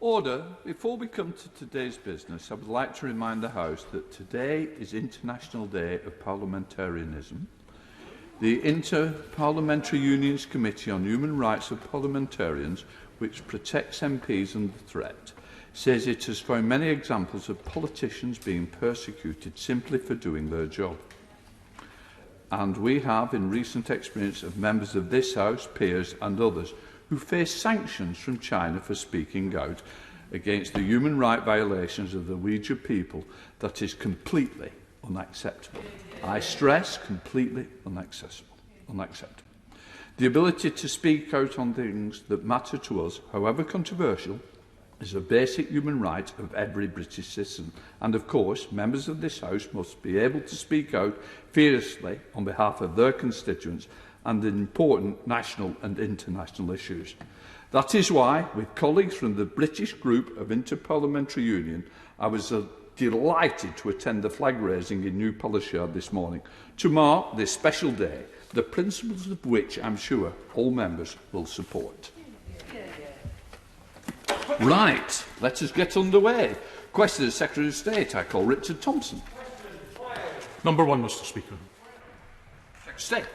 Order. Before we come to today's business, I would like to remind the House that today is International Day of Parliamentarianism. The Inter-Parliamentary Union's Committee on Human Rights of Parliamentarians, which protects MPs under threat, says it has found many examples of politicians being persecuted simply for doing their job. And we have, in recent experience, of members of this House, peers and others who face sanctions from China for speaking out against the human rights violations of the Uyghur people that is completely unacceptable. I stress, completely unacceptable. The ability to speak out on things that matter to us, however controversial, is a basic human right of every British citizen. And of course, members of this House must be able to speak out fearlessly on behalf of their constituents and in important national and international issues. That is why, with colleagues from the British Group of Inter-Parliamentary Union, I was delighted to attend the flag raising in New Palace Yard this morning to mark this special day, the principles of which I'm sure all members will support. Right, let us get underway. Question to the Secretary of State. I call Richard Thompson. Number 1, Mr. Speaker. Secretary of State.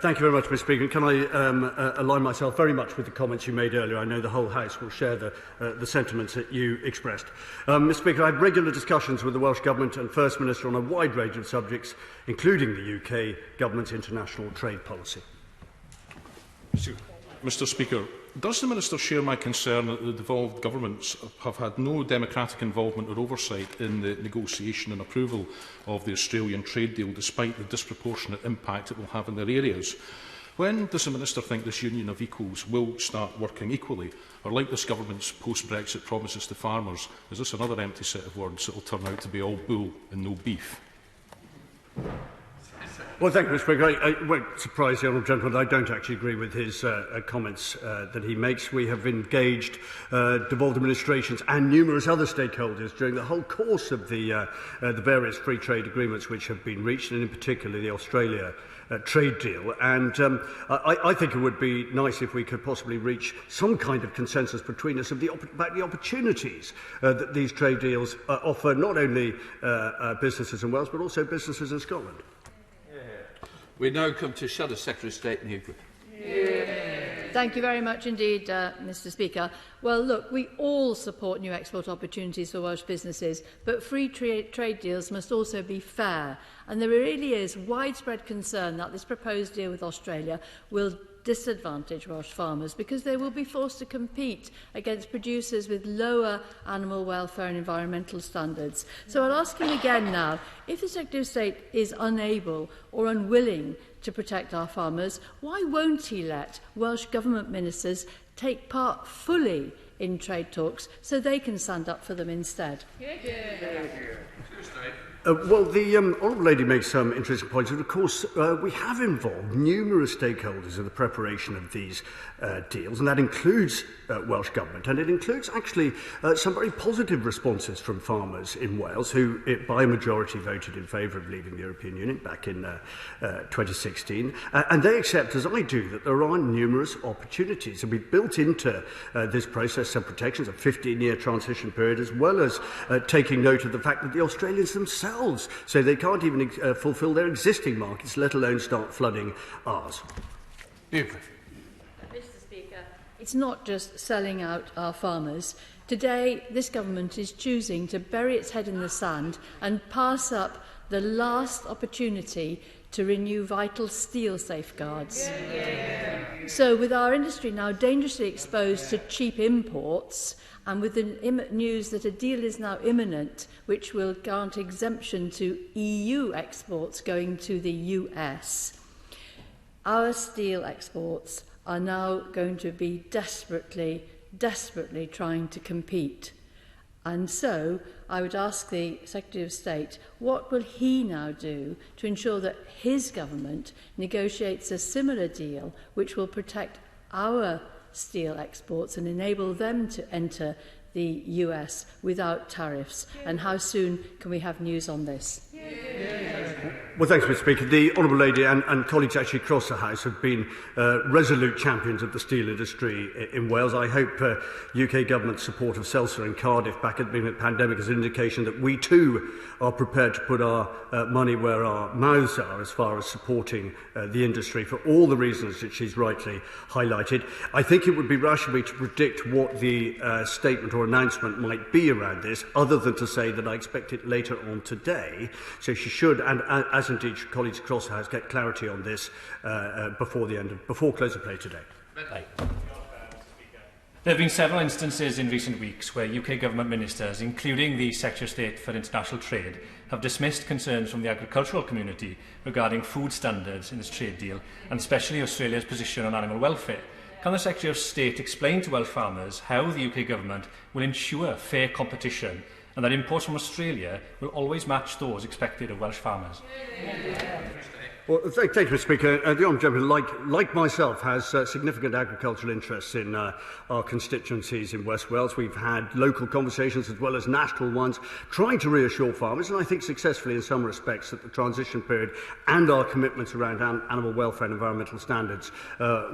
Thank you very much, Mr. Speaker. Can I align myself very much with the comments you made earlier? I know the whole House will share the sentiments that you expressed. Mr. Speaker, I had regular discussions with the Welsh Government and First Minister on a wide range of subjects, including the UK Government's international trade policy. Mr. Speaker, does the Minister share my concern that the devolved governments have had no democratic involvement or oversight in the negotiation and approval of the Australian trade deal, despite the disproportionate impact it will have in their areas? When does the Minister think this union of equals will start working equally? Or, like this government's post-Brexit promises to farmers, is this another empty set of words that will turn out to be all bull and no beef? Well, thank you, Mr. Speaker. I won't surprise the honourable gentleman that I don't actually agree with his comments that he makes. We have engaged devolved administrations and numerous other stakeholders during the whole course of the various free trade agreements which have been reached, and in particular the Australia trade deal. And I think it would be nice if we could possibly reach some kind of consensus between us about the opportunities that these trade deals offer not only businesses in Wales but also businesses in Scotland. We now come to Shadow Secretary of State Newgate. Thank you very much indeed, Mr. Speaker. Well, look, we all support new export opportunities for Welsh businesses, but free trade deals must also be fair. And there really is widespread concern that this proposed deal with Australia will disadvantage Welsh farmers because they will be forced to compete against producers with lower animal welfare and environmental standards. So I'll ask him again now, if the Secretary of State is unable or unwilling to protect our farmers, why won't he let Welsh Government ministers take part fully in trade talks so they can stand up for them instead? Well, the Honourable Lady makes some interesting points. And of course, we have involved numerous stakeholders in the preparation of these deals, and that includes Welsh Government. And it includes actually some very positive responses from farmers in Wales who, by a majority, voted in favour of leaving the European Union back in 2016. And they accept, as I do, that there are numerous opportunities. And we've built into this process some protections, a 15-year transition period, as well as taking note of the fact that the Australians themselves so they can't even fulfil their existing markets, let alone start flooding ours. Mr. Speaker, it's not just selling out our farmers. Today, this government is choosing to bury its head in the sand and pass up the last opportunity to renew vital steel safeguards. So with our industry now dangerously exposed to cheap imports, and with the news that a deal is now imminent which will grant exemption to EU exports going to the US, our steel exports are now going to be desperately trying to compete. And so I would ask the Secretary of State, what will he now do to ensure that his government negotiates a similar deal which will protect our steel exports and enable them to enter the US without tariffs? And how soon can we have news on this? Well, thanks, Mr. Speaker. The Honourable Lady and colleagues actually across the House have been resolute champions of the steel industry in Wales. I hope UK Government's support of Selsa and Cardiff back at the beginning of the pandemic is an indication that we too are prepared to put our money where our mouths are as far as supporting the industry for all the reasons that she's rightly highlighted. I think it would be rash of me to predict what the statement or announcement might be around this, other than to say that I expect it later on today. So she should, and as indeed colleagues across the House, get clarity on this before close of play today. There have been several instances in recent weeks where UK Government ministers, including the Secretary of State for International Trade, have dismissed concerns from the agricultural community regarding food standards in this trade deal, and especially Australia's position on animal welfare. Can the Secretary of State explain to Welsh farmers how the UK Government will ensure fair competition and that imports from Australia will always match those expected of Welsh farmers? Well, thank you, Mr. Speaker. The Honourable Gentleman, like myself, has significant agricultural interests in our constituencies in West Wales. We've had local conversations as well as national ones, trying to reassure farmers, and I think successfully in some respects, that the transition period and our commitments around animal welfare and environmental standards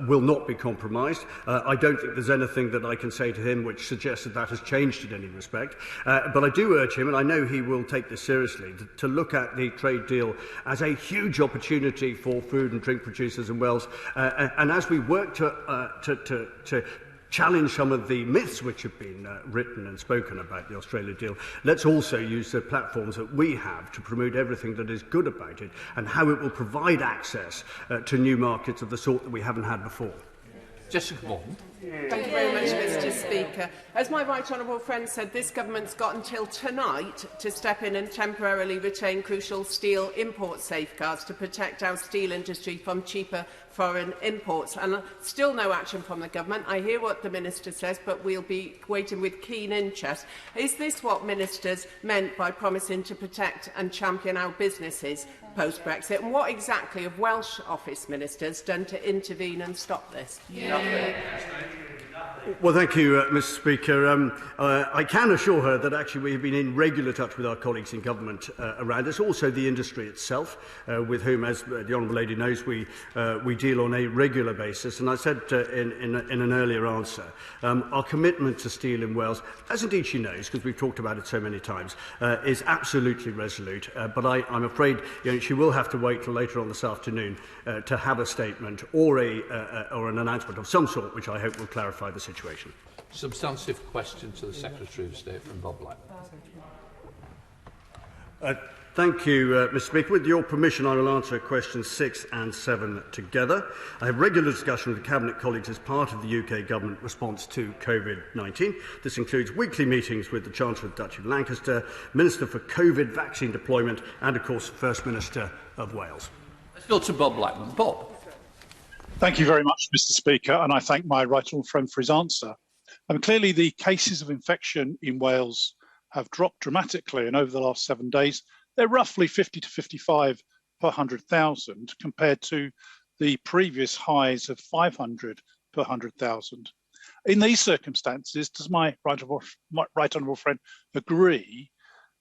will not be compromised. I don't think there's anything that I can say to him which suggests that has changed in any respect. But I do urge him, and I know he will take this seriously, to look at the trade deal as a huge opportunity for food and drink producers in Wales, and as we work to challenge some of the myths which have been written and spoken about the Australia deal, let's also use the platforms that we have to promote everything that is good about it and how it will provide access to new markets of the sort that we haven't had before. Jessica Vaughan. Thank you very much, Mr. Speaker. As my right honourable friend said, this government's got until tonight to step in and temporarily retain crucial steel import safeguards to protect our steel industry from cheaper foreign imports. And still no action from the government. I hear what the Minister says, but we'll be waiting with keen interest. Is this what ministers meant by promising to protect and champion our businesses post-Brexit? And what exactly have Welsh Office ministers done to intervene and stop this? Nothing. Well, thank you, Mr. Speaker. I can assure her that actually we have been in regular touch with our colleagues in government around this, also the industry itself, with whom, as the Honourable Lady knows, we deal on a regular basis. And I said in an earlier answer, our commitment to steel in Wales, as indeed she knows, because we've talked about it so many times, is absolutely resolute. But I'm afraid she will have to wait till later on this afternoon to have a statement or an announcement of some sort, which I hope will clarify the situation. Substantive question to the Secretary of State from Bob Black. Thank you, Mr. Speaker. With your permission, I will answer questions 6 and 7 together. I have regular discussion with the Cabinet colleagues as part of the UK Government response to COVID-19. This includes weekly meetings with the Chancellor of the Duchy of Lancaster, Minister for COVID vaccine deployment, and, of course, First Minister of Wales. Let's go to Bob Blackman. Bob. Thank you very much, Mr. Speaker, and I thank my right honourable friend for his answer. Clearly, the cases of infection in Wales have dropped dramatically, and over the last 7 days, they're roughly 50 to 55 per 100,000, compared to the previous highs of 500 per 100,000. In these circumstances, does my right honourable friend agree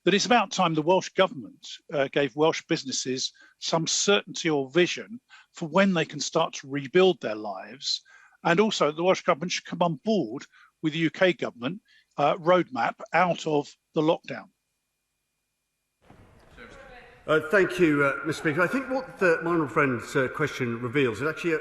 that it's about time the Welsh Government gave Welsh businesses some certainty or vision for when they can start to rebuild their lives, and also the Welsh Government should come on board with the UK Government roadmap out of the lockdown? Thank you, Mr. Speaker. I think what my honourable friend's question reveals is actually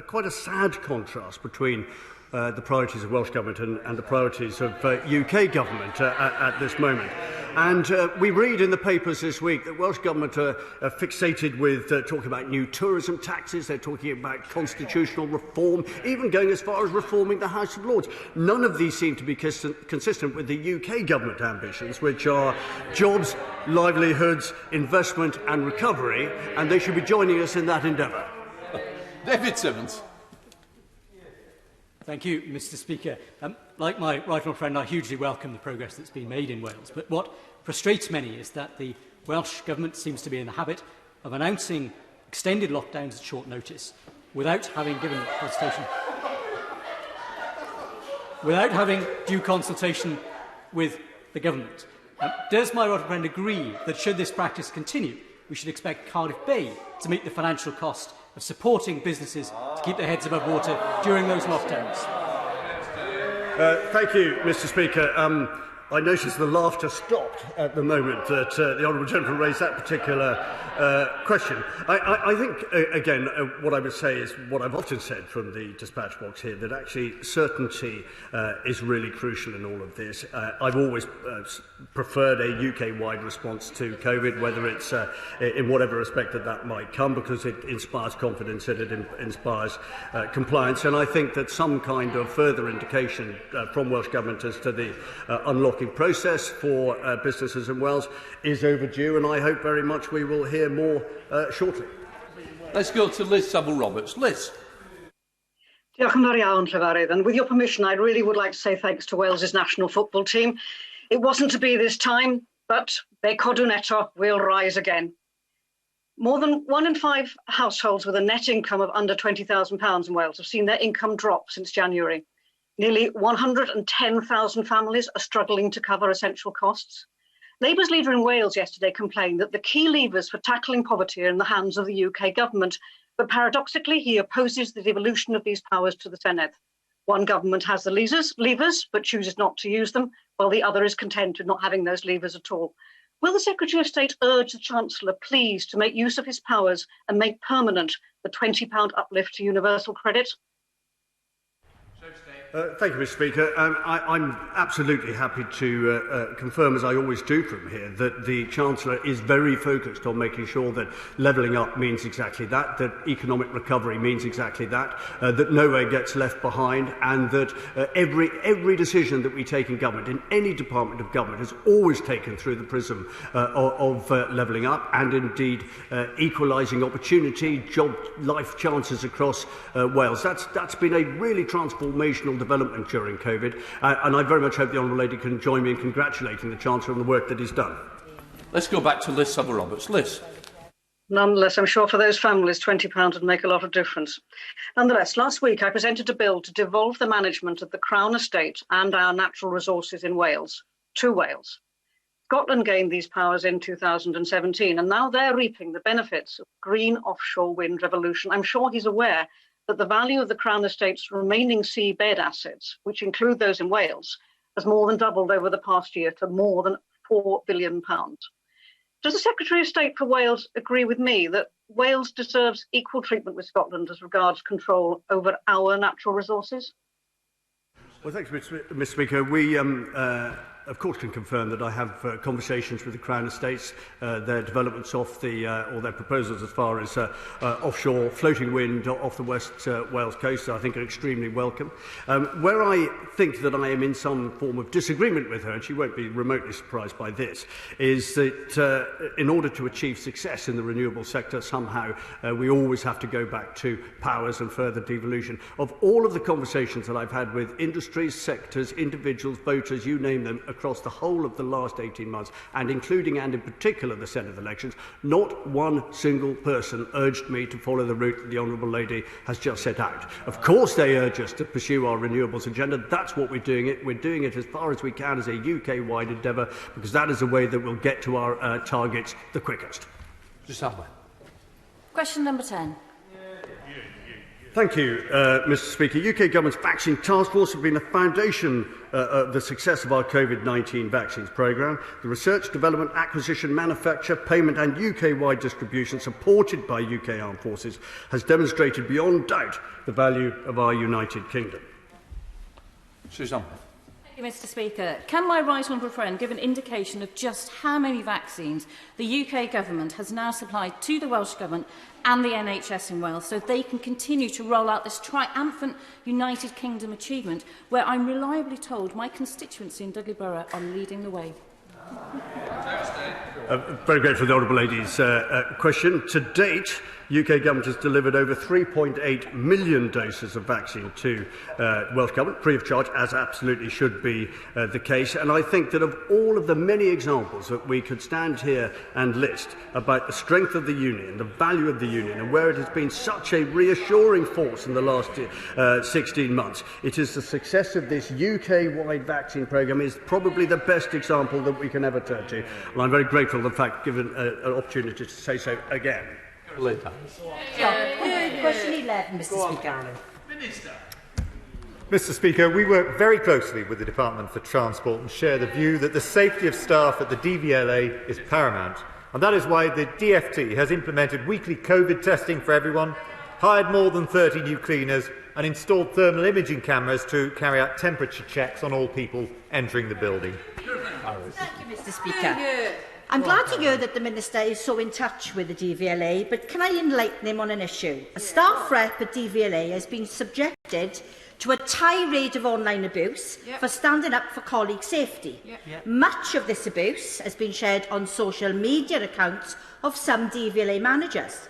quite a sad contrast between the priorities of Welsh Government and the priorities of UK Government at this moment. And we read in the papers this week that Welsh Government are fixated with talking about new tourism taxes. They're talking about constitutional reform, even going as far as reforming the House of Lords. None of these seem to be consistent with the UK Government ambitions, which are jobs, livelihoods, investment and recovery, and they should be joining us in that endeavour. David Simmons. Thank you, Mr. Speaker. Like my right honourable friend, I hugely welcome the progress that's been made in Wales. But what frustrates many is that the Welsh Government seems to be in the habit of announcing extended lockdowns at short notice without having given consultation, without having due consultation with the government. Does my right honourable friend agree that should this practice continue, we should expect Cardiff Bay to meet the financial cost of supporting businesses to keep their heads above water during those lockdowns? Thank you, Mr. Speaker. I noticed the laughter stopped at the moment that the Honourable Gentleman raised that particular question. I think, again, what I would say is what I've often said from the dispatch box here, that actually certainty is really crucial in all of this. I've always preferred a UK-wide response to COVID, whether it's in whatever respect that might come, because it inspires confidence and it inspires compliance. And I think that some kind of further indication from Welsh Government as to the unlocking process for businesses in Wales is overdue, and I hope very much we will hear more shortly. Let's go to Liz Saville-Roberts. Liz. Diolch yn fawr iawn, Llefarydd. And with your permission, I really would like to say thanks to Wales's national football team. It wasn't to be this time, but they codwn eto will rise again. More than 1 in 5 households with a net income of under £20,000 in Wales have seen their income drop since January. Nearly 110,000 families are struggling to cover essential costs. Labour's leader in Wales yesterday complained that the key levers for tackling poverty are in the hands of the UK government, but paradoxically he opposes the devolution of these powers to the Senedd. One government has the levers, but chooses not to use them, while the other is content with not having those levers at all. Will the Secretary of State urge the Chancellor please to make use of his powers and make permanent the £20 uplift to universal credit? Thank you, Mr. Speaker. I'm absolutely happy to confirm, as I always do from here, that the Chancellor is very focused on making sure that levelling up means exactly that, that economic recovery means exactly that, that nowhere gets left behind, and that every decision that we take in government, in any department of government, has always taken through the prism of levelling up and indeed equalising opportunity, job, life chances across Wales. That's been a really transformational development during COVID, and I very much hope the Honourable Lady can join me in congratulating the Chancellor on the work that he's done. Let's go back to Liz Saville-Roberts. Liz. Nonetheless, I'm sure for those families, £20 would make a lot of difference. Nonetheless, last week I presented a bill to devolve the management of the Crown Estate and our natural resources in Wales to Wales. Scotland gained these powers in 2017, and now they're reaping the benefits of green offshore wind revolution. I'm sure he's aware that the value of the Crown Estate's remaining seabed assets, which include those in Wales, has more than doubled over the past year to more than £4 billion. Does the Secretary of State for Wales agree with me that Wales deserves equal treatment with Scotland as regards control over our natural resources? Well, thanks, Mr. Speaker. We, of course, can confirm that I have conversations with the Crown Estates, their developments off the, or their proposals as far as offshore floating wind off the West Wales coast, I think are extremely welcome. Where I think that I am in some form of disagreement with her, and she won't be remotely surprised by this, is that in order to achieve success in the renewable sector, somehow we always have to go back to powers and further devolution. Of all of the conversations that I've had with industries, sectors, individuals, voters, you name them, across the whole of the last 18 months, and including and in particular the Senedd elections, not one single person urged me to follow the route that the Honourable Lady has just set out. Of course they urge us to pursue our renewables agenda. That's what we're doing. We're doing it as far as we can as a UK-wide endeavour, because that is the way that we'll get to our targets the quickest. Question number 10. Thank you, Mr. Speaker. UK Government's Vaccine Task Force has been the foundation of the success of our COVID-19 vaccines programme. The research, development, acquisition, manufacture, payment and UK-wide distribution supported by UK Armed Forces has demonstrated beyond doubt the value of our United Kingdom. Suzanne. Thank you, Mr. Speaker. Can my right honourable friend give an indication of just how many vaccines the UK Government has now supplied to the Welsh Government and the NHS in Wales so they can continue to roll out this triumphant United Kingdom achievement where I'm reliably told my constituency in Dudley Borough are leading the way? Very grateful for the Honourable Lady's question. To date, UK government has delivered over 3.8 million doses of vaccine to Welsh government, free of charge, as absolutely should be the case. And I think that of all of the many examples that we could stand here and list about the strength of the Union, the value of the Union, and where it has been such a reassuring force in the last 16 months, it is the success of this UK-wide vaccine programme is probably the best example that we can ever turn to. And I'm very grateful for the fact given an opportunity to say so again. Question 11, Mr. Speaker. Minister. Mr. Speaker, we work very closely with the Department for Transport and share the view that the safety of staff at the DVLA is paramount. And that is why the DFT has implemented weekly COVID testing for everyone, hired more than 30 new cleaners and installed thermal imaging cameras to carry out temperature checks on all people entering the building. Thank you, Mr. Speaker. I'm glad to hear that the Minister is so in touch with the DVLA, but can I enlighten him on an issue? A staff rep at DVLA has been subjected to a tirade of online abuse for standing up for colleague safety. Much of this abuse has been shared on social media accounts of some DVLA managers.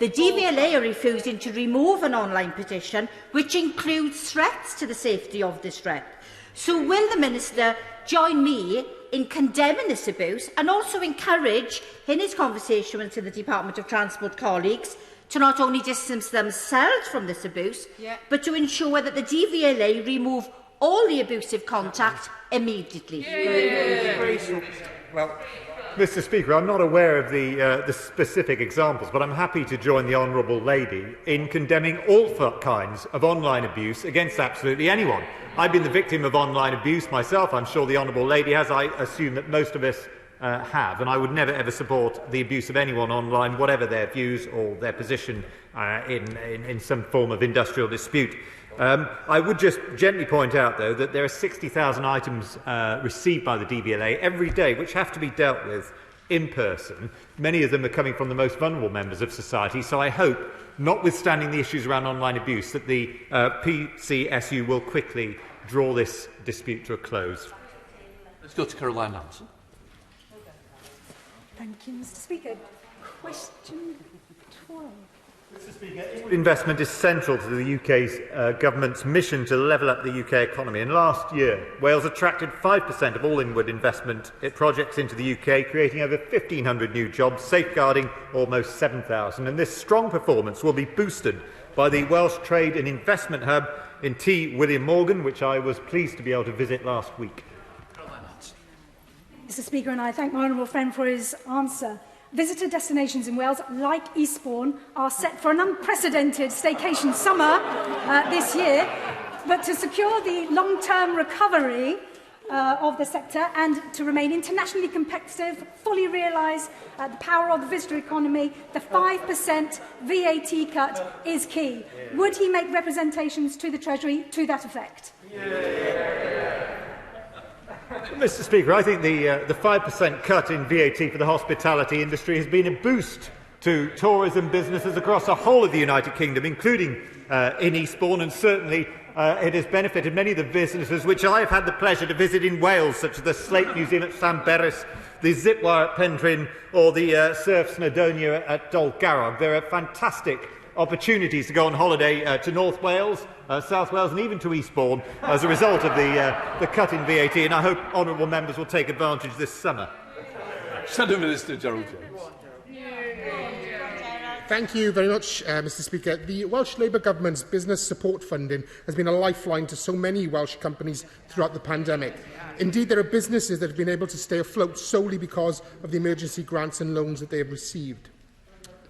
The DVLA are refusing to remove an online petition which includes threats to the safety of this rep. So will the Minister join me in condemning this abuse and also encourage, in his conversation with the Department of Transport colleagues, to not only distance themselves from this abuse, but to ensure that the DVLA remove all the abusive contact immediately? Well, Mr. Speaker, I'm not aware of the specific examples, but I'm happy to join the Honourable Lady in condemning all kinds of online abuse against absolutely anyone. I've been the victim of online abuse myself. I'm sure the Honourable Lady has. I assume that most of us have, and I would never ever support the abuse of anyone online, whatever their views or their position in some form of industrial dispute. I would just gently point out, though, that there are 60,000 items received by the DVLA every day which have to be dealt with in person. Many of them are coming from the most vulnerable members of society, so I hope, notwithstanding the issues around online abuse, that the PCSU will quickly draw this dispute to a close. Let's go to Caroline Hanson. Thank you, Mr. Speaker. Question 12. Mr. Speaker, investment is central to the UK's government's mission to level up the UK economy. And last year, Wales attracted 5% of all inward investment projects into the UK, creating over 1,500 new jobs, safeguarding almost 7,000. And this strong performance will be boosted by the Welsh Trade and Investment Hub in T. William Morgan, which I was pleased to be able to visit last week. Mr. Speaker, and I thank my honourable friend for his answer. Visitor destinations in Wales, like Eastbourne, are set for an unprecedented staycation summer this year. But to secure the long-term recovery of the sector and to remain internationally competitive, fully realise the power of the visitor economy, the 5% VAT cut is key. Would he make representations to the Treasury to that effect? Mr. Speaker, I think the 5% cut in VAT for the hospitality industry has been a boost to tourism businesses across the whole of the United Kingdom, including in Eastbourne, and certainly it has benefited many of the businesses which I have had the pleasure to visit in Wales, such as the Slate Museum at Llanberis, the Zipwire at Penrhyn, or the Surf Snowdonia at Dolgarrog. There are fantastic opportunities to go on holiday to North Wales, South Wales and even to Eastbourne as a result of the cut in VAT, and I hope honourable members will take advantage this summer. Shadow Minister Gerald James. Thank you very much, Mr. Speaker. The Welsh Labour Government's business support funding has been a lifeline to so many Welsh companies throughout the pandemic. Indeed, there are businesses that have been able to stay afloat solely because of the emergency grants and loans that they have received.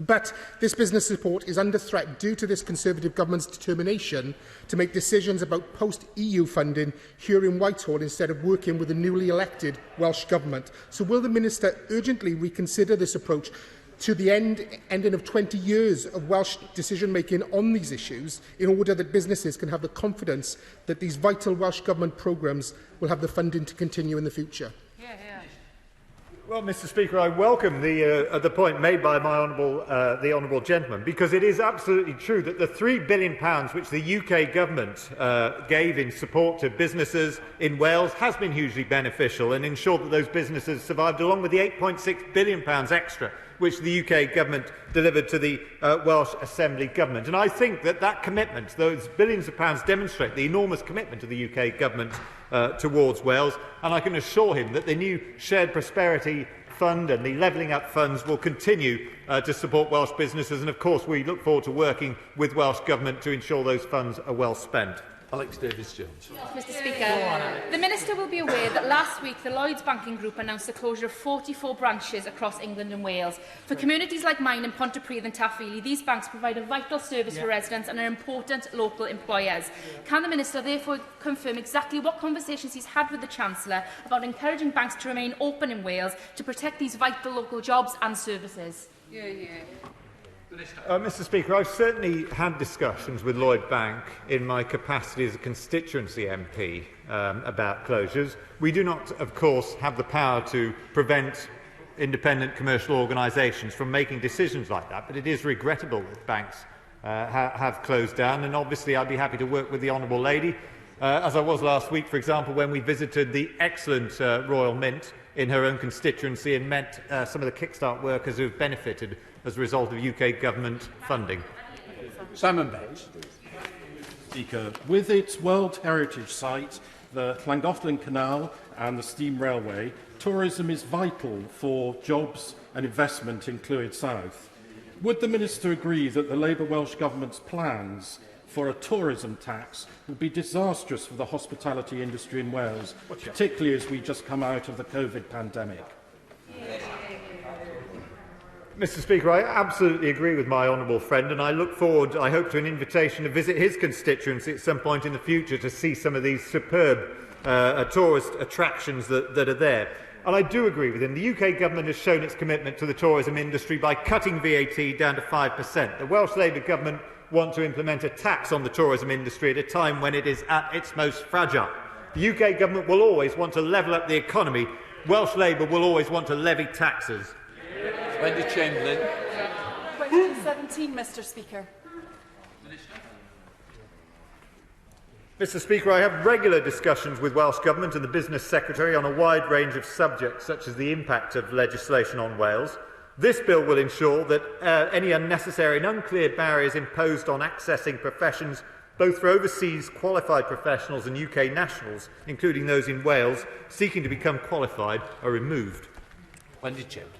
But this business support is under threat due to this Conservative government's determination to make decisions about post-EU funding here in Whitehall instead of working with the newly elected Welsh Government. So will the Minister urgently reconsider this approach to the ending of 20 years of Welsh decision-making on these issues in order that businesses can have the confidence that these vital Welsh Government programmes will have the funding to continue in the future? Well, Mr. Speaker, I welcome the point made by the honourable gentleman, because it is absolutely true that the £3 billion which the UK government gave in support to businesses in Wales has been hugely beneficial and ensured that those businesses survived, along with the £8.6 billion extra which the UK Government delivered to the Welsh Assembly Government. And I think that that commitment, those billions of pounds, demonstrate the enormous commitment of the UK Government towards Wales, and I can assure him that the new Shared Prosperity Fund and the Levelling Up funds will continue to support Welsh businesses, and of course we look forward to working with Welsh Government to ensure those funds are well spent. Alex Davis-Jones. Mr Speaker, the Minister will be aware that last week the Lloyds Banking Group announced the closure of 44 branches across England and Wales. For communities like mine in Pontypridd and Taffili, these banks provide a vital service for residents and are important local employers. Can the Minister therefore confirm exactly what conversations he's had with the Chancellor about encouraging banks to remain open in Wales to protect these vital local jobs and services? Mr Speaker, I've certainly had discussions with Lloyd Bank in my capacity as a constituency MP about closures. We do not, of course, have the power to prevent independent commercial organisations from making decisions like that, but it is regrettable that banks have closed down, and obviously I'd be happy to work with the Honourable Lady, as I was last week, for example, when we visited the excellent Royal Mint in her own constituency and met some of the Kickstart workers who have benefited as a result of UK Government funding. Simon Bates. Speaker, with its World Heritage Site, the Llangollen Canal and the Steam Railway, tourism is vital for jobs and investment in Clwyd South. Would the Minister agree that the Labour Welsh Government's plans for a tourism tax would be disastrous for the hospitality industry in Wales, particularly as we just come out of the COVID pandemic? Mr Speaker, I absolutely agree with my honourable friend, and I look forward, I hope, to an invitation to visit his constituency at some point in the future to see some of these superb tourist attractions that are there. And I do agree with him. The UK Government has shown its commitment to the tourism industry by cutting VAT down to 5%. The Welsh Labour Government want to implement a tax on the tourism industry at a time when it is at its most fragile. The UK Government will always want to level up the economy. Welsh Labour will always want to levy taxes. Wendy Chamberlain. Question 17, Mr Speaker. Mr Speaker, I have regular discussions with Welsh Government and the Business Secretary on a wide range of subjects, such as the impact of legislation on Wales. This bill will ensure that any unnecessary and unclear barriers imposed on accessing professions, both for overseas qualified professionals and UK nationals, including those in Wales, seeking to become qualified, are removed. Wendy Chamberlain.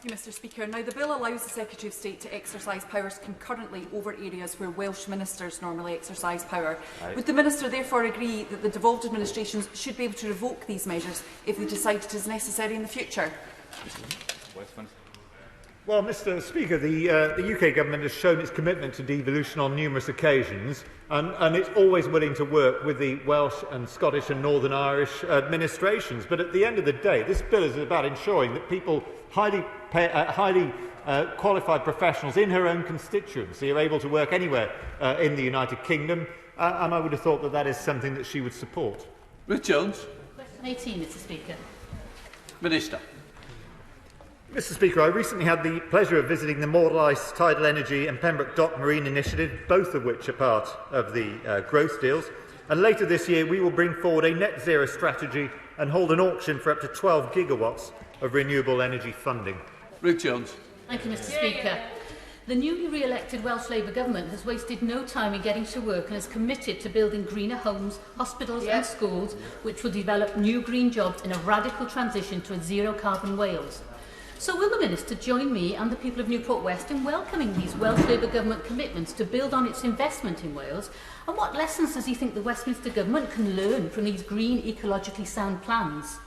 Mr Speaker. Now, the bill allows the Secretary of State to exercise powers concurrently over areas where Welsh ministers normally exercise power. Right. Would the Minister therefore agree that the devolved administrations should be able to revoke these measures if they decide it is necessary in the future? Well, Mr Speaker, the UK Government has shown its commitment to devolution on numerous occasions, and it's always willing to work with the Welsh and Scottish and Northern Irish administrations. But at the end of the day, this bill is about ensuring that people, highly qualified professionals in her own constituency, are able to work anywhere in the United Kingdom, and I would have thought that that is something that she would support. Ruth Jones. Question 18, Mr Speaker. Minister. Mr Speaker, I recently had the pleasure of visiting the Morlais Tidal Energy and Pembroke Dock Marine Initiative, both of which are part of the growth deals. And later this year, we will bring forward a net zero strategy and hold an auction for up to 12 gigawatts of renewable energy funding. Ruth Jones. Thank you, Mr Speaker. The newly re-elected Welsh Labour Government has wasted no time in getting to work and is committed to building greener homes, hospitals and schools, which will develop new green jobs in a radical transition to a zero-carbon Wales. So will the Minister join me and the people of Newport West in welcoming these Welsh Labour Government commitments to build on its investment in Wales? And what lessons does he think the Westminster Government can learn from these green, ecologically sound plans?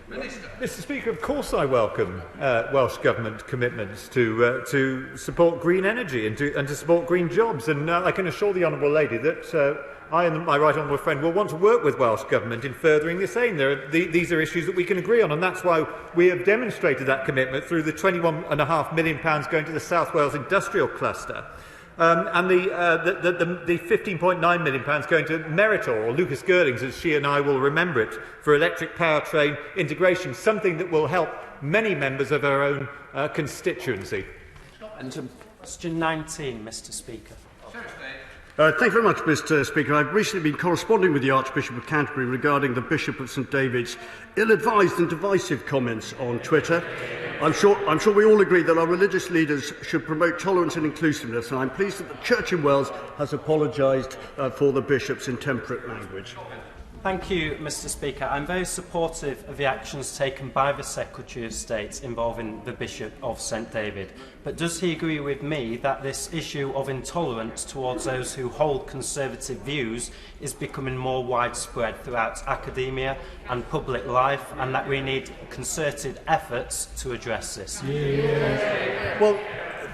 Mr Speaker, of course I welcome Welsh Government commitments to support green energy and to support green jobs. And I can assure the Honourable Lady that I and my right honourable friend will want to work with Welsh Government in furthering the same. These are issues that we can agree on, and that's why we have demonstrated that commitment through the £21.5 million going to the South Wales Industrial Cluster, and the £15.9 million going to Meritor, or Lucas Girlings, as she and I will remember it, for electric powertrain integration, something that will help many members of our own constituency. Question 19, Mr Speaker. Thank you very much, Mr Speaker. I've recently been corresponding with the Archbishop of Canterbury regarding the Bishop of St David's ill-advised and divisive comments on Twitter. I'm sure we all agree that our religious leaders should promote tolerance and inclusiveness, and I'm pleased that the Church in Wales has apologised for the bishop's intemperate language. Thank you, Mr. Speaker. I'm very supportive of the actions taken by the Secretary of State involving the Bishop of St David. But does he agree with me that this issue of intolerance towards those who hold conservative views is becoming more widespread throughout academia and public life, and that we need concerted efforts to address this? Well,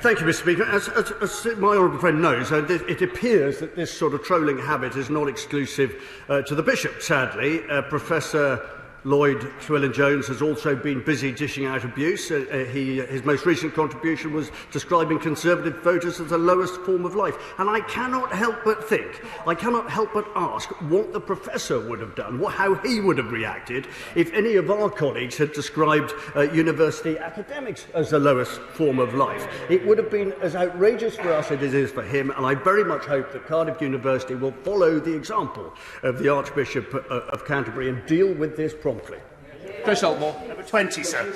thank you, Mr. Speaker. As my honourable friend knows, it appears that this sort of trolling habit is not exclusive to the bishop, sadly. Professor Lloyd Llewellyn-Jones has also been busy dishing out abuse. His most recent contribution was describing conservative voters as the lowest form of life. And I cannot help but think, I cannot help but ask what the professor would have done, how he would have reacted if any of our colleagues had described university academics as the lowest form of life. It would have been as outrageous for us as it is for him, and I very much hope that Cardiff University will follow the example of the Archbishop of Canterbury and deal with this promptly. Chris Altmore. Number 20, sir.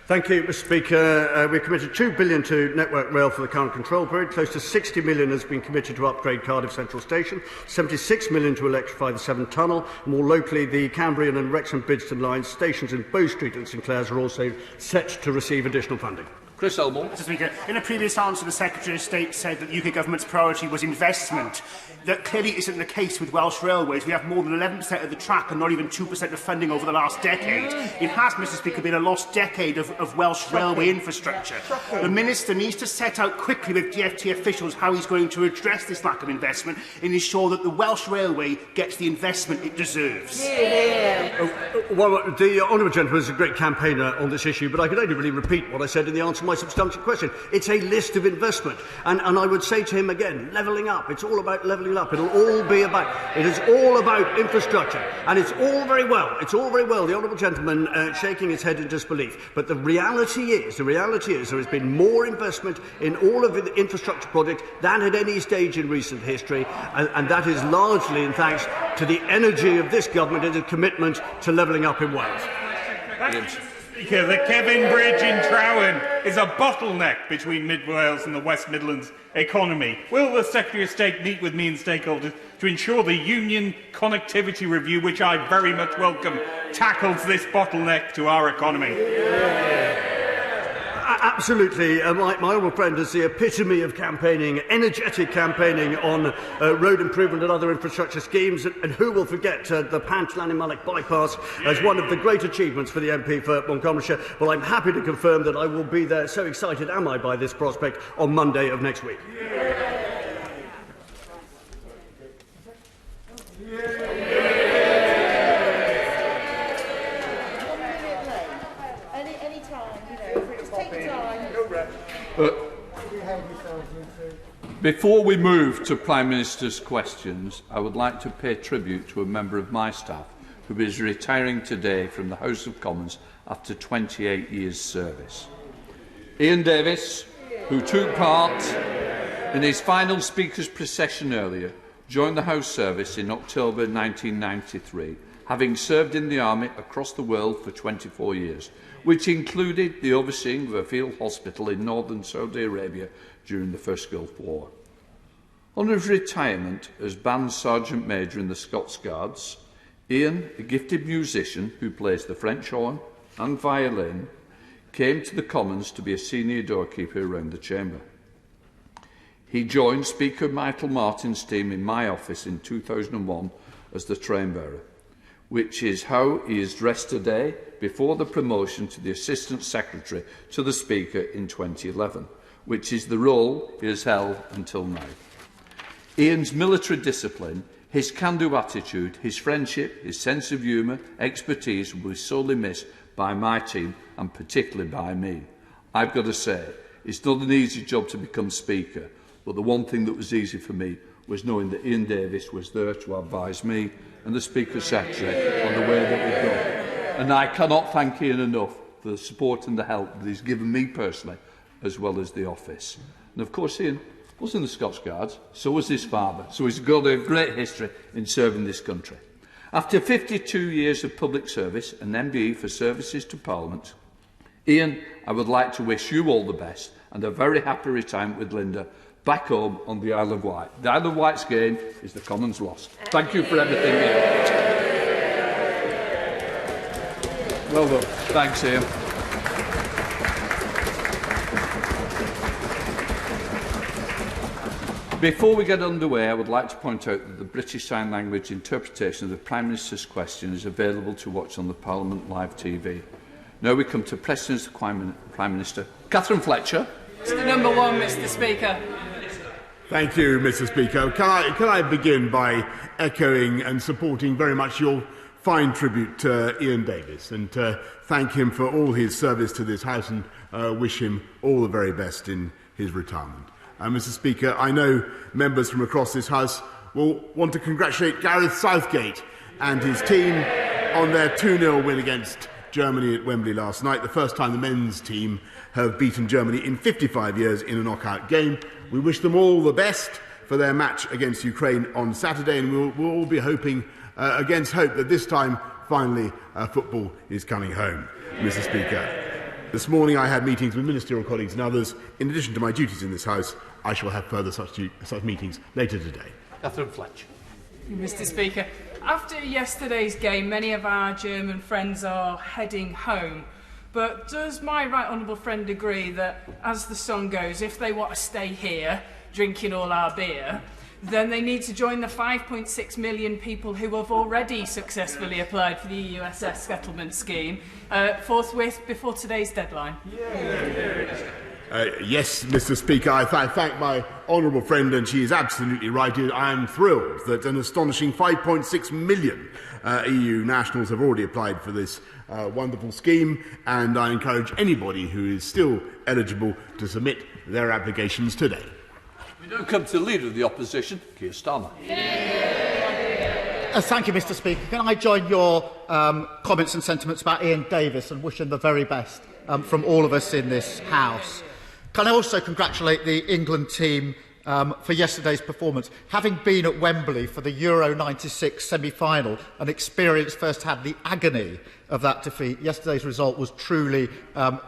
Thank you, Mr. Speaker. We've committed £2 billion to Network Rail for the current control period. Close to £60 million has been committed to upgrade Cardiff Central Station, £76 million to electrify the Severn Tunnel. More locally, the Cambrian and Wrexham-Bidston lines, stations in Bow Street and St Clears are also set to receive additional funding. Chris Elmore. Mr. Speaker, in a previous answer, the Secretary of State said that the UK Government's priority was investment. That clearly isn't the case with Welsh Railways. We have more than 11% of the track and not even 2% of funding over the last decade. It has, Mr. Speaker, been a lost decade of Welsh railway infrastructure. The Minister needs to set out quickly with DfT officials how he's going to address this lack of investment and ensure that the Welsh Railway gets the investment it deserves. Well, the honourable gentleman is a great campaigner on this issue, but I could only really repeat what I said in the answer to my substantive question. It's a list of investment, and I would say to him again, levelling up. It's all about levelling up. It is all about infrastructure, and it's all very well. The honourable gentleman shaking his head in disbelief. But the reality is there has been more investment in all of the infrastructure projects than at any stage in recent history, and that is largely in thanks to the energy of this government and its commitment to levelling up in Wales. Speaker, the Kevin Bridge in Trowen is a bottleneck between Mid Wales and the West Midlands economy. Will the Secretary of State meet with me and stakeholders to ensure the Union Connectivity Review, which I very much welcome, tackles this bottleneck to our economy? Absolutely. My honourable friend is the epitome of campaigning, energetic campaigning on road improvement and other infrastructure schemes. And who will forget the Pant-Llanymulloch bypass as one of the great achievements for the MP for Montgomeryshire? Well, I'm happy to confirm that I will be there. So excited am I by this prospect on Monday of next week. Before we move to Prime Minister's questions, I would like to pay tribute to a member of my staff who is retiring today from the House of Commons after 28 years' service. Ian Davis, who took part in his final Speaker's procession earlier, joined the House service in October 1993, having served in the Army across the world for 24 years, which included the overseeing of a field hospital in northern Saudi Arabia during the First Gulf War. On his retirement as Band Sergeant Major in the Scots Guards, Ian, a gifted musician who plays the French horn and violin, came to the Commons to be a senior doorkeeper around the chamber. He joined Speaker Michael Martin's team in my office in 2001 as the train-bearer, which is how he is dressed today before the promotion to the Assistant Secretary to the Speaker in 2011, which is the role he has held until now. Ian's military discipline, his can-do attitude, his friendship, his sense of humour, expertise will be sorely missed by my team and particularly by me. I've got to say, it's not an easy job to become Speaker, but the one thing that was easy for me was knowing that Ian Davis was there to advise me and the Speaker's Secretary on the way that we've gone. And I cannot thank Ian enough for the support and the help that he's given me personally, as well as the office. And of course, Ian was in the Scots Guards, so was his father, so he's got a great history in serving this country. After 52 years of public service, an MBE for services to Parliament, Ian, I would like to wish you all the best and a very happy retirement with Linda back home on the Isle of Wight. The Isle of Wight's gain is the Commons' loss. Thank you for everything, Ian. Well done. Thanks, Ian. Before we get underway, I would like to point out that the British Sign Language interpretation of the Prime Minister's question is available to watch on the Parliament Live TV. Now we come to questions to the Prime Minister. Catherine Fletcher. Mr. Number One, Mr. Speaker. Thank you, Mr. Speaker. Can I begin by echoing and supporting very much your fine tribute to Ian Davis and thank him for all his service to this House and wish him all the very best in his retirement. Mr. Speaker, I know members from across this House will want to congratulate Gareth Southgate and his team on their 2-0 win against Germany at Wembley last night, the first time the men's team have beaten Germany in 55 years in a knockout game. We wish them all the best for their match against Ukraine on Saturday, and we'll all be hoping against hope that this time, finally, football is coming home. Mr. Speaker, this morning I had meetings with ministerial colleagues and others. In addition to my duties in this House, I shall have further such meetings later today. Catherine Fletcher. Mr. Speaker, after yesterday's game, many of our German friends are heading home. But does my right honourable friend agree that, as the song goes, if they want to stay here, drinking all our beer, then they need to join the 5.6 million people who have already successfully applied for the EU SS settlement scheme forthwith before today's deadline? Yes, Mr. Speaker, I thank my honourable friend, and she is absolutely right. I am thrilled that an astonishing 5.6 million EU nationals have already applied for this wonderful scheme, and I encourage anybody who is still eligible to submit their applications today. We now come to the Leader of the Opposition, Keir Starmer. Thank you, Mr. Speaker. Can I join your comments and sentiments about Ian Davis and wish him the very best from all of us in this House? Can I also congratulate the England team for yesterday's performance? Having been at Wembley for the Euro 96 semi-final and experienced firsthand the agony of that defeat, yesterday's result was truly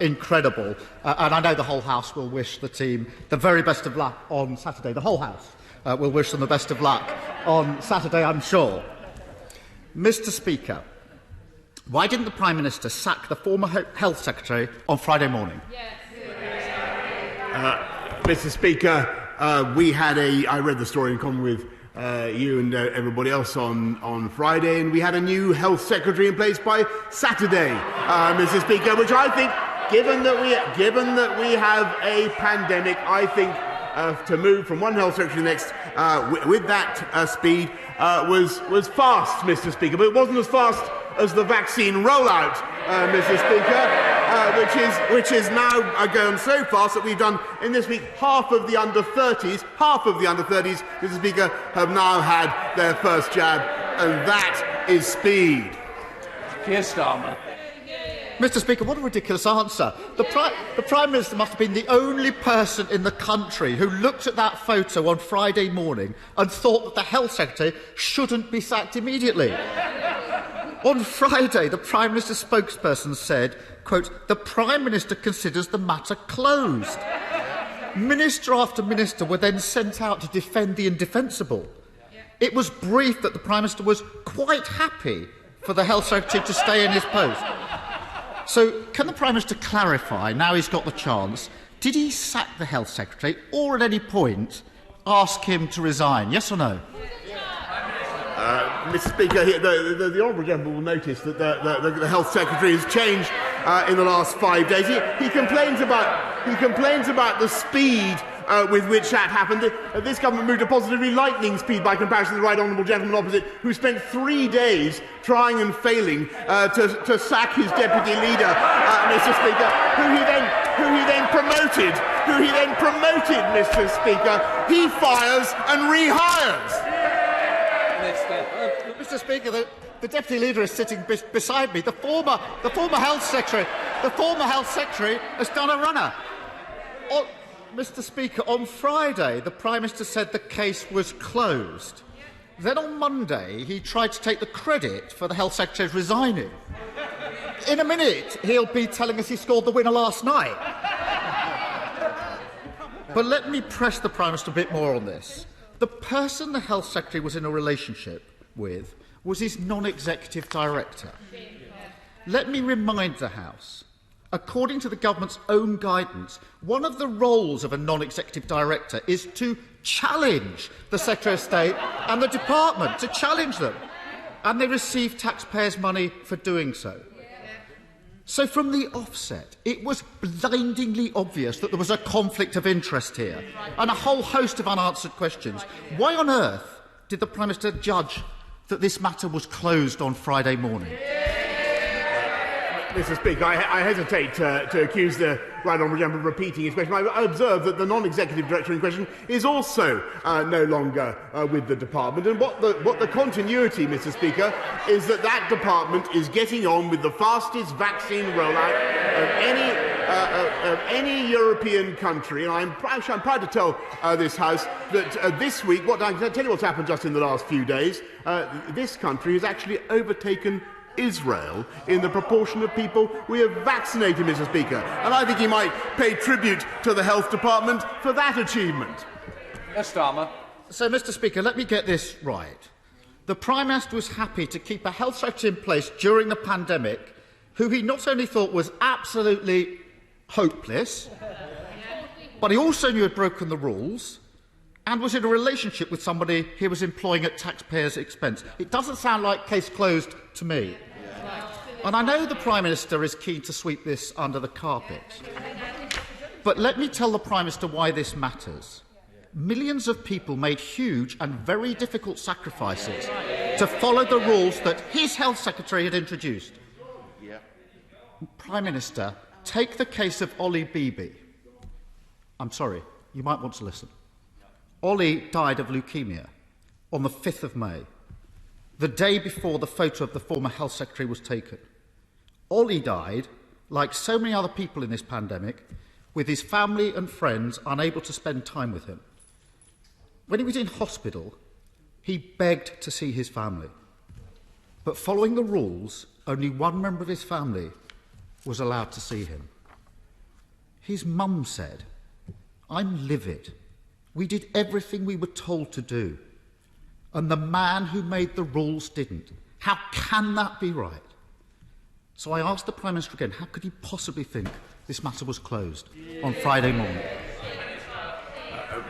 incredible. And I know the whole House will wish the team the very best of luck on Saturday. The whole House will wish them the best of luck on Saturday, I'm sure. Mr. Speaker, why didn't the Prime Minister sack the former Health Secretary on Friday morning? Mr. Speaker, I read the story in common with you and everybody else on Friday, and we had a new Health Secretary in place by Saturday, Mr. Speaker, which I think, given that we have a pandemic, I think to move from one Health Secretary to the next with that speed was fast, Mr. Speaker, but it wasn't as fast as the vaccine rollout, Mr. Speaker, which is now going so fast that we've done in this week half of the under 30s, Mr. Speaker, have now had their first jab, and that is speed. Keir Starmer. Mr. Speaker, what a ridiculous answer. The Prime Minister must have been the only person in the country who looked at that photo on Friday morning and thought that the Health Secretary shouldn't be sacked immediately. On Friday, the Prime Minister's spokesperson said, quote, "The Prime Minister considers the matter closed." Minister after minister were then sent out to defend the indefensible. It was briefed that the Prime Minister was quite happy for the Health Secretary to stay in his post. So, can the Prime Minister clarify, now he's got the chance, did he sack the Health Secretary or at any point ask him to resign? Yes or no? Mr. Speaker, the Honourable Gentleman will notice that the Health Secretary has changed in the last 5 days. He complains about the speed with which that happened. This government moved at positively lightning speed by comparison to the right honourable gentleman opposite, who spent 3 days trying and failing to sack his deputy leader, Mr. Speaker, who he then promoted, Mr. Speaker. He fires and rehires. Mr. Speaker, the deputy leader is sitting beside me. The former health secretary has done a runner. Mr. Speaker, on Friday, the Prime Minister said the case was closed. Then on Monday, he tried to take the credit for the Health Secretary resigning. In a minute, he'll be telling us he scored the winner last night. But let me press the Prime Minister a bit more on this. The person the Health Secretary was in a relationship with was his non-executive director. Let me remind the House, according to the government's own guidance, one of the roles of a non-executive director is to challenge the Secretary of State and the department, to challenge them. And they receive taxpayers' money for doing so. So from the offset, it was blindingly obvious that there was a conflict of interest here and a whole host of unanswered questions. Why on earth did the Prime Minister judge that this matter was closed on Friday morning? Mr. Speaker, I hesitate to accuse the Right Honourable Gentleman of repeating his question. I observe that the non-executive director in question is also no longer with the department. And what the continuity, Mr. Speaker, is that that department is getting on with the fastest vaccine rollout of any European country. And I'm proud to tell this House that this week, I can tell you what's happened just in the last few days. This country has actually overtaken Israel in the proportion of people we have vaccinated, Mr. Speaker. And I think he might pay tribute to the Health Department for that achievement. Yes, Starmer. So, Mr. Speaker, let me get this right. The Prime Minister was happy to keep a Health Secretary in place during the pandemic who he not only thought was absolutely hopeless, but he also knew had broken the rules and was in a relationship with somebody he was employing at taxpayers' expense. It doesn't sound like case closed to me. And I know the Prime Minister is keen to sweep this under the carpet. But let me tell the Prime Minister why this matters. Millions of people made huge and very difficult sacrifices to follow the rules that his Health Secretary had introduced. Prime Minister, take the case of Ollie Beebe. I'm sorry, you might want to listen. Ollie died of leukemia on the 5th of May, the day before the photo of the former Health Secretary was taken. Ollie died, like so many other people in this pandemic, with his family and friends unable to spend time with him. When he was in hospital, he begged to see his family. But following the rules, only one member of his family was allowed to see him. His mum said, "I'm livid. We did everything we were told to do. And the man who made the rules didn't. How can that be right?" So I asked the Prime Minister again, how could he possibly think this matter was closed on Friday morning?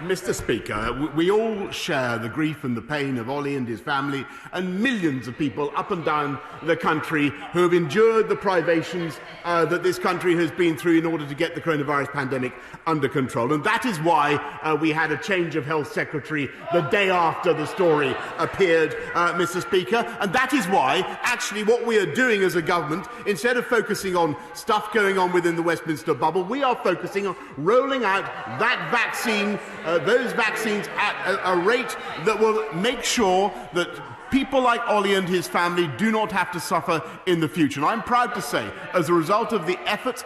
Mr. Speaker, we all share the grief and the pain of Ollie and his family and millions of people up and down the country who have endured the privations that this country has been through in order to get the coronavirus pandemic under control. And that is why we had a change of Health Secretary the day after the story appeared, Mr. Speaker. And that is why, actually, what we are doing as a government, instead of focusing on stuff going on within the Westminster bubble, we are focusing on rolling out that vaccine, those vaccines at a rate that will make sure that people like Ollie and his family do not have to suffer in the future. And I'm proud to say, as a result of the efforts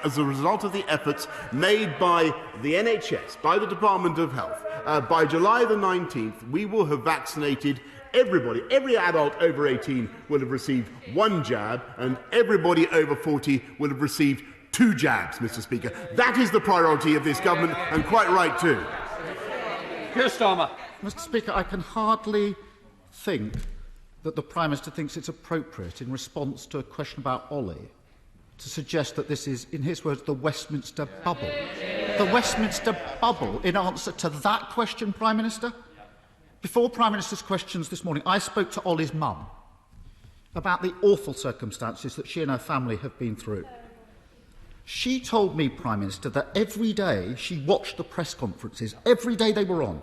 made by the NHS, by the Department of Health, by July the 19th, we will have vaccinated everybody. Every adult over 18 will have received one jab, and everybody over 40 will have received 2 jabs, Mr. Speaker. That is the priority of this government, and quite right too. Mr. Speaker, I can hardly think that the Prime Minister thinks it's appropriate, in response to a question about Ollie, to suggest that this is, in his words, the Westminster bubble. The Westminster bubble, in answer to that question, Prime Minister? Before Prime Minister's questions this morning, I spoke to Ollie's mum about the awful circumstances that she and her family have been through. She told me, Prime Minister, that every day she watched the press conferences, every day they were on,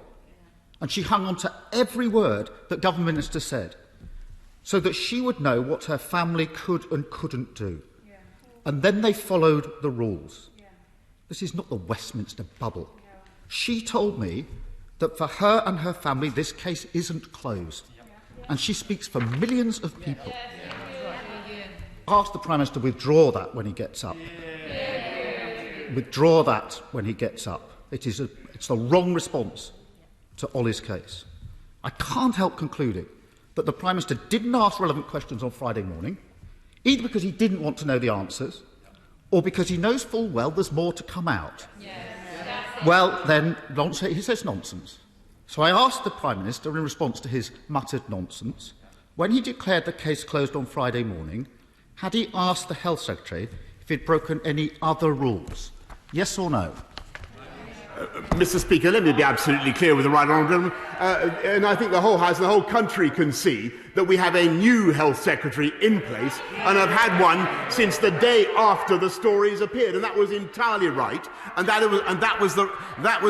and she hung on to every word that government ministers said, so that she would know what her family could and couldn't do. And then they followed the rules. This is not the Westminster bubble. She told me that for her and her family, this case isn't closed. And she speaks for millions of people. Ask the Prime Minister to withdraw that when he gets up. Withdraw that when he gets up. It's the wrong response to Ollie's case. I can't help concluding that the Prime Minister didn't ask relevant questions on Friday morning, either because he didn't want to know the answers or because he knows full well there's more to come out. Well, then, he says nonsense. So I asked the Prime Minister, in response to his muttered nonsense, when he declared the case closed on Friday morning, had he asked the Health Secretary if he'd broken any other rules? Yes or no? Mr. Speaker, let me be absolutely clear with the right honourable gentleman, and I think the whole House and the whole country can see that we have a new Health Secretary in place and have had one since the day after the stories appeared, and that was entirely right, and that was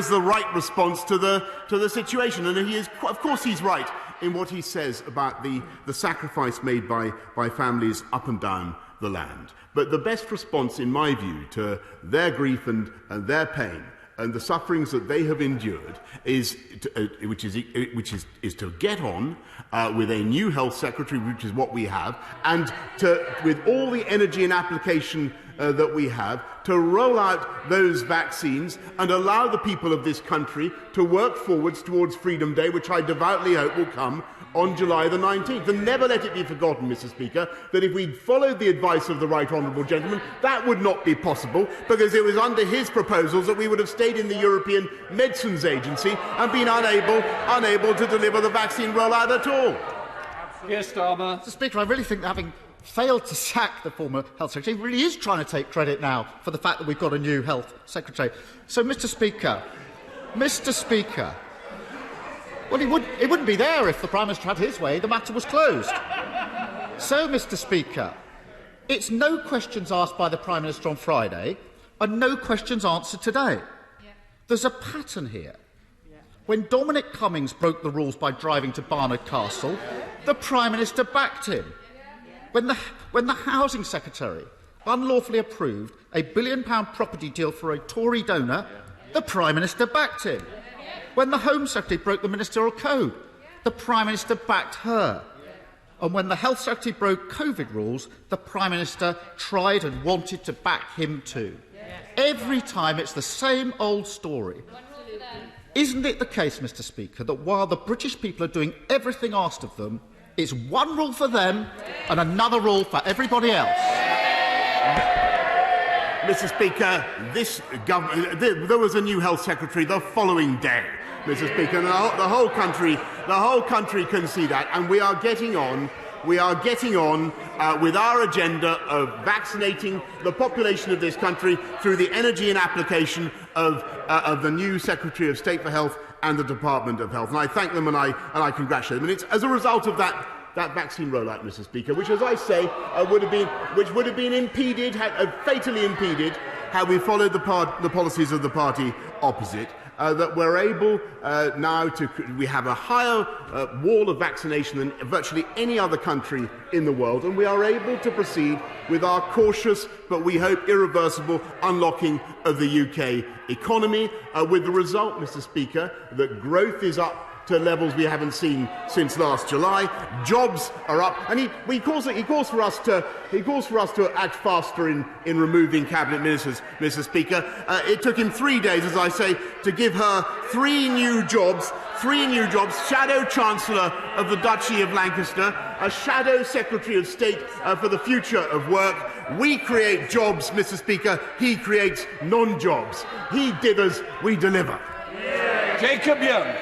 the right response to the situation. And he is, of course, he's right in what he says about the sacrifice made by families up and down the land. But the best response, in my view, to their grief and their pain and the sufferings that they have endured is to get on with a new Health Secretary, which is what we have, and with all the energy and application that we have, to roll out those vaccines and allow the people of this country to work forwards towards Freedom Day, which I devoutly hope will come on July the 19th. And never let it be forgotten, Mr. Speaker, that if we'd followed the advice of the right honourable gentleman, that would not be possible, because it was under his proposals that we would have stayed in the European Medicines Agency and been unable to deliver the vaccine rollout at all. Yes, Starmer. Mr. Speaker, I really think that having failed to sack the former Health Secretary, he really is trying to take credit now for the fact that we've got a new Health Secretary. So, Mr. Speaker, well, it wouldn't be there if the Prime Minister had his way. The matter was closed. So, Mr. Speaker, it's no questions asked by the Prime Minister on Friday and no questions answered today. There's a pattern here. When Dominic Cummings broke the rules by driving to Barnard Castle, the Prime Minister backed him. When the Housing Secretary unlawfully approved a £1 billion property deal for a Tory donor, the Prime Minister backed him. When the Home Secretary broke the ministerial code, the Prime Minister backed her. And when the Health Secretary broke COVID rules, the Prime Minister tried and wanted to back him too. Every time it's the same old story. Isn't it the case, Mr. Speaker, that while the British people are doing everything asked of them, it's one rule for them and another rule for everybody else? Mr. Speaker, there was a new Health Secretary the following day, Mr. Speaker, and the whole country can see that, and we are getting on with our agenda of vaccinating the population of this country through the energy and application of the new Secretary of State for Health and the Department of Health. And I thank them and I congratulate them. And it's as a result of that vaccine rollout, Mr. Speaker, which, as I say, would have been impeded, fatally impeded, had we followed the policies of the party opposite. That we're able now we have a higher wall of vaccination than virtually any other country in the world, and we are able to proceed with our cautious but we hope irreversible unlocking of the UK economy, with the result, Mr. Speaker, that growth is up to levels we haven't seen since last July. Jobs are up, and he calls for us to act faster in removing cabinet ministers, Mr. Speaker. It took him 3 days, as I say, to give her three new jobs. Shadow Chancellor of the Duchy of Lancaster, a Shadow Secretary of State for the Future of Work. We create jobs, Mr. Speaker. He creates non-jobs. He dithers, we deliver. Jacob Young.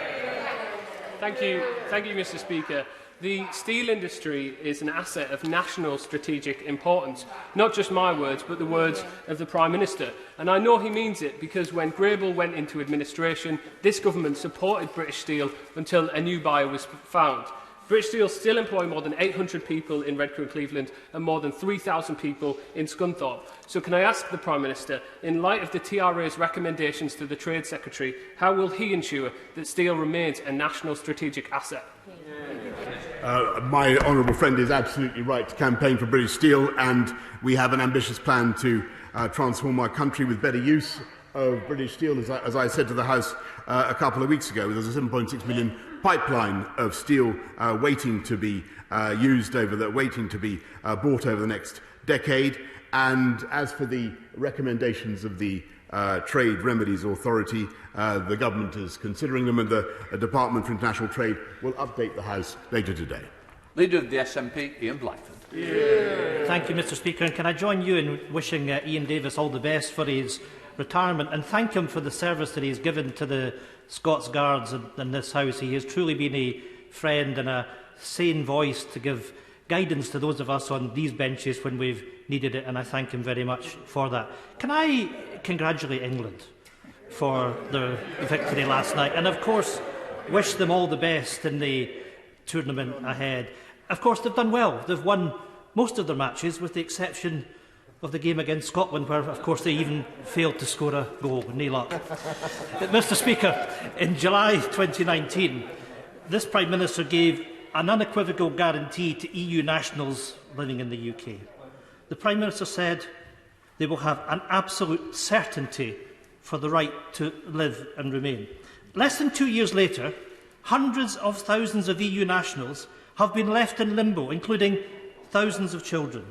Thank you, Mr. Speaker. The steel industry is an asset of national strategic importance. Not just my words, but the words of the Prime Minister. And I know he means it, because when Grable went into administration, this government supported British Steel until a new buyer was found. British Steel still employ more than 800 people in Redcar and Cleveland and more than 3,000 people in Scunthorpe. So can I ask the Prime Minister, in light of the TRA's recommendations to the Trade Secretary, how will he ensure that steel remains a national strategic asset? My honourable friend is absolutely right to campaign for British Steel, and we have an ambitious plan to transform our country with better use of British Steel. As I said to the House a couple of weeks ago, there's a 7.6 million pipeline of steel waiting to be waiting to be bought over the next decade. And as for the recommendations of the Trade Remedies Authority, the government is considering them, and the Department for International Trade will update the House later today. Leader of the SNP, Ian Blackford. Yeah. Thank you, Mr Speaker. And can I join you in wishing Ian Davis all the best for his retirement and thank him for the service that he has given to the Scots Guards in this House. He has truly been a friend and a sane voice to give guidance to those of us on these benches when we've needed it, and I thank him very much for that. Can I congratulate England for their victory last night and, of course, wish them all the best in the tournament ahead. Of course, they've done well. They've won most of their matches, with the exception of the game against Scotland, where, of course, they even failed to score a goal. No luck. But, Mr Speaker, in July 2019, this Prime Minister gave an unequivocal guarantee to EU nationals living in the UK. The Prime Minister said they will have an absolute certainty for the right to live and remain. Less than 2 years later, hundreds of thousands of EU nationals have been left in limbo, including thousands of children.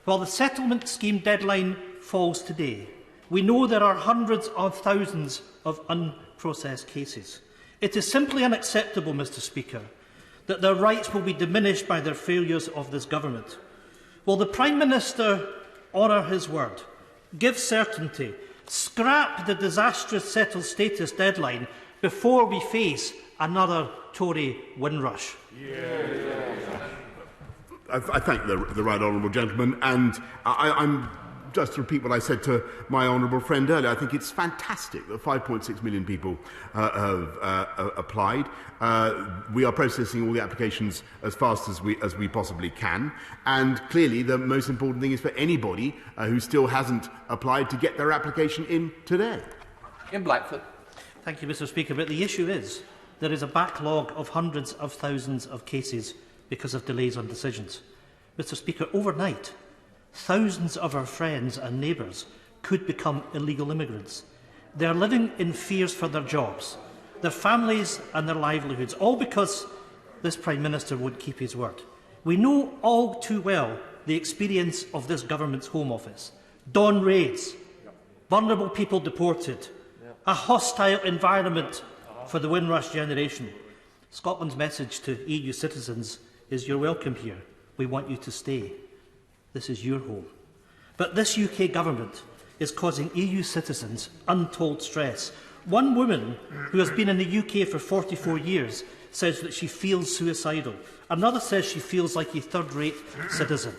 While the settlement scheme deadline falls today, we know there are hundreds of thousands of unprocessed cases. It is simply unacceptable, Mr Speaker, that their rights will be diminished by their failures of this government. Will the Prime Minister honour his word, give certainty, scrap the disastrous settled status deadline before we face another Tory Windrush? I thank the right honourable gentleman, and I'm just to repeat what I said to my honourable friend earlier. I think it's fantastic that 5.6 million people have applied. We are processing all the applications as fast as we possibly can, and clearly the most important thing is for anybody who still hasn't applied to get their application in today. In Blackford. Thank you, Mr Speaker. But the issue is there is a backlog of hundreds of thousands of cases because of delays on decisions. Mr Speaker, overnight, thousands of our friends and neighbours could become illegal immigrants. They are living in fears for their jobs, their families and their livelihoods, all because this Prime Minister won't keep his word. We know all too well the experience of this government's Home Office. Dawn raids, vulnerable people deported, a hostile environment for the Windrush generation. Scotland's message to EU citizens is you're welcome here. We want you to stay. This is your home. But this UK government is causing EU citizens untold stress. One woman who has been in the UK for 44 years says that she feels suicidal. Another says she feels like a third-rate citizen.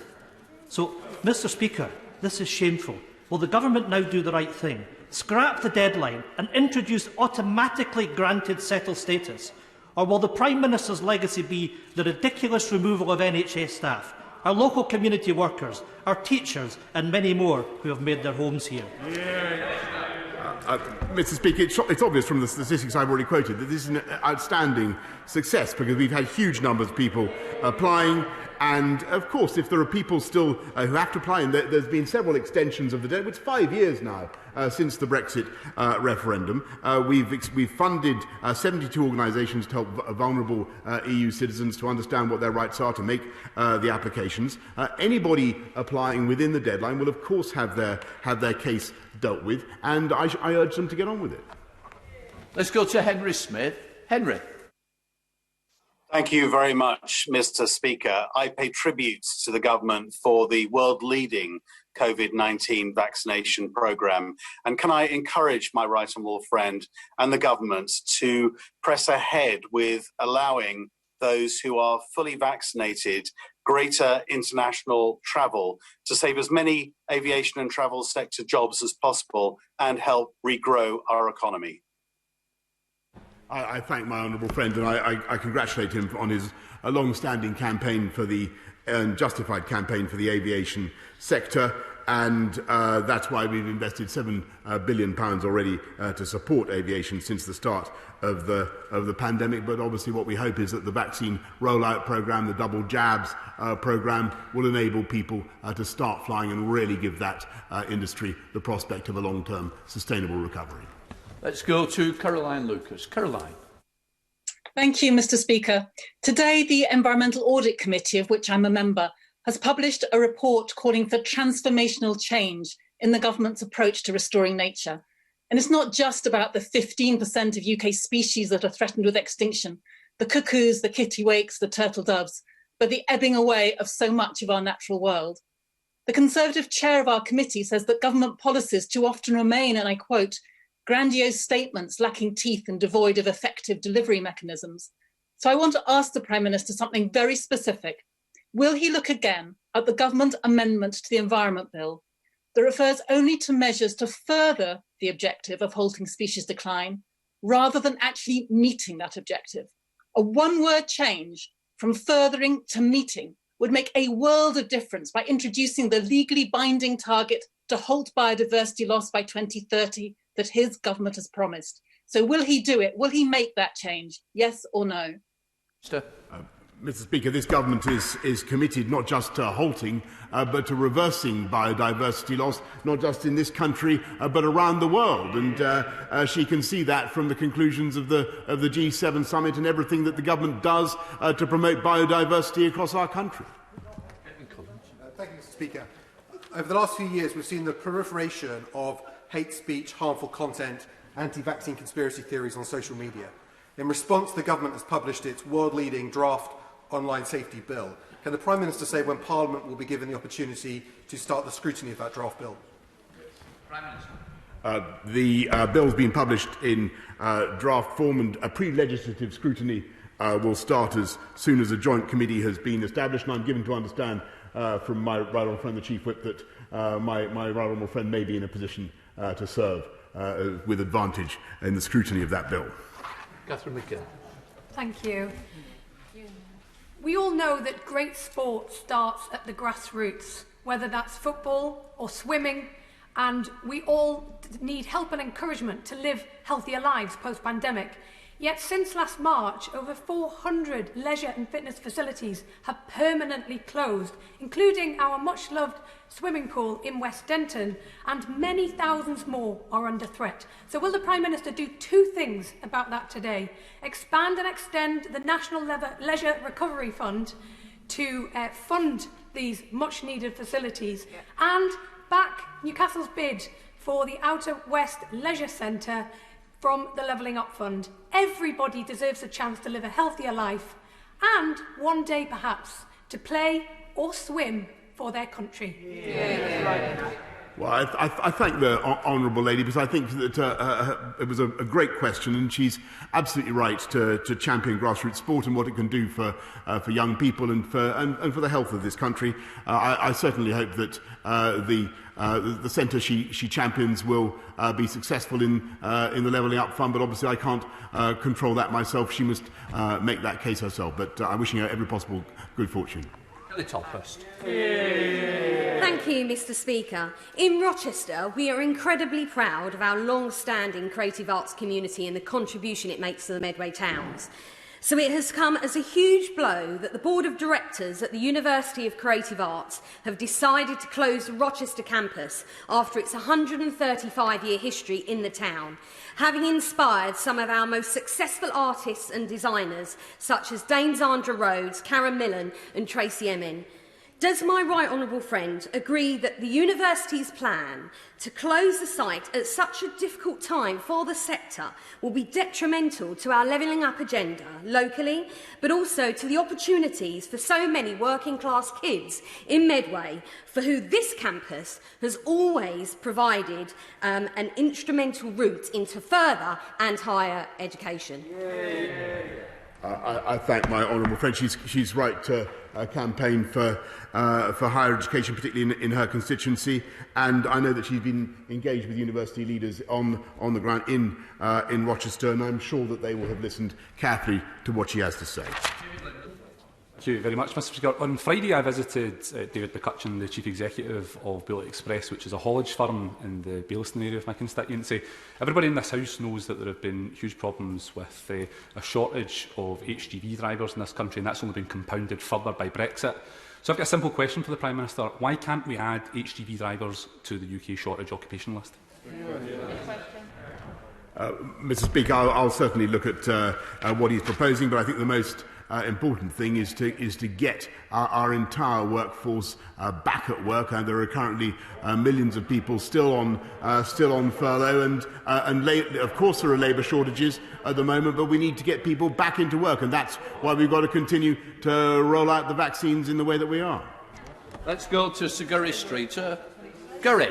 So, Mr Speaker, this is shameful. Will the government now do the right thing? Scrap the deadline and introduce automatically granted settled status? Or will the Prime Minister's legacy be the ridiculous removal of NHS staff, our local community workers, our teachers and many more who have made their homes here? Mr Speaker, it's obvious from the statistics I've already quoted that this is an outstanding success, because we've had huge numbers of people applying. And, of course, if there are people still who have to apply, and there's been several extensions of the deadline. It's 5 years now since the Brexit referendum. We've funded 72 organisations to help vulnerable EU citizens to understand what their rights are, to make the applications. Anybody applying within the deadline will, of course, have their case dealt with, and I urge them to get on with it. Let's go to Henry Smith. Henry. Thank you very much, Mr Speaker. I pay tribute to the government for the world-leading COVID-19 vaccination programme. And can I encourage my right honourable friend and the government to press ahead with allowing those who are fully vaccinated greater international travel to save as many aviation and travel sector jobs as possible and help regrow our economy? I thank my honourable friend, and I congratulate him on his long-standing campaign for the justified campaign for the aviation sector, and that's why we've invested £7 billion already to support aviation since the start of the pandemic. But obviously, what we hope is that the vaccine rollout programme, the double jabs programme, will enable people to start flying and really give that industry the prospect of a long-term sustainable recovery. Let's go to Caroline Lucas. Caroline. Thank you, Mr Speaker. Today, the Environmental Audit Committee, of which I'm a member, has published a report calling for transformational change in the government's approach to restoring nature. And it's not just about the 15% of UK species that are threatened with extinction, the cuckoos, the kittiwakes, the turtle doves. but the ebbing away of so much of our natural world. The Conservative chair of our committee says that government policies too often remain, and I quote, grandiose statements lacking teeth and devoid of effective delivery mechanisms. So I want to ask the Prime Minister something very specific. Will he look again at the government amendment to the Environment Bill that refers only to measures to further the objective of halting species decline, rather than actually meeting that objective? A one-word change from furthering to meeting would make a world of difference by introducing the legally binding target to halt biodiversity loss by 2030 that his government has promised. So will he do it? Will he make that change? Yes or no? Mr. Speaker, this government is committed not just to halting, but to reversing biodiversity loss, not just in this country, but around the world. And she can see that from the conclusions of the G7 summit and everything that the government does to promote biodiversity across our country. Thank you, Mr. Speaker. Over the last few years, we've seen the proliferation of hate speech, harmful content, anti-vaccine conspiracy theories on social media. In response, the government has published its world-leading draft online safety bill. Can the Prime Minister say when Parliament will be given the opportunity to start the scrutiny of that draft bill? Prime Minister. The bill has been published in draft form, and a pre-legislative scrutiny will start as soon as a joint committee has been established. And I'm given to understand from my right honourable friend, the Chief Whip, that my right honourable friend may be in a position to serve with advantage in the scrutiny of that bill. Catherine McKenna. Thank you. We all know that great sport starts at the grassroots, whether that's football or swimming, and we all need help and encouragement to live healthier lives post-pandemic. Yet since last March, over 400 leisure and fitness facilities have permanently closed, including our much-loved swimming pool in West Denton, and many thousands more are under threat. So will the Prime Minister do two things about that today? Expand and extend the National Leisure Recovery Fund to fund these much-needed facilities, and back Newcastle's bid for the Outer West Leisure Centre from the Levelling Up Fund. Everybody deserves a chance to live a healthier life and one day perhaps to play or swim for their country. Well, I thank the honourable lady, because I think that it was a great question, and she's absolutely right to champion grassroots sport and what it can do for young people and for the health of this country. I certainly hope that the centre she champions will be successful in the Levelling Up Fund, but obviously I can't control that myself. She must make that case herself. But I'm wishing her every possible good fortune. Thank you, Mr. Speaker. In Rochester, we are incredibly proud of our long-standing creative arts community and the contribution it makes to the Medway towns. So it has come as a huge blow that the Board of Directors at the University of Creative Arts have decided to close the Rochester campus after its 135-year history in the town, having inspired some of our most successful artists and designers, such as Dame Zandra Rhodes, Karen Millen and Tracy Emin. Does my right honourable friend agree that the university's plan to close the site at such a difficult time for the sector will be detrimental to our levelling up agenda locally, but also to the opportunities for so many working class kids in Medway, for who this campus has always provided an instrumental route into further and higher education? I thank my honourable friend. She's right to campaign for higher education, particularly in her constituency, and I know that she's been engaged with university leaders on the ground in Rochester, and I'm sure that they will have listened carefully to what she has to say. Thank you very much, Mr. Speaker. On Friday, I visited David McCutcheon, the Chief Executive of Bullet Express, which is a haulage firm in the Baillieston area of my constituency. Everybody in this House knows that there have been huge problems with a shortage of HGV drivers in this country, and that's only been compounded further by Brexit. So I've got a simple question for the Prime Minister. Why can't we add HGV drivers to the UK shortage occupation list? Mr. Speaker, I'll certainly look at what he's proposing, but I think the most important thing is to get our entire workforce back at work. And there are currently millions of people still on furlough, and of course there are labour shortages at the moment, but we need to get people back into work, and that's why we've got to continue to roll out the vaccines in the way that we are. Let's go to Sir Gurry Streeter. Gurry.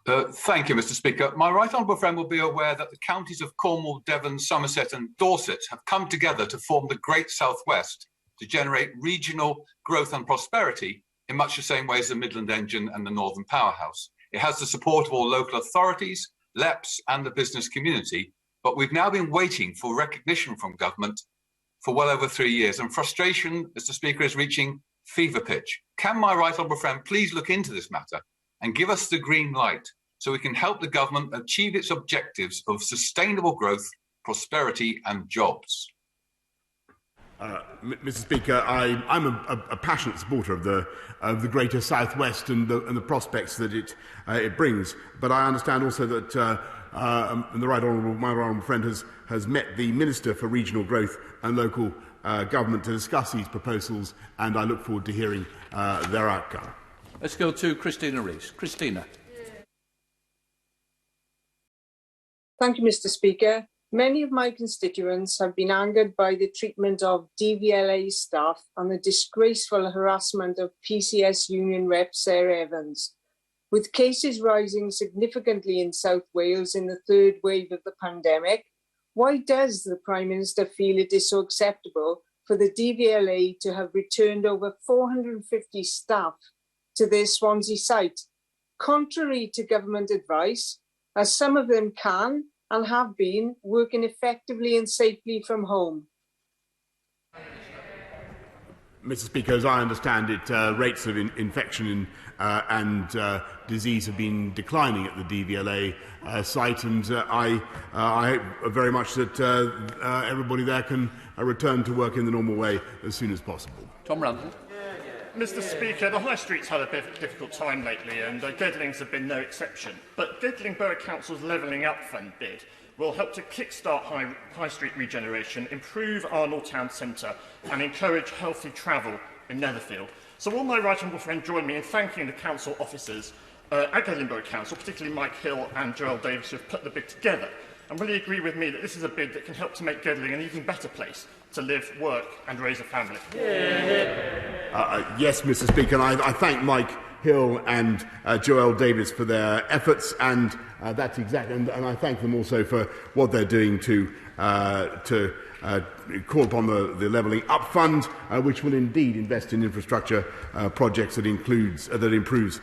Thank you, Mr. Speaker. My right honourable friend will be aware that the counties of Cornwall, Devon, Somerset and Dorset have come together to form the Great South West to generate regional growth and prosperity in much the same way as the Midland Engine and the Northern Powerhouse. It has the support of all local authorities, LEPs and the business community, but we've now been waiting for recognition from government for well over 3 years, and frustration, Mr. Speaker, is reaching fever pitch. Can my right honourable friend please look into this matter and give us the green light so we can help the government achieve its objectives of sustainable growth, prosperity and jobs? Mr. Speaker, I'm a passionate supporter of the Greater South West and the prospects that it brings. But I understand also that my right honourable friend has met the Minister for Regional Growth and Local Government to discuss these proposals, and I look forward to hearing their outcome. Let's go to Christina Rees. Christina. Thank you, Mr. Speaker. Many of my constituents have been angered by the treatment of DVLA staff and the disgraceful harassment of PCS Union Rep Sarah Evans. With cases rising significantly in South Wales in the third wave of the pandemic, why does the Prime Minister feel it is so acceptable for the DVLA to have returned over 450 staff to their Swansea site, contrary to government advice, as some of them can and have been working effectively and safely from home? Mr. Speaker, as I understand it, rates of infection and disease have been declining at the DVLA site, and I hope very much that everybody there can return to work in the normal way as soon as possible. Tom Randall. Mr. Speaker, the High Street's had a bit of a difficult time lately, and Gedlings have been no exception. But Gedling Borough Council's Levelling Up Fund bid will help to kickstart High Street regeneration, improve Arnold Town Centre, and encourage healthy travel in Netherfield. So will my right honourable friend join me in thanking the council officers at Gedling Borough Council, particularly Mike Hill and Joel Davis, who have put the bid together? And will he agree with me that this is a bid that can help to make Gedling an even better place to live, work and raise a family? Yes, Mr. Speaker, and I thank Mike Hill and Joel Davis for their efforts, and that's exactly, and I thank them also for what they're doing to call upon the Levelling Up Fund, which will indeed invest in infrastructure projects that improves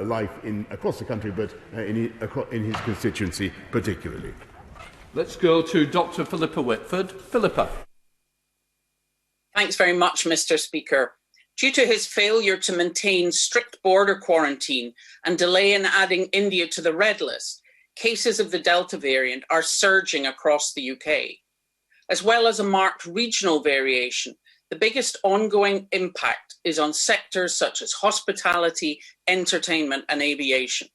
life across the country, but in his constituency particularly. Let's go to Dr. Philippa Whitford. Philippa. Thanks very much, Mr. Speaker. Due to his failure to maintain strict border quarantine and delay in adding India to the red list, cases of the Delta variant are surging across the UK. As well as a marked regional variation, the biggest ongoing impact is on sectors such as hospitality, entertainment and aviation.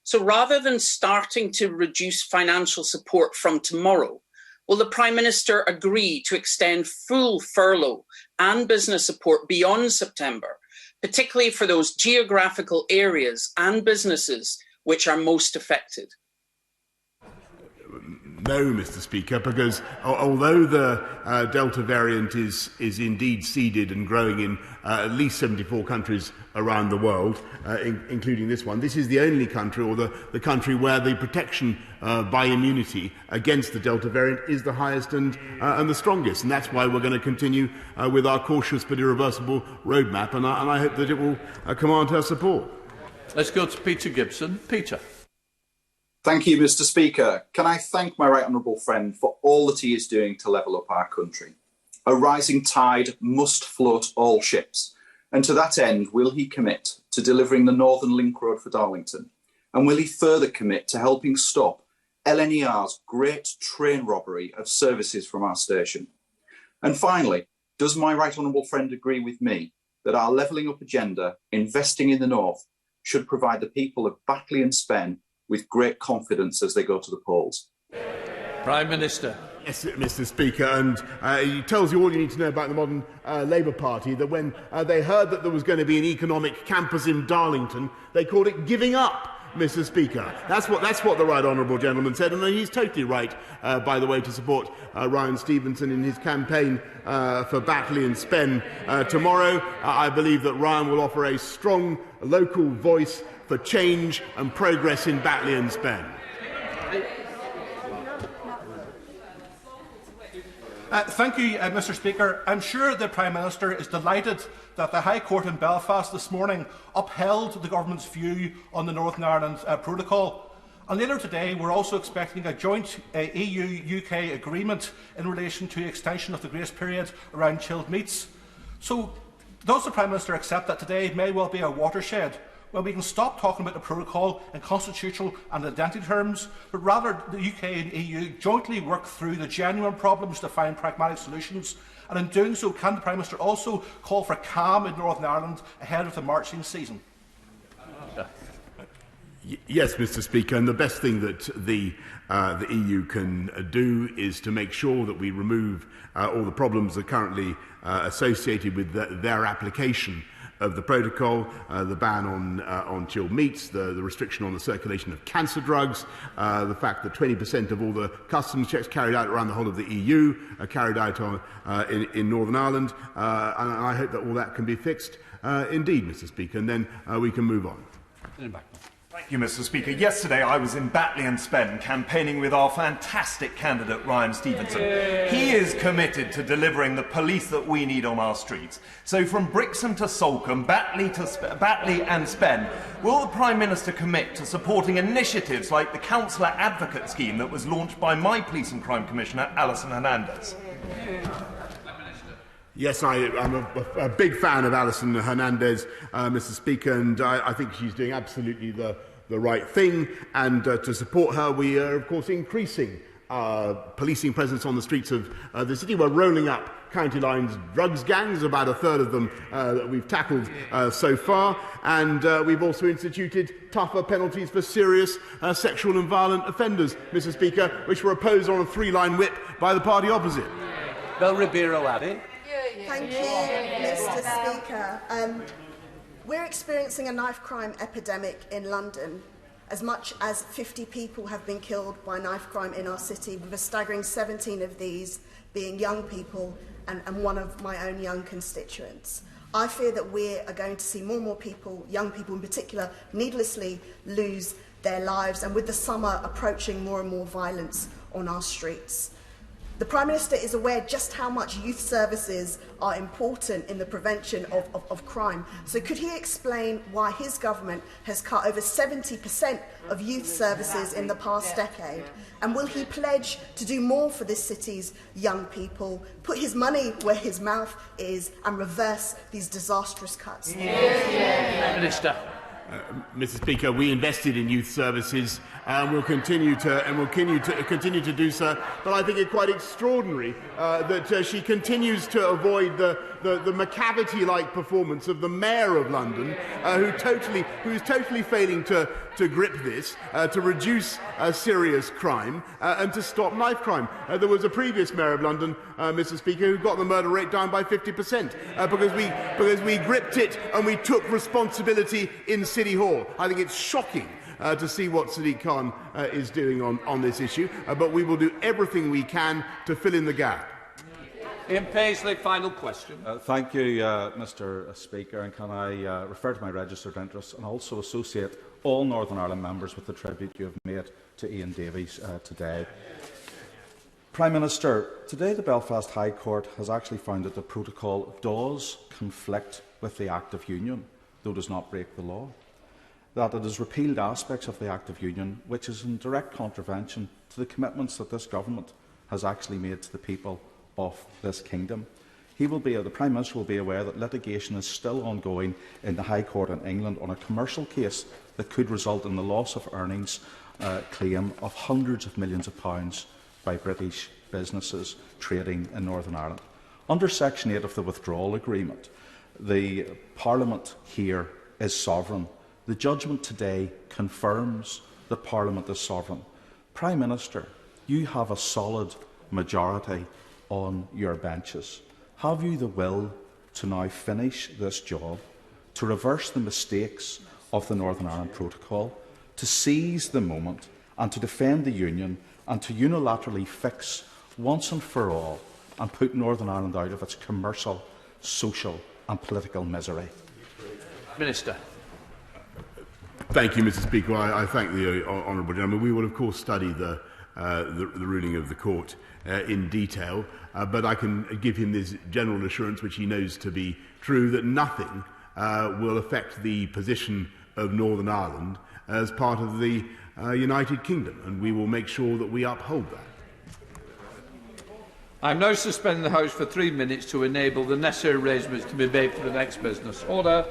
So rather than starting to reduce financial support from tomorrow, will the Prime Minister agree to extend full furlough and business support beyond September, particularly for those geographical areas and businesses which are most affected? No, Mr. Speaker, because although the Delta variant is indeed seeded and growing in at least 74 countries around the world, including this one, this is the only country, or the country where the protection by immunity against the Delta variant is the highest and the strongest. And that's why we're going to continue with our cautious but irreversible roadmap, and I hope that it will command her support. Let's go to Peter Gibson. Peter. Thank you, Mr. Speaker. Can I thank my right honourable friend for all that he is doing to level up our country? A rising tide must float all ships. And to that end, will he commit to delivering the Northern Link Road for Darlington? And will he further commit to helping stop LNER's great train robbery of services from our station? And finally, does my right honourable friend agree with me that our levelling up agenda, investing in the North, should provide the people of Batley and Spen with great confidence as they go to the polls? Prime Minister. Yes, Mr. Speaker, and it tells you all you need to know about the modern Labour Party, that when they heard that there was going to be an economic campus in Darlington, they called it giving up, Mr. Speaker. That's what the right honourable gentleman said, and he's totally right, by the way, to support Ryan Stevenson in his campaign for Batley and Spen tomorrow. I believe that Ryan will offer a strong local voice for change and progress in Batley and Spen. Thank you, Mr. Speaker. I'm sure the Prime Minister is delighted that the High Court in Belfast this morning upheld the government's view on the Northern Ireland Protocol. And later today, we're also expecting a joint EU-UK agreement in relation to extension of the grace period around chilled meats. So, does the Prime Minister accept that today may well be a watershed, when we can stop talking about the protocol in constitutional and identity terms, but rather the UK and EU jointly work through the genuine problems to find pragmatic solutions? And in doing so, can the Prime Minister also call for calm in Northern Ireland ahead of the marching season? Yes, Mr. Speaker, and the best thing that the EU can do is to make sure that we remove all the problems that are currently associated with their application of the protocol, the ban on chilled meats, the restriction on the circulation of cancer drugs, the fact that 20% of all the customs checks carried out around the whole of the EU are carried out in Northern Ireland, and I hope that all that can be fixed indeed, Mr. Speaker, and then we can move on. Thank you, Mr. Speaker. Yesterday I was in Batley and Spen campaigning with our fantastic candidate Ryan Stevenson. He is committed to delivering the police that we need on our streets. So from Brixham to Salcombe, Batley and Spen, will the Prime Minister commit to supporting initiatives like the Councillor Advocate Scheme that was launched by my Police and Crime Commissioner, Alison Hernandez? Yes, I'm a big fan of Alison Hernandez, Mr. Speaker, and I think she's doing absolutely the right thing. And to support her, we are, of course, increasing policing presence on the streets of the city. We're rolling up county lines drugs gangs, about a third of them that we've tackled so far. And we've also instituted tougher penalties for serious sexual and violent offenders, Mr. Speaker, which were opposed on a three-line whip by the party opposite. Bill Ribeiro adding. Thank you, Mr. Speaker. We're experiencing a knife crime epidemic in London. As much as 50 people have been killed by knife crime in our city, with a staggering 17 of these being young people and one of my own young constituents. I fear that we are going to see more and more people, young people in particular, needlessly lose their lives, and with the summer approaching, more and more violence on our streets. The Prime Minister is aware just how much youth services are important in the prevention of crime. So could he explain why his government has cut over 70% of youth services in the past decade? And will he pledge to do more for this city's young people, put his money where his mouth is, and reverse these disastrous cuts? Minister. Mr. Speaker, we invested in youth services and will continue to do so. But I think it's quite extraordinary that she continues to avoid the McCavity-like performance of the Mayor of London, who is totally failing to grip this, to reduce serious crime and to stop knife crime. There was a previous Mayor of London, Mr. Speaker, who got the murder rate down by 50% because we gripped it and we took responsibility in City Hall. I think it's shocking to see what Sadiq Khan is doing on this issue, but we will do everything we can to fill in the gap. Ian Paisley, final question. Thank you, Mr. Speaker, and can I refer to my registered interests and also associate all Northern Ireland members with the tribute you have made to Ian Davies today. Prime Minister, today the Belfast High Court has actually found that the protocol does conflict with the Act of Union, though does not break the law, that it has repealed aspects of the Act of Union which is in direct contravention to the commitments that this government has actually made to the people of this kingdom. The Prime Minister will be aware that litigation is still ongoing in the High Court in England on a commercial case that could result in the loss of earnings claim of hundreds of millions of pounds by British businesses trading in Northern Ireland. Under Section 8 of the Withdrawal Agreement, the Parliament here is sovereign. The judgment today confirms that Parliament is sovereign. Prime Minister, you have a solid majority on your benches? Have you the will to now finish this job, to reverse the mistakes of the Northern Ireland Protocol, to seize the moment and to defend the Union and to unilaterally fix once and for all and put Northern Ireland out of its commercial, social and political misery? Minister. Thank you, Mr. Speaker. I thank the honourable gentleman. We will, of course, study the ruling of the court in detail, but I can give him this general assurance, which he knows to be true, that nothing will affect the position of Northern Ireland as part of the United Kingdom, and we will make sure that we uphold that. I am now suspending the House for 3 minutes to enable the necessary arrangements to be made for the next business. Order.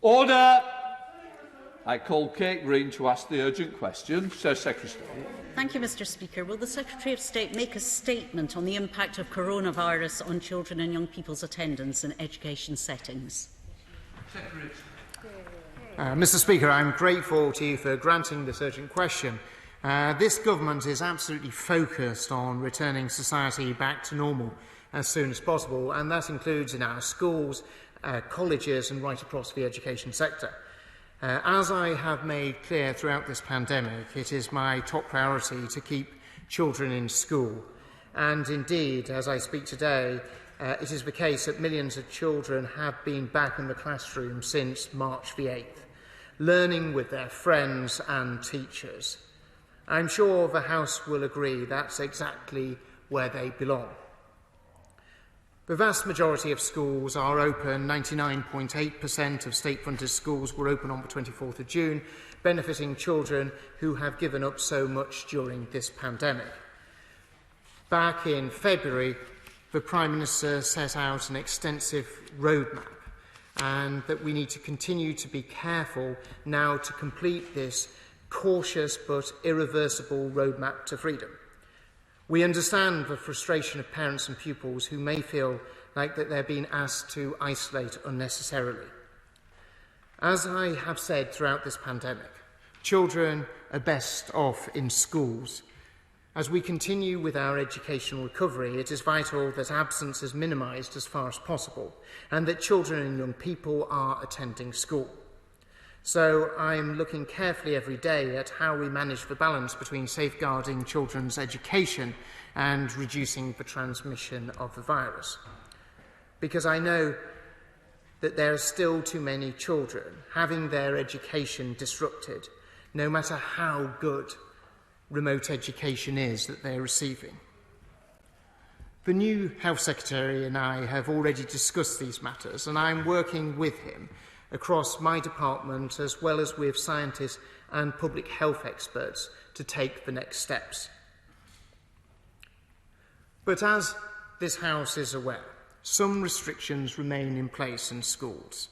Order. I call Kate Green to ask the urgent question. Sir Secretary. Thank you, Mr. Speaker. Will the Secretary of State make a statement on the impact of coronavirus on children and young people's attendance in education settings? Mr. Speaker, I'm grateful to you for granting this urgent question. This government is absolutely focused on returning society back to normal as soon as possible, and that includes in our schools, colleges and right across the education sector. As I have made clear throughout this pandemic, it is my top priority to keep children in school. And indeed, as I speak today, it is the case that millions of children have been back in the classroom since March the 8th, learning with their friends and teachers. I'm sure the House will agree that's exactly where they belong. The vast majority of schools are open. 99.8% of state-funded schools were open on the 24th of June, benefiting children who have given up so much during this pandemic. Back in February, the Prime Minister set out an extensive roadmap, and that we need to continue to be careful now to complete this cautious but irreversible roadmap to freedom. We understand the frustration of parents and pupils who may feel like that they're being asked to isolate unnecessarily. As I have said throughout this pandemic, children are best off in schools. As we continue with our educational recovery, it is vital that absence is minimised as far as possible and that children and young people are attending school. So I'm looking carefully every day at how we manage the balance between safeguarding children's education and reducing the transmission of the virus. Because I know that there are still too many children having their education disrupted, no matter how good remote education is that they're receiving. The new Health Secretary and I have already discussed these matters, and I'm working with him across my department as well as with scientists and public health experts to take the next steps. But as this House is aware, some restrictions remain in place in schools.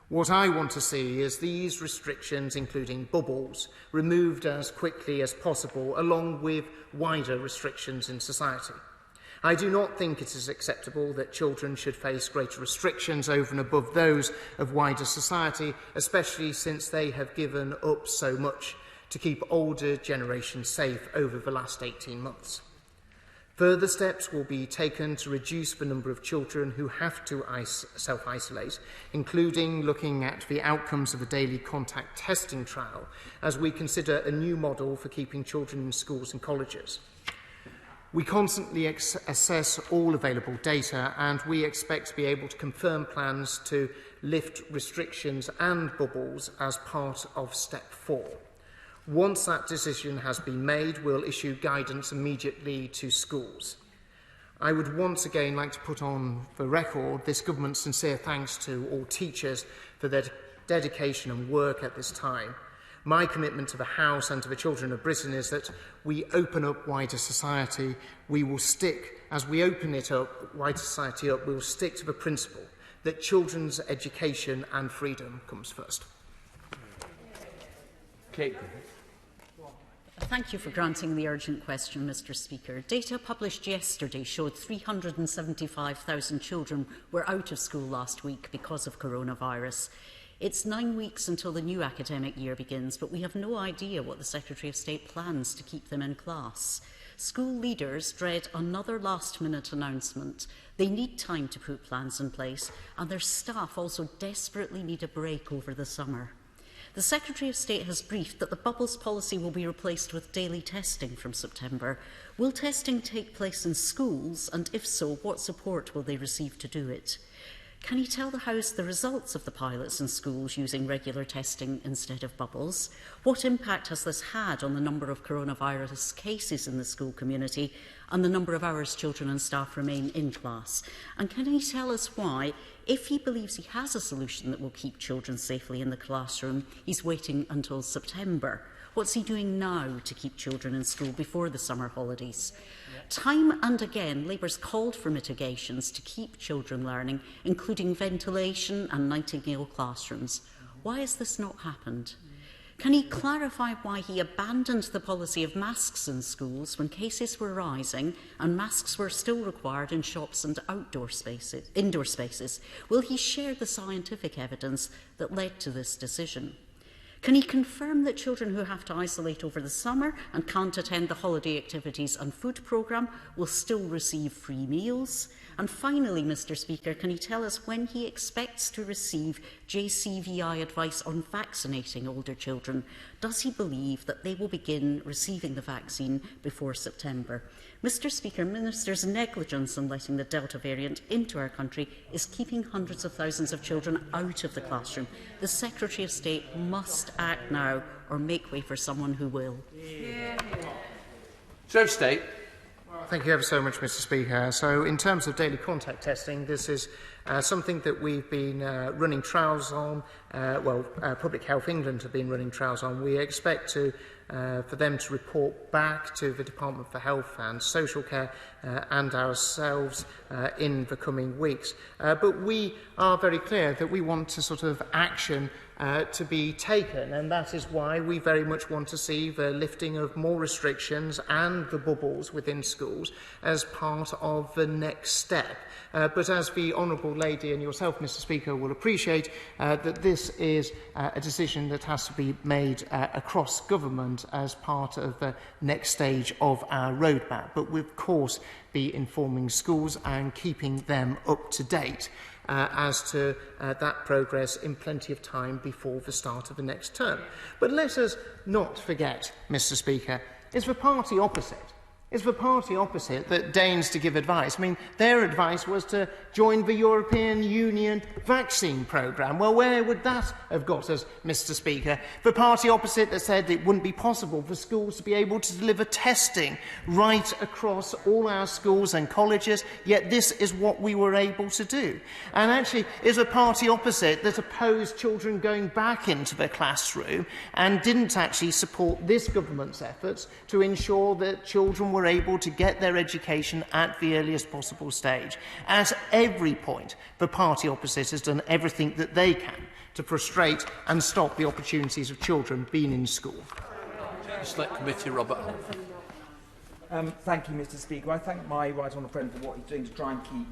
What I want to see is these restrictions, including bubbles, removed as quickly as possible, along with wider restrictions in society. I do not think it is acceptable that children should face greater restrictions over and above those of wider society, especially since they have given up so much to keep older generations safe over the last 18 months. Further steps will be taken to reduce the number of children who have to self-isolate, including looking at the outcomes of the daily contact testing trial, as we consider a new model for keeping children in schools and colleges. We constantly assess all available data, and we expect to be able to confirm plans to lift restrictions and bubbles as part of Step 4. Once that decision has been made, we'll issue guidance immediately to schools. I would once again like to put on the record this government's sincere thanks to all teachers for their dedication and work at this time. My commitment to the House and to the children of Britain is that we open up wider society. We will stick, as we open it up, wider society up, we will stick to the principle that children's education and freedom comes first. Kate. Thank you for granting the urgent question, Mr. Speaker. Data published yesterday showed 375,000 children were out of school last week because of coronavirus. It's 9 weeks until the new academic year begins, but we have no idea what the Secretary of State plans to keep them in class. School leaders dread another last-minute announcement. They need time to put plans in place, and their staff also desperately need a break over the summer. The Secretary of State has briefed that the bubbles policy will be replaced with daily testing from September. Will testing take place in schools, and if so, what support will they receive to do it? Can he tell the House the results of the pilots in schools using regular testing instead of bubbles? What impact has this had on the number of coronavirus cases in the school community and the number of hours children and staff remain in class? And can he tell us why, if he believes he has a solution that will keep children safely in the classroom, he's waiting until September? What's he doing now to keep children in school before the summer holidays? Time and again, Labour's called for mitigations to keep children learning, including ventilation and Nightingale classrooms. Why has this not happened? Can he clarify why he abandoned the policy of masks in schools when cases were rising and masks were still required in shops and indoor spaces? Will he share the scientific evidence that led to this decision? Can he confirm that children who have to isolate over the summer and can't attend the holiday activities and food programme will still receive free meals? And finally, Mr. Speaker, can he tell us when he expects to receive JCVI advice on vaccinating older children? Does he believe that they will begin receiving the vaccine before September? Mr. Speaker, Ministers' negligence in letting the Delta variant into our country is keeping hundreds of thousands of children out of the classroom. The Secretary of State must act now or make way for someone who will. Secretary of State. Thank you ever so much, Mr. Speaker. So in terms of daily contact testing, this is something that we've been running trials on. Public Health England have been running trials on. We expect for them to report back to the Department for Health and Social Care and ourselves in the coming weeks. But we are very clear that we want to sort of action to be taken, and that is why we very much want to see the lifting of more restrictions and the bubbles within schools as part of the next step. But as the Honourable Lady and yourself, Mr. Speaker, will appreciate, that this is a decision that has to be made across government as part of the next stage of our roadmap. But we, of course, be informing schools and keeping them up to date as to that progress in plenty of time before the start of the next term. But let us not forget, Mr. Speaker, it's the party opposite. It's the party opposite that deigns to give advice. I mean, their advice was to join the European Union vaccine programme. Well, where would that have got us, Mr. Speaker? The party opposite that said it wouldn't be possible for schools to be able to deliver testing right across all our schools and colleges, yet this is what we were able to do. And actually, is a party opposite that opposed children going back into the classroom and didn't actually support this government's efforts to ensure that children were able to get their education at the earliest possible stage. At every point, the party opposite has done everything that they can to frustrate and stop the opportunities of children being in school. Select Committee, Robert Hunt. Thank you, Mr. Speaker. I thank my right honourable friend for what he's doing to try and keep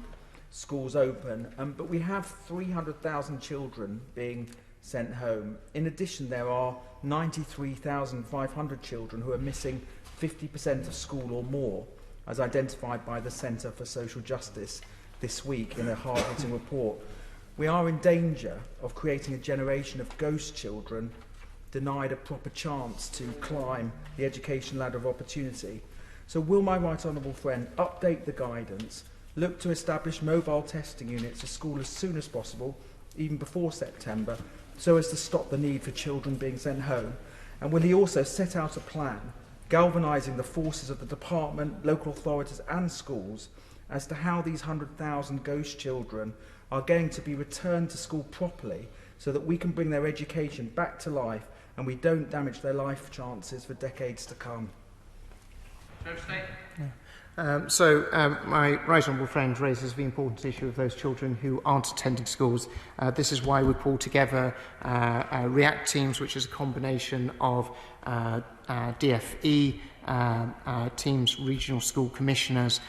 schools open. But we have 300,000 children being sent home. In addition, there are 93,500 children who are missing 50% of school or more, as identified by the Centre for Social Justice this week in a hard-hitting report. We are in danger of creating a generation of ghost children denied a proper chance to climb the education ladder of opportunity. So will my right honourable friend update the guidance, look to establish mobile testing units at school as soon as possible, even before September, so as to stop the need for children being sent home? And will he also set out a plan galvanising the forces of the department, local authorities and schools as to how these 100,000 ghost children are going to be returned to school properly so that we can bring their education back to life and we don't damage their life chances for decades to come? My right honourable friend raises the important issue of those children who aren't attending schools. This is why we pulled together REACT teams, which is a combination of DFE teams, regional school commissioners,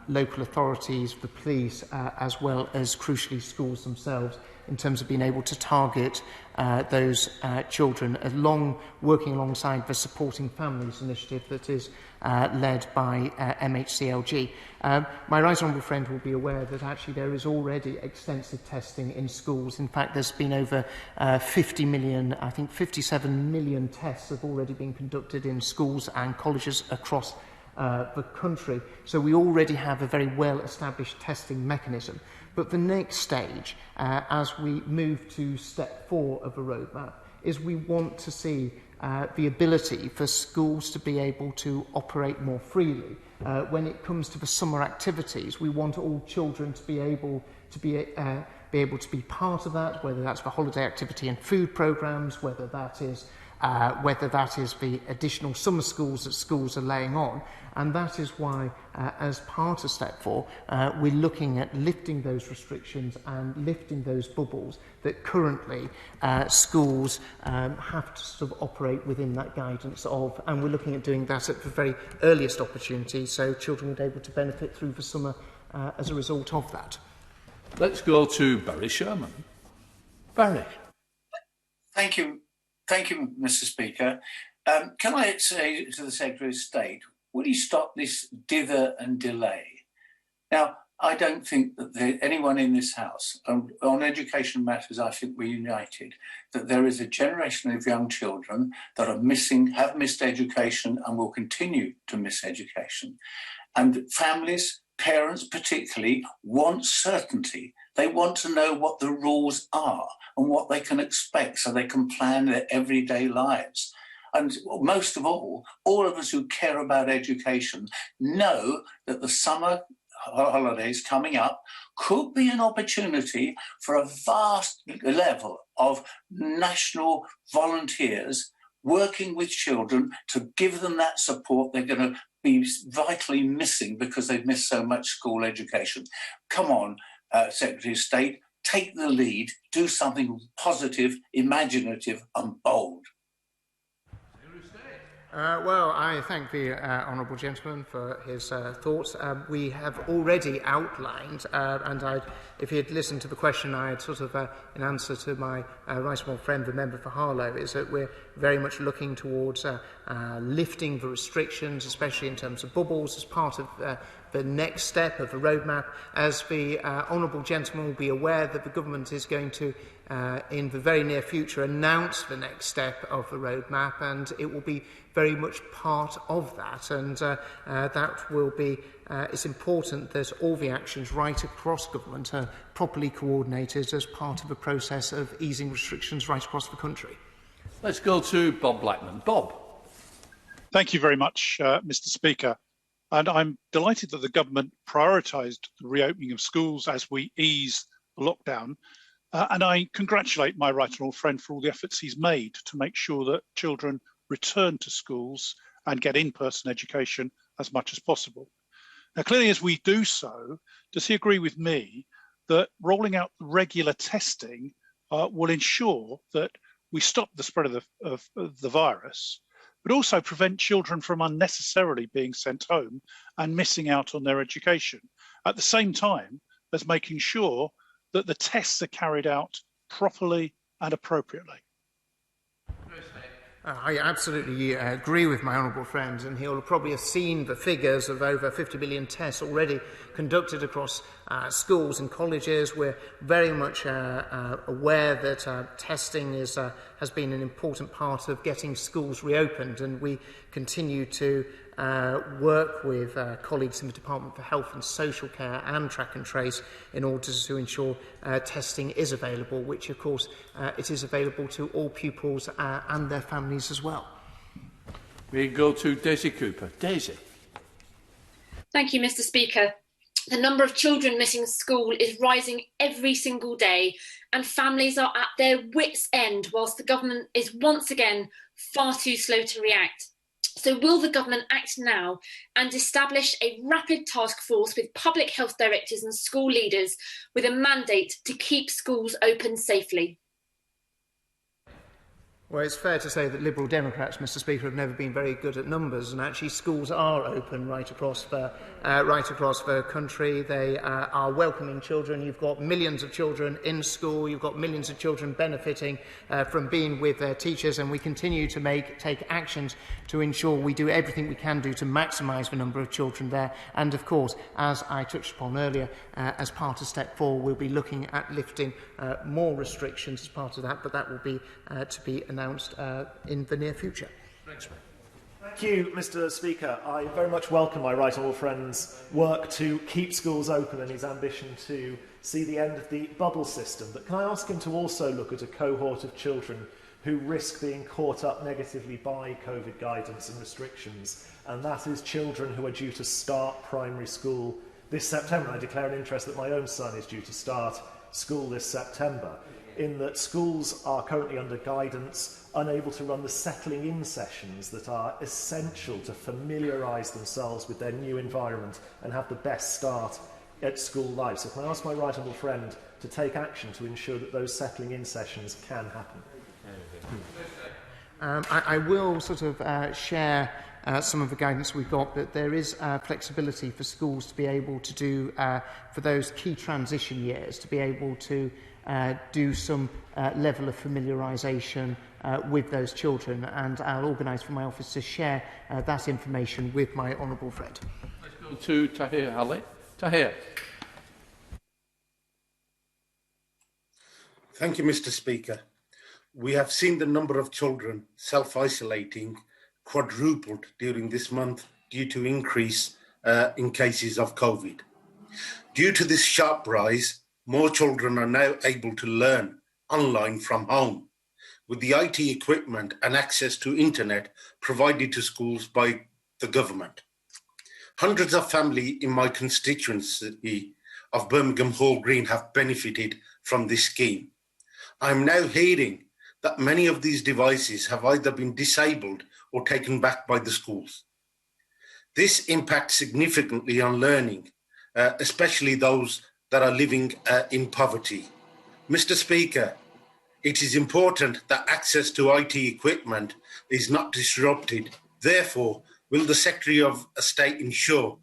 local authorities, the police, as well as, crucially, schools themselves, in terms of being able to target those children, working alongside the Supporting Families initiative that is led by MHCLG. My right honourable friend will be aware that actually there is already extensive testing in schools. In fact, there's been over 50 million, I think 57 million tests have already been conducted in schools and colleges across the country. So we already have a very well-established testing mechanism. But the next stage, as we move to step 4 of the roadmap, is we want to see the ability for schools to be able to operate more freely. When it comes to the summer activities, we want all children to be able to be part of that, whether that's the holiday activity and food programmes, whether that is whether that is the additional summer schools that schools are laying on. And that is why, as part of Step 4, we're looking at lifting those restrictions and lifting those bubbles that currently schools have to sort of operate within that guidance of. And we're looking at doing that at the very earliest opportunity, so children will be able to benefit through the summer as a result of that. Let's go to Barry Sherman. Barry. Thank you, Mr. Speaker. Can I say to the Secretary of State, would he stop this dither and delay? Now, I don't think that anyone in this House, on education matters, I think we're united, that there is a generation of young children that are missing, have missed education and will continue to miss education. And families, parents particularly, want certainty. They want to know what the rules are and what they can expect so they can plan their everyday lives. And most of all of us who care about education know that the summer holidays coming up could be an opportunity for a vast level of national volunteers working with children to give them that support they're going to be vitally missing because they've missed so much school education. Come on, Secretary of State, take the lead, do something positive, imaginative and bold. Well, I thank the honourable gentleman for his thoughts. We have already outlined, and if he had listened to the question, I had sort of, in answer to my right honourable friend, the member for Harlow, is that we're very much looking towards lifting the restrictions, especially in terms of bubbles, as part of the next step of the roadmap. As the honourable gentleman will be aware that the government is going to, in the very near future, announce the next step of the roadmap, and it will be very much part of that. And that will be, it's important that all the actions right across government are properly coordinated as part of the process of easing restrictions right across the country. Let's go to Bob Blackman. Bob. Thank you very much, Mr. Speaker. And I'm delighted that the government prioritised the reopening of schools as we ease the lockdown. And I congratulate my right honourable friend for all the efforts he's made to make sure that children return to schools and get in-person education as much as possible. Now, clearly, as we do so, does he agree with me that rolling out regular testing will ensure that we stop the spread of the virus, but also prevent children from unnecessarily being sent home and missing out on their education, at the same time as making sure that the tests are carried out properly and appropriately? I absolutely agree with my honourable friend, and he'll probably have seen the figures of over 50 million tests already conducted across schools and colleges. We're very much aware that testing has been an important part of getting schools reopened, and we continue to work with colleagues in the Department for Health and Social Care and Track and Trace in order to ensure testing is available, which of course it is available to all pupils and their families as well. We go to Daisy Cooper. Daisy. Thank you, Mr. Speaker. The number of children missing school is rising every single day, and families are at their wits' end whilst the government is once again far too slow to react. So will the government act now and establish a rapid task force with public health directors and school leaders with a mandate to keep schools open safely? Well, it's fair to say that Liberal Democrats, Mr. Speaker, have never been very good at numbers, and actually schools are open right across the country. They are welcoming children. You've got millions of children in school. You've got millions of children benefiting from being with their teachers, and we continue to take actions to ensure we do everything we can do to maximise the number of children there. And of course, as I touched upon earlier, as part of Step 4, we'll be looking at lifting more restrictions as part of that, but that will be to be announced in the near future. Thank you, Mr. Speaker. I very much welcome my right honourable friend's work to keep schools open and his ambition to see the end of the bubble system. But can I ask him to also look at a cohort of children who risk being caught up negatively by COVID guidance and restrictions, and that is children who are due to start primary school this September. I declare an interest that my own son is due to start school this September. in that schools are currently under guidance, unable to run the settling in sessions that are essential to familiarise themselves with their new environment and have the best start at school life. So can I ask my right honourable friend to take action to ensure that those settling in sessions can happen? I will sort of share some of the guidance we've got, but there is flexibility for schools to be able to do, for those key transition years, to be able to do some level of familiarisation with those children, and I'll organise for my office to share that information with my honourable friend. Let's go to Tahir Ali. Tahir. Thank you, Mr. Speaker. We have seen the number of children self-isolating quadrupled during this month due to increase in cases of COVID. Due to this sharp rise, more children are now able to learn online from home, with the IT equipment and access to internet provided to schools by the government. Hundreds of families in my constituency of Birmingham Hall Green have benefited from this scheme. I'm now hearing that many of these devices have either been disabled or taken back by the schools. This impacts significantly on learning, especially those that are living in poverty. Mr. Speaker, it is important that access to IT equipment is not disrupted. Therefore, will the Secretary of State ensure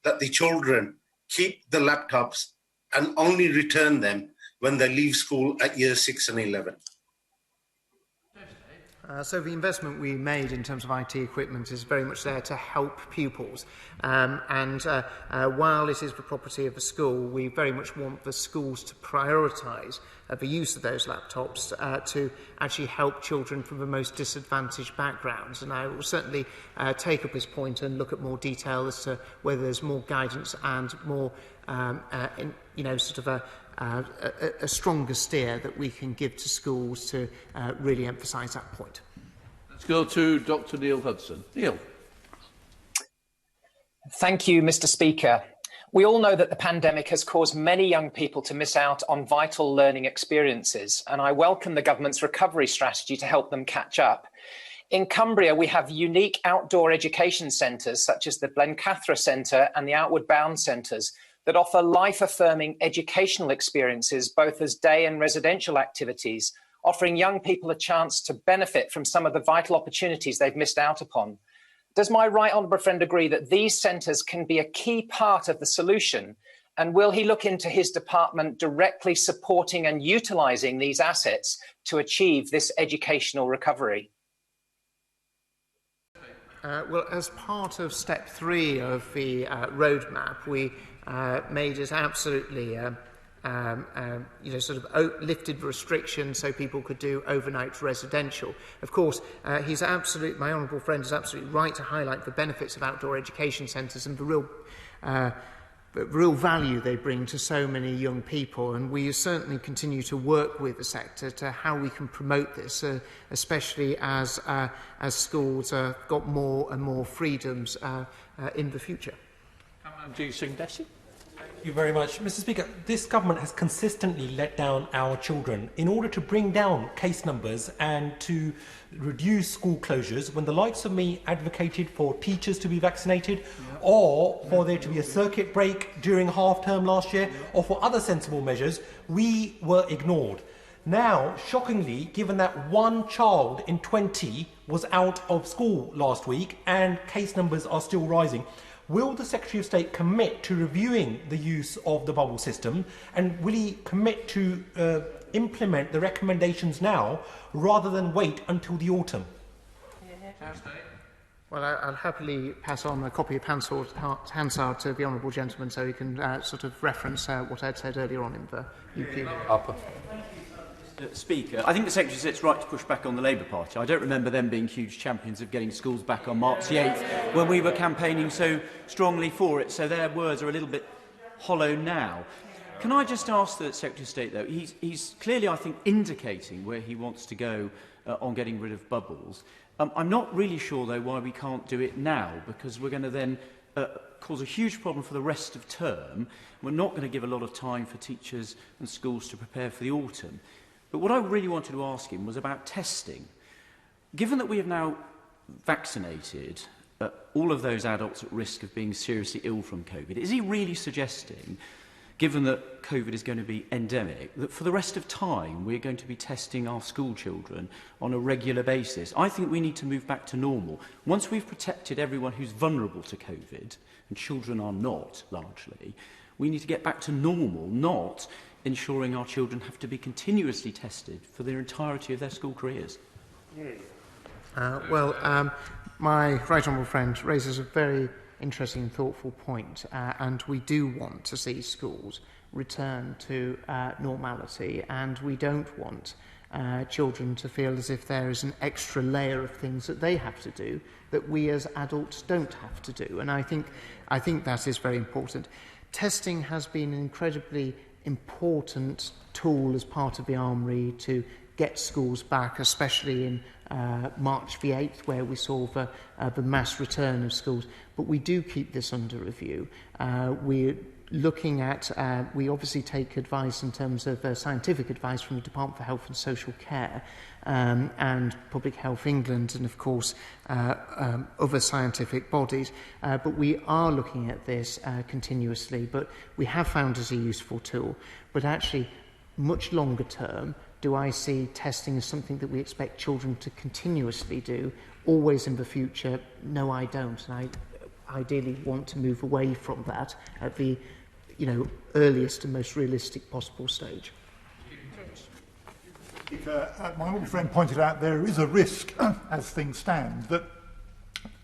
that the children keep the laptops and only return them when they leave school at year 6 and 11? So the investment we made in terms of IT equipment is very much there to help pupils. While it is the property of the school, we very much want the schools to prioritise the use of those laptops to actually help children from the most disadvantaged backgrounds. And I will certainly take up his point and look at more detail as to whether there's more guidance and more, a stronger steer that we can give to schools to really emphasise that point. Let's go to Dr. Neil Hudson. Neil. Thank you, Mr. Speaker. We all know that the pandemic has caused many young people to miss out on vital learning experiences, and I welcome the government's recovery strategy to help them catch up. In Cumbria, we have unique outdoor education centres such as the Blencathra Centre and the Outward Bound Centres that offer life-affirming educational experiences, both as day and residential activities, offering young people a chance to benefit from some of the vital opportunities they've missed out upon. Does my right honourable friend agree that these centres can be a key part of the solution? And will he look into his department directly supporting and utilising these assets to achieve this educational recovery? Well, as part of step 3 of the roadmap, we made it absolutely, lifted restrictions so people could do overnight residential. Of course, my honourable friend is absolutely right to highlight the benefits of outdoor education centres and the real value they bring to so many young people, and we certainly continue to work with the sector to how we can promote this, especially as schools got more and more freedoms in the future. Thank you very much. Mr. Speaker, this government has consistently let down our children. In order to bring down case numbers and to reduce school closures, when the likes of me advocated for teachers to be vaccinated, or for there to be a circuit break during half-term last year, or for other sensible measures, we were ignored. Now, shockingly, given that 1 child in 20 was out of school last week and case numbers are still rising, will the Secretary of State commit to reviewing the use of the bubble system, and will he commit to implement the recommendations now rather than wait until the autumn? Well, I'll happily pass on a copy of Hansard to the honourable gentleman so he can reference what I'd said earlier on in the UP. Speaker, I think the Secretary of State's right to push back on the Labour Party. I don't remember them being huge champions of getting schools back on March the 8th when we were campaigning so strongly for it, so their words are a little bit hollow now. Can I just ask the Secretary of State, though, he's clearly, I think, indicating where he wants to go on getting rid of bubbles. I'm not really sure, though, why we can't do it now, because we're going to then cause a huge problem for the rest of term. We're not going to give a lot of time for teachers and schools to prepare for the autumn. But what I really wanted to ask him was about testing. Given that we have now vaccinated all of those adults at risk of being seriously ill from COVID, is he really suggesting, given that COVID is going to be endemic, that for the rest of time we're going to be testing our school children on a regular basis? I think we need to move back to normal. Once we've protected everyone who's vulnerable to COVID, and children are not, largely, we need to get back to normal, not ensuring our children have to be continuously tested for the entirety of their school careers. My right honourable friend raises a very interesting and thoughtful point, and we do want to see schools return to normality, and we don't want children to feel as if there is an extra layer of things that they have to do that we as adults don't have to do, and I think that is very important. Testing has been an incredibly important tool as part of the armoury to get schools back, especially in March the 8th, where we saw the mass return of schools. But we do keep this under review. We're looking at, we obviously take advice in terms of scientific advice from the Department for Health and Social Care and Public Health England, and of course other scientific bodies. But we are looking at this continuously, but we have found it a useful tool. But actually, much longer term, do I see testing as something that we expect children to continuously do, always in the future? No, I don't. And I ideally want to move away from that at the earliest and most realistic possible stage. My old friend pointed out there is a risk, as things stand, that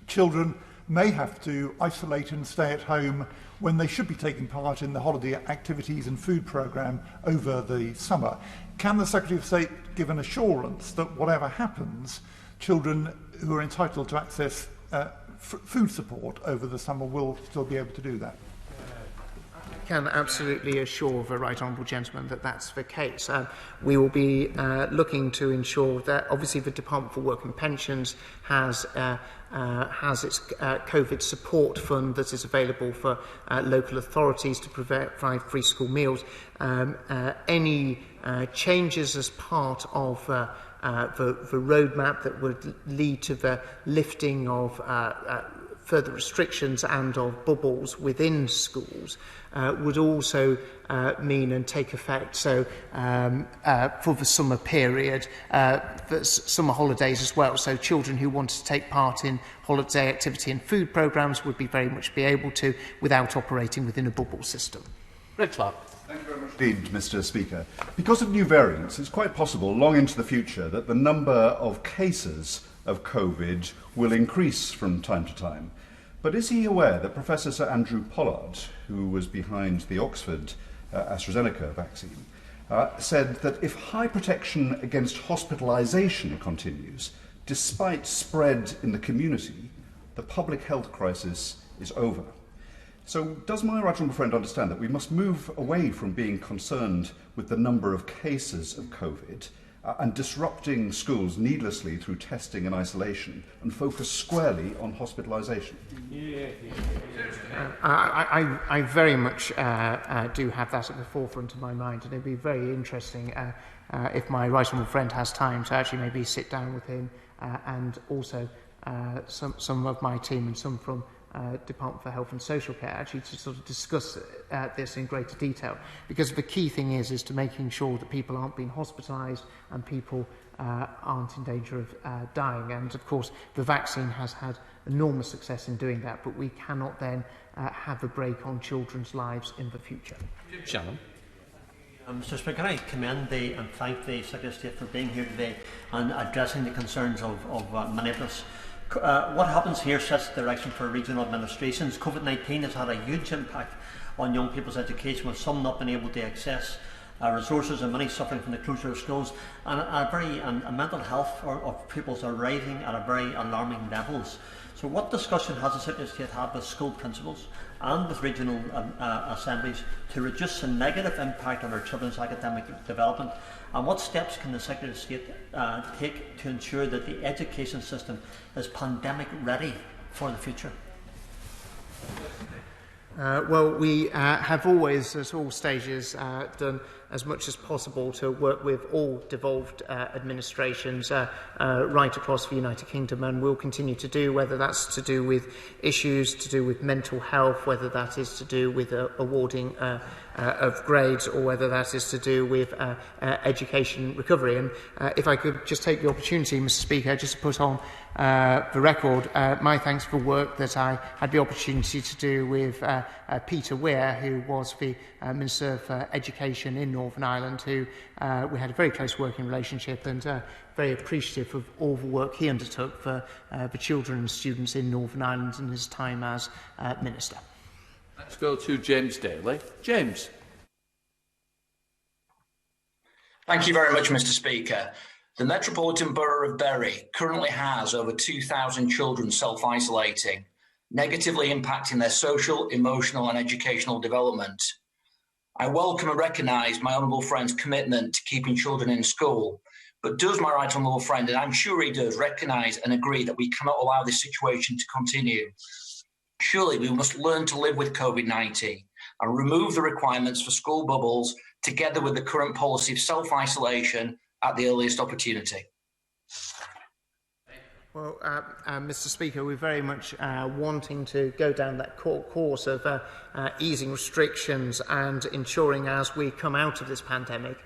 children may have to isolate and stay at home when they should be taking part in the holiday activities and food programme over the summer. Can the Secretary of State give an assurance that whatever happens, children who are entitled to access food support over the summer will still be able to do that? I can absolutely assure the right honourable gentleman that that's the case. We will be looking to ensure that obviously the Department for Work and Pensions has its COVID support fund that is available for local authorities to provide free school meals. Any changes as part of the roadmap that would lead to the lifting of further restrictions and of bubbles within schools would also mean and take effect. So for the summer period, the summer holidays as well. So children who wanted to take part in holiday activity and food programmes would very much be able to without operating within a bubble system. Red Clark. Thank you very much indeed, Mr. Speaker. Because of new variants, it's quite possible long into the future that the number of cases of COVID will increase from time to time. But is he aware that Professor Sir Andrew Pollard, who was behind the Oxford AstraZeneca vaccine, said that if high protection against hospitalisation continues, despite spread in the community, the public health crisis is over? So does my right honourable friend understand that we must move away from being concerned with the number of cases of COVID and disrupting schools needlessly through testing and isolation and focus squarely on hospitalisation? I very much do have that at the forefront of my mind, and it'd be very interesting if my right honourable friend has time to actually maybe sit down with him and also some of my team and some from Department for Health and Social Care actually to sort of discuss this in greater detail, because the key thing is to making sure that people aren't being hospitalised and people aren't in danger of dying. And of course the vaccine has had enormous success in doing that, but we cannot then have a break on children's lives in the future. Shannon. Mr. Speaker, I commend and thank the Secretary of State for being here today and addressing the concerns of many of us. What happens here sets the direction for regional administrations. COVID-19 has had a huge impact on young people's education, with some not being able to access resources and many suffering from the closure of schools, and mental health of pupils are rising at very alarming levels. So what discussion has the Secretary of State had with school principals and with regional assemblies to reduce the negative impact on our children's academic development? And what steps can the Secretary of State take to ensure that the education system is pandemic ready for the future? Well, we have always, at all stages, done as much as possible to work with all devolved administrations right across the United Kingdom, and will continue to do, whether that's to do with issues to do with mental health, whether that is to do with awarding of grades, or whether that is to do with education recovery. And if I could just take the opportunity, Mr. Speaker, just to put on the record my thanks for work that I had the opportunity to do with Peter Weir, who was the Minister for Education in Northern Ireland, who we had a very close working relationship, and very appreciative of all the work he undertook for the children and students in Northern Ireland in his time as Minister. Let's go to James Daly. James. Thank you very much, Mr. Speaker. The Metropolitan Borough of Bury currently has over 2,000 children self-isolating, negatively impacting their social, emotional and educational development. I welcome and recognise my honourable friend's commitment to keeping children in school, but does my right honourable friend, and I'm sure he does, recognise and agree that we cannot allow this situation to continue? Surely we must learn to live with COVID-19 and remove the requirements for school bubbles, together with the current policy of self-isolation at the earliest opportunity. Well, Mr. Speaker, we're very much wanting to go down that course of easing restrictions and ensuring, as we come out of this pandemic,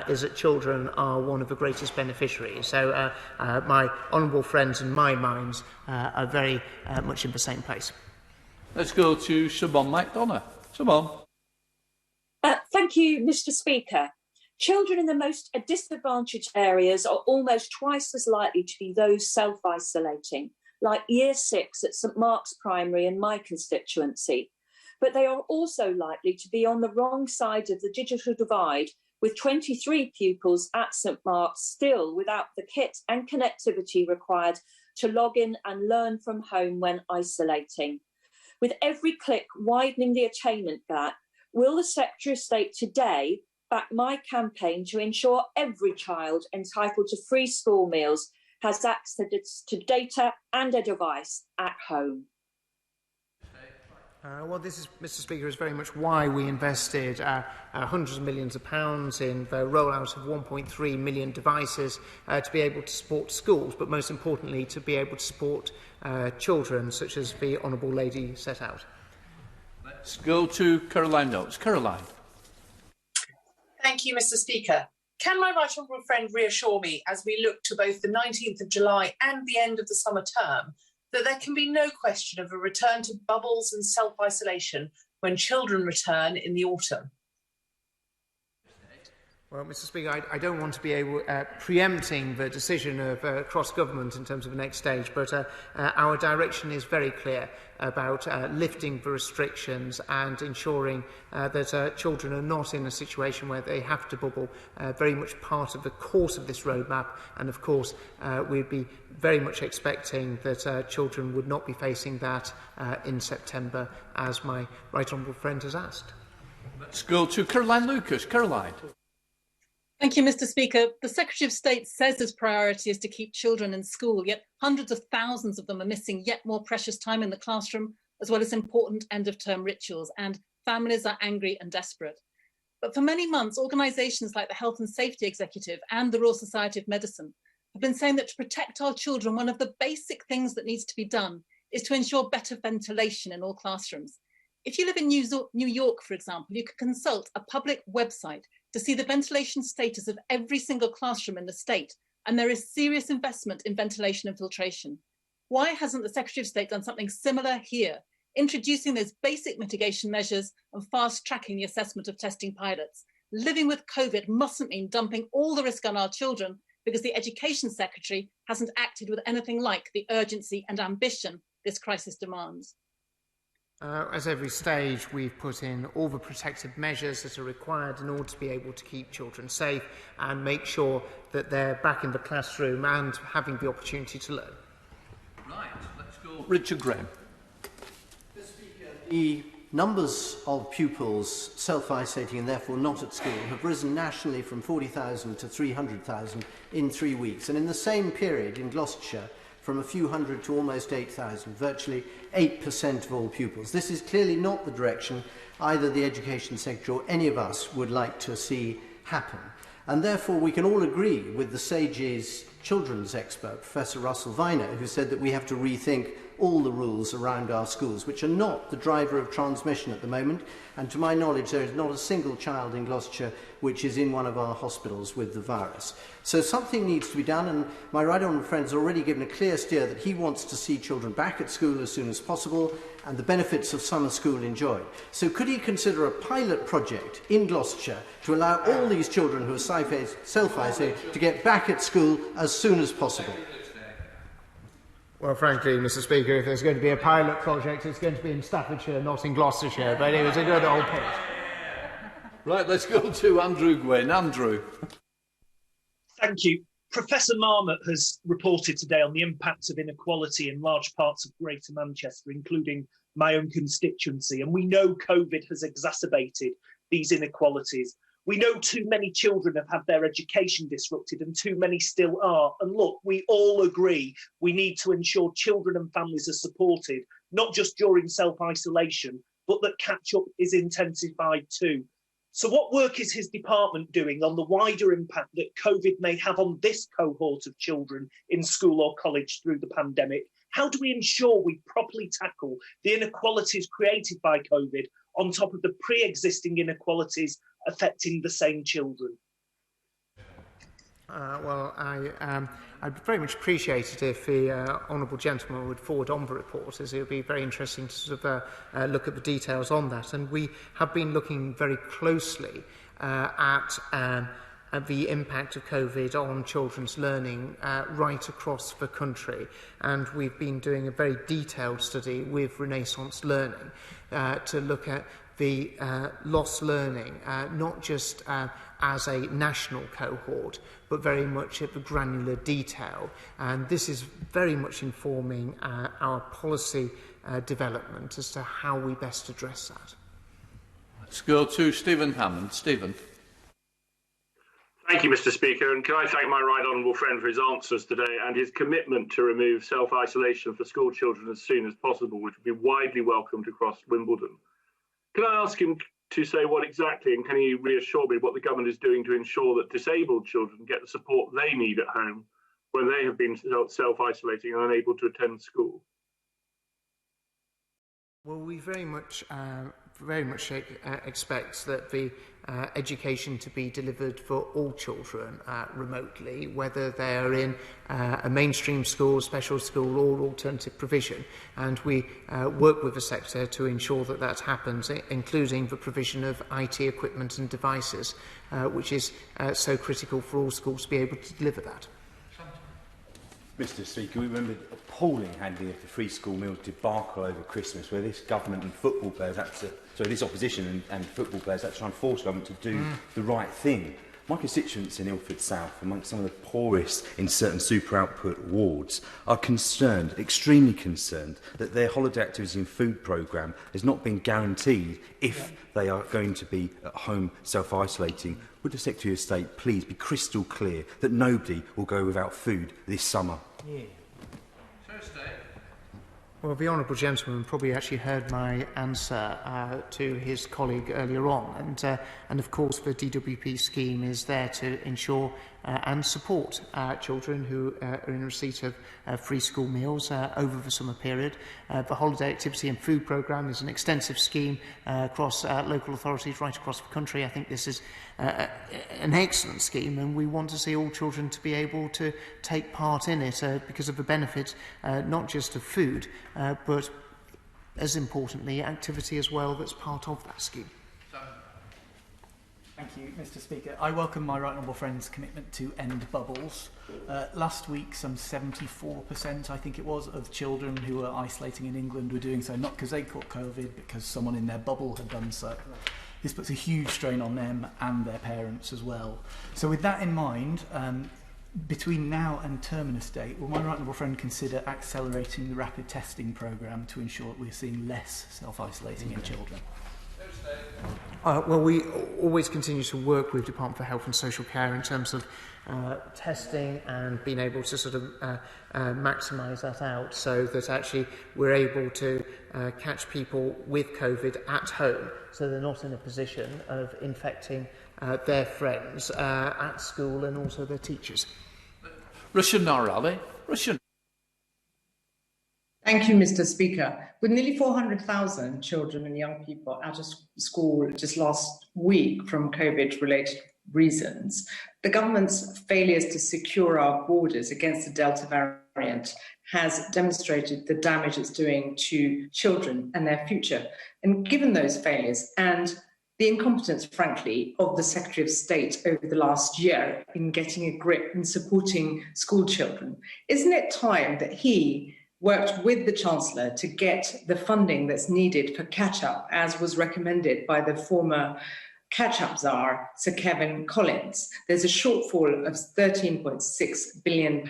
is that children are one of the greatest beneficiaries. So my honourable friends and my minds are very much in the same place. Let's go to Siobhan McDonough. Siobhan. Thank you, Mr. Speaker. Children in the most disadvantaged areas are almost twice as likely to be those self-isolating, like Year 6 at St Mark's Primary in my constituency. But they are also likely to be on the wrong side of the digital divide, with 23 pupils at St Mark's still without the kit and connectivity required to log in and learn from home when isolating. With every click widening the attainment gap, will the Secretary of State today back my campaign to ensure every child entitled to free school meals has access to data and a device at home? Well, this is, Mr. Speaker, is very much why we invested hundreds of millions of pounds in the rollout of 1.3 million devices to be able to support schools, but most importantly to be able to support children, such as the Honourable Lady set out. Let's go to Caroline Notes. Caroline. Thank you, Mr. Speaker. Can my right honourable friend reassure me, as we look to both the 19th of July and the end of the summer term, that there can be no question of a return to bubbles and self-isolation when children return in the autumn? Well, Mr. Speaker, I don't want to be preempting the decision of cross-government in terms of the next stage, but our direction is very clear about lifting the restrictions and ensuring that children are not in a situation where they have to bubble, very much part of the course of this roadmap. And of course, we'd be very much expecting that children would not be facing that in September, as my right honourable friend has asked. Let's go to Caroline Lucas. Caroline. Thank you, Mr. Speaker. The Secretary of State says his priority is to keep children in school, yet hundreds of thousands of them are missing yet more precious time in the classroom, as well as important end-of-term rituals, and families are angry and desperate. But for many months, organisations like the Health and Safety Executive and the Royal Society of Medicine have been saying that to protect our children, one of the basic things that needs to be done is to ensure better ventilation in all classrooms. If you live in New York, for example, you can consult a public website to see the ventilation status of every single classroom in the state, and there is serious investment in ventilation and filtration. Why hasn't the Secretary of State done something similar here, introducing those basic mitigation measures and fast-tracking the assessment of testing pilots? Living with COVID mustn't mean dumping all the risk on our children because the Education Secretary hasn't acted with anything like the urgency and ambition this crisis demands. At every stage, we've put in all the protective measures that are required in order to be able to keep children safe and make sure that they're back in the classroom and having the opportunity to learn. Right, let's go. Richard Graham. The numbers of pupils self-isolating and therefore not at school have risen nationally from 40,000 to 300,000 in 3 weeks. And in the same period in Gloucestershire, from a few hundred to almost 8,000, virtually 8% of all pupils. This is clearly not the direction either the Education Secretary or any of us would like to see happen. And therefore we can all agree with the SAGE's children's expert, Professor Russell Viner, who said that we have to rethink all the rules around our schools, which are not the driver of transmission at the moment. And to my knowledge, there is not a single child in Gloucestershire which is in one of our hospitals with the virus. So something needs to be done, and my right honourable friend has already given a clear steer that he wants to see children back at school as soon as possible and the benefits of summer school enjoyed. So could he consider a pilot project in Gloucestershire to allow all these children who are self-isolated to get back at school as soon as possible? Well, frankly, Mr. Speaker, if there's going to be a pilot project, it's going to be in Staffordshire, not in Gloucestershire, but it was a good old point. Right, let's go to Andrew Gwynn. Andrew. Thank you. Professor Marmot has reported today on the impact of inequality in large parts of Greater Manchester, including my own constituency, and we know COVID has exacerbated these inequalities. We know too many children have had their education disrupted and too many still are. And look, we all agree we need to ensure children and families are supported, not just during self-isolation, but that catch-up is intensified too. So what work is his department doing on the wider impact that COVID may have on this cohort of children in school or college through the pandemic? How do we ensure we properly tackle the inequalities created by COVID on top of the pre-existing inequalities affecting the same children? I'd very much appreciate it if the honourable gentleman would forward on the report, as it would be very interesting to sort of look at the details on that. And we have been looking very closely at the impact of COVID on children's learning right across the country. And we've been doing a very detailed study with Renaissance Learning to look at the lost learning, not just as a national cohort, but very much at the granular detail. And this is very much informing our policy development as to how we best address that. Let's go to Stephen Hammond. Stephen. Thank you, Mr. Speaker, and can I thank my right honourable friend for his answers today and his commitment to remove self-isolation for school children as soon as possible, which would be widely welcomed across Wimbledon. Can I ask him to say what exactly, and can he reassure me what the government is doing to ensure that disabled children get the support they need at home when they have been self-isolating and unable to attend school? Well, we very much expect that the education to be delivered for all children remotely, whether they're in a mainstream school, special school or alternative provision. And we work with the sector to ensure that that happens, including the provision of IT equipment and devices, which is so critical for all schools to be able to deliver that. Mr. Speaker, we remember the appalling handling of the free school meals debacle over Christmas, where this government and football players had to, this opposition and football players had to try and force government to do the right thing. My constituents in Ilford South, amongst some of the poorest in certain super output wards, are concerned, extremely concerned, that their holiday activity and food programme has not been guaranteed if they are going to be at home self-isolating. Would the Secretary of State please be crystal clear that nobody will go without food this summer? Yeah. Well, the honourable gentleman probably actually heard my answer to his colleague earlier on, and of course the DWP scheme is there to ensure and support children who are in receipt of free school meals over the summer period. The holiday activity and food programme is an extensive scheme across local authorities right across the country. I think this is an excellent scheme, and we want to see all children to be able to take part in it because of the benefit not just of food, but as importantly activity as well that's part of that scheme. Thank you, Mr. Speaker. I welcome my right honourable friend's commitment to end bubbles. Last week, some 74%, I think it was, of children who were isolating in England were doing so not because they caught COVID, but because someone in their bubble had done so. This puts a huge strain on them and their parents as well. So with that in mind, between now and terminus date, will my right honourable friend consider accelerating the rapid testing programme to ensure that we're seeing less self-isolating in children? Well, we always continue to work with Department for Health and Social Care in terms of testing and being able to sort of maximise that out so that actually we're able to catch people with COVID at home so they're not in a position of infecting their friends at school and also their teachers. Russian Narali. Russian. Thank you, Mr. Speaker. With nearly 400,000 children and young people out of school just last week from COVID-related reasons, the government's failures to secure our borders against the Delta variant has demonstrated the damage it's doing to children and their future. And given those failures and the incompetence, frankly, of the Secretary of State over the last year in getting a grip and supporting school children, isn't it time that he worked with the Chancellor to get the funding that's needed for catch-up, as was recommended by the former catch-up czar, Sir Kevin Collins? There's a shortfall of £13.6 billion.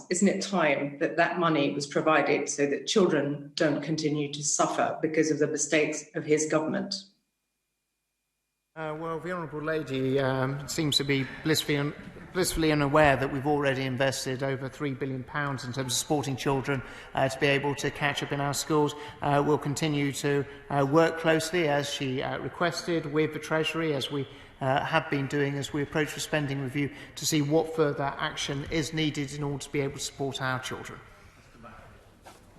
Isn't it time that that money was provided so that children don't continue to suffer because of the mistakes of his government? Well, the Honourable Lady seems to be blissfully unaware that we've already invested over £3 billion in terms of supporting children to be able to catch up in our schools. We'll continue to work closely, as she requested, with the Treasury, as we have been doing as we approach the spending review, to see what further action is needed in order to be able to support our children.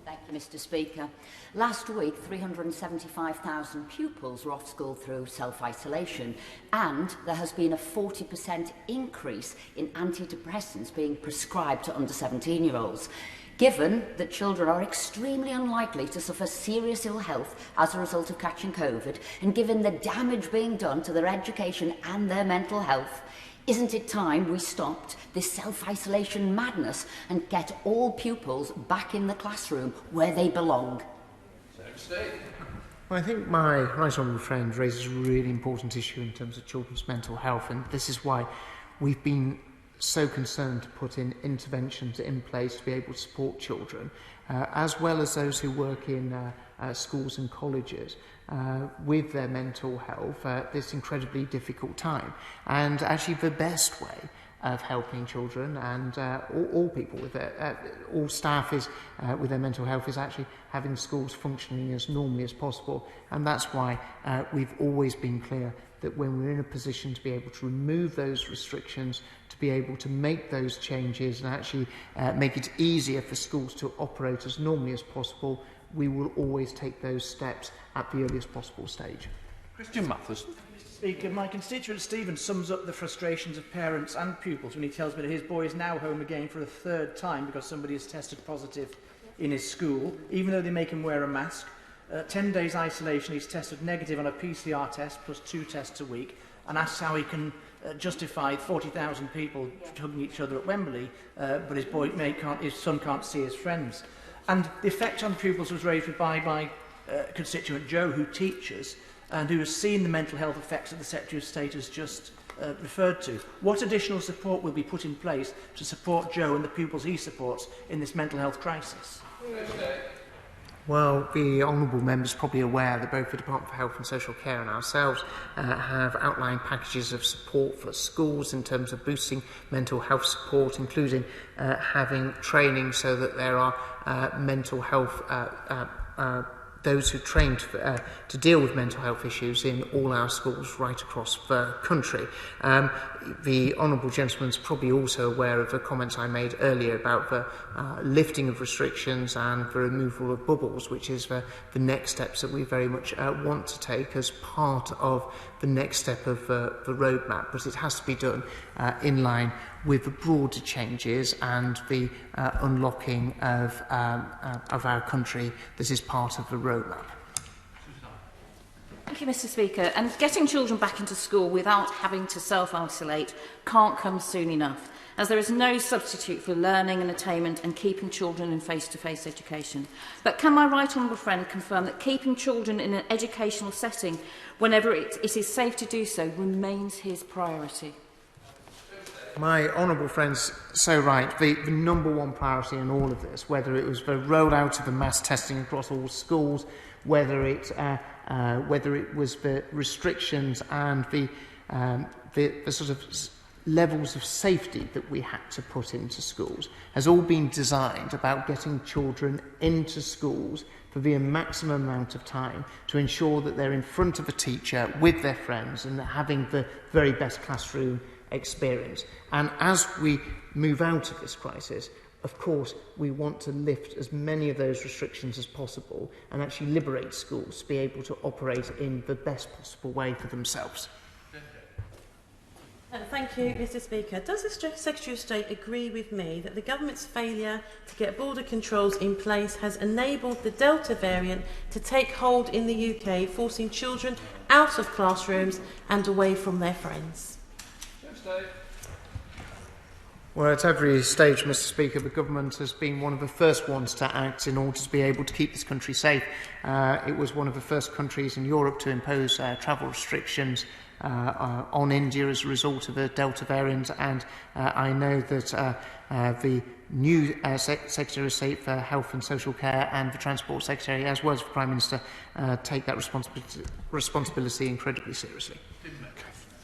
Thank you, Mr. Speaker. Last week, 375,000 pupils were off school through self-isolation, and there has been a 40% increase in antidepressants being prescribed to under 17-year-olds. Given that children are extremely unlikely to suffer serious ill health as a result of catching COVID, and given the damage being done to their education and their mental health, isn't it time we stopped this self-isolation madness and get all pupils back in the classroom where they belong? Well, I think my right honourable friend raises a really important issue in terms of children's mental health, and this is why we've been so concerned to put in interventions in place to be able to support children, as well as those who work in schools and colleges, with their mental health at this incredibly difficult time. And actually the best way of helping children and all people with all staff is with their mental health is actually having schools functioning as normally as possible. And that's why we've always been clear that when we're in a position to be able to remove those restrictions, to be able to make those changes and actually make it easier for schools to operate as normally as possible, we will always take those steps at the earliest possible stage. Christian Matheson. Mr. Speaker, my constituent Stephen sums up the frustrations of parents and pupils when he tells me that his boy is now home again for a third time because somebody has tested positive in his school, even though they make him wear a mask. 10 days isolation, he's tested negative on a PCR test plus 2 tests a week, and asks how he can justify 40,000 people hugging each other at Wembley, but his son can't see his friends. And the effect on pupils was raised by my constituent Joe, who teaches and who has seen the mental health effects that the Secretary of State has just referred to. What additional support will be put in place to support Joe and the pupils he supports in this mental health crisis? Well, the honourable member is probably aware that both the Department for Health and Social Care and ourselves have outlined packages of support for schools in terms of boosting mental health support, including having training so that there are mental health those who trained to deal with mental health issues in all our schools right across the country. The honourable gentleman is probably also aware of the comments I made earlier about the lifting of restrictions and the removal of bubbles, which is the next steps that we very much want to take as part of the next step of the roadmap. But it has to be done in line with the broader changes and the unlocking of our country that is part of the roadmap. Thank you, Mr. Speaker. And getting children back into school without having to self-isolate can't come soon enough, as there is no substitute for learning and attainment and keeping children in face-to-face education. But can my right honourable friend confirm that keeping children in an educational setting, whenever it is safe to do so, remains his priority? My honourable friend's so right. The number one priority in all of this, whether it was the rollout of the mass testing across all schools, whether it whether it was the restrictions and the sort of levels of safety that we had to put into schools, has all been designed about getting children into schools for the maximum amount of time to ensure that they're in front of a teacher with their friends and having the very best classroom experience. And as we move out of this crisis, of course, we want to lift as many of those restrictions as possible and actually liberate schools to be able to operate in the best possible way for themselves. Thank you, Mr. Speaker. Does the Secretary of State agree with me that the government's failure to get border controls in place has enabled the Delta variant to take hold in the UK, forcing children out of classrooms and away from their friends? Well, at every stage, Mr. Speaker, the government has been one of the first ones to act in order to be able to keep this country safe. It was one of the first countries in Europe to impose travel restrictions on India as a result of the Delta variant, and I know that the new Secretary of State for Health and Social Care and the Transport Secretary, as well as the Prime Minister, take that responsibility incredibly seriously.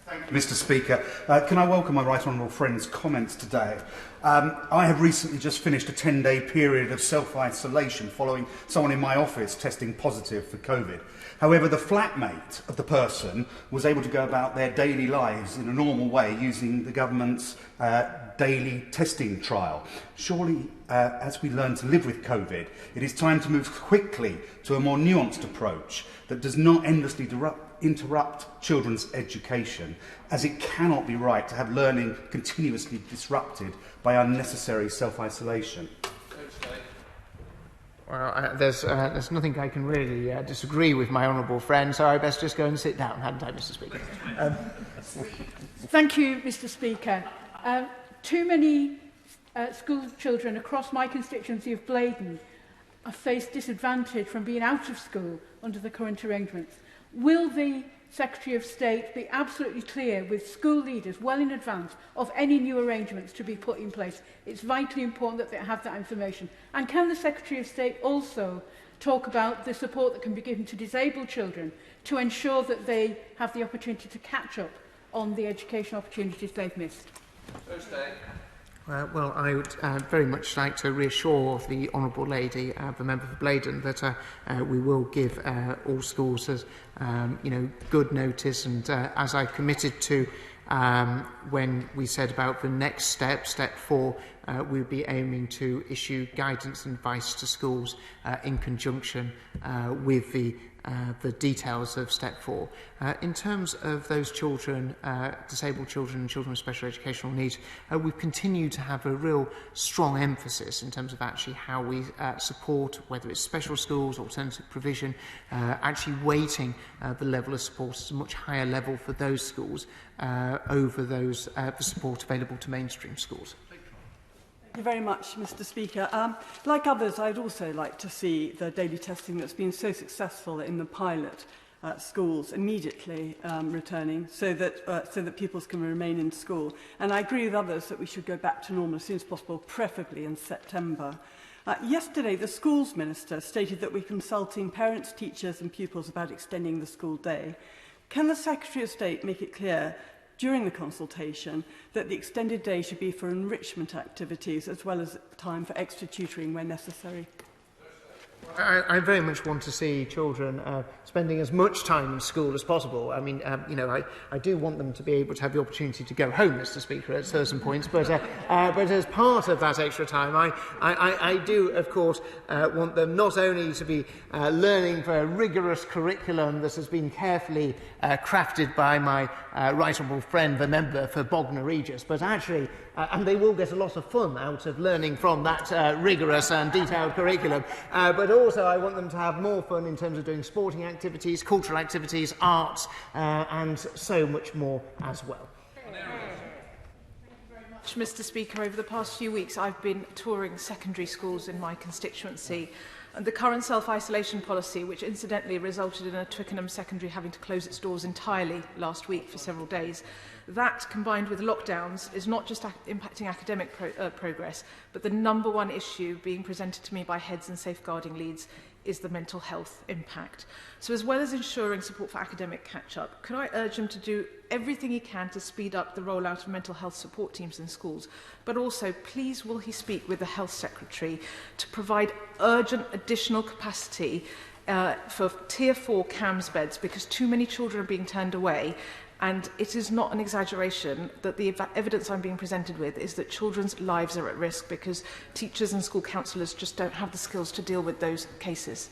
Thank you, Mr. Speaker. Can I welcome my right honourable friend's comments today? I have recently just finished a 10-day period of self-isolation following someone in my office testing positive for COVID. However, the flatmate of the person was able to go about their daily lives in a normal way using the government's daily testing trial. Surely, as we learn to live with COVID, it is time to move quickly to a more nuanced approach that does not endlessly interrupt children's education, as it cannot be right to have learning continuously disrupted by unnecessary self-isolation. Well, there's nothing I can really disagree with my honourable friend, so I best just go and sit down, hadn't I, Mr. Speaker? Thank you, Mr. Speaker. Too many school children across my constituency of Blaydon have faced disadvantage from being out of school under the current arrangements. Will the Secretary of State be absolutely clear with school leaders well in advance of any new arrangements to be put in place? It's vitally important that they have that information. And can the Secretary of State also talk about the support that can be given to disabled children to ensure that they have the opportunity to catch up on the education opportunities they've missed? Well, I would very much like to reassure the Honourable Lady, the member for Blaydon, that we will give all schools good notice, and as I committed to when we said about the next step, step 4, we'll be aiming to issue guidance and advice to schools in conjunction with the details of step 4. In terms of those children, disabled children and children with special educational needs, we've continued to have a real strong emphasis in terms of actually how we support, whether it's special schools, alternative provision, actually weighting the level of support at a much higher level for those schools over those the support available to mainstream schools. Thank you very much, Mr. Speaker. Like others, I'd also like to see the daily testing that's been so successful in the pilot schools immediately returning, so that pupils can remain in school. And I agree with others that we should go back to normal as soon as possible, preferably in September. Yesterday, the Schools Minister stated that we're consulting parents, teachers and pupils about extending the school day. Can the Secretary of State make it clear during the consultation that the extended day should be for enrichment activities as well as time for extra tutoring where necessary? I very much want to see children spending as much time in school as possible. I mean, I do want them to be able to have the opportunity to go home, Mr. Speaker, at certain points, but as part of that extra time, I do, of course, want them not only to be learning for a rigorous curriculum that has been carefully crafted by my right honourable friend, the member for Bognor Regis, but actually, and they will get a lot of fun out of learning from that rigorous and detailed curriculum, but also I want them to have more fun in terms of doing sporting activities, cultural activities, arts, and so much more as well. Mr. Speaker, over the past few weeks I've been touring secondary schools in my constituency. The current self-isolation policy, which incidentally resulted in a Twickenham secondary having to close its doors entirely last week for several days, That, combined with lockdowns, is not just impacting academic progress, but the number one issue being presented to me by heads and safeguarding leads is the mental health impact. So as well as ensuring support for academic catch-up, could I urge him to do everything he can to speed up the rollout of mental health support teams in schools, but also please will he speak with the Health Secretary to provide urgent additional capacity for Tier 4 CAMS beds, because too many children are being turned away. And it is not an exaggeration that the evidence I'm being presented with is that children's lives are at risk because teachers and school counsellors just don't have the skills to deal with those cases.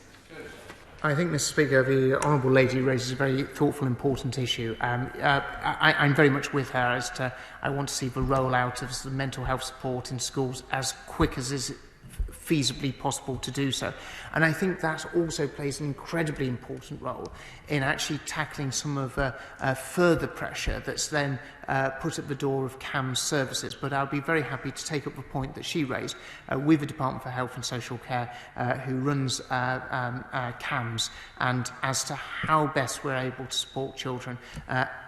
I think, Mr. Speaker, the Honourable Lady raises a very thoughtful, important issue. I'm very much with her as to I want to see the rollout of the mental health support in schools as quick as is feasibly possible to do so. And I think that also plays an incredibly important role in actually tackling some of further pressure that's then put at the door of CAMS services. But I'll be very happy to take up the point that she raised with the Department for Health and Social Care, who runs CAMS, and as to how best we're able to support children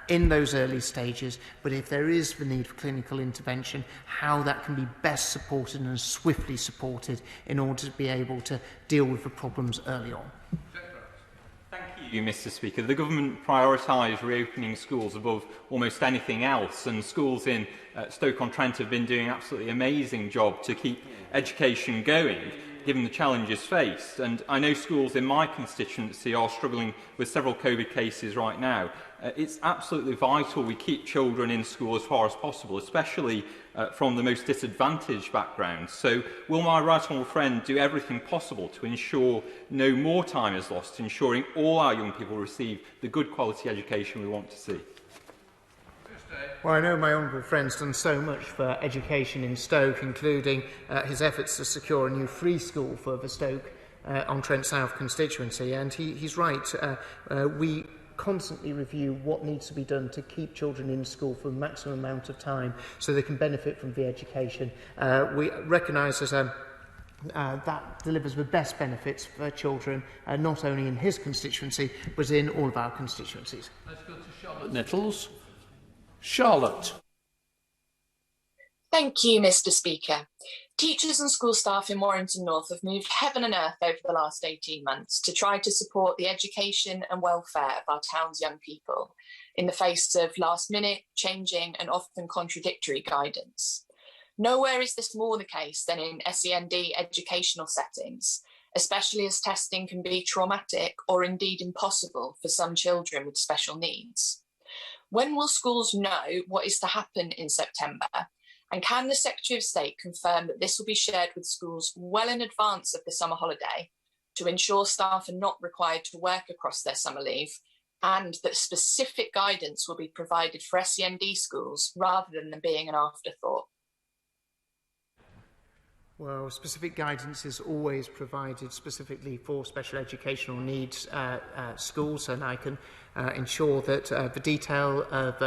in those early stages, but if there is the need for clinical intervention, how that can be best supported and swiftly supported in order to be able to deal with the problems early on. Thank you, Mr. Speaker. The government prioritised reopening schools above almost anything else, and schools in Stoke-on-Trent have been doing an absolutely amazing job to keep education going, given the challenges faced. And I know schools in my constituency are struggling with several COVID cases right now. It's absolutely vital we keep children in school as far as possible, especially from the most disadvantaged backgrounds. So will my right honourable friend do everything possible to ensure no more time is lost, ensuring all our young people receive the good quality education we want to see? Well, I know my honourable friend's done so much for education in Stoke, including his efforts to secure a new free school for the Stoke-on-Trent South constituency, and he's right. We constantly review what needs to be done to keep children in school for the maximum amount of time so they can benefit from the education. We recognise that that delivers the best benefits for children, not only in his constituency, but in all of our constituencies. Let's go to Charlotte Nichols. Charlotte. Thank you, Mr. Speaker. Teachers and school staff in Warrington North have moved heaven and earth over the last 18 months to try to support the education and welfare of our town's young people in the face of last-minute, changing and often contradictory guidance. Nowhere is this more the case than in SEND educational settings, especially as testing can be traumatic or indeed impossible for some children with special needs. When will schools know what is to happen in September? And can the Secretary of State confirm that this will be shared with schools well in advance of the summer holiday to ensure staff are not required to work across their summer leave, and that specific guidance will be provided for SEND schools rather than them being an afterthought? Well, specific guidance is always provided specifically for special educational needs schools, and I can ensure that the detail of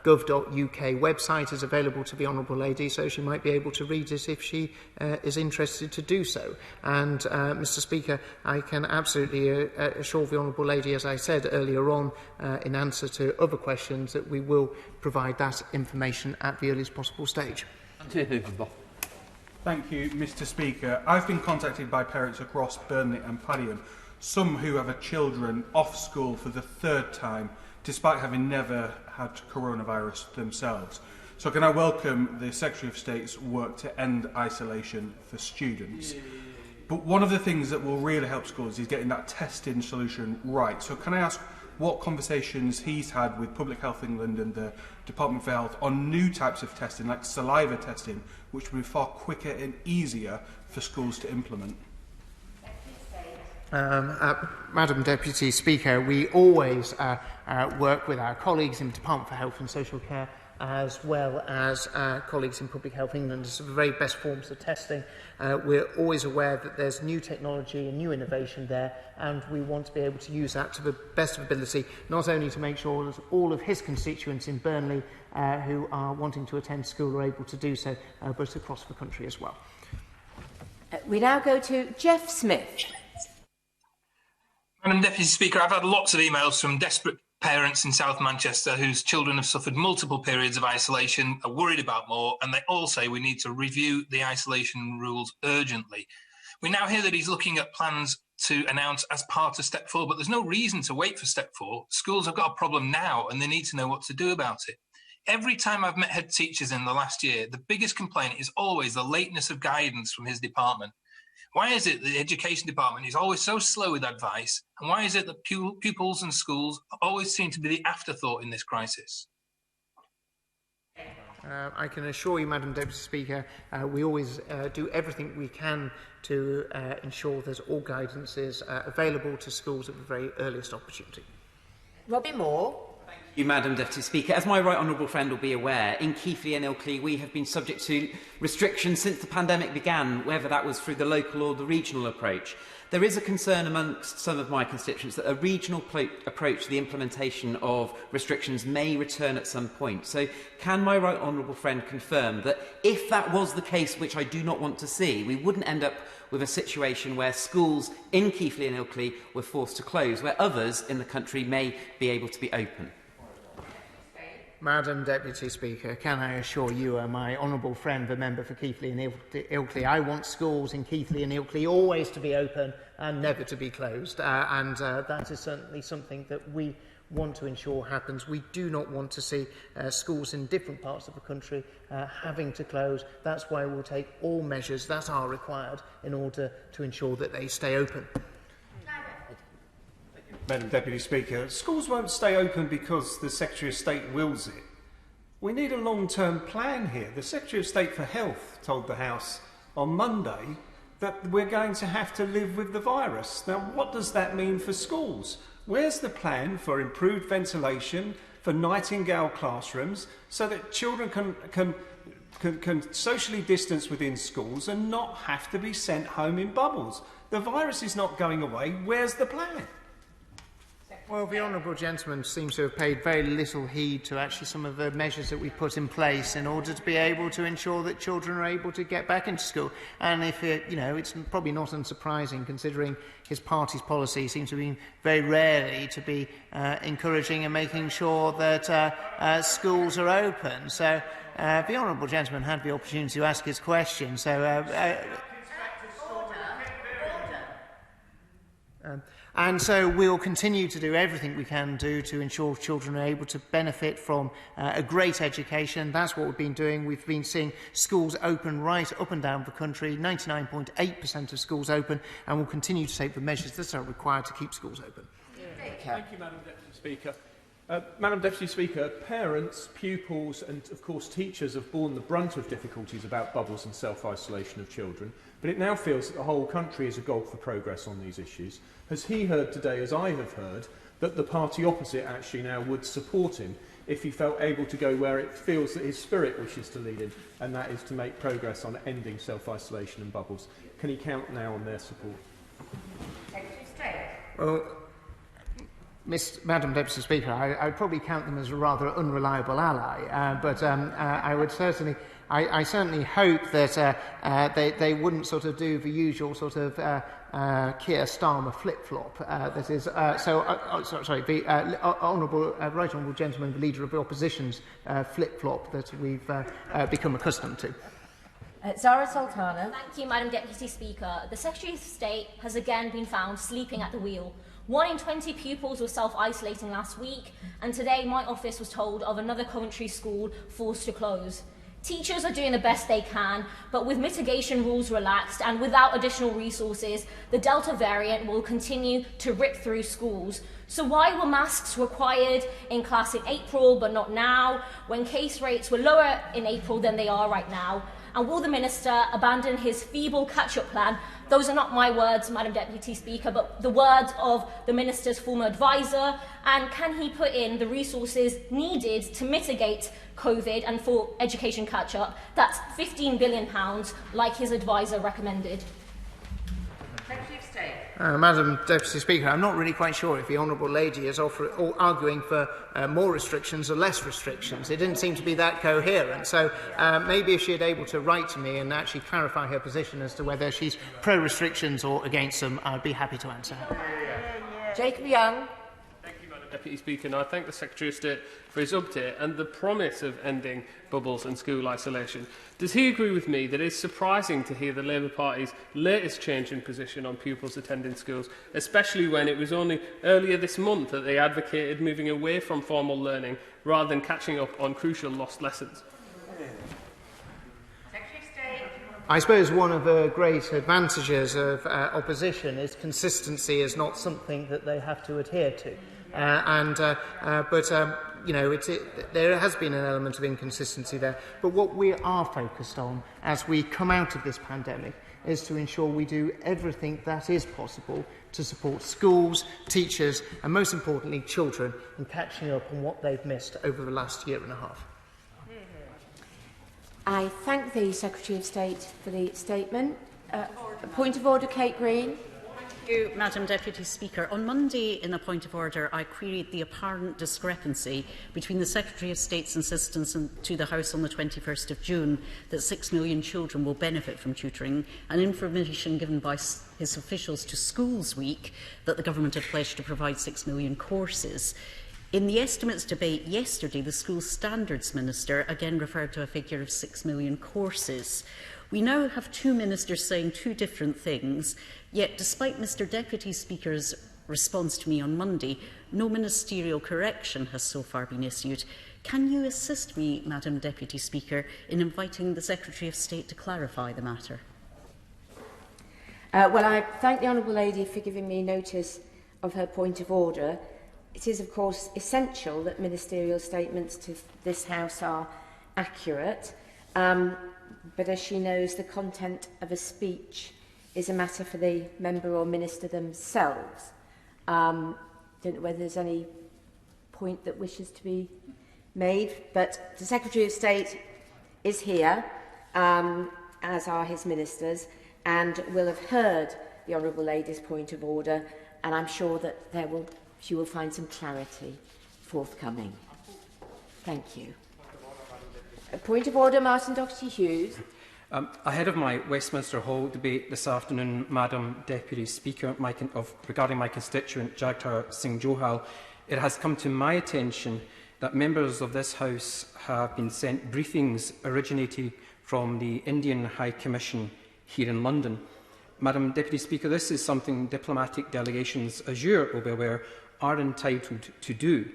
gov.uk website is available to the Honourable Lady, so she might be able to read it if she is interested to do so. And, Mr. Speaker, I can absolutely assure the Honourable Lady, as I said earlier on in answer to other questions, that we will provide that information at the earliest possible stage. Thank you, Mr. Speaker. I've been contacted by parents across Burnley and Padiham, some who have children off school for the third time, despite having never had coronavirus themselves. So can I welcome the Secretary of State's work to end isolation for students? But one of the things that will really help schools is getting that testing solution right. So can I ask what conversations he's had with Public Health England and the Department for Health on new types of testing, like saliva testing, which will be far quicker and easier for schools to implement? Madam Deputy Speaker, we always work with our colleagues in the Department for Health and Social Care, as well as colleagues in Public Health England. It's the very best forms of testing. We're always aware that there's new technology and new innovation there, and we want to be able to use that to the best of ability, not only to make sure that all of his constituents in Burnley who are wanting to attend school are able to do so, but across the country as well. We now go to Jeff Smith. Madam Deputy Speaker, I've had lots of emails from desperate parents in South Manchester whose children have suffered multiple periods of isolation are worried about more, and they all say we need to review the isolation rules urgently. We now hear that he's looking at plans to announce as part of Step 4, but there's no reason to wait for Step 4. Schools have got a problem now and they need to know what to do about it. Every time I've met head teachers in the last year, the biggest complaint is always the lateness of guidance from his department. Why is it that the education department is always so slow with advice? And why is it that pupils and schools always seem to be the afterthought in this crisis? I can assure you, Madam Deputy Speaker, we always do everything we can to ensure that all guidance is available to schools at the very earliest opportunity. Robbie Moore. Thank you, Madam Deputy Speaker. As my right honourable friend will be aware, in Keighley and Ilkley we have been subject to restrictions since the pandemic began, whether that was through the local or the regional approach. There is a concern amongst some of my constituents that a regional approach to the implementation of restrictions may return at some point. So can my right honourable friend confirm that if that was the case, which I do not want to see, we wouldn't end up with a situation where schools in Keighley and Ilkley were forced to close, where others in the country may be able to be open? Madam Deputy Speaker, can I assure you, my honourable friend, the member for Keighley and Ilkley, I want schools in Keighley and Ilkley always to be open and never to be closed. That is certainly something that we want to ensure happens. We do not want to see schools in different parts of the country having to close. That's why we'll take all measures that are required in order to ensure that they stay open. Madam Deputy Speaker, schools won't stay open because the Secretary of State wills it. We need a long-term plan here. The Secretary of State for Health told the House on Monday that we're going to have to live with the virus. Now, what does that mean for schools? Where's the plan for improved ventilation, for Nightingale classrooms, so that children can socially distance within schools and not have to be sent home in bubbles? The virus is not going away. Where's the plan? Well, the honourable gentleman seems to have paid very little heed to actually some of the measures that we put in place in order to be able to ensure that children are able to get back into school. And if it's probably not unsurprising, considering his party's policy seems to be very rarely to be encouraging and making sure that schools are open. So the honourable gentleman had the opportunity to ask his question. So. And so we'll continue to do everything we can do to ensure children are able to benefit from a great education. That's what we've been doing. We've been seeing schools open right up and down the country, 99.8% of schools open, and we'll continue to take the measures that are required to keep schools open. Thank you, Madam Deputy Speaker. Madam Deputy Speaker, parents, pupils and, of course, teachers have borne the brunt of difficulties about bubbles and self-isolation of children, but it now feels that the whole country is agog for progress on these issues. Has he heard today, as I have heard, that the party opposite actually now would support him if he felt able to go where it feels that his spirit wishes to lead him, and that is to make progress on ending self-isolation and bubbles? Can he count now on their support? Well, Madam Deputy Speaker, I would probably count them as a rather unreliable ally, but I would certainly, I certainly hope that they wouldn't sort of do the usual sort of Keir Starmer flip-flop. That is, the right honourable gentleman, the leader of the opposition's flip-flop that we've become accustomed to. Zara Sultana. Thank you, Madam Deputy Speaker. The Secretary of State has again been found sleeping at the wheel. 1 in 20 pupils were self-isolating last week, and today my office was told of another Coventry school forced to close. Teachers are doing the best they can, but with mitigation rules relaxed and without additional resources, the Delta variant will continue to rip through schools. So why were masks required in class in April but not now, when case rates were lower in April than they are right now? And will the Minister abandon his feeble catch-up plan? Those are not my words, Madam Deputy Speaker, but the words of the Minister's former advisor. And can he put in the resources needed to mitigate COVID and for education catch-up? That's £15 billion, like his advisor recommended. Secretary of State. Madam Deputy Speaker, I'm not really quite sure if the honourable lady is arguing for more restrictions or less restrictions. It didn't seem to be that coherent. So maybe if she had able to write to me and actually clarify her position as to whether she's pro-restrictions or against them, I'd be happy to answer her. Jacob Young. Thank you, Madam Deputy Speaker, and I thank the Secretary of State for his update and the promise of ending bubbles and school isolation. Does he agree with me that it is surprising to hear the Labour Party's latest change in position on pupils attending schools, especially when it was only earlier this month that they advocated moving away from formal learning rather than catching up on crucial lost lessons? I suppose one of the great advantages of opposition is consistency is not something that they have to adhere to. You know, there has been an element of inconsistency there. But what we are focused on as we come out of this pandemic is to ensure we do everything that is possible to support schools, teachers, and most importantly, children in catching up on what they've missed over the last year and a half. I thank the Secretary of State for the statement. A point of order, Kate Green. Thank you, Madam Deputy Speaker. On Monday, in a point of order, I queried the apparent discrepancy between the Secretary of State's insistence to the House on the 21st of June that 6 million children will benefit from tutoring and information given by his officials to Schools Week that the government had pledged to provide 6 million courses. In the estimates debate yesterday, the School Standards Minister again referred to a figure of 6 million courses. We now have two ministers saying two different things, yet despite Mr Deputy Speaker's response to me on Monday, no ministerial correction has so far been issued. Can you assist me, Madam Deputy Speaker, in inviting the Secretary of State to clarify the matter? Well, I thank the Honourable Lady for giving me notice of her point of order. It is, of course, essential that ministerial statements to this House are accurate, but as she knows, the content of a speech is a matter for the member or minister themselves. Don't know whether there's any point that wishes to be made, but the Secretary of State is here, as are his ministers, and will have heard the Honourable Lady's point of order, and I'm sure that she will find some clarity forthcoming. Thank you. A point of order, Martin Doherty-Hughes. Ahead of my Westminster Hall debate this afternoon, Madam Deputy Speaker, regarding my constituent Jagtar Singh Johal, it has come to my attention that members of this House have been sent briefings originating from the Indian High Commission here in London. Madam Deputy Speaker, this is something diplomatic delegations, as you will be aware, are entitled to do.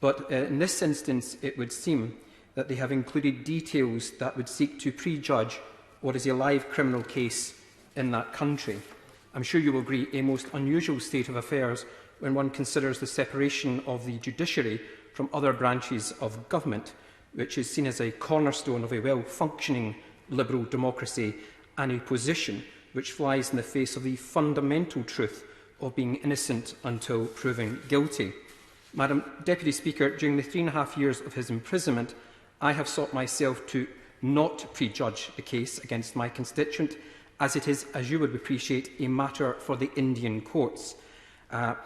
But in this instance, it would seem that they have included details that would seek to prejudge what is a live criminal case in that country. I'm sure you will agree a most unusual state of affairs when one considers the separation of the judiciary from other branches of government, which is seen as a cornerstone of a well-functioning liberal democracy and a position which flies in the face of the fundamental truth of being innocent until proven guilty. Madam Deputy Speaker, during the 3.5 years of his imprisonment, I have sought myself to not prejudge the case against my constituent, as it is, as you would appreciate, a matter for the Indian courts. I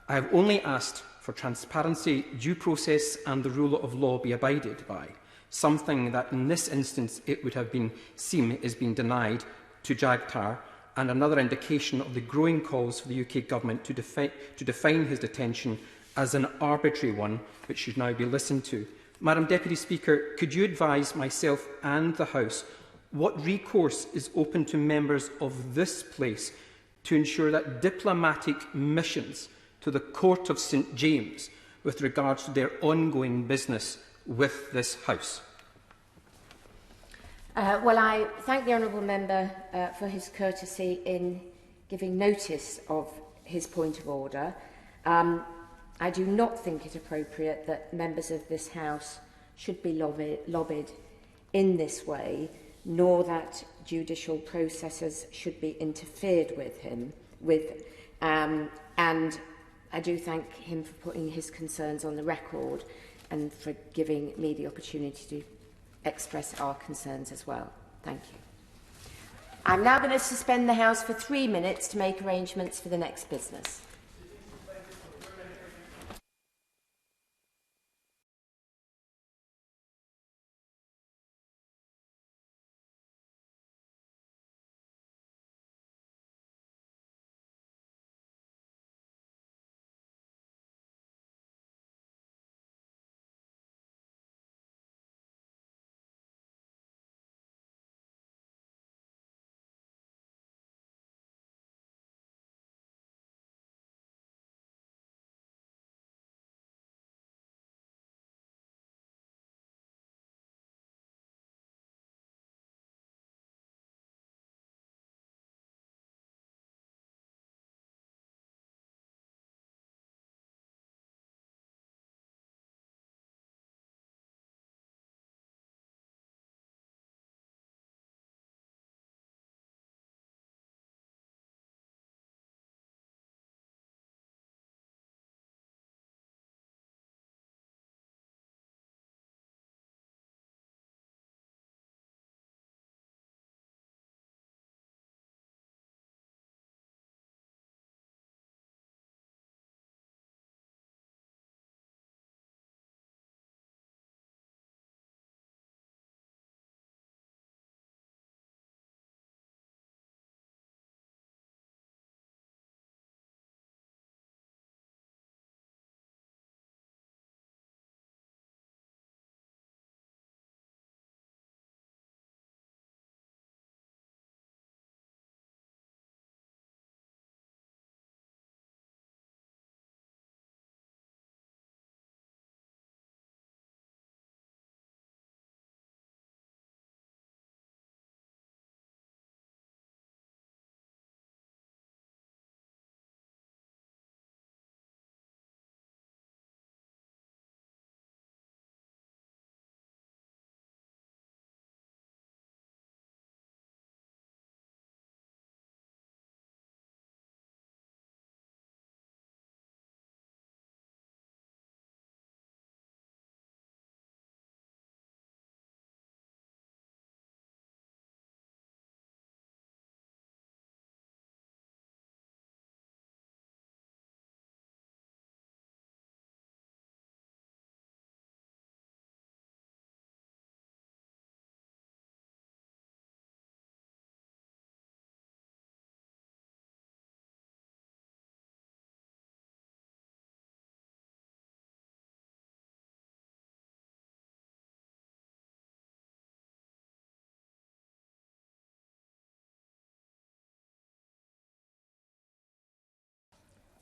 have only asked for transparency, due process and the rule of law be abided by, something that in this instance it would have seem is being denied to Jagtar, and another indication of the growing calls for the UK Government to define his detention as an arbitrary one, which should now be listened to. Madam Deputy Speaker, could you advise myself and the House what recourse is open to members of this place to ensure that diplomatic missions to the Court of St James with regards to their ongoing business with this House? Well, I thank the Honourable Member for his courtesy in giving notice of his point of order. I do not think it appropriate that members of this House should be lobbied in this way, nor that judicial processes should be interfered with. And I do thank him for putting his concerns on the record and for giving me the opportunity to express our concerns as well. Thank you. I'm now going to suspend the House for 3 minutes to make arrangements for the next business.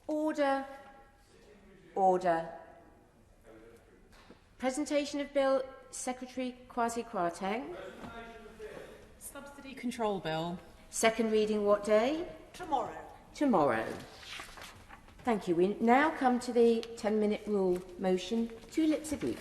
Order. Order. Presentation of Bill, Secretary Kwasi-Kwarteng. Subsidy Control Bill. Second reading what day? Tomorrow. Tomorrow. Thank you. We now come to the 10-minute rule motion. Tulips agree.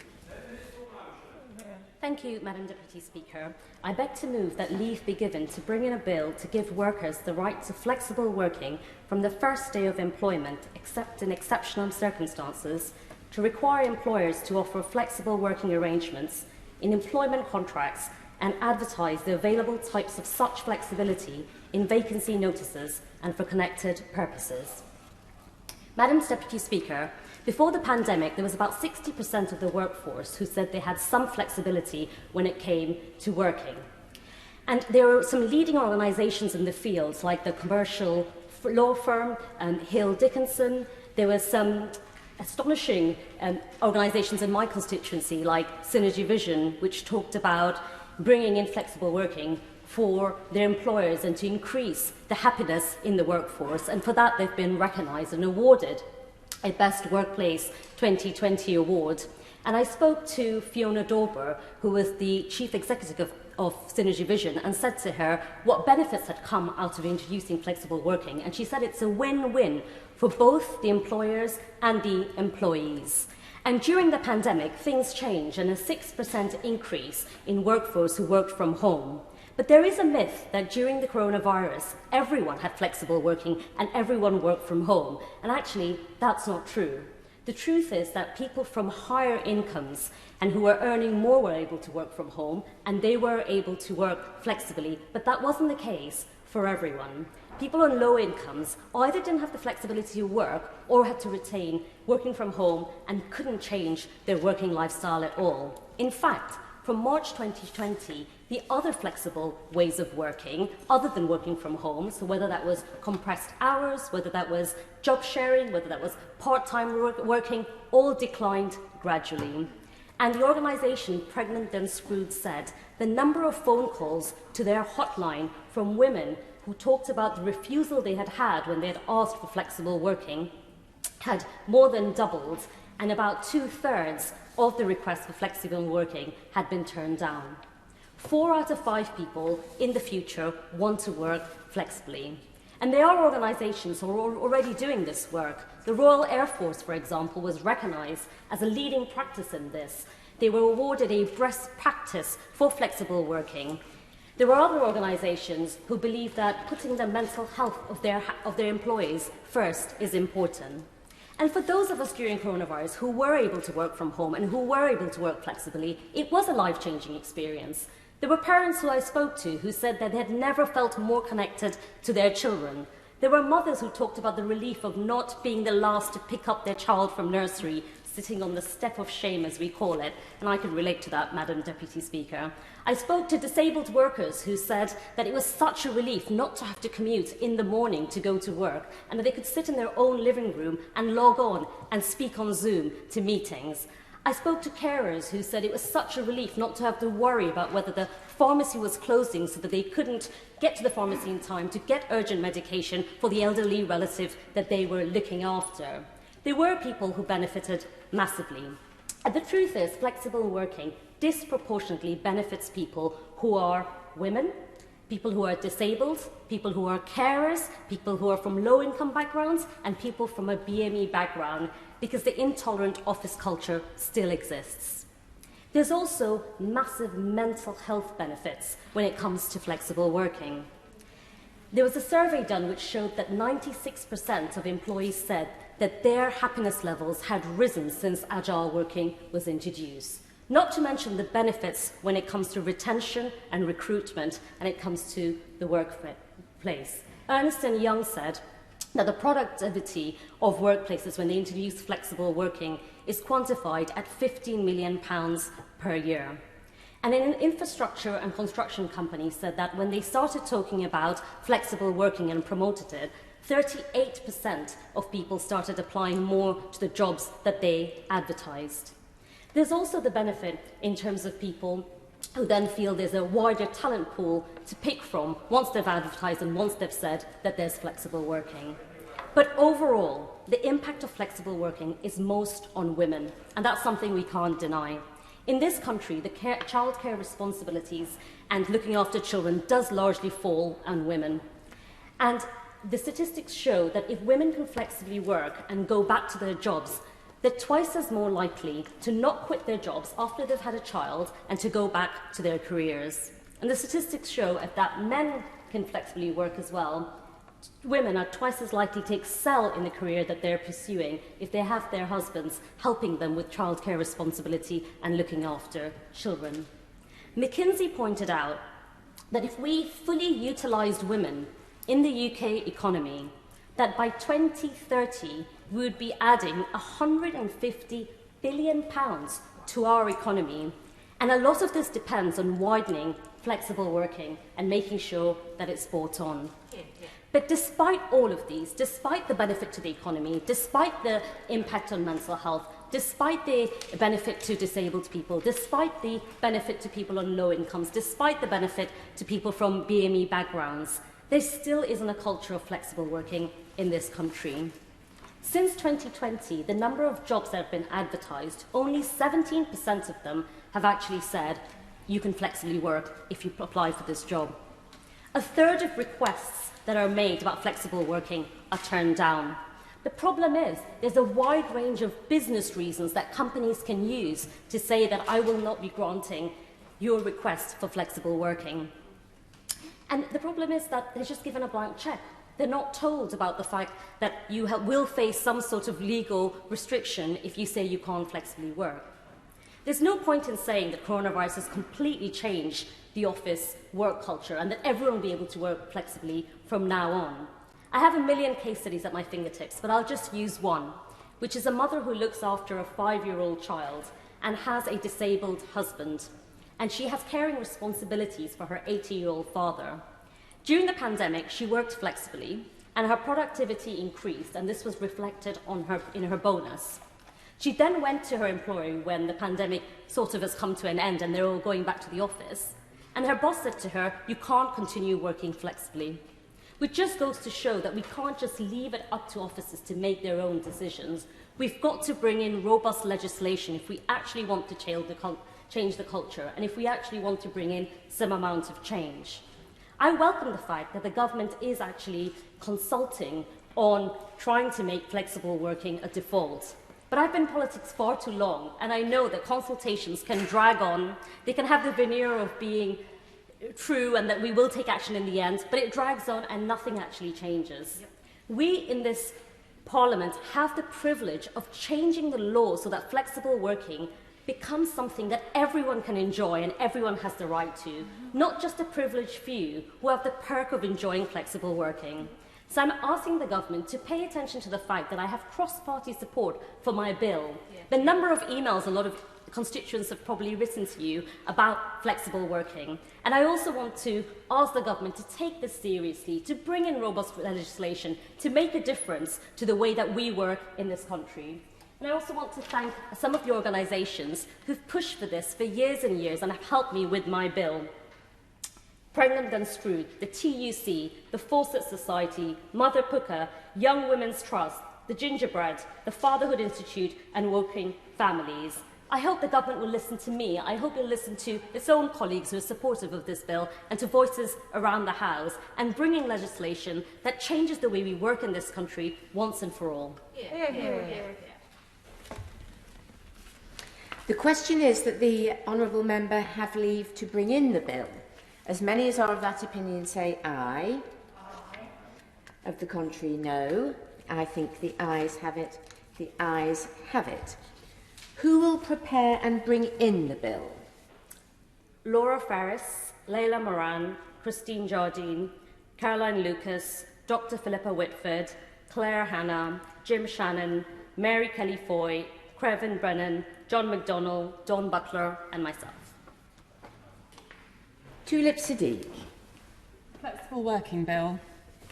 Thank you, Madam Deputy Speaker. I beg to move that leave be given to bring in a bill to give workers the right to flexible working from the first day of employment, except in exceptional circumstances, to require employers to offer flexible working arrangements in employment contracts and advertise the available types of such flexibility in vacancy notices and for connected purposes. Madam Deputy Speaker, before the pandemic, there was about 60% of the workforce who said they had some flexibility when it came to working. And there were some leading organisations in the field, like the commercial law firm Hill Dickinson. There were some astonishing organisations in my constituency, like Synergy Vision, which talked about bringing in flexible working for their employers and to increase the happiness in the workforce. And for that, they've been recognised and awarded a Best Workplace 2020 award. And I spoke to Fiona Dauber, who was the Chief Executive of Synergy Vision, and said to her what benefits had come out of introducing flexible working. And she said it's a win-win for both the employers and the employees. And during the pandemic, things changed, and a 6% increase in workforce who worked from home. But there is a myth that during the coronavirus, everyone had flexible working and everyone worked from home. And actually, that's not true. The truth is that people from higher incomes and who were earning more were able to work from home, and they were able to work flexibly. But that wasn't the case for everyone. People on low incomes either didn't have the flexibility to work or had to retain working from home and couldn't change their working lifestyle at all. In fact, from March 2020, the other flexible ways of working, other than working from home, so whether that was compressed hours, whether that was job sharing, whether that was part-time working, all declined gradually. And the organisation Pregnant Then Screwed said the number of phone calls to their hotline from women who talked about the refusal they had had when they had asked for flexible working had more than doubled, and about 2/3 of the requests for flexible working had been turned down. 4 out of 5 people in the future want to work flexibly. And there are organisations who are already doing this work. The Royal Air Force, for example, was recognised as a leading practice in this. They were awarded a best practice for flexible working. There were other organisations who believe that putting the mental health of their employees first is important. And for those of us during coronavirus who were able to work from home and who were able to work flexibly, it was a life-changing experience. There were parents who I spoke to who said that they had never felt more connected to their children. There were mothers who talked about the relief of not being the last to pick up their child from nursery, sitting on the step of shame, as we call it, and I can relate to that, Madam Deputy Speaker. I spoke to disabled workers who said that it was such a relief not to have to commute in the morning to go to work, and that they could sit in their own living room and log on and speak on Zoom to meetings. I spoke to carers who said it was such a relief not to have to worry about whether the pharmacy was closing so that they couldn't get to the pharmacy in time to get urgent medication for the elderly relative that they were looking after. There were people who benefited massively. And the truth is, flexible working disproportionately benefits people who are women, people who are disabled, people who are carers, people who are from low-income backgrounds, and people from a BME background, because the intolerant office culture still exists. There's also massive mental health benefits when it comes to flexible working. There was a survey done which showed that 96% of employees said that their happiness levels had risen since agile working was introduced. Not to mention the benefits when it comes to retention and recruitment, and it comes to the workplace. Ernst & Young said that the productivity of workplaces when they introduce flexible working is quantified at £15 million per year. And an infrastructure and construction company said that when they started talking about flexible working and promoted it, 38% of people started applying more to the jobs that they advertised. There's also the benefit in terms of people who then feel there's a wider talent pool to pick from once they've advertised and once they've said that there's flexible working. But overall, the impact of flexible working is most on women, and that's something we can't deny. In this country, the childcare responsibilities and looking after children does largely fall on women. And the statistics show that if women can flexibly work and go back to their jobs, they're twice as more likely to not quit their jobs after they've had a child and to go back to their careers. And the statistics show that men can flexibly work as well. Women are twice as likely to excel in the career that they're pursuing if they have their husbands helping them with childcare responsibility and looking after children. McKinsey pointed out that if we fully utilised women in the UK economy, that by 2030 we would be adding £150 billion to our economy. And a lot of this depends on widening flexible working and making sure that it's brought on. But despite all of these, despite the benefit to the economy, despite the impact on mental health, despite the benefit to disabled people, despite the benefit to people on low incomes, despite the benefit to people from BME backgrounds, there still isn't a culture of flexible working in this country. Since 2020, the number of jobs that have been advertised, only 17% of them have actually said you can flexibly work if you apply for this job. A third of requests that are made about flexible working are turned down. The problem is there's a wide range of business reasons that companies can use to say that I will not be granting your request for flexible working. And the problem is that they're just given a blank check. They're not told about the fact that you will face some sort of legal restriction if you say you can't flexibly work. There's no point in saying that coronavirus has completely changed the office work culture and that everyone will be able to work flexibly from now on. I have a million case studies at my fingertips, but I'll just use one, which is a mother who looks after a 5-year-old child and has a disabled husband, and she has caring responsibilities for her 80-year-old father. During the pandemic, she worked flexibly, and her productivity increased, and this was reflected in her bonus. She then went to her employer when the pandemic sort of has come to an end and they're all going back to the office. And her boss said to her, you can't continue working flexibly. Which just goes to show that we can't just leave it up to officers to make their own decisions. We've got to bring in robust legislation if we actually want to change the culture and if we actually want to bring in some amount of change. I welcome the fact that the government is actually consulting on trying to make flexible working a default. But I've been in politics far too long, and I know that consultations can drag on. They can have the veneer of being true and that we will take action in the end, but it drags on and nothing actually changes. Yep. We in this Parliament have the privilege of changing the law so that flexible working becomes something that everyone can enjoy and everyone has the right to, not just a privileged few who have the perk of enjoying flexible working. So I'm asking the government to pay attention to the fact that I have cross-party support for my bill. Yeah. The number of emails a lot of constituents have probably written to you about flexible working. And I also want to ask the government to take this seriously, to bring in robust legislation, to make a difference to the way that we work in this country. And I also want to thank some of the organisations who've pushed for this for years and years and have helped me with my bill. Pregnant Unscrewed, the TUC, the Fawcett Society, Mother Pukka, Young Women's Trust, the Gingerbread, the Fatherhood Institute and Working Families. I hope the government will listen to me. I hope it will listen to its own colleagues who are supportive of this bill and to voices around the House and bringing legislation that changes the way we work in this country once and for all. The question is that the honourable member have leave to bring in the bill. As many as are of that opinion say aye. Aye. Of the contrary, no. I think the ayes have it. The ayes have it. Who will prepare and bring in the bill? Laura Ferris, Leila Moran, Christine Jardine, Caroline Lucas, Dr. Philippa Whitford, Claire Hannah, Jim Shannon, Mary Kelly Foy, Crevin Brennan, John McDonnell, Dawn Butler and myself. Tulip Siddiq. Flexible working bill.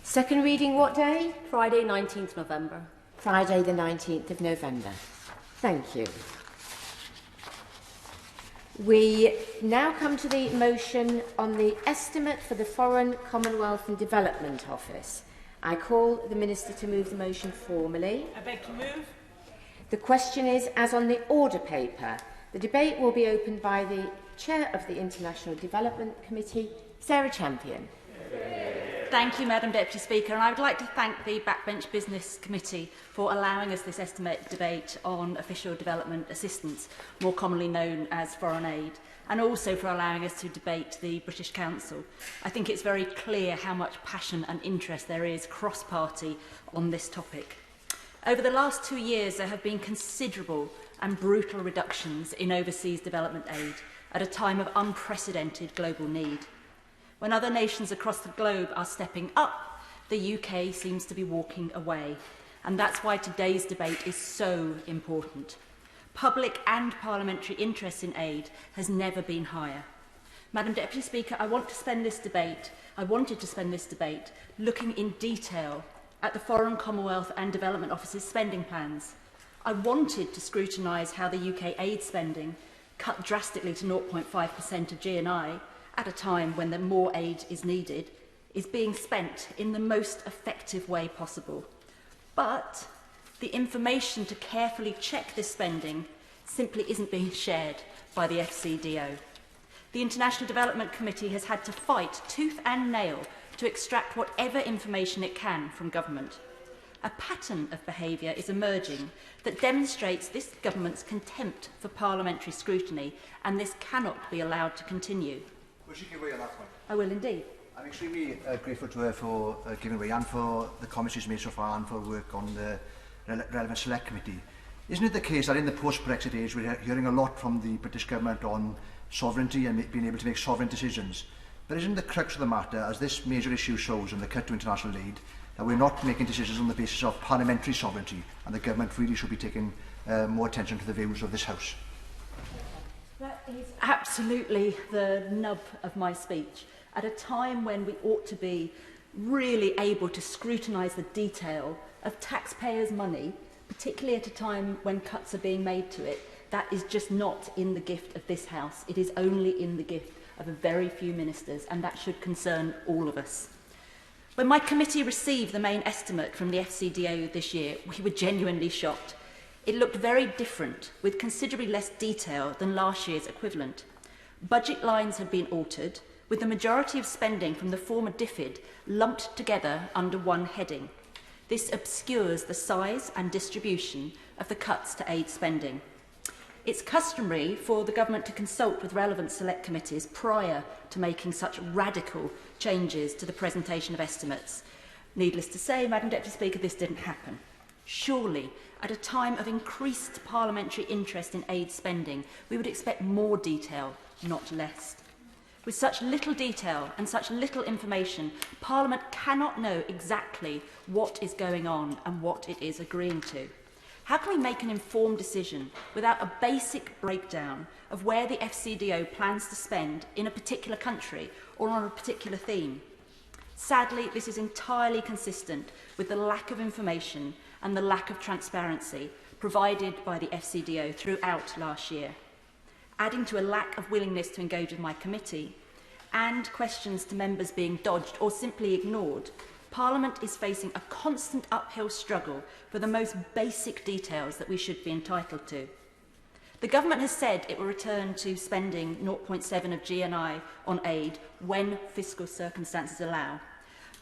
Second reading what day? Friday, 19th November. Friday the 19th of November. Thank you. We now come to the motion on the estimate for the Foreign, Commonwealth and Development Office. I call the Minister to move the motion formally. I beg to move. The question is, as on the order paper. The debate will be opened by the Chair of the International Development Committee, Sarah Champion. Thank you, Madam Deputy Speaker, and I would like to thank the Backbench Business Committee for allowing us this estimated debate on official development assistance, more commonly known as foreign aid, and also for allowing us to debate the British Council. I think it's very clear how much passion and interest there is cross-party on this topic. Over the last 2 years, there have been considerable and brutal reductions in overseas development aid at a time of unprecedented global need. When other nations across the globe are stepping up, the UK seems to be walking away. And that's why today's debate is so important. Public and parliamentary interest in aid has never been higher. Madam Deputy Speaker, I wanted to spend this debate looking in detail at the Foreign, Commonwealth and Development Office's spending plans. I wanted to scrutinise how the UK aid spending, cut drastically to 0.5% of GNI, at a time when more aid is needed, is being spent in the most effective way possible. But the information to carefully check this spending simply isn't being shared by the FCDO. The International Development Committee has had to fight tooth and nail to extract whatever information it can from government. A pattern of behaviour is emerging that demonstrates this government's contempt for parliamentary scrutiny, and this cannot be allowed to continue. Will she give way on that point? I will indeed. I'm extremely grateful to her for giving way and for the comments she's made so far and for work on the relevant select committee. Isn't it the case that in the post-Brexit age we're hearing a lot from the British government on sovereignty and being able to make sovereign decisions? But isn't the crux of the matter, as this major issue shows in the cut to international aid, that we're not making decisions on the basis of parliamentary sovereignty, and the government really should be taking more attention to the views of this House? That is absolutely the nub of my speech. At a time when we ought to be really able to scrutinise the detail of taxpayers' money, particularly at a time when cuts are being made to it, that is just not in the gift of this House. It is only in the gift of a very few ministers, and that should concern all of us. When my committee received the main estimate from the FCDO this year, we were genuinely shocked. It looked very different, with considerably less detail than last year's equivalent. Budget lines had been altered, with the majority of spending from the former DFID lumped together under one heading. This obscures the size and distribution of the cuts to aid spending. It's customary for the government to consult with relevant select committees prior to making such radical changes to the presentation of estimates. Needless to say, Madam Deputy Speaker, this didn't happen. Surely, at a time of increased parliamentary interest in aid spending, we would expect more detail, not less. With such little detail and such little information, Parliament cannot know exactly what is going on and what it is agreeing to. How can we make an informed decision without a basic breakdown of where the FCDO plans to spend in a particular country or on a particular theme? Sadly, this is entirely consistent with the lack of information and the lack of transparency provided by the FCDO throughout last year. Adding to a lack of willingness to engage with my committee and questions to members being dodged or simply ignored, Parliament is facing a constant uphill struggle for the most basic details that we should be entitled to. The government has said it will return to spending 0.7% of GNI on aid when fiscal circumstances allow.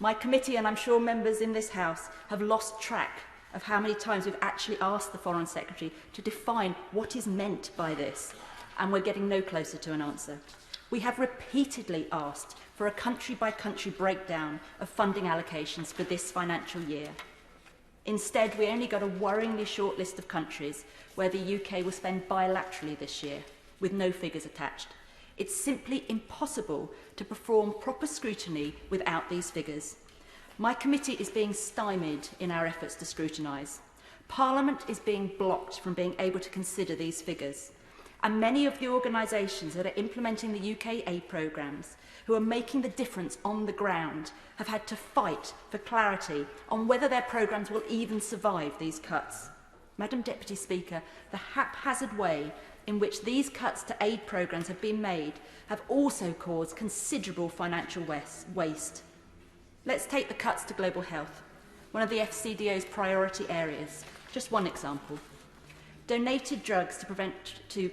My committee, and I'm sure members in this House, have lost track of how many times we've actually asked the Foreign Secretary to define what is meant by this, and we're getting no closer to an answer. We have repeatedly asked for a country-by-country breakdown of funding allocations for this financial year. Instead, we only got a worryingly short list of countries where the UK will spend bilaterally this year, with no figures attached. It's simply impossible to perform proper scrutiny without these figures. My committee is being stymied in our efforts to scrutinise. Parliament is being blocked from being able to consider these figures. And many of the organisations that are implementing the UK aid programmes, who are making the difference on the ground, have had to fight for clarity on whether their programmes will even survive these cuts. Madam Deputy Speaker, the haphazard way in which these cuts to aid programmes have been made have also caused considerable financial waste. Let's take the cuts to global health. one of the FCDO's priority areas. Just one example. Donated drugs to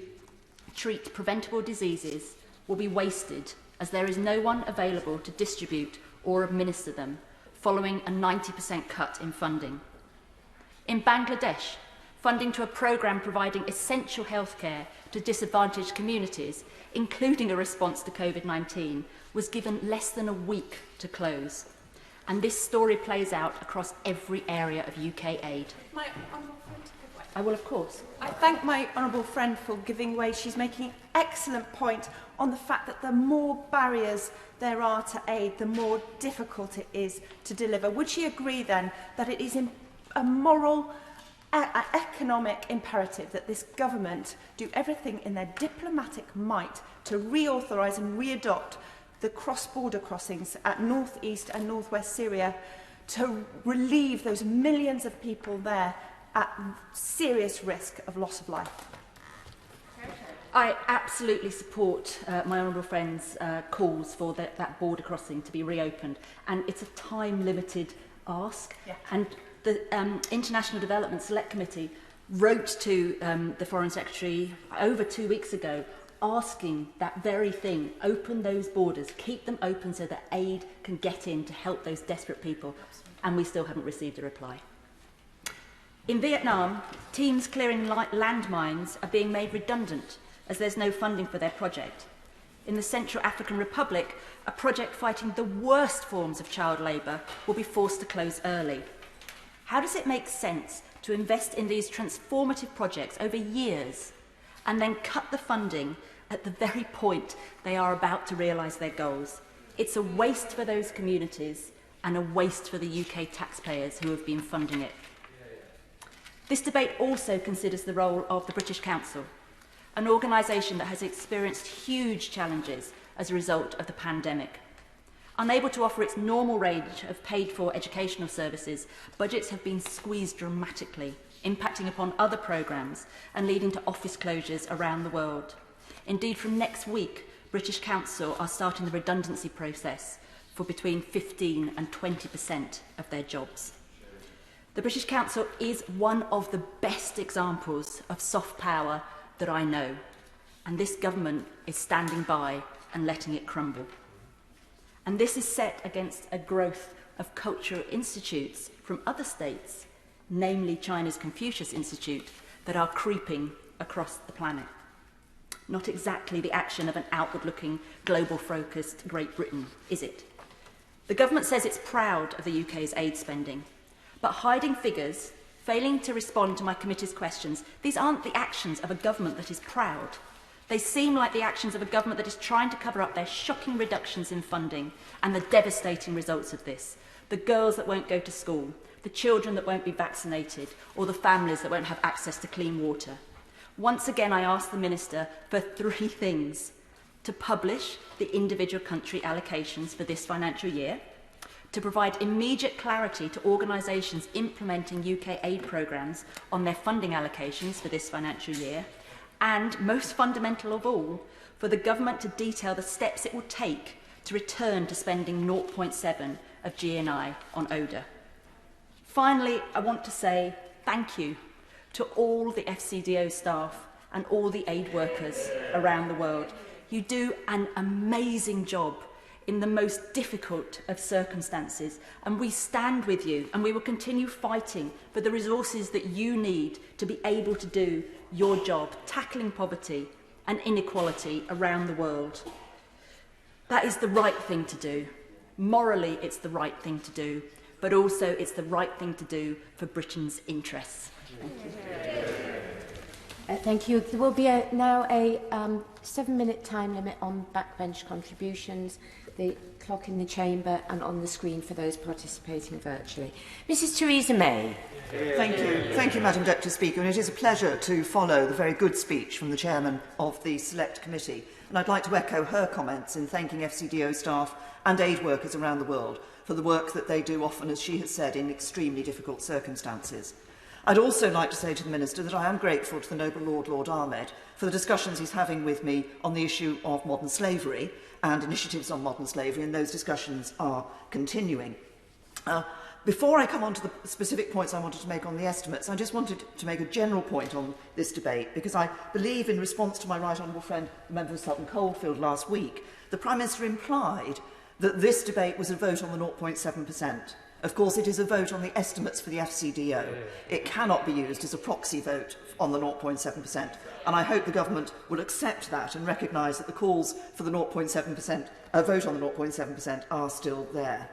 treat preventable diseases will be wasted as there is no one available to distribute or administer them, following a 90% cut in funding. In Bangladesh, funding to a programme providing essential healthcare to disadvantaged communities, including a response to COVID-19, was given less than a week to close. And this story plays out across every area of UK aid. My honourable friend to give way. I will, of course. I thank my honourable friend for giving way. She's making an excellent point on the fact that the more barriers there are to aid, the more difficult it is to deliver. Would she agree then that it is a moral, economic imperative that this government do everything in their diplomatic might to reauthorise and readopt the cross-border crossings at north-east and north-west Syria to relieve those millions of people there at serious risk of loss of life? I absolutely support my honourable friend's calls for that border crossing to be reopened, and it's a time-limited ask. Yeah. And the International Development Select Committee wrote to the Foreign Secretary over 2 weeks ago asking that very thing: open those borders, keep them open so that aid can get in to help those desperate people. And we still haven't received a reply. In Vietnam, teams clearing landmines are being made redundant as there's no funding for their project. In the Central African Republic, a project fighting the worst forms of child labour will be forced to close early. How does it make sense to invest in these transformative projects over years and then cut the funding at the very point they are about to realise their goals? It's a waste for those communities and a waste for the UK taxpayers who have been funding it. This debate also considers the role of the British Council, an organisation that has experienced huge challenges as a result of the pandemic. Unable to offer its normal range of paid-for educational services, budgets have been squeezed dramatically, impacting upon other programmes and leading to office closures around the world. Indeed, from next week, British Council are starting the redundancy process for between 15% and 20% of their jobs. The British Council is one of the best examples of soft power that I know, and this government is standing by and letting it crumble. And this is set against a growth of cultural institutes from other states, namely China's Confucius Institute, that are creeping across the planet. Not exactly the action of an outward-looking, global-focused Great Britain, is it? The government says it's proud of the UK's aid spending, but hiding figures, failing to respond to my committee's questions, these aren't the actions of a government that is proud. They seem like the actions of a government that is trying to cover up their shocking reductions in funding and the devastating results of this. The girls that won't go to school, the children that won't be vaccinated, or the families that won't have access to clean water. Once again, I ask the Minister for three things: to publish the individual country allocations for this financial year, to provide immediate clarity to organisations implementing UK aid programmes on their funding allocations for this financial year, and, most fundamental of all, for the government to detail the steps it will take to return to spending 0.7 of GNI on ODA. Finally, I want to say thank you to all the FCDO staff and all the aid workers around the world. You do an amazing job in the most difficult of circumstances, and we stand with you, and we will continue fighting for the resources that you need to be able to do your job, tackling poverty and inequality around the world. That is the right thing to do. Morally, it's the right thing to do, but also it's the right thing to do for Britain's interests. Thank you. Thank you. There will be now a 7-minute time limit on backbench contributions, the clock in the chamber and on the screen for those participating virtually. Mrs Theresa May. Thank you, Madam Deputy Speaker, and it is a pleasure to follow the very good speech from the Chairman of the Select Committee. And I'd like to echo her comments in thanking FCDO staff and aid workers around the world for the work that they do, often, as she has said, in extremely difficult circumstances. I'd also like to say to the Minister that I am grateful to the Noble Lord, Lord Ahmed, for the discussions he's having with me on the issue of modern slavery and initiatives on modern slavery, and those discussions are continuing. Before I come on to the specific points I wanted to make on the estimates, I just wanted to make a general point on this debate, because I believe, in response to my right honourable friend, the member for Sutton Coldfield last week, the Prime Minister implied that this debate was a vote on the 0.7%. Of course, it is a vote on the estimates for the FCDO. It cannot be used as a proxy vote on the 0.7%. And I hope the government will accept that and recognise that the calls for the 0.7%, vote on the 0.7% are still there.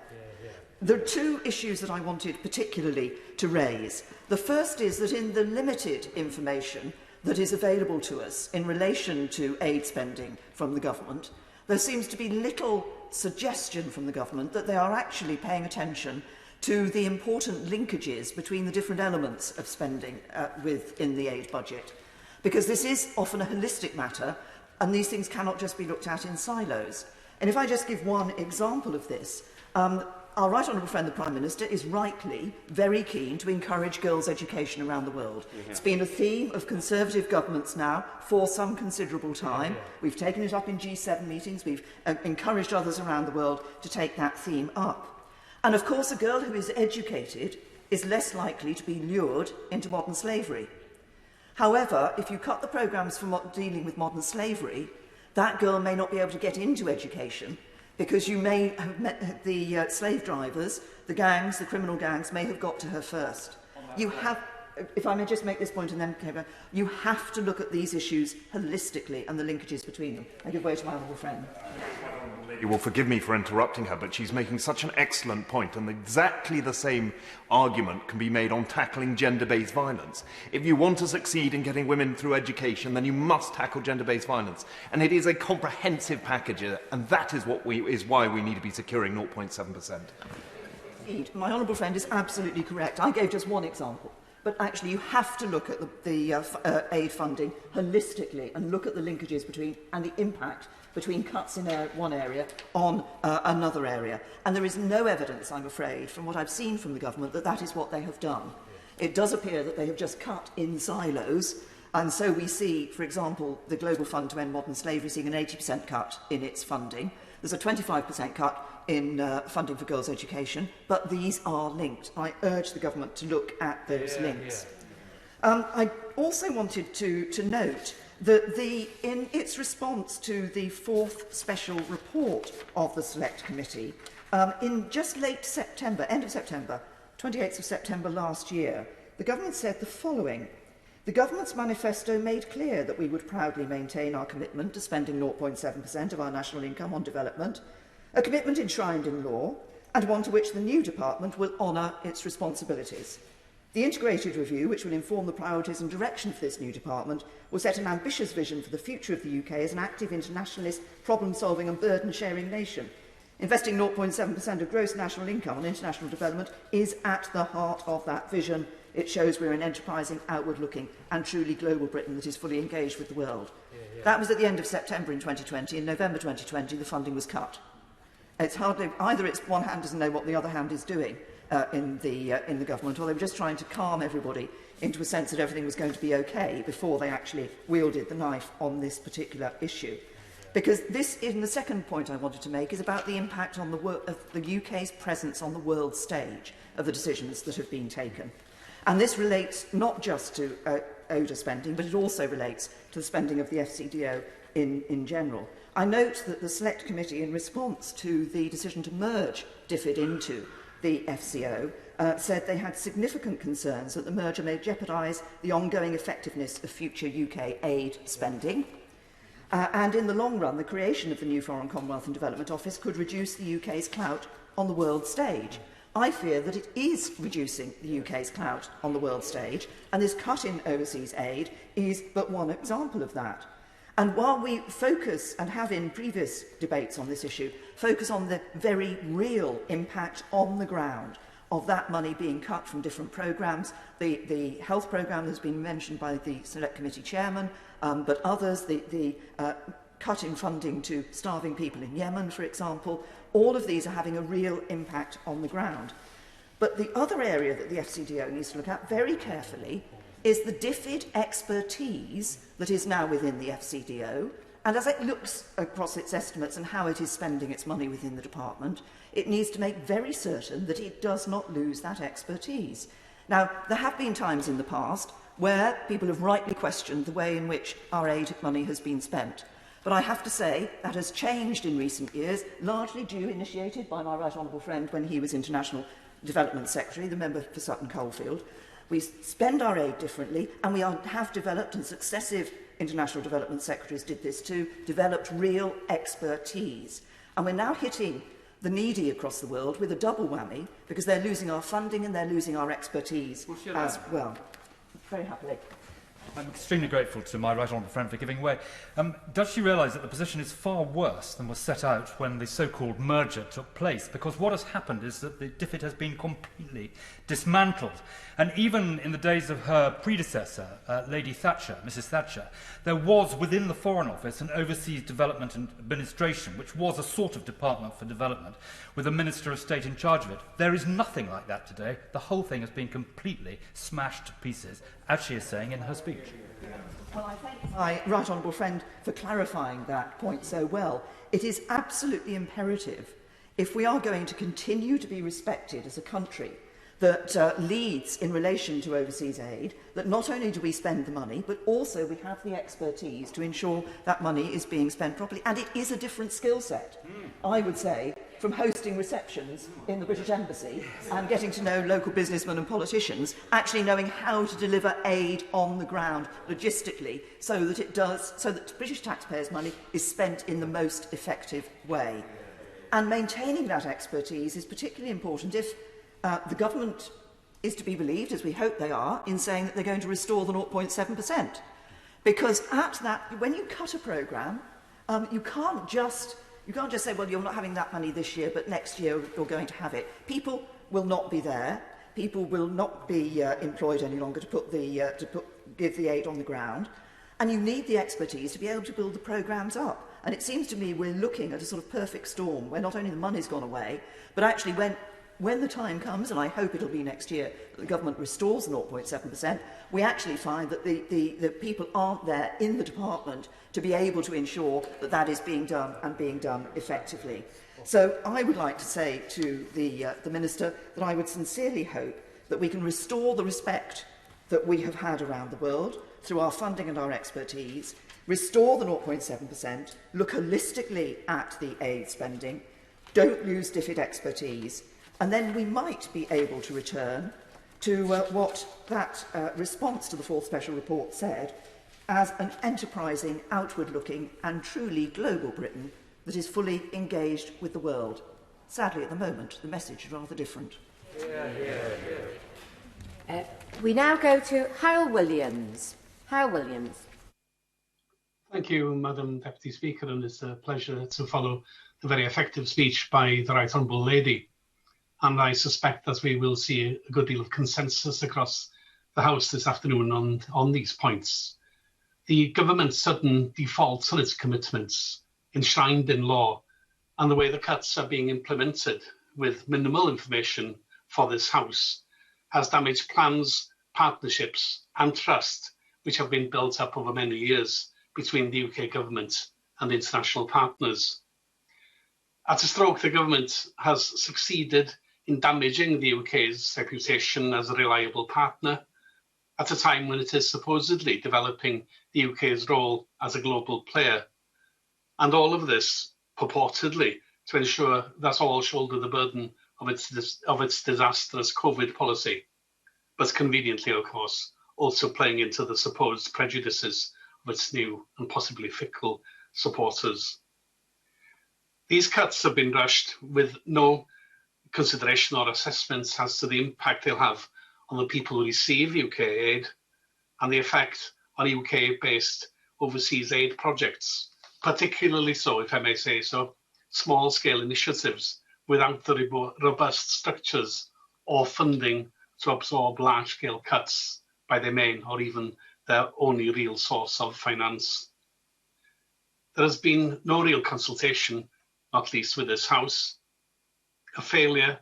There are two issues that I wanted particularly to raise. The first is that in the limited information that is available to us in relation to aid spending from the government, there seems to be little suggestion from the government that they are actually paying attention to the important linkages between the different elements of spending within the aid budget. Because this is often a holistic matter, and these things cannot just be looked at in silos. And if I just give one example of this, our right honourable friend, the Prime Minister, is rightly very keen to encourage girls' education around the world. It's been a theme of Conservative governments now for some considerable time. We've taken it up in G7 meetings. We've encouraged others around the world to take that theme up. And of course, a girl who is educated is less likely to be lured into modern slavery. However, if you cut the programmes for dealing with modern slavery, that girl may not be able to get into education, because you may have met the slave drivers, the gangs, the criminal gangs may have got to her first. You have, if I may just make this point and then you have to look at these issues holistically and the linkages between them. I give way to my honourable friend. You will forgive me for interrupting her, but she's making such an excellent point, and exactly the same argument can be made on tackling gender-based violence. If you want to succeed in getting women through education, then you must tackle gender-based violence. And it is a comprehensive package, and that is why we need to be securing 0.7%. Indeed, my honourable friend is absolutely correct. I gave just one example. But actually, you have to look at the aid funding holistically and look at the linkages between and the impact between cuts in one area on another area. And there is no evidence, I'm afraid, from what I've seen from the government, that that is what they have done. It does appear that they have just cut in silos, and so we see, for example, the Global Fund to End Modern Slavery seeing an 80% cut in its funding. There's a 25% cut in funding for girls' education, but these are linked. I urge the government to look at those links. I also wanted to note that in its response to the fourth special report of the Select Committee, in just late September, end of September, 28th of September last year, the government said the following: "The government's manifesto made clear that we would proudly maintain our commitment to spending 0.7% of our national income on development, a commitment enshrined in law, and one to which the new department will honour its responsibilities. The integrated review, which will inform the priorities and direction for this new department, will set an ambitious vision for the future of the UK as an active internationalist, problem-solving and burden-sharing nation. Investing 0.7% of gross national income on international development is at the heart of that vision. It shows we're an enterprising, outward-looking and truly global Britain that is fully engaged with the world." That was at the end of September in 2020. In November 2020, the funding was cut. It's hardly either one hand doesn't know what the other hand is doing in the government, or they were just trying to calm everybody into a sense that everything was going to be okay before they actually wielded the knife on this particular issue. Because this, in the second point I wanted to make, is about the impact on of the UK's presence on the world stage of the decisions that have been taken. And this relates not just to ODA spending, but it also relates to the spending of the FCDO in general. I note that the Select Committee, in response to the decision to merge DFID into the FCO, said they had significant concerns that the merger may jeopardise the ongoing effectiveness of future UK aid spending. And in the long run, the creation of the new Foreign Commonwealth and Development Office could reduce the UK's clout on the world stage. I fear that it is reducing the UK's clout on the world stage, and this cut in overseas aid is but one example of that. And while we focus, and have in previous debates on this issue, focus on the very real impact on the ground of that money being cut from different programmes, the health programme has been mentioned by the Select Committee Chairman, but others, the cut in funding to starving people in Yemen, for example, all of these are having a real impact on the ground. But the other area that the FCDO needs to look at very carefully is the DFID expertise that is now within the FCDO And as it looks across its estimates and how it is spending its money within the department, it needs to make very certain that it does not lose that expertise. Now, there have been times in the past where people have rightly questioned the way in which our aid money has been spent. But I have to say that has changed in recent years, largely initiated by my right honourable friend when he was International Development Secretary, the member for Sutton Coldfield. We spend our aid differently, and we have developed, and successive International Development Secretaries did this too, developed real expertise. And we're now hitting the needy across the world with a double whammy, because they're losing our funding and they're losing our expertise as well. Very happily. I'm extremely grateful to my right honourable friend for giving way. Does she realise that the position is far worse than was set out when the so-called merger took place? Because what has happened is that the DFID has been completely dismantled. And even in the days of her predecessor, Lady Thatcher, Mrs Thatcher, there was within the Foreign Office an Overseas Development and Administration, which was a sort of department for development, with a Minister of State in charge of it. There is nothing like that today. The whole thing has been completely smashed to pieces, as she is saying in her speech. Well, I thank my right honourable friend for clarifying that point so well. It is absolutely imperative, if we are going to continue to be respected as a country that leads in relation to overseas aid, that not only do we spend the money, but also we have the expertise to ensure that money is being spent properly. And it is a different skill set, I would say, from hosting receptions in the British Embassy and getting to know local businessmen and politicians, actually knowing how to deliver aid on the ground logistically so that British taxpayers' money is spent in the most effective way. And maintaining that expertise is particularly important if the government is to be believed, as we hope they are, in saying that they're going to restore the 0.7%. Because at that, when you cut a programme, you can't just say, well, you're not having that money this year, but next year you're going to have it. People will not be there. People will not be employed any longer to give the aid on the ground. And you need the expertise to be able to build the programmes up. And it seems to me we're looking at a sort of perfect storm where not only the money's gone away, but actually when the time comes, and I hope it'll be next year, that the government restores the 0.7%, we actually find that the people aren't there in the department to be able to ensure that that is being done and being done effectively. So I would like to say to the Minister that I would sincerely hope that we can restore the respect that we have had around the world through our funding and our expertise, restore the 0.7%, look holistically at the aid spending, don't lose DFID expertise, and then we might be able to return to what that response to the fourth special report said as an enterprising, outward-looking and truly global Britain that is fully engaged with the world. Sadly, at the moment, the message is rather different. We now go to Hyle Williams. Hyle Williams. Thank you, Madam Deputy Speaker, and it's a pleasure to follow the very effective speech by the Right Honourable Lady. And I suspect that we will see a good deal of consensus across the House this afternoon on these points. The government's sudden defaults on its commitments enshrined in law and the way the cuts are being implemented with minimal information for this House has damaged plans, partnerships and trust which have been built up over many years between the UK government and international partners. At a stroke, the government has succeeded in damaging the UK's reputation as a reliable partner at a time when it is supposedly developing the UK's role as a global player. And all of this purportedly to ensure that all shoulder the burden of its disastrous COVID policy, but conveniently, of course, also playing into the supposed prejudices of its new and possibly fickle supporters. These cuts have been rushed with no consideration or assessments as to the impact they'll have on the people who receive UK aid and the effect on UK-based overseas aid projects, particularly so, if I may say so, small-scale initiatives without the robust structures or funding to absorb large-scale cuts by their main or even their only real source of finance. There has been no real consultation, not least with this House, a failure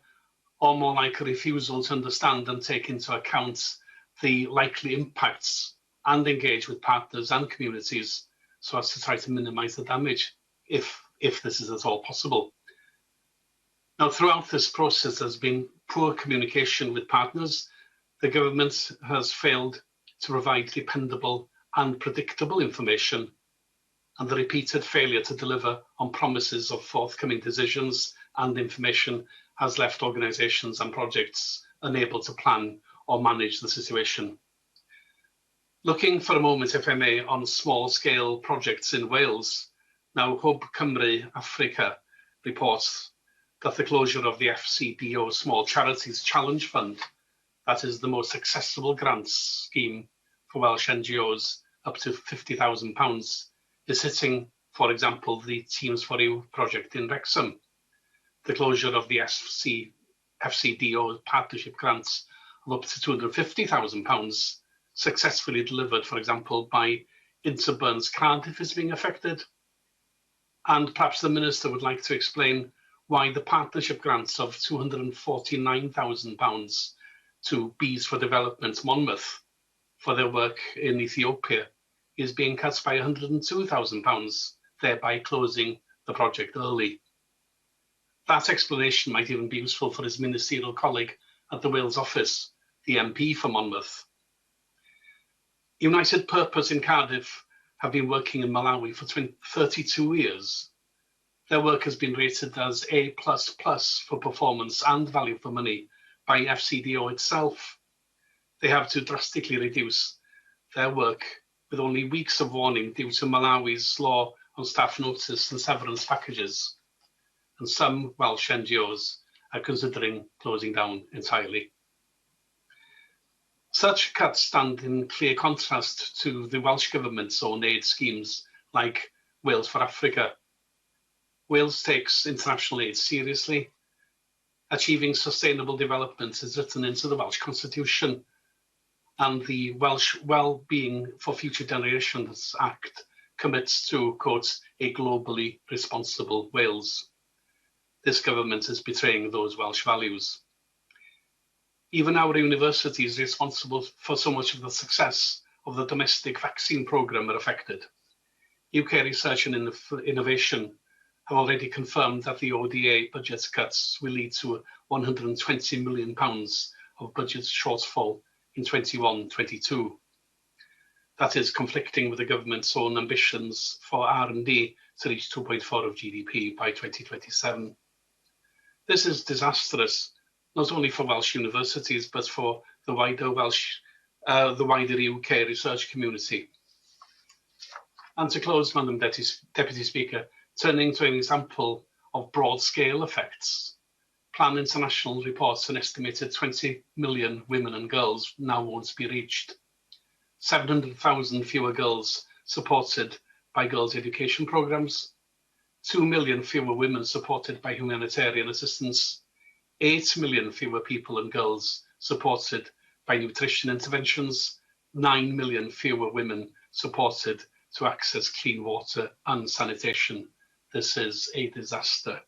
or more like a refusal to understand and take into account the likely impacts and engage with partners and communities so as to try to minimise the damage, if this is at all possible. Now, throughout this process, there's been poor communication with partners. The government has failed to provide dependable and predictable information, and the repeated failure to deliver on promises of forthcoming decisions and information has left organisations and projects unable to plan or manage the situation. Looking for a moment, if I may, on small-scale projects in Wales, now Hub Cymru Africa reports that the closure of the FCDO Small Charities Challenge Fund, that is the most accessible grants scheme for Welsh NGOs up to £50,000, is hitting, for example, the Teams for You project in Wrexham. The closure of the FCDO partnership grants of up to £250,000 successfully delivered, for example, by Interburn's Cardiff is being affected. And perhaps the Minister would like to explain why the partnership grants of £249,000 to Bees for Development Monmouth for their work in Ethiopia is being cut by £102,000, thereby closing the project early. That explanation might even be useful for his ministerial colleague at the Wales office, the MP for Monmouth. United Purpose in Cardiff have been working in Malawi for 32 years. Their work has been rated as A++ for performance and value for money by FCDO itself. They have to drastically reduce their work with only weeks of warning due to Malawi's law on staff notice and severance packages. And some Welsh NGOs are considering closing down entirely. Such cuts stand in clear contrast to the Welsh Government's own aid schemes like Wales for Africa. Wales takes international aid seriously. Achieving sustainable development is written into the Welsh Constitution, and the Welsh Wellbeing for Future Generations Act commits to, quote, a globally responsible Wales. This government is betraying those Welsh values. Even our universities responsible for so much of the success of the domestic vaccine programme are affected. UK Research and Innovation have already confirmed that the ODA budget cuts will lead to £120 million of budget shortfall in 21-22. That is conflicting with the government's own ambitions for R&D to reach 2.4% of GDP by 2027. This is disastrous, not only for Welsh universities, but for the wider UK research community. And to close, Madam Deputy Speaker, turning to an example of broad-scale effects, Plan International reports an estimated 20 million women and girls now won't be reached. 700,000 fewer girls supported by girls' education programmes, 2 million fewer women supported by humanitarian assistance, 8 million fewer people and girls supported by nutrition interventions, 9 million fewer women supported to access clean water and sanitation. This is a disaster.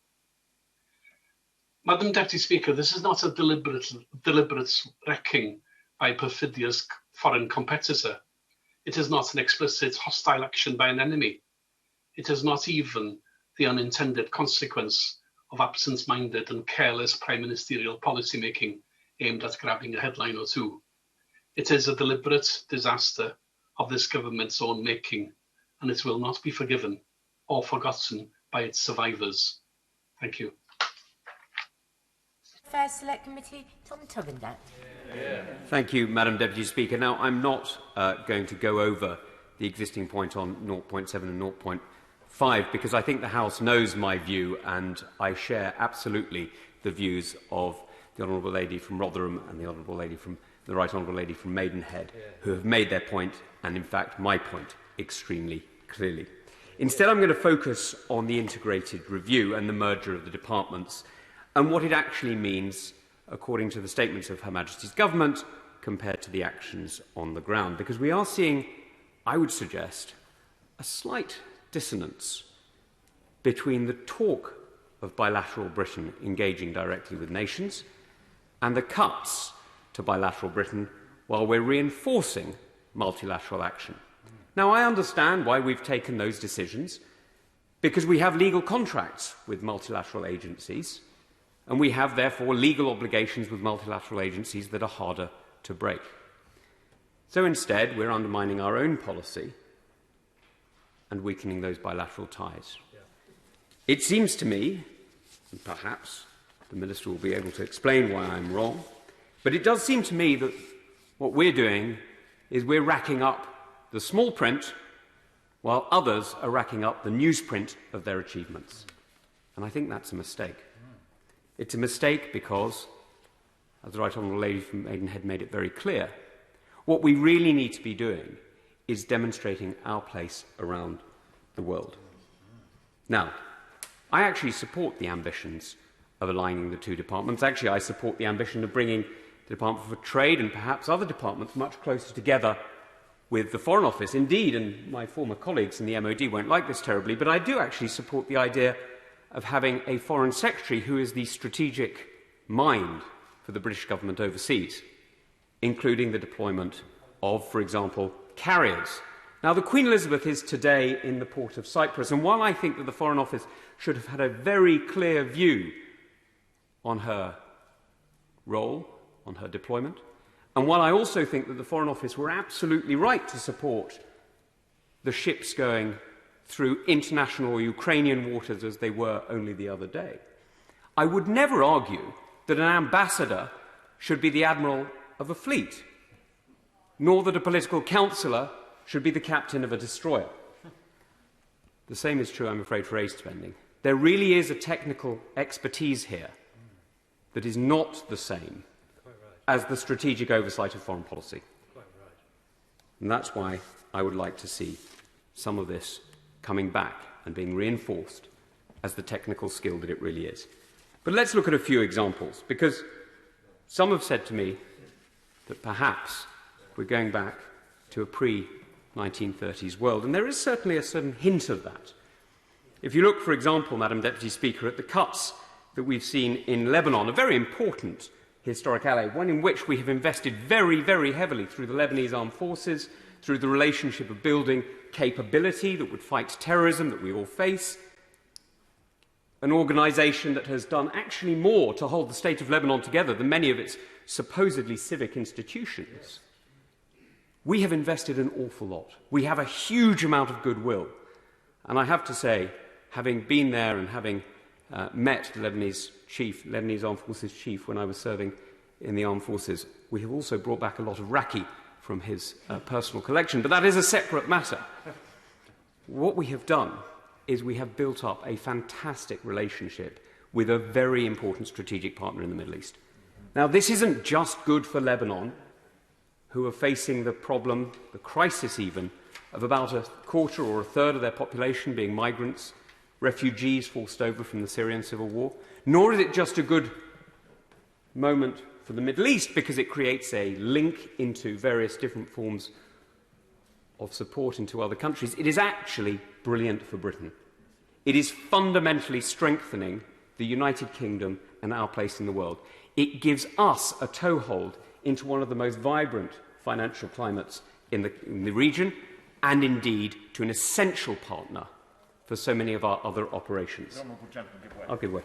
Madam Deputy Speaker, this is not a deliberate wrecking by a perfidious foreign competitor. It is not an explicit hostile action by an enemy. It is not even the unintended consequence of absent-minded and careless prime ministerial policymaking aimed at grabbing a headline or two. It is a deliberate disaster of this government's own making, and it will not be forgiven or forgotten by its survivors. Thank you. First Select Committee, Tom Tugendhat. Thank you, Madam Deputy Speaker. Now, I'm not going to go over the existing point on 0.7 and 0.5 because I think the House knows my view, and I share absolutely the views of the Honourable Lady from Rotherham and the Honourable Lady from the Right Honourable Lady from Maidenhead, who have made their point, and in fact my point, extremely clearly. Instead, I'm going to focus on the integrated review and the merger of the departments and what it actually means according to the statements of Her Majesty's Government compared to the actions on the ground. Because we are seeing, I would suggest, a slight dissonance between the talk of bilateral Britain engaging directly with nations and the cuts to bilateral Britain while we're reinforcing multilateral action. Now, I understand why we've taken those decisions, because we have legal contracts with multilateral agencies, and we have, therefore, legal obligations with multilateral agencies that are harder to break. So instead, we're undermining our own policy and weakening those bilateral ties. It seems to me, and perhaps the Minister will be able to explain why I'm wrong, but it does seem to me that what we're doing is we're racking up the small print while others are racking up the newsprint of their achievements. And I think that's a mistake. It's a mistake because, as the Right Honourable Lady from Maidenhead made it very clear, what we really need to be doing is demonstrating our place around the world. Now, I actually support the ambitions of aligning the two departments. Actually, I support the ambition of bringing the Department for Trade and perhaps other departments much closer together with the Foreign Office. Indeed, and my former colleagues in the MOD won't like this terribly, but I do actually support the idea of having a Foreign Secretary who is the strategic mind for the British government overseas, including the deployment of, for example, carriers. Now, the Queen Elizabeth is today in the port of Cyprus, and while I think that the Foreign Office should have had a very clear view on her role, on her deployment, and while I also think that the Foreign Office were absolutely right to support the ships going through international Ukrainian waters as they were only the other day, I would never argue that an ambassador should be the admiral of a fleet, nor that a political councillor should be the captain of a destroyer. The same is true, I'm afraid, for aid spending. There really is a technical expertise here that is not the same as the strategic oversight of foreign policy. And that's why I would like to see some of this coming back and being reinforced as the technical skill that it really is. But let's look at a few examples, because some have said to me that perhaps we're going back to a pre-1930s world, and there is certainly a certain hint of that. If you look, for example, Madam Deputy Speaker, at the cuts that we've seen in Lebanon, a very important historic ally, one in which we have invested very, very heavily through the Lebanese armed forces, through the relationship of building capability that would fight terrorism that we all face, an organisation that has done actually more to hold the state of Lebanon together than many of its supposedly civic institutions. We have invested an awful lot. We have a huge amount of goodwill. And I have to say, having been there and having met the Lebanese Armed Forces chief when I was serving in the armed forces, we have also brought back a lot of raki from his personal collection. But that is a separate matter. What we have done is we have built up a fantastic relationship with a very important strategic partner in the Middle East. Now, this isn't just good for Lebanon, who are facing the problem, the crisis even, of about a quarter or a third of their population being migrants, refugees forced over from the Syrian civil war, nor is it just a good moment for the Middle East because it creates a link into various different forms of support into other countries. It is actually brilliant for Britain. It is fundamentally strengthening the United Kingdom and our place in the world. It gives us a toehold into one of the most vibrant financial climates in the region, and indeed to an essential partner for so many of our other operations. I'll give way.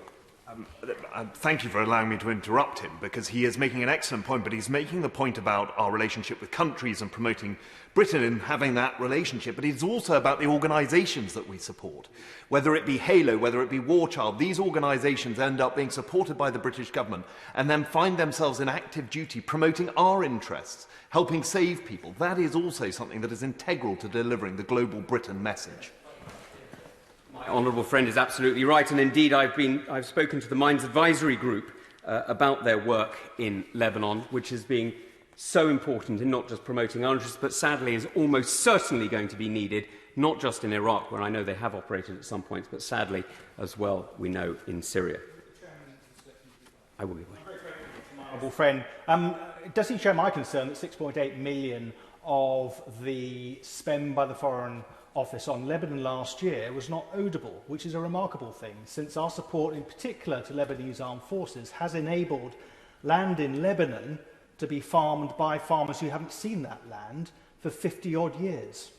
Thank you for allowing me to interrupt him, because he is making an excellent point, but he's making the point about our relationship with countries and promoting Britain and having that relationship, but it's also about the organisations that we support. Whether it be Halo, whether it be War Child, these organisations end up being supported by the British government and then find themselves in active duty promoting our interests, helping save people. That is also something that is integral to delivering the global Britain message. My honourable friend is absolutely right, and indeed I've spoken to the Mines Advisory Group about their work in Lebanon, which is being so important in not just promoting our interests, but sadly is almost certainly going to be needed, not just in Iraq, where I know they have operated at some points, but sadly as well, we know, in Syria. I will give way. My honourable friend, does he share my concern that 6.8 million of the spend by the Foreign Office on Lebanon last year was not audible, which is a remarkable thing, since our support in particular to Lebanese armed forces has enabled land in Lebanon to be farmed by farmers who haven't seen that land for 50-odd years.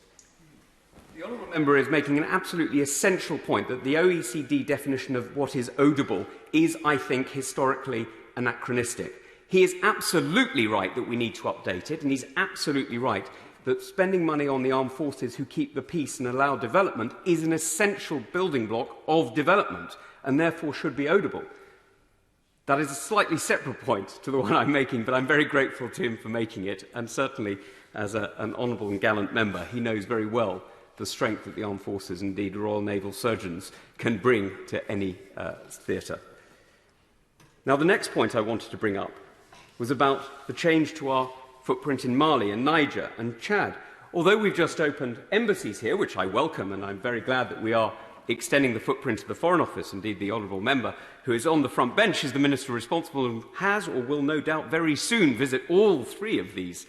The Honourable Member is making an absolutely essential point that the OECD definition of what is odiable is, I think, historically anachronistic. He is absolutely right that we need to update it, and he's absolutely right that spending money on the armed forces who keep the peace and allow development is an essential building block of development, and therefore should be odiable. That is a slightly separate point to the one I'm making, but I'm very grateful to him for making it, and certainly as an honourable and gallant member, he knows very well the strength that the armed forces, indeed Royal Naval Surgeons, can bring to any theatre. Now, the next point I wanted to bring up was about the change to our footprint in Mali and Niger and Chad. Although we've just opened embassies here, which I welcome, and I'm very glad that we are extending the footprint of the Foreign Office. Indeed, the Honourable Member, who is on the front bench, is the Minister responsible and has or will no doubt very soon visit all three of these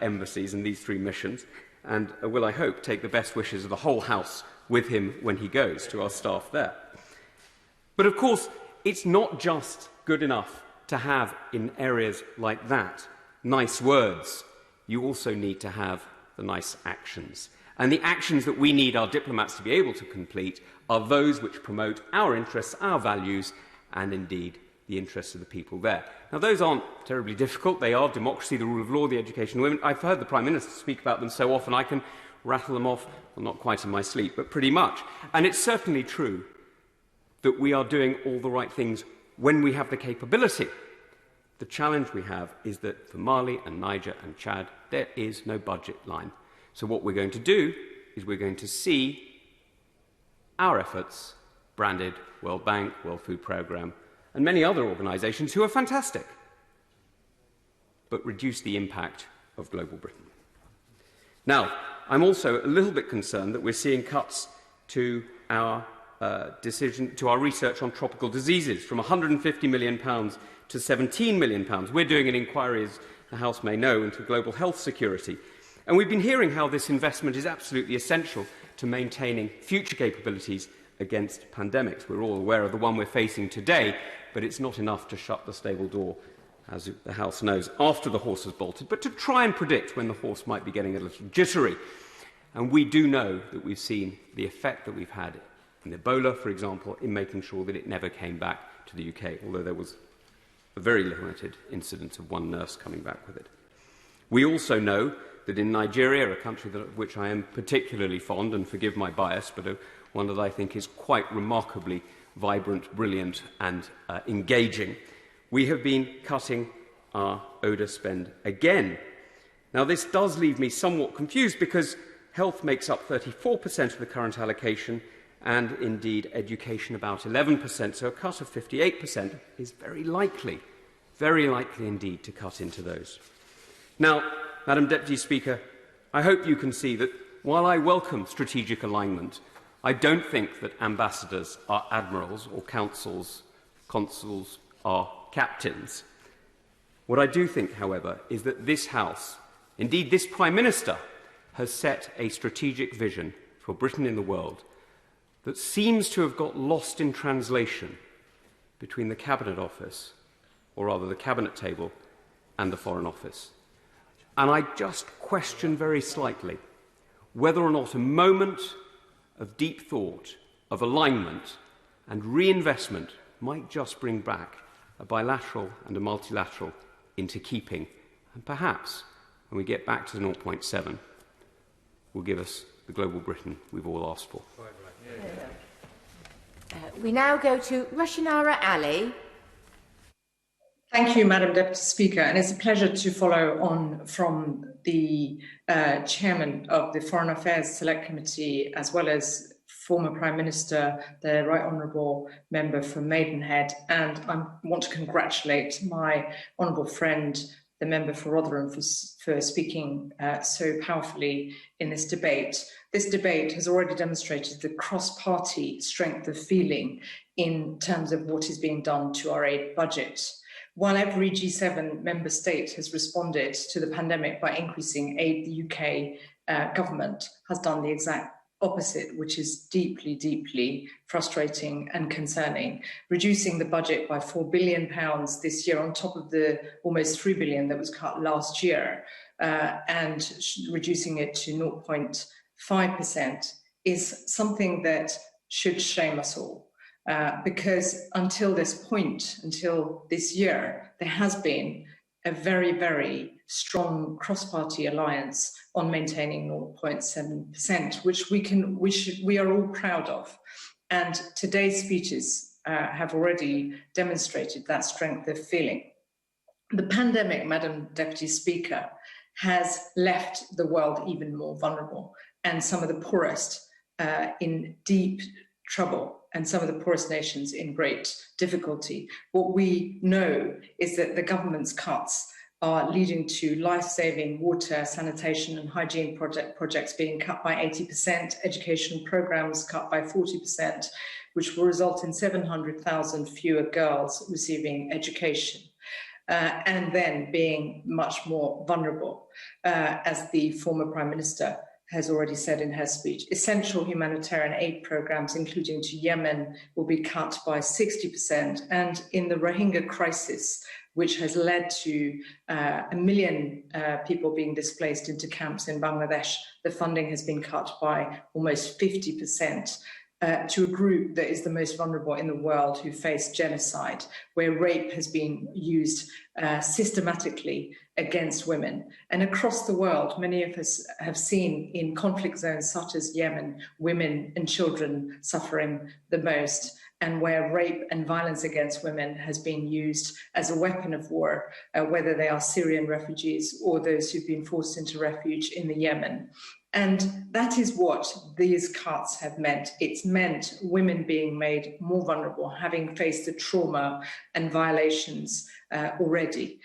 embassies and these three missions, and will, I hope, take the best wishes of the whole House with him when he goes, to our staff there. But of course, it's not just good enough to have, in areas like that, nice words. You also need to have the nice actions. And the actions that we need our diplomats to be able to complete are those which promote our interests, our values, and indeed the interests of the people there. Now, those aren't terribly difficult. They are democracy, the rule of law, the education of women. I've heard the Prime Minister speak about them so often I can rattle them off, well, not quite in my sleep, but pretty much. And it's certainly true that we are doing all the right things when we have the capability. The challenge we have is that for Mali and Niger and Chad, there is no budget line. So what we're going to do is we're going to see our efforts branded World Bank, World Food Programme, and many other organisations who are fantastic, but reduce the impact of global Britain. Now, I'm also a little bit concerned that we're seeing cuts to our research on tropical diseases from £150 million to £17 million. We're doing an inquiry, as the House may know, into global health security. And we've been hearing how this investment is absolutely essential to maintaining future capabilities against pandemics. We're all aware of the one we're facing today, but it's not enough to shut the stable door, as the House knows, after the horse has bolted, but to try and predict when the horse might be getting a little jittery. And we do know that we've seen the effect that we've had in Ebola, for example, in making sure that it never came back to the UK, although there was a very limited incidence of one nurse coming back with it. We also know that in Nigeria, a country of which I am particularly fond, and forgive my bias, but one that I think is quite remarkably vibrant, brilliant and engaging, we have been cutting our ODA spend again. Now, this does leave me somewhat confused because health makes up 34% of the current allocation and, indeed, education about 11%, so a cut of 58% is very likely indeed to cut into those. Now, Madam Deputy Speaker, I hope you can see that while I welcome strategic alignment, I don't think that ambassadors are admirals or consuls are captains. What I do think, however, is that this House, indeed this Prime Minister, has set a strategic vision for Britain in the world that seems to have got lost in translation between the Cabinet Office, or rather the Cabinet table, and the Foreign Office. And I just question very slightly whether or not a moment of deep thought, of alignment and reinvestment might just bring back a bilateral and a multilateral into keeping, and perhaps, when we get back to 0.7, will give us the global Britain we've all asked for. We now go to Rushanara Ali. Thank you, Madam Deputy Speaker, and it's a pleasure to follow on from the Chairman of the Foreign Affairs Select Committee, as well as former Prime Minister, the Right Honourable Member from Maidenhead, and I want to congratulate my honourable friend, the Member for Rotherham, for speaking so powerfully in this debate. This debate has already demonstrated the cross-party strength of feeling in terms of what is being done to our aid budget. While every G7 member state has responded to the pandemic by increasing aid, the UK government has done the exact opposite, which is deeply, deeply frustrating and concerning, reducing the budget by £4 billion this year on top of the almost £3 billion that was cut last year, and reducing it to 0.5% is something that should shame us all. Because until this point, until this year, there has been a very, very strong cross-party alliance on maintaining 0.7%, which we are all proud of. And today's speeches have already demonstrated that strength of feeling. The pandemic, Madam Deputy Speaker, has left the world even more vulnerable, and some of the poorest in deep trouble, and some of the poorest nations in great difficulty. What we know is that the government's cuts are leading to life-saving water, sanitation and hygiene projects being cut by 80%, education programs cut by 40%, which will result in 700,000 fewer girls receiving education. And then being much more vulnerable, as the former Prime Minister has already said in her speech. Essential humanitarian aid programs, including to Yemen, will be cut by 60%. And in the Rohingya crisis, which has led to 1 million people being displaced into camps in Bangladesh, the funding has been cut by almost 50%. To a group that is the most vulnerable in the world, who face genocide, where rape has been used systematically against women. And across the world, many of us have seen in conflict zones such as Yemen, women and children suffering the most, and where rape and violence against women has been used as a weapon of war, whether they are Syrian refugees or those who've been forced into refuge in the Yemen. And that is what these cuts have meant. It's meant women being made more vulnerable, having faced the trauma and violations already.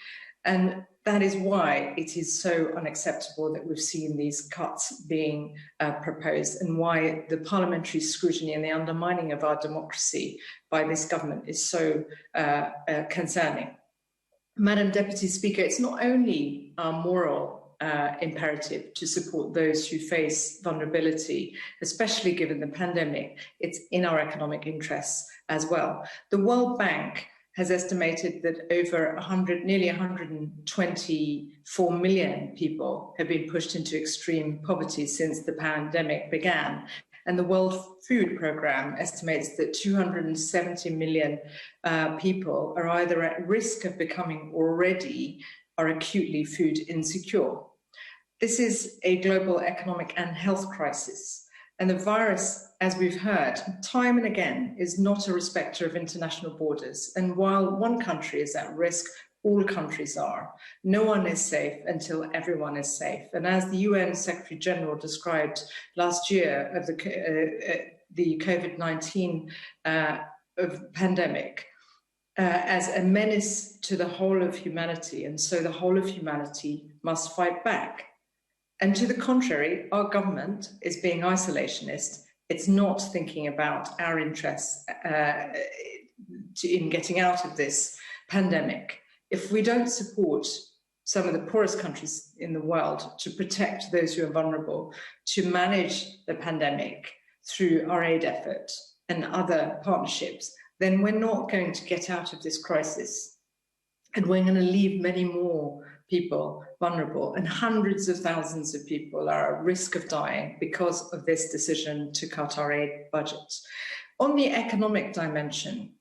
And that is why it is so unacceptable that we've seen these cuts being proposed, and why the parliamentary scrutiny and the undermining of our democracy by this government is so concerning. Madam Deputy Speaker, it's not only our moral imperative to support those who face vulnerability, especially given the pandemic, it's in our economic interests as well. The World Bank has estimated that nearly 124 million people have been pushed into extreme poverty since the pandemic began. And the World Food Programme estimates that 270 million people are either at risk of becoming already or acutely food insecure. This is a global economic and health crisis. And the virus, as we've heard, time and again, is not a respecter of international borders. And while one country is at risk, all countries are. No one is safe until everyone is safe. And as the UN Secretary General described last year of the COVID-19 pandemic, as a menace to the whole of humanity, and so the whole of humanity must fight back. And to the contrary, our government is being isolationist. It's not thinking about our interests in getting out of this pandemic. If we don't support some of the poorest countries in the world to protect those who are vulnerable, to manage the pandemic through our aid effort and other partnerships, then we're not going to get out of this crisis. And we're going to leave many more people vulnerable, and hundreds of thousands of people are at risk of dying because of this decision to cut our aid budget. On the economic dimension,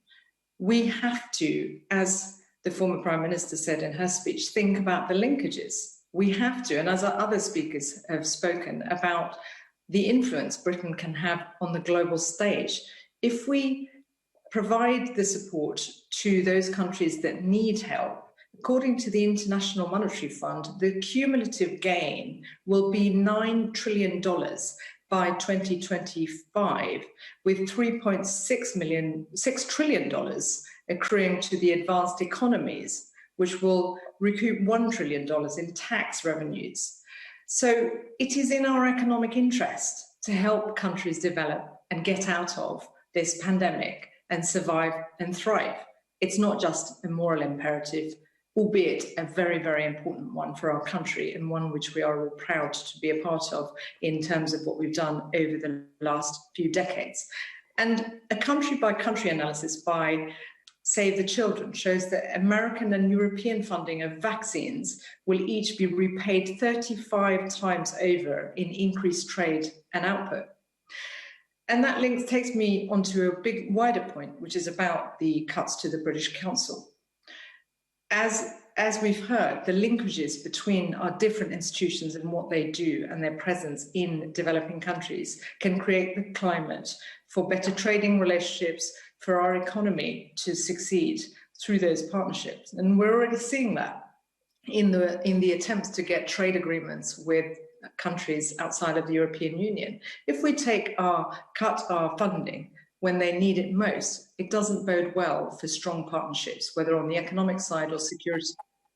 we have to, as the former Prime Minister said in her speech, think about the linkages. We have to, and as our other speakers have spoken about the influence Britain can have on the global stage. If we provide the support to those countries that need help, according to the International Monetary Fund, the cumulative gain will be $9 trillion by 2025, with $6 trillion accruing to the advanced economies, which will recoup $1 trillion in tax revenues. So it is in our economic interest to help countries develop and get out of this pandemic and survive and thrive. It's not just a moral imperative, albeit a very, very important one for our country, and one which we are all proud to be a part of in terms of what we've done over the last few decades. And a country-by-country analysis by Save the Children shows that American and European funding of vaccines will each be repaid 35 times over in increased trade and output. And that takes me onto a big wider point, which is about the cuts to the British Council. As we've heard, the linkages between our different institutions and what they do and their presence in developing countries can create the climate for better trading relationships, for our economy to succeed through those partnerships. And we're already seeing that in the attempts to get trade agreements with countries outside of the European Union. If we cut our funding when they need it most, it doesn't bode well for strong partnerships, whether on the economic side or security,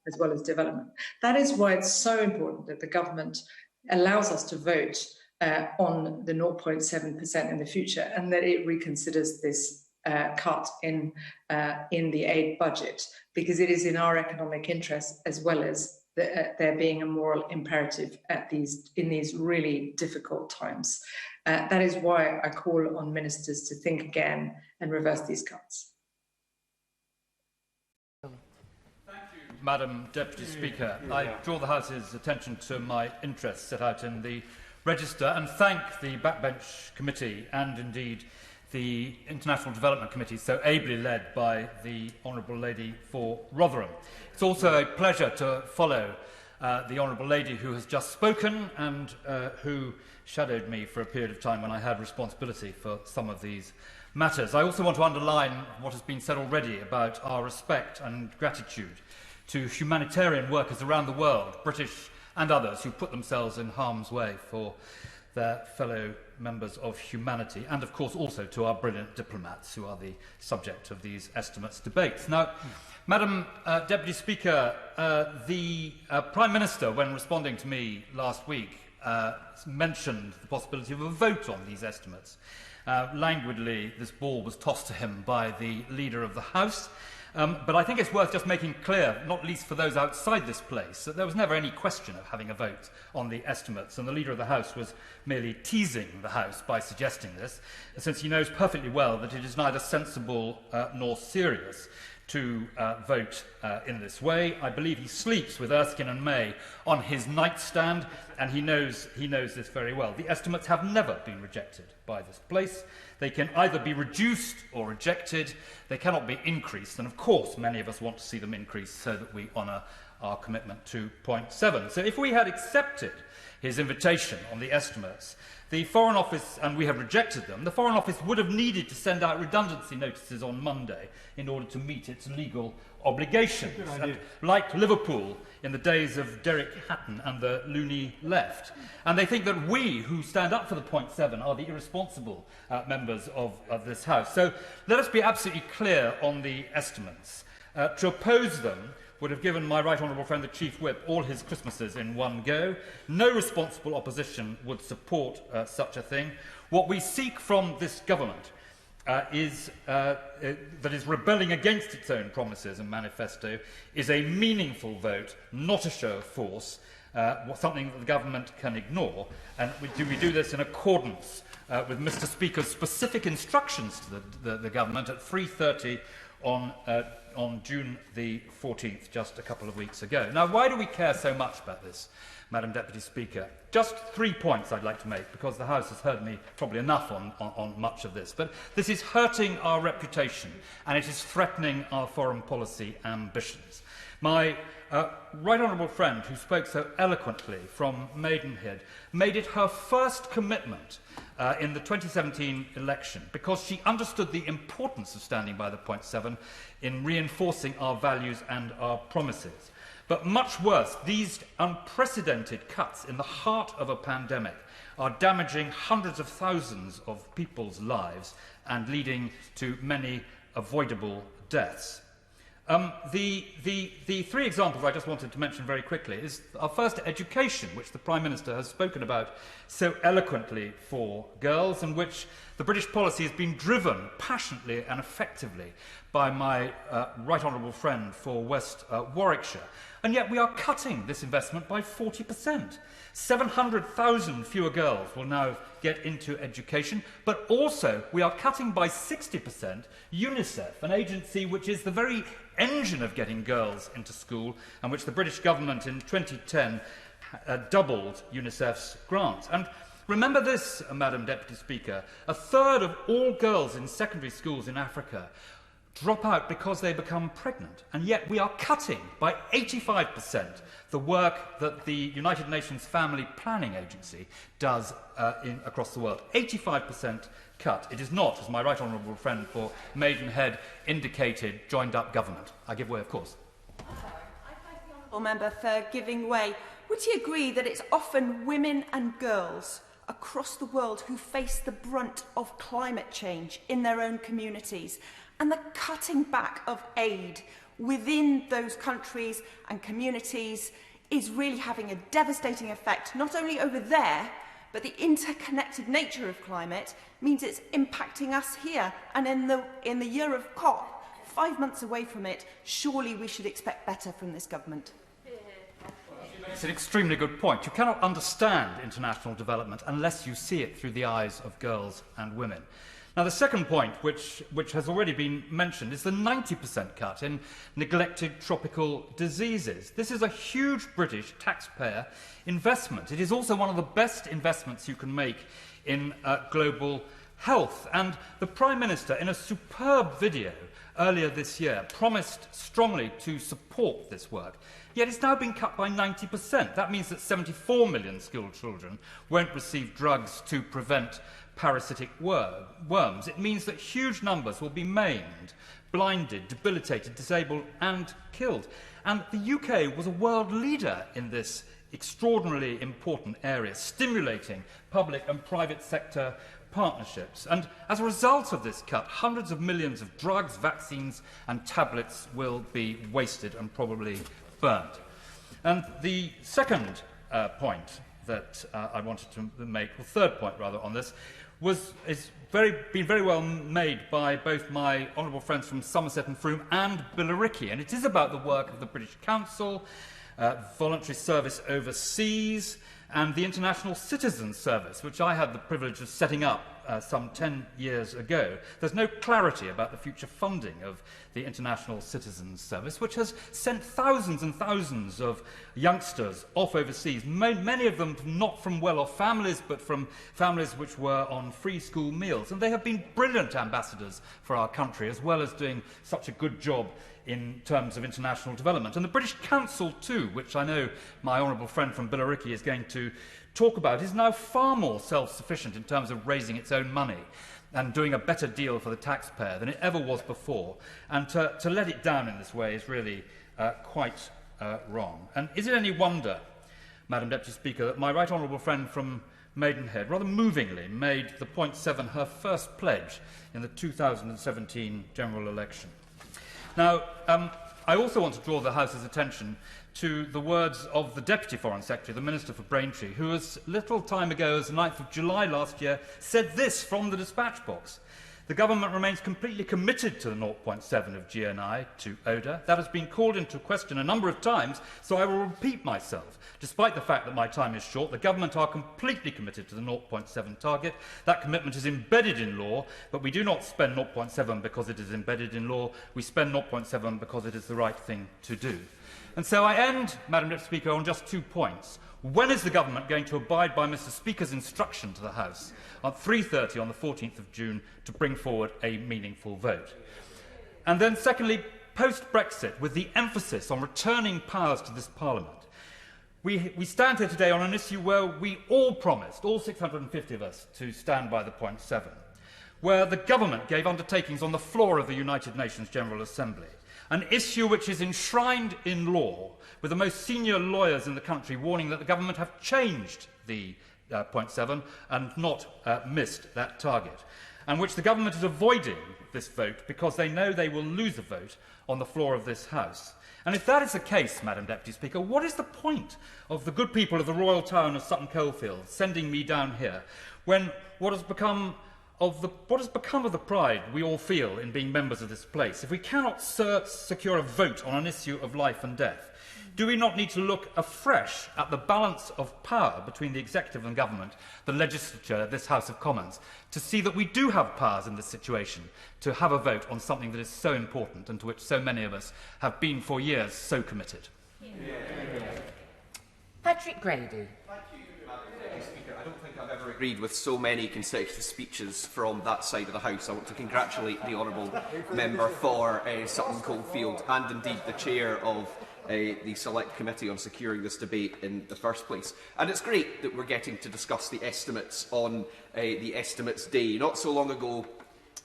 as well as development. That is why it's so important that the government allows us to vote on the 0.7% in the future, and that it reconsiders this cut in the aid budget, because it is in our economic interest, as well as there being a moral imperative in these really difficult times. That is why I call on ministers to think again and reverse these cuts. Thank you, Madam Deputy Speaker. I draw the House's attention to my interests set out in the Register and thank the Backbench Committee and indeed the International Development Committee, so ably led by the Honourable Lady for Rotherham. It's also a pleasure to follow the Honourable Lady who has just spoken and who shadowed me for a period of time when I had responsibility for some of these matters. I also want to underline what has been said already about our respect and gratitude to humanitarian workers around the world, British and others, who put themselves in harm's way for their fellow members of humanity, and of course also to our brilliant diplomats who are the subject of these estimates debates. Now, Madam Deputy Speaker, the Prime Minister, when responding to me last week, mentioned the possibility of a vote on these estimates. Languidly, this ball was tossed to him by the Leader of the House. But I think it's worth just making clear, not least for those outside this place, that there was never any question of having a vote on the estimates, and the Leader of the House was merely teasing the House by suggesting this, since he knows perfectly well that it is neither sensible nor serious to vote in this way. I believe he sleeps with Erskine and May on his nightstand, and he knows this very well. The estimates have never been rejected by this place. They can either be reduced or rejected. They cannot be increased. And of course, many of us want to see them increased so that we honour our commitment to 0.7. So if we had accepted his invitation on the estimates, the Foreign Office, and we have rejected them, the Foreign Office would have needed to send out redundancy notices on Monday in order to meet its legal obligations. And like Liverpool in the days of Derek Hatton and the loony left. And they think that we, who stand up for the 0.7, are the irresponsible members of this House. So let us be absolutely clear on the estimates. To oppose them would have given my right honourable friend, the Chief Whip, all his Christmases in one go. No responsible opposition would support such a thing. What we seek from this government that is rebelling against its own promises and manifesto is a meaningful vote, not a show of force, something that the government can ignore. And we do this in accordance with Mr. Speaker's specific instructions to the government at 3:30 on June the 14th, just a couple of weeks ago. Now, why do we care so much about this, Madam Deputy Speaker? Just 3 points I'd like to make, because the House has heard me probably enough on much of this. But this is hurting our reputation, and it is threatening our foreign policy ambitions. My right honourable friend, who spoke so eloquently from Maidenhead, made it her first commitment in the 2017 election, because she understood the importance of standing by the 0.7 in reinforcing our values and our promises. But much worse, these unprecedented cuts in the heart of a pandemic are damaging hundreds of thousands of people's lives and leading to many avoidable deaths. The three examples I just wanted to mention very quickly is our first, education, which the Prime Minister has spoken about so eloquently for girls, and which the British policy has been driven passionately and effectively by my right honourable friend for West Warwickshire. And yet we are cutting this investment by 40%. 700,000 fewer girls will now get into education, but also we are cutting by 60% UNICEF, an agency which is the very engine of getting girls into school, and which the British government in 2010 doubled UNICEF's grant. And Remember this, Madam Deputy Speaker, a third of all girls in secondary schools in Africa drop out because they become pregnant, and yet we are cutting by 85% the work that the United Nations Family Planning Agency does across the world. 85% cut. It is not, as my right honourable friend for Maidenhead indicated, joined-up government. I give way, of course. I thank the honourable member for giving way. Would he agree that it's often women and girls across the world who face the brunt of climate change in their own communities, and the cutting back of aid within those countries and communities is really having a devastating effect, not only over there, but the interconnected nature of climate means it's impacting us here. And in the year of COP, 5 months away from it, surely we should expect better from this government. It's an extremely good point. You cannot understand international development unless you see it through the eyes of girls and women. Now, the second point, which has already been mentioned, is the 90% cut in neglected tropical diseases. This is a huge British taxpayer investment. It is also one of the best investments you can make in global health. And the Prime Minister, in a superb video earlier this year, promised strongly to support this work. Yet it's now been cut by 90%. That means that 74 million school children won't receive drugs to prevent parasitic worms. It means that huge numbers will be maimed, blinded, debilitated, disabled and killed. And the UK was a world leader in this extraordinarily important area, stimulating public and private sector partnerships. And as a result of this cut, hundreds of millions of drugs, vaccines and tablets will be wasted and probably burnt. And the second point that I wanted to make, or third point rather, on this, been very well made by both my honourable friends from Somerset and Frome and Billericay, and it is about the work of the British Council, voluntary service overseas, and the International Citizens Service, which I had the privilege of setting up some 10 years ago. There's no clarity about the future funding of the International Citizens Service, which has sent thousands and thousands of youngsters off overseas, many of them not from well-off families, but from families which were on free school meals. And they have been brilliant ambassadors for our country, as well as doing such a good job in terms of international development. And the British Council, too, which I know my honourable friend from Billericay is going to talk about, is now far more self-sufficient in terms of raising its own money and doing a better deal for the taxpayer than it ever was before. And to let it down in this way is really quite wrong. And is it any wonder, Madam Deputy Speaker, that my right honourable friend from Maidenhead rather movingly made the point 7 her first pledge in the 2017 general election? Now, I also want to draw the House's attention to the words of the Deputy Foreign Secretary, the Minister for Braintree, who as little time ago as the 9th of July last year said this from the dispatch box: "The government remains completely committed to the 0.7 of GNI to ODA. That has been called into question a number of times, so I will repeat myself. Despite the fact that my time is short, the government are completely committed to the 0.7 target. That commitment is embedded in law, but we do not spend 0.7 because it is embedded in law. We spend 0.7 because it is the right thing to do." And so I end, Madam Deputy Speaker, on just 2 points. When is the government going to abide by Mr Speaker's instruction to the House at 3:30 on the 14th of June to bring forward a meaningful vote? And then secondly, post-Brexit, with the emphasis on returning powers to this Parliament, we stand here today on an issue where we all promised, all 650 of us, to stand by the 0.7, where the government gave undertakings on the floor of the United Nations General Assembly, an issue which is enshrined in law, with the most senior lawyers in the country warning that the government have changed the 0.7 and not missed that target, and which the government is avoiding this vote because they know they will lose a vote on the floor of this House. And if that is the case, Madam Deputy Speaker, what is the point of the good people of the royal town of Sutton Coldfield sending me down here when what has become of the pride we all feel in being members of this place, if we cannot secure a vote on an issue of life and death? Do we not need to look afresh at the balance of power between the executive and government, the legislature, this House of Commons, to see that we do have powers in this situation to have a vote on something that is so important and to which so many of us have been for years so committed? Patrick Grady. Thank you, Madam Speaker. I don't think I've ever agreed with so many consecutive speeches from that side of the House. I want to congratulate the honourable member for Sutton Coldfield and indeed the chair of the Select Committee on securing this debate in the first place. And it's great that we're getting to discuss the estimates on the Estimates Day. Not so long ago,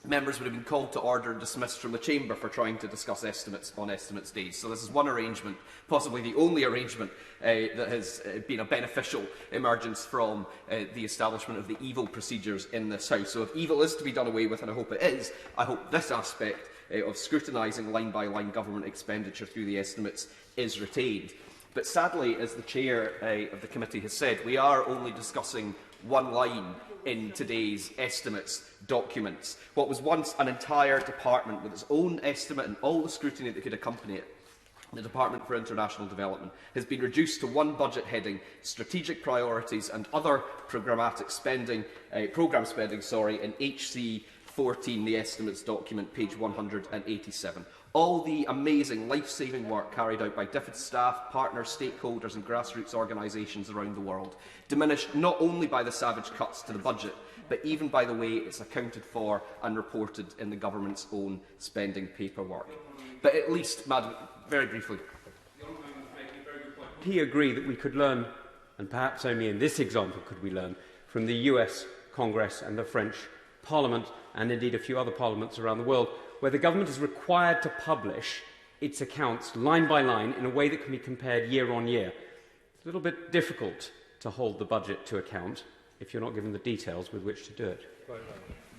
members would have been called to order and dismissed from the chamber for trying to discuss estimates on Estimates Days. So this is one arrangement, possibly the only arrangement that has been a beneficial emergence from the establishment of the evil procedures in this House. So if evil is to be done away with, and I hope it is, I hope this aspect of scrutinising line-by-line government expenditure through the estimates is retained. But sadly, as the chair of the committee has said, we are only discussing one line in today's estimates documents. What was once an entire department with its own estimate and all the scrutiny that could accompany it, the Department for International Development, has been reduced to one budget heading, strategic priorities and other programmatic spending, programme spending, in HC 14, the estimates document, page 187. All the amazing life-saving work carried out by DFID staff, partners, stakeholders and grassroots organisations around the world, diminished not only by the savage cuts to the budget, but even by the way it's accounted for and reported in the government's own spending paperwork. But at least, Madam, very briefly, he agree that we could learn, and perhaps only in this example could we learn, from the US Congress and the French Parliament, and indeed a few other parliaments around the world, where the government is required to publish its accounts line by line in a way that can be compared year on year. It's a little bit difficult to hold the budget to account if you're not given the details with which to do it.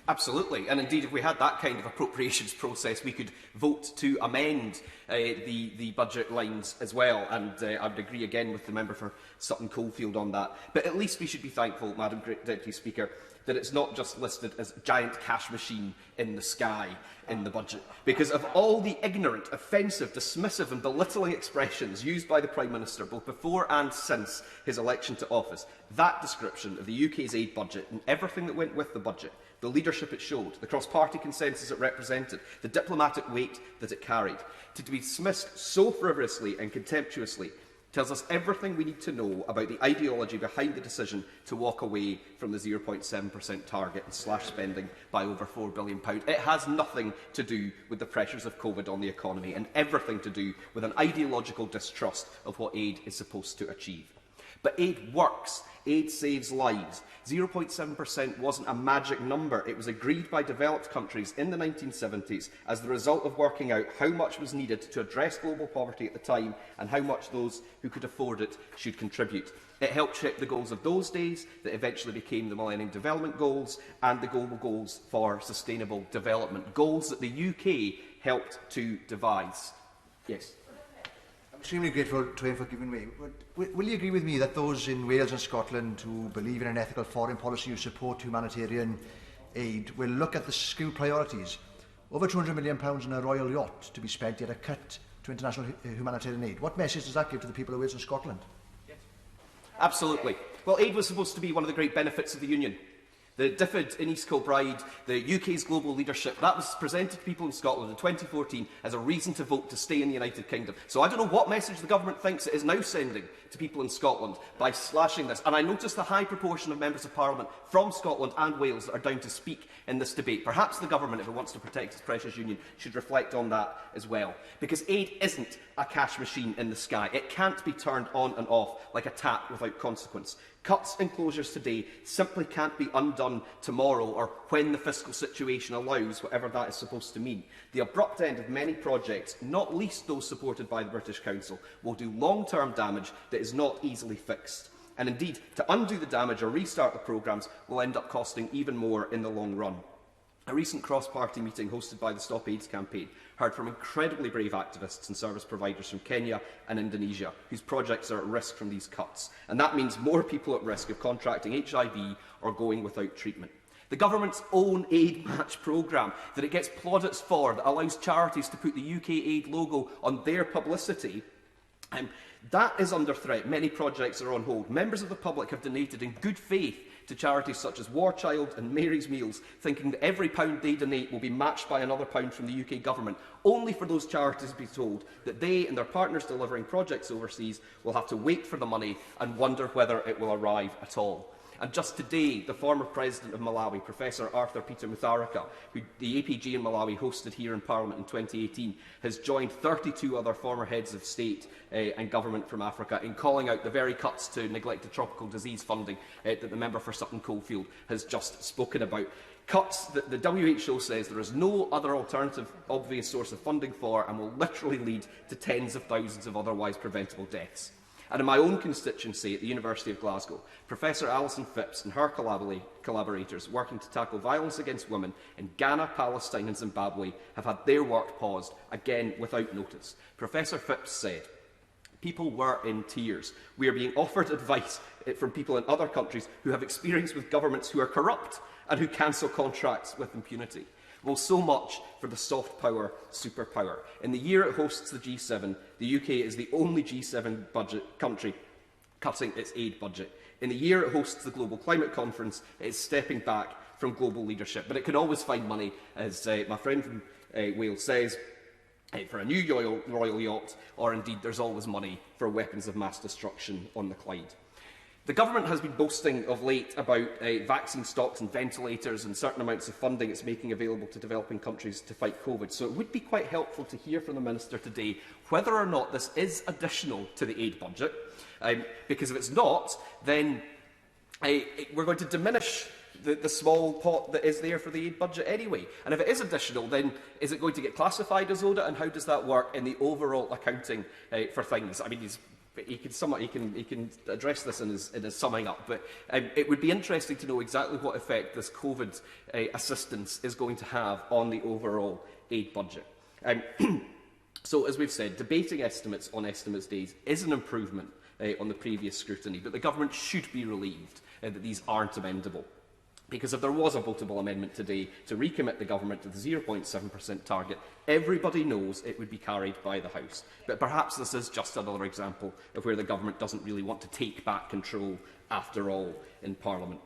Absolutely, and indeed if we had that kind of appropriations process we could vote to amend the budget lines as well, and I would agree again with the member for Sutton Coldfield on that. But at least we should be thankful, Madam Deputy Speaker, that it's not just listed as a giant cash machine in the sky in the budget, because of all the ignorant, offensive, dismissive and belittling expressions used by the Prime Minister both before and since his election to office, that description of the UK's aid budget and everything that went with the budget, the leadership it showed, the cross-party consensus it represented, the diplomatic weight that it carried, to be dismissed so frivolously and contemptuously tells us everything we need to know about the ideology behind the decision to walk away from the 0.7% target and slash spending by over £4 billion. It has nothing to do with the pressures of COVID on the economy and everything to do with an ideological distrust of what aid is supposed to achieve. But aid works. Aid saves lives. 0.7% wasn't a magic number. It was agreed by developed countries in the 1970s as the result of working out how much was needed to address global poverty at the time and how much those who could afford it should contribute. It helped shape the goals of those days that eventually became the Millennium Development Goals and the Global Goals for Sustainable Development, goals that the UK helped to devise. Yes. I'm extremely grateful to him for giving way. But will you agree with me that those in Wales and Scotland who believe in an ethical foreign policy who support humanitarian aid will look at the skewed priorities? Over £200 million in a royal yacht to be spent, yet a cut to international humanitarian aid. What message does that give to the people of Wales and Scotland? Yes. Absolutely. Well, aid was supposed to be one of the great benefits of the Union. The DFID in East Kilbride, the UK's global leadership, that was presented to people in Scotland in 2014 as a reason to vote to stay in the United Kingdom. So I don't know what message the government thinks it is now sending to people in Scotland by slashing this. And I notice the high proportion of members of Parliament from Scotland and Wales that are down to speak in this debate. Perhaps the government, if it wants to protect its precious union, should reflect on that as well. Because aid isn't a cash machine in the sky. It can't be turned on and off like a tap without consequence. Cuts and closures today simply can't be undone tomorrow or when the fiscal situation allows, whatever that is supposed to mean. The abrupt end of many projects, not least those supported by the British Council, will do long-term damage that is not easily fixed. And indeed, to undo the damage or restart the programmes will end up costing even more in the long run. A recent cross-party meeting hosted by the Stop AIDS campaign heard from incredibly brave activists and service providers from Kenya and Indonesia, whose projects are at risk from these cuts. And that means more people at risk of contracting HIV or going without treatment. The government's own aid match programme that it gets plaudits for, that allows charities to put the UK aid logo on their publicity, that is under threat. Many projects are on hold. Members of the public have donated in good faith to charities such as War Child and Mary's Meals, thinking that every pound they donate will be matched by another pound from the UK government, only for those charities to be told that they and their partners delivering projects overseas will have to wait for the money and wonder whether it will arrive at all. And just today, the former president of Malawi, Professor Arthur Peter Mutharika, who the APG in Malawi hosted here in Parliament in 2018, has joined 32 other former heads of state and government from Africa in calling out the very cuts to neglected tropical disease funding that the member for Sutton Coldfield has just spoken about. Cuts that the WHO says there is no other alternative obvious source of funding for and will literally lead to tens of thousands of otherwise preventable deaths. And in my own constituency at the University of Glasgow, Professor Alison Phipps and her collaborators working to tackle violence against women in Ghana, Palestine and Zimbabwe have had their work paused, again without notice. Professor Phipps said, "People were in tears. We are being offered advice from people in other countries who have experience with governments who are corrupt and who cancel contracts with impunity." Well, so much for the soft power superpower. In the year it hosts the G7, the UK is the only G7 country cutting its aid budget. In the year it hosts the Global Climate Conference, it is stepping back from global leadership. But it can always find money, as my friend from Wales says, for a new royal yacht, or indeed there's always money for weapons of mass destruction on the Clyde. The government has been boasting of late about vaccine stocks and ventilators and certain amounts of funding it's making available to developing countries to fight COVID. So it would be quite helpful to hear from the Minister today whether or not this is additional to the aid budget, because if it's not, then we're going to diminish the small pot that is there for the aid budget anyway. And if it is additional, then is it going to get classified as ODA, and how does that work in the overall accounting for things? I mean, he can address this in his summing up, but it would be interesting to know exactly what effect this COVID assistance is going to have on the overall aid budget. So, as we've said, debating estimates on estimates days is an improvement on the previous scrutiny, but the government should be relieved that these aren't amendable. Because if there was a votable amendment today to recommit the government to the 0.7% target, everybody knows it would be carried by the House. But perhaps this is just another example of where the government doesn't really want to take back control after all in Parliament.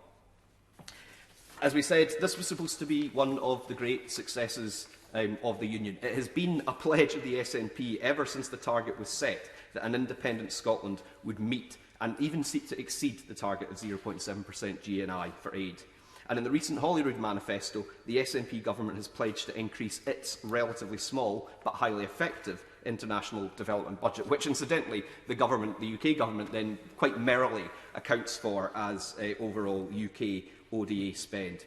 As we said, this was supposed to be one of the great successes of the Union. It has been a pledge of the SNP ever since the target was set that an independent Scotland would meet and even seek to exceed the target of 0.7% GNI for aid. And in the recent Holyrood manifesto, the SNP government has pledged to increase its relatively small but highly effective international development budget, which incidentally the UK government then quite merrily accounts for as overall UK ODA spend.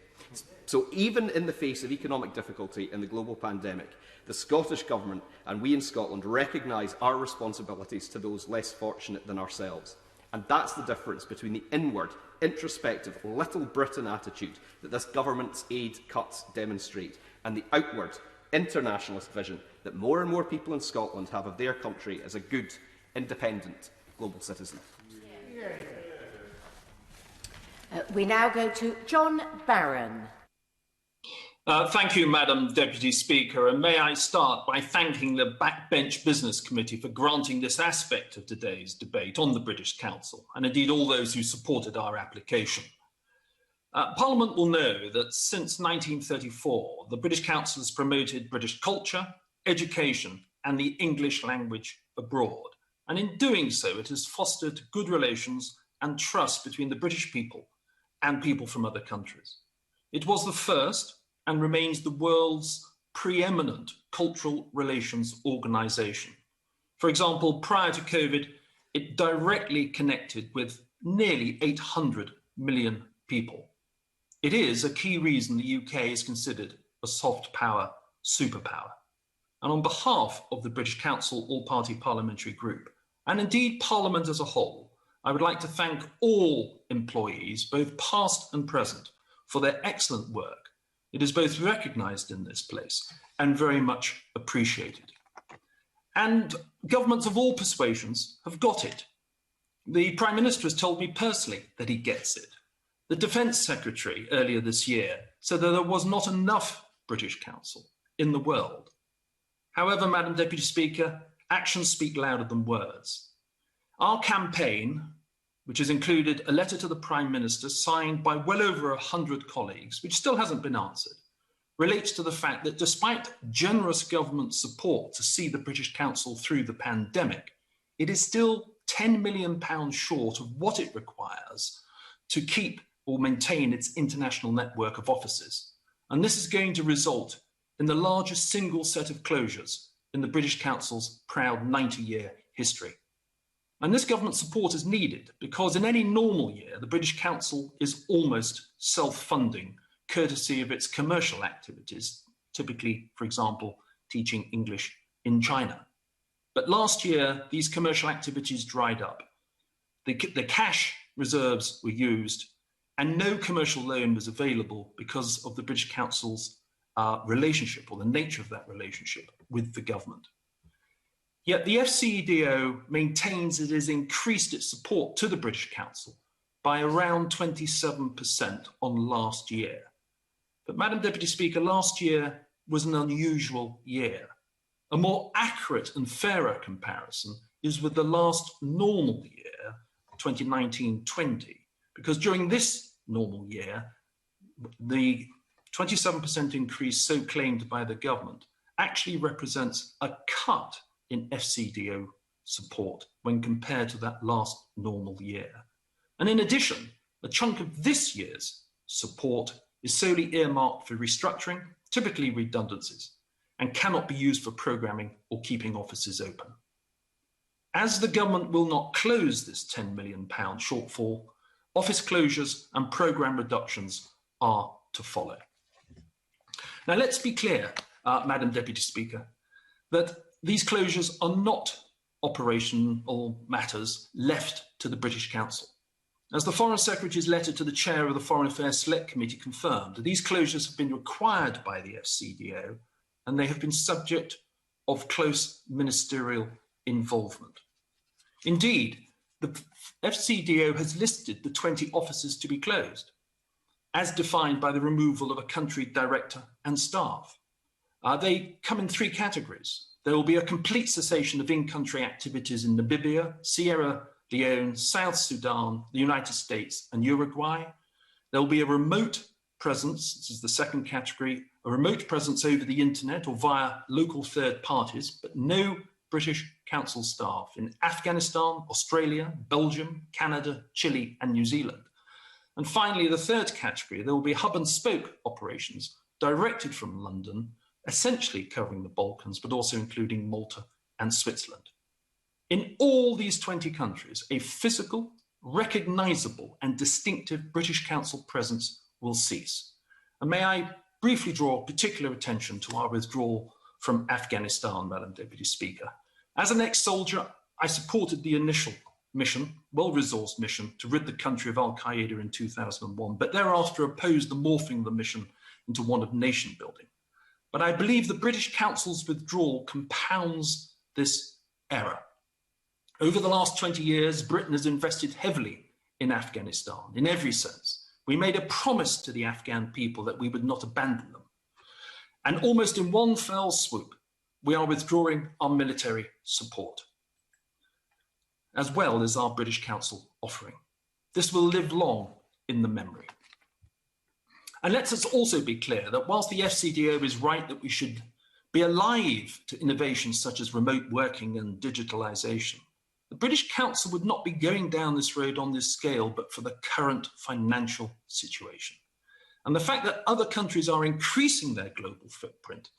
So even in the face of economic difficulty in the global pandemic, the Scottish Government and we in Scotland recognise our responsibilities to those less fortunate than ourselves. And that's the difference between the inward, introspective, Little Britain attitude that this government's aid cuts demonstrate and the outward, internationalist vision that more and more people in Scotland have of their country as a good, independent, global citizen. We now go to John Barron. Thank you, Madam Deputy Speaker, and may I start by thanking the Backbench Business Committee for granting this aspect of today's debate on the British Council, and indeed all those who supported our application. Parliament will know that since 1934, the British Council has promoted British culture, education, and the English language abroad. And in doing so, it has fostered good relations and trust between the British people and people from other countries. It was the first and remains the world's preeminent cultural relations organisation. For example, prior to COVID, it directly connected with nearly 800 million people. It is a key reason the UK is considered a soft power superpower. And on behalf of the British Council All-Party Parliamentary Group, and indeed Parliament as a whole, I would like to thank all employees, both past and present, for their excellent work. It is both recognised in this place and very much appreciated. And governments of all persuasions have got it. The Prime Minister has told me personally that he gets it. The Defence Secretary earlier this year said that there was not enough British Council in the world. However, Madam Deputy Speaker, actions speak louder than words. Our campaign, which has included a letter to the Prime Minister signed by well over 100 colleagues, which still hasn't been answered, relates to the fact that despite generous government support to see the British Council through the pandemic, it is still £10 million short of what it requires to keep or maintain its international network of offices. And this is going to result in the largest single set of closures in the British Council's proud 90-year history. And this government support is needed because in any normal year, the British Council is almost self-funding, courtesy of its commercial activities, typically, for example, teaching English in China. But last year, these commercial activities dried up. The cash reserves were used, and no commercial loan was available because of the British Council's relationship, or the nature of that relationship, with the government. Yet the FCDO maintains it has increased its support to the British Council by around 27% on last year. But, Madam Deputy Speaker, last year was an unusual year. A more accurate and fairer comparison is with the last normal year, 2019-20, because during this normal year, the 27% increase so claimed by the government actually represents a cut in FCDO support when compared to that last normal year. And in addition, a chunk of this year's support is solely earmarked for restructuring, typically redundancies, and cannot be used for programming or keeping offices open. As the government will not close this £10 million shortfall, office closures and programme reductions are to follow. Now, let's be clear, Madam Deputy Speaker, that these closures are not operational matters left to the British Council. As the Foreign Secretary's letter to the Chair of the Foreign Affairs Select Committee confirmed, these closures have been required by the FCDO and they have been subject of close ministerial involvement. Indeed, the FCDO has listed the 20 offices to be closed, as defined by the removal of a country director and staff. They come in three categories. There will be a complete cessation of in-country activities in Namibia, Sierra Leone, South Sudan, the United States, and Uruguay. There will be a remote presence, this is the second category, a remote presence over the internet or via local third parties, but no British Council staff in Afghanistan, Australia, Belgium, Canada, Chile, and New Zealand. And finally, the third category, there will be hub and spoke operations directed from London, essentially covering the Balkans, but also including Malta and Switzerland. In all these 20 countries, a physical, recognisable and distinctive British Council presence will cease. And may I briefly draw particular attention to our withdrawal from Afghanistan, Madam Deputy Speaker. As an ex-soldier, I supported the initial mission, well-resourced mission, to rid the country of Al-Qaeda in 2001, but thereafter opposed the morphing of the mission into one of nation building. But I believe the British Council's withdrawal compounds this error. Over the last 20 years, Britain has invested heavily in Afghanistan, in every sense. We made a promise to the Afghan people that we would not abandon them. And almost in one fell swoop, we are withdrawing our military support, as well as our British Council offering. This will live long in the memory. And let us also be clear that whilst the FCDO is right that we should be alive to innovations such as remote working and digitalisation, the British Council would not be going down this road on this scale but for the current financial situation. And the fact that other countries are increasing their global footprint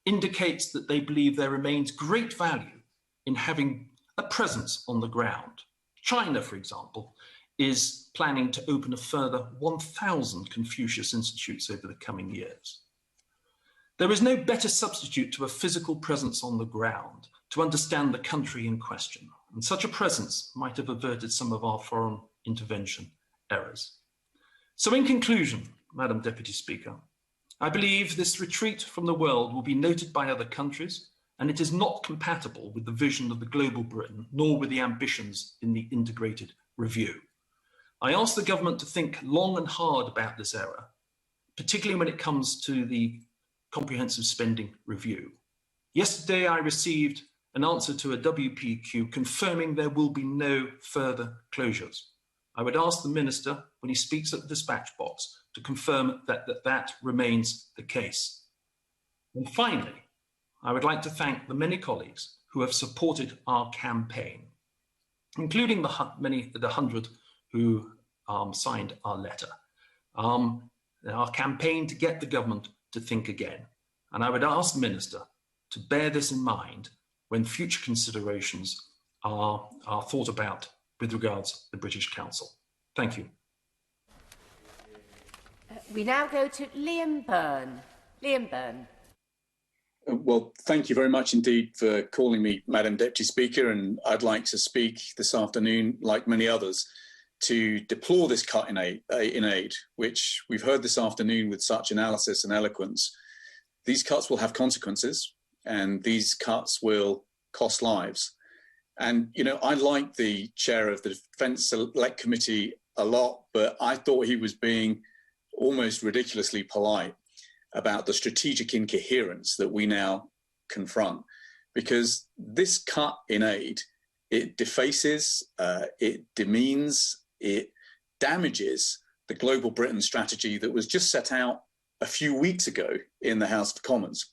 indicates that they believe there remains great value in having a presence on the ground. China, for example, is planning to open a further 1,000 Confucius Institutes over the coming years. There is no better substitute to a physical presence on the ground to understand the country in question, and such a presence might have averted some of our foreign intervention errors. So in conclusion, Madam Deputy Speaker, I believe this retreat from the world will be noted by other countries, and it is not compatible with the vision of the global Britain, nor with the ambitions in the integrated review. I ask the government to think long and hard about this error, particularly when it comes to the comprehensive spending review. Yesterday, I received an answer to a WPQ confirming there will be no further closures. I would ask the Minister, when he speaks at the dispatch box, to confirm that remains the case. And finally, I would like to thank the many colleagues who have supported our campaign, including the 100 who signed our letter. our campaign to get the government to think again. And I would ask the Minister to bear this in mind when future considerations are thought about with regards to the British Council. Thank you. We now go to Liam Byrne. Liam Byrne. Well, thank you very much indeed for calling me Madam Deputy Speaker, and I'd like to speak this afternoon, like many others, to deplore this cut in aid, which we've heard this afternoon with such analysis and eloquence. These cuts will have consequences, and these cuts will cost lives. And, you know, I like the chair of the Defence Select Committee a lot, but I thought he was being almost ridiculously polite about the strategic incoherence that we now confront. Because this cut in aid, it defaces, it demeans, it damages the Global Britain strategy that was just set out a few weeks ago in the House of Commons.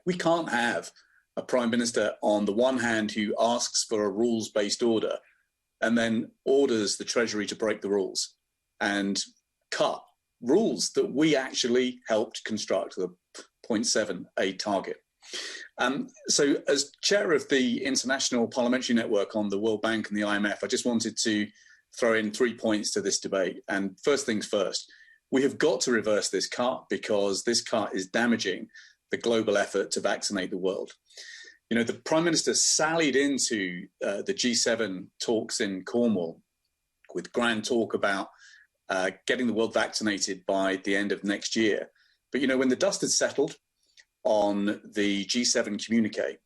We can't have a Prime Minister on the one hand who asks for a rules-based order and then orders the Treasury to break the rules and cut rules that we actually helped construct, the 0.7 aid target. So as chair of the International Parliamentary Network on the World Bank and the IMF, I just wanted to throw in 3 points to this debate. And first things first, we have got to reverse this cut because this cut is damaging the global effort to vaccinate the world. You know, the Prime Minister sallied into the G7 talks in Cornwall with grand talk about getting the world vaccinated by the end of next year. But, you know, when the dust had settled on the G7 communique,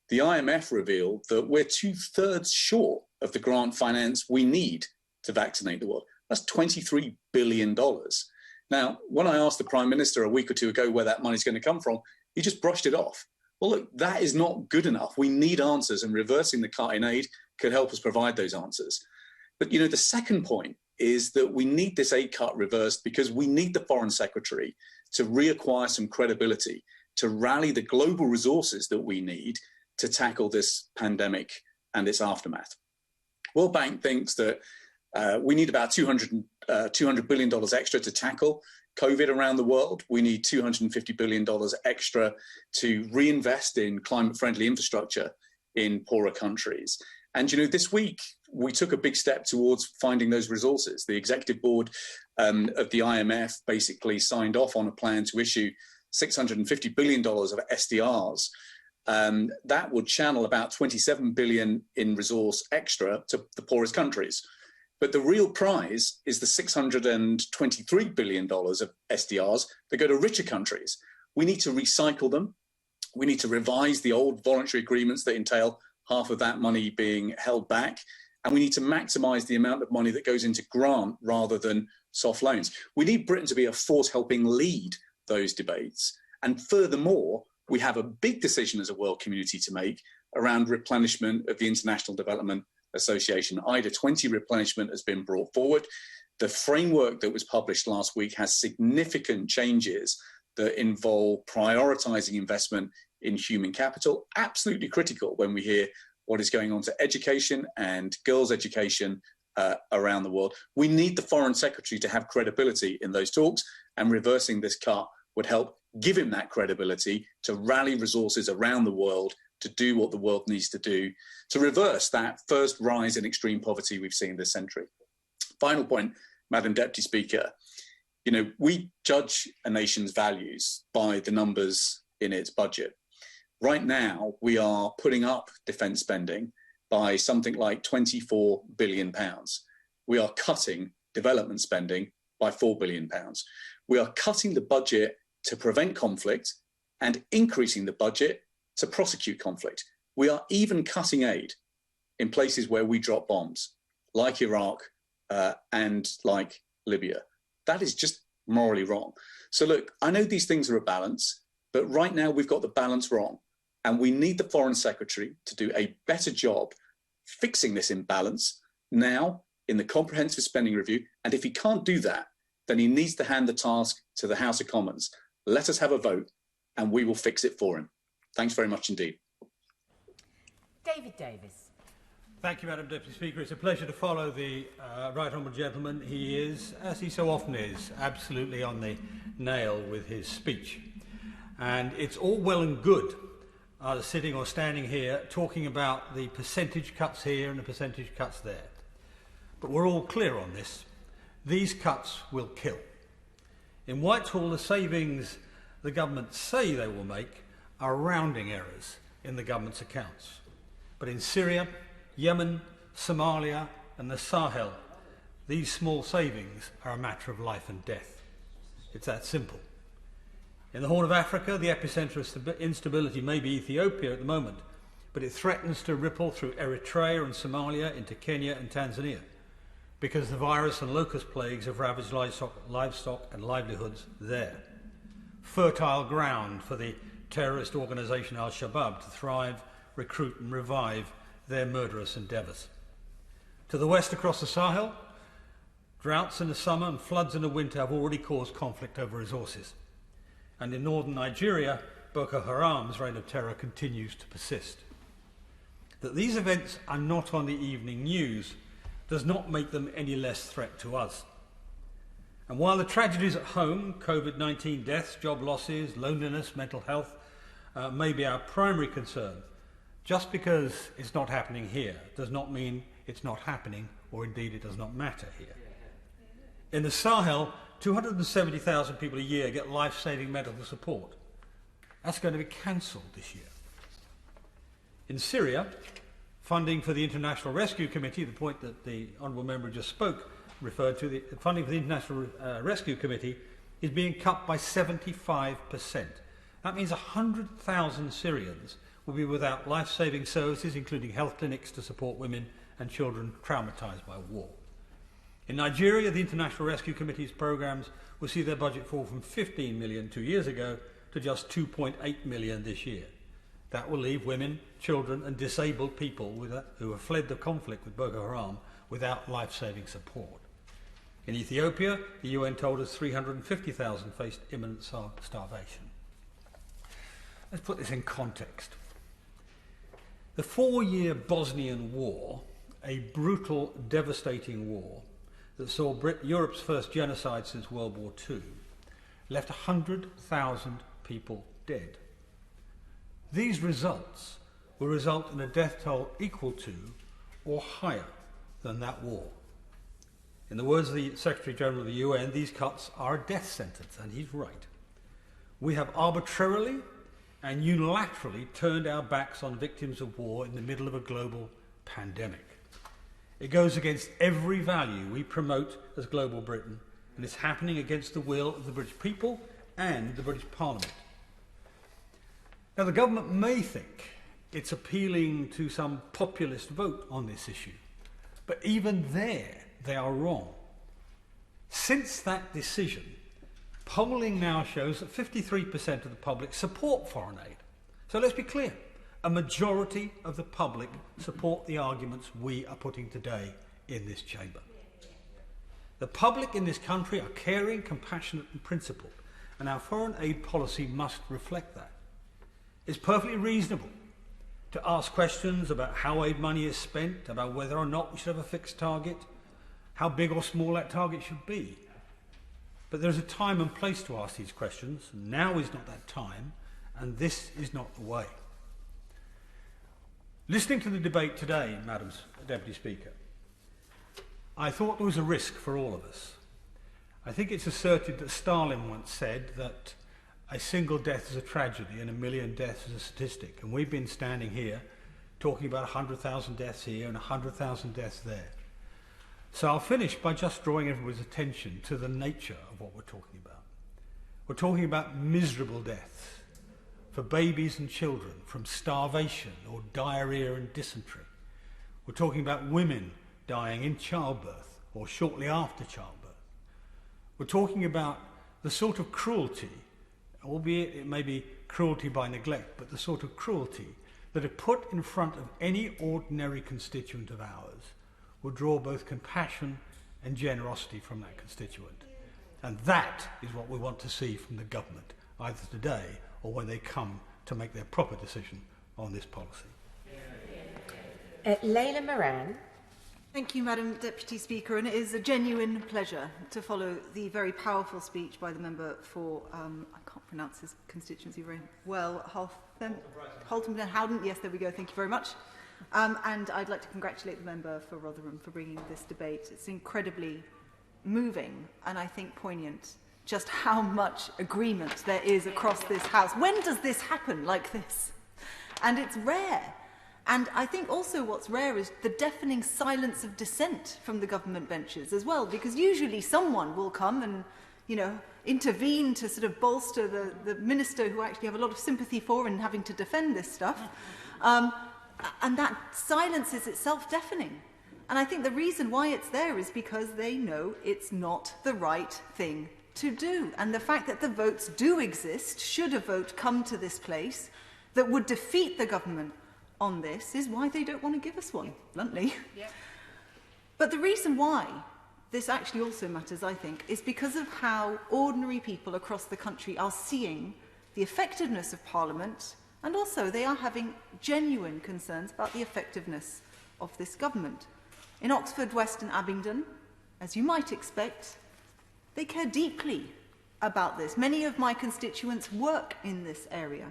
the IMF revealed that we're 2/3 short of the grant finance we need to vaccinate the world. That's $23 billion. Now, when I asked the Prime Minister a week or two ago where that money's going to come from, he just brushed it off. Well, look, that is not good enough. We need answers, and reversing the cut in aid could help us provide those answers. But, you know, the second point is that we need this aid cut reversed because we need the Foreign Secretary to reacquire some credibility, to rally the global resources that we need to tackle this pandemic and its aftermath. World Bank thinks that we need about $200 billion extra to tackle COVID around the world. We need $250 billion extra to reinvest in climate-friendly infrastructure in poorer countries. And, you know, this week, we took a big step towards finding those resources. The executive board of the IMF basically signed off on a plan to issue $650 billion of SDRs. That would channel about $27 billion in resource extra to the poorest countries. But the real prize is the $623 billion of SDRs that go to richer countries. We need to recycle them. We need to revise the old voluntary agreements that entail half of that money being held back. And we need to maximise the amount of money that goes into grant rather than soft loans. We need Britain to be a force helping lead those debates. And furthermore, we have a big decision as a world community to make around replenishment of the International Development Association. IDA 20 replenishment has been brought forward. The framework that was published last week has significant changes that involve prioritising investment in human capital, absolutely critical when we hear what is going on to education and girls' education around the world. We need the Foreign Secretary to have credibility in those talks, and reversing this cut would help give him that credibility to rally resources around the world to do what the world needs to do to reverse that first rise in extreme poverty we've seen this century. Final point, Madam Deputy Speaker, you know, we judge a nation's values by the numbers in its budget. Right now, we are putting up defence spending by something like £24 billion. We are cutting development spending by £4 billion. We are cutting the budget to prevent conflict and increasing the budget to prosecute conflict. We are even cutting aid in places where we drop bombs, like Iraq and like Libya. That is just morally wrong. So look, I know these things are a balance, but right now we've got the balance wrong. And we need the Foreign Secretary to do a better job fixing this imbalance now in the comprehensive spending review. And if he can't do that, then he needs to hand the task to the House of Commons. Let us have a vote and we will fix it for him. Thanks very much indeed. David Davis. Thank you, Madam Deputy Speaker. It's a pleasure to follow the right honourable gentleman. He is, as he so often is, absolutely on the nail with his speech. And it's all well and good either sitting or standing here talking about the percentage cuts here and the percentage cuts there. But we're all clear on this. These cuts will kill. In Whitehall, the savings the government say they will make are rounding errors in the government's accounts. But in Syria, Yemen, Somalia and the Sahel, these small savings are a matter of life and death. It's that simple. In the Horn of Africa, the epicentre of instability may be Ethiopia at the moment, but it threatens to ripple through Eritrea and Somalia into Kenya and Tanzania, because the virus and locust plagues have ravaged livestock and livelihoods there. Fertile ground for the terrorist organisation Al-Shabaab to thrive, recruit and revive their murderous endeavours. To the west across the Sahel, droughts in the summer and floods in the winter have already caused conflict over resources. And in northern Nigeria, Boko Haram's reign of terror continues to persist. That these events are not on the evening news does not make them any less threat to us. And while the tragedies at home, COVID-19 deaths, job losses, loneliness, mental health, may be our primary concern, just because it's not happening here does not mean it's not happening, or indeed it does not matter here. In the Sahel, 270,000 people a year get life-saving medical support. That's going to be cancelled this year. In Syria, funding for the International Rescue Committee, the point that the Honourable Member just spoke, referred to, the funding for the International Rescue Committee is being cut by 75%. That means 100,000 Syrians will be without life-saving services, including health clinics to support women and children traumatised by war. In Nigeria, the International Rescue Committee's programmes will see their budget fall from 15 million 2 years ago to just 2.8 million this year. That will leave women, children and disabled people who have fled the conflict with Boko Haram without life-saving support. In Ethiopia, the UN told us 350,000 faced imminent starvation. Let's put this in context. The 4-year Bosnian War, a brutal, devastating war that saw Europe's first genocide since World War II, left 100,000 people dead. These results will result in a death toll equal to or higher than that war. In the words of the Secretary General of the UN, these cuts are a death sentence, and he's right. We have arbitrarily and unilaterally turned our backs on victims of war in the middle of a global pandemic. It goes against every value we promote as Global Britain, and it's happening against the will of the British people and the British Parliament. Now, the government may think it's appealing to some populist vote on this issue, but even there, they are wrong. Since that decision, polling now shows that 53% of the public support foreign aid. So let's be clear. A majority of the public support the arguments we are putting today in this chamber. The public in this country are caring, compassionate and principled, and our foreign aid policy must reflect that. It's perfectly reasonable to ask questions about how aid money is spent, about whether or not we should have a fixed target, how big or small that target should be. But there's a time and place to ask these questions. Now is not that time, and this is not the way. Listening to the debate today, Madam Deputy Speaker, I thought there was a risk for all of us. I think it's asserted that Stalin once said that a single death is a tragedy and a million deaths is a statistic. And we've been standing here talking about 100,000 deaths here and 100,000 deaths there. So I'll finish by just drawing everybody's attention to the nature of what we're talking about. We're talking about miserable deaths for babies and children from starvation or diarrhea and dysentery. We're talking about women dying in childbirth or shortly after childbirth. We're talking about the sort of cruelty, albeit it may be cruelty by neglect, but the sort of cruelty that if put in front of any ordinary constituent of ours would draw both compassion and generosity from that constituent. And that is what we want to see from the government, either today or when they come to make their proper decision on this policy. Leila Moran. Thank you, Madam Deputy Speaker, and it is a genuine pleasure to follow the very powerful speech by the member for, I can't pronounce his constituency very well, Halton Howden. Yes, there we go, thank you very much. And I'd like to congratulate the member for Rotherham for bringing this debate. It's incredibly moving and I think poignant just how much agreement there is across this House. When does this happen like this? And it's rare. And I think also what's rare is the deafening silence of dissent from the government benches as well, because usually someone will come and, you know, intervene to sort of bolster the minister who I actually have a lot of sympathy for in having to defend this stuff. And that silence is itself deafening. And I think the reason why it's there is because they know it's not the right thing to do. And the fact that the votes do exist, should a vote come to this place, that would defeat the government on this is why they don't want to give us one, bluntly. Yeah. But the reason why this actually also matters, I think, is because of how ordinary people across the country are seeing the effectiveness of Parliament, and also they are having genuine concerns about the effectiveness of this government. In Oxford, West and Abingdon, as you might expect, they care deeply about this. Many of my constituents work in this area.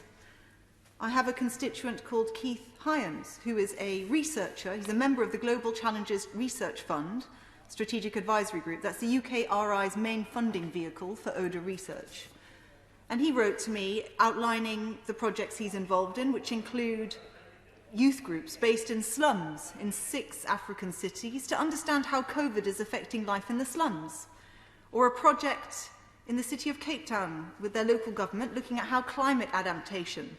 I have a constituent called Keith Hyams, who is a researcher. He's a member of the Global Challenges Research Fund, Strategic Advisory Group. That's the UKRI's main funding vehicle for ODA research. And he wrote to me outlining the projects he's involved in, which include youth groups based in slums in 6 African cities to understand how COVID is affecting life in the slums, or a project in the city of Cape Town with their local government looking at how climate adaptation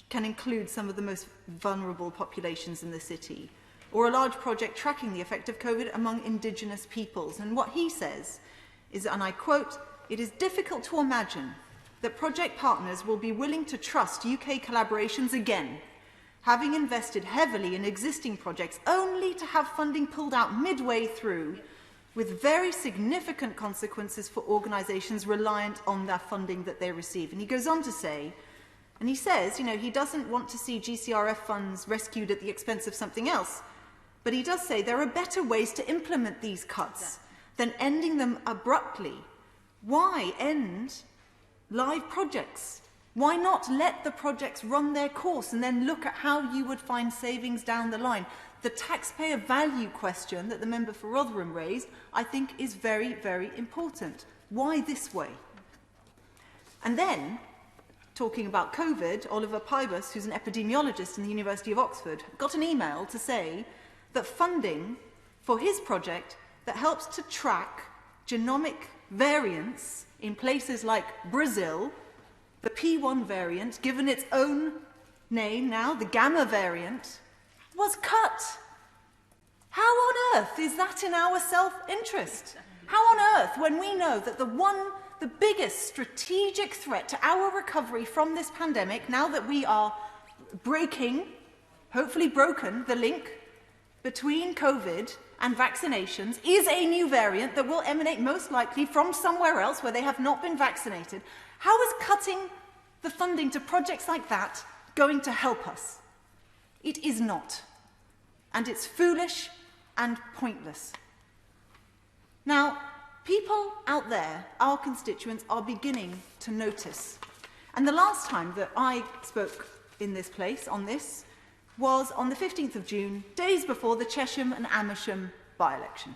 can include some of the most vulnerable populations in the city, or a large project tracking the effect of COVID among indigenous peoples. And what he says is, and I quote, "It is difficult to imagine that project partners will be willing to trust UK collaborations again, having invested heavily in existing projects only to have funding pulled out midway through, with very significant consequences for organisations reliant on that funding that they receive." And he goes on to say, and he says, you know, he doesn't want to see GCRF funds rescued at the expense of something else, but he does say there are better ways to implement these cuts than ending them abruptly. Why end live projects? Why not let the projects run their course and then look at how you would find savings down the line? The taxpayer value question that the member for Rotherham raised, I think, is very, very important. Why this way? And then, talking about COVID, Oliver Pybus, who's an epidemiologist in the University of Oxford, got an email to say that funding for his project that helps to track genomic variants in places like Brazil, the P1 variant, given its own name now, the Gamma variant, was cut. How on earth is that in our self-interest? How on earth, when we know that the biggest strategic threat to our recovery from this pandemic, now that we are breaking, hopefully broken, the link between COVID and vaccinations, is a new variant that will emanate most likely from somewhere else where they have not been vaccinated? How is cutting the funding to projects like that going to help us? It is not. And it's foolish and pointless. Now, people out there, our constituents, are beginning to notice. And the last time that I spoke in this place on this was on the 15th of June, days before the Chesham and Amersham by-election.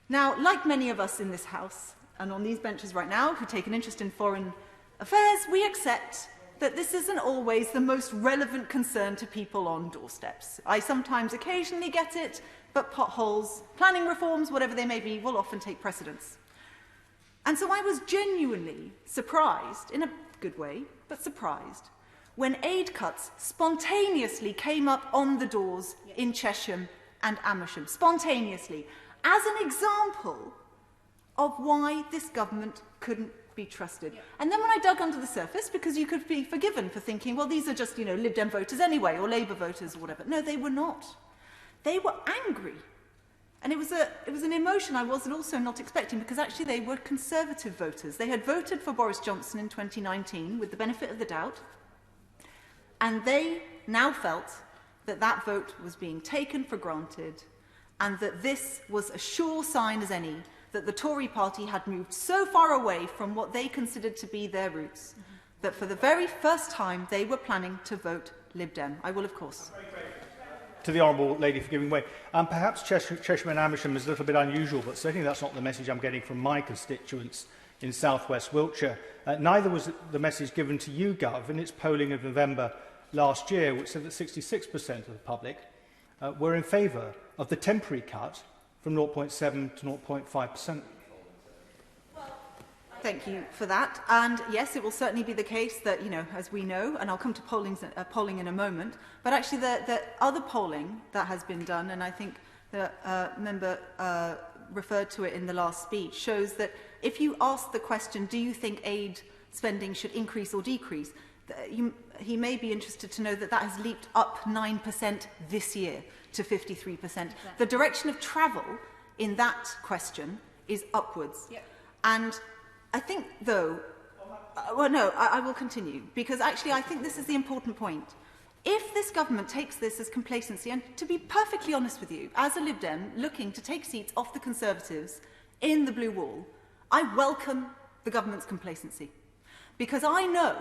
Now, like many of us in this House and on these benches right now who take an interest in foreign affairs, we accept that this isn't always the most relevant concern to people on doorsteps. I sometimes occasionally get it, but potholes, planning reforms, whatever they may be, will often take precedence. And so I was genuinely surprised, in a good way, but surprised, when aid cuts spontaneously came up on the doors in Chesham and Amersham, spontaneously, as an example of why this government couldn't be trusted. And then when I dug under the surface, because you could be forgiven for thinking, well, these are just, you know, Lib Dem voters anyway, or Labour voters or whatever. No, they were not. They were angry. And it was an emotion I wasn't also not expecting, because actually they were Conservative voters. They had voted for Boris Johnson in 2019 with the benefit of the doubt, and they now felt that that vote was being taken for granted and that this was a sure sign as any that the Tory party had moved so far away from what they considered to be their roots that for the very first time they were planning to vote Lib Dem. I will, of course. To the Honourable Lady for giving way. Perhaps Cheshire and Amersham is a little bit unusual, but certainly that's not the message I'm getting from my constituents in South West Wiltshire. Neither was the message given to YouGov in its polling of November last year, which said that 66% of the public were in favour of the temporary cut from 0.7 to 0.5%. Thank you for that. And yes, it will certainly be the case that, as we know, and I'll come to polling in a moment, but actually the other polling that has been done, and I think the member referred to it in the last speech, shows that if you ask the question, do you think aid spending should increase or decrease, he may be interested to know that that has leaped up 9% this year to 53%. Exactly. The direction of travel in that question is upwards. Yep. And I think, though, I will continue, because actually I think this is the important point. If this government takes this as complacency, and to be perfectly honest with you, as a Lib Dem looking to take seats off the Conservatives in the Blue Wall, I welcome the government's complacency. Because I know,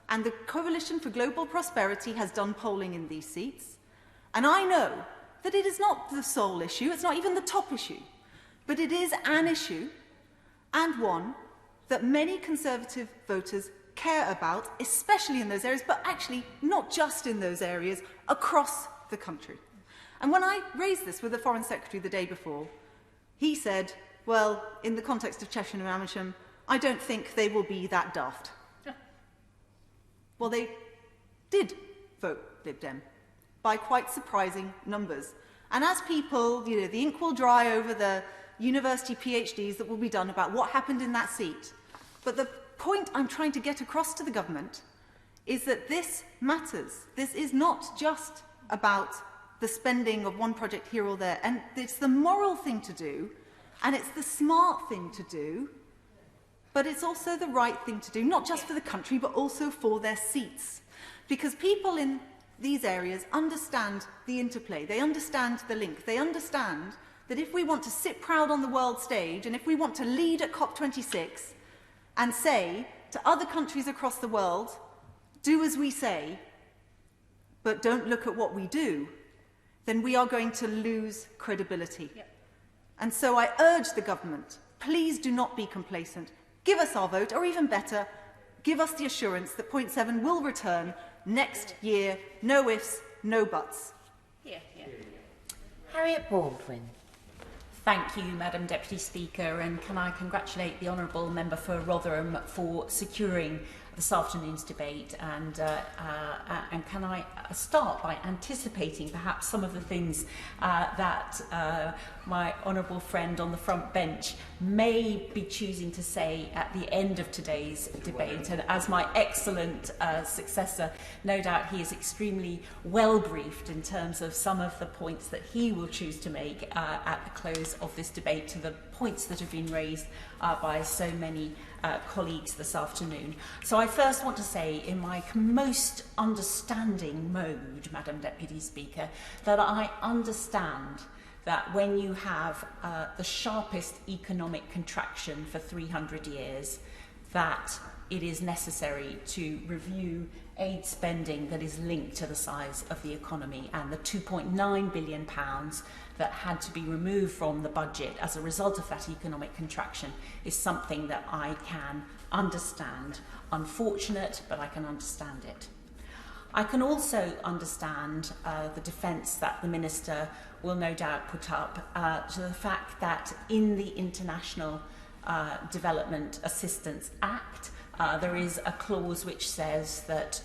and the Coalition for Global Prosperity has done polling in these seats, and I know that it is not the sole issue, it's not even the top issue, but it is an issue, and one that many Conservative voters care about, especially in those areas, but actually not just in those areas, across the country. And when I raised this with the Foreign Secretary the day before, he said, well, in the context of Cheshire and Amersham, I don't think they will be that daft. Well, they did vote Lib Dem by quite surprising numbers. And as people, the ink will dry over the university PhDs that will be done about what happened in that seat. But the point I'm trying to get across to the government is that this matters. This is not just about the spending of one project here or there. And it's the moral thing to do, and it's the smart thing to do, but it's also the right thing to do, not just for the country, but also for their seats. Because people in these areas understand the interplay. They understand the link. They understand that if we want to sit proud on the world stage, and if we want to lead at COP26, and say to other countries across the world, do as we say, but don't look at what we do, then we are going to lose credibility. Yep. And so I urge the government, please do not be complacent. Give us our vote, or even better, give us the assurance that point 7 will return next year, no ifs, no buts. Yeah. Harriet Baldwin. Thank you, Madam Deputy Speaker, and can I congratulate the Honourable Member for Rotherham for securing this afternoon's debate, and can I start by anticipating perhaps some of the things that my honourable friend on the front bench may be choosing to say at the end of today's debate. And as my excellent successor, no doubt he is extremely well briefed in terms of some of the points that he will choose to make at the close of this debate to the points that have been raised by so many colleagues this afternoon. So I first want to say, in my most understanding mode, Madam Deputy Speaker, that I understand that when you have the sharpest economic contraction for 300 years, that it is necessary to review aid spending that is linked to the size of the economy, and the £2.9 billion that had to be removed from the budget as a result of that economic contraction is something that I can understand. Unfortunate, but I can understand it. I can also understand the defence that the Minister will no doubt put up to the fact that in the International Development Assistance Act, there is a clause which says that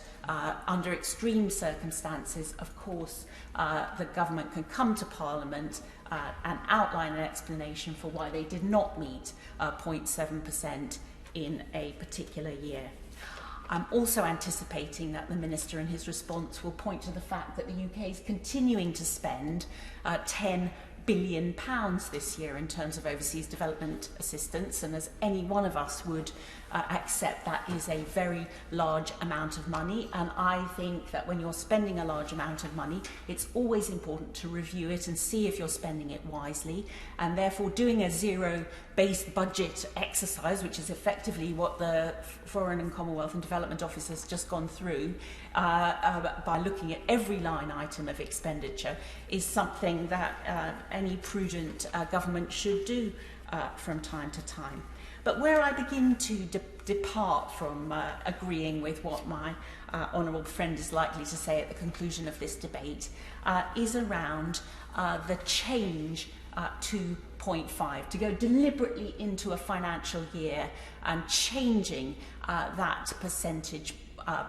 under extreme circumstances, of course, the government can come to Parliament and outline an explanation for why they did not meet 0.7% in a particular year. I'm also anticipating that the Minister in his response will point to the fact that the UK is continuing to spend £10 billion this year in terms of overseas development assistance, and as any one of us would accept, that is a very large amount of money. And I think that when you're spending a large amount of money, it's always important to review it and see if you're spending it wisely, and therefore doing a zero-based budget exercise, which is effectively what the Foreign and Commonwealth and Development Office has just gone through, by looking at every line item of expenditure, is something that any prudent government should do from time to time. But where I begin to depart from agreeing with what my honourable friend is likely to say at the conclusion of this debate is around the change to 0.5, to go deliberately into a financial year and changing that percentage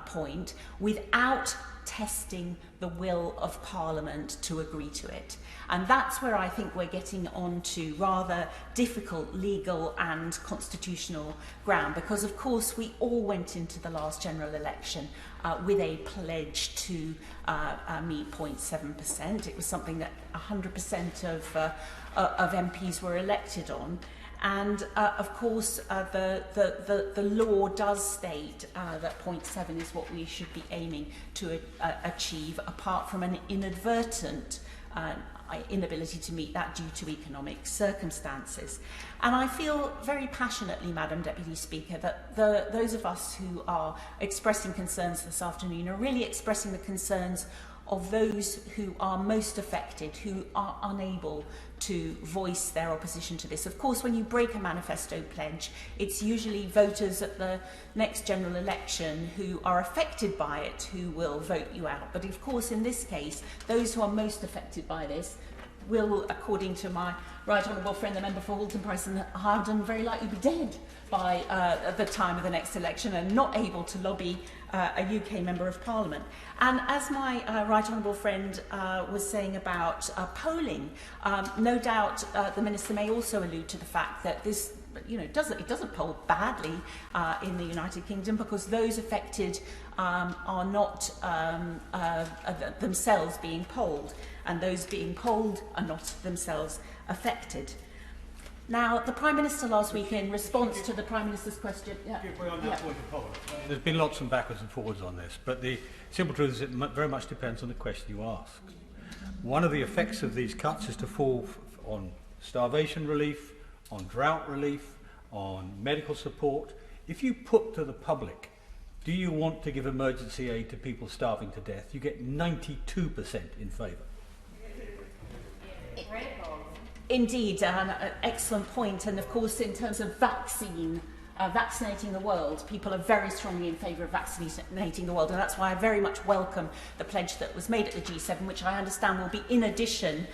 point without testing the will of Parliament to agree to it. And that's where I think we're getting onto rather difficult legal and constitutional ground, because of course we all went into the last general election with a pledge to meet 0.7%. It was something that 100% of MPs were elected on. And of course, the law does state that 0.7 is what we should be aiming to achieve, apart from an inadvertent inability to meet that due to economic circumstances. And I feel very passionately, Madam Deputy Speaker, that those of us who are expressing concerns this afternoon are really expressing the concerns of those who are most affected, who are unable to voice their opposition to this. Of course, when you break a manifesto pledge, it's usually voters at the next general election who are affected by it who will vote you out. But of course, in this case, those who are most affected by this will, according to my right honourable friend, the member for Halton Price and Howden, very likely be dead by the time of the next election and not able to lobby a UK Member of Parliament. And as my right honourable friend was saying about polling, no doubt the Minister may also allude to the fact that this it doesn't poll badly in the United Kingdom, because those affected are not themselves being polled, and those being polled are not themselves affected. Now, the Prime Minister last week, in response to the Prime Minister's question... There's been lots of backwards and forwards on this, but the simple truth is it very much depends on the question you ask. One of the effects of these cuts is to fall on starvation relief, on drought relief, on medical support. If you put to the public, do you want to give emergency aid to people starving to death, you get 92% in favour. Indeed, an excellent point. And of course, in terms of vaccinating the world, people are very strongly in favour of vaccinating the world, and that's why I very much welcome the pledge that was made at the G7, which I understand will be in addition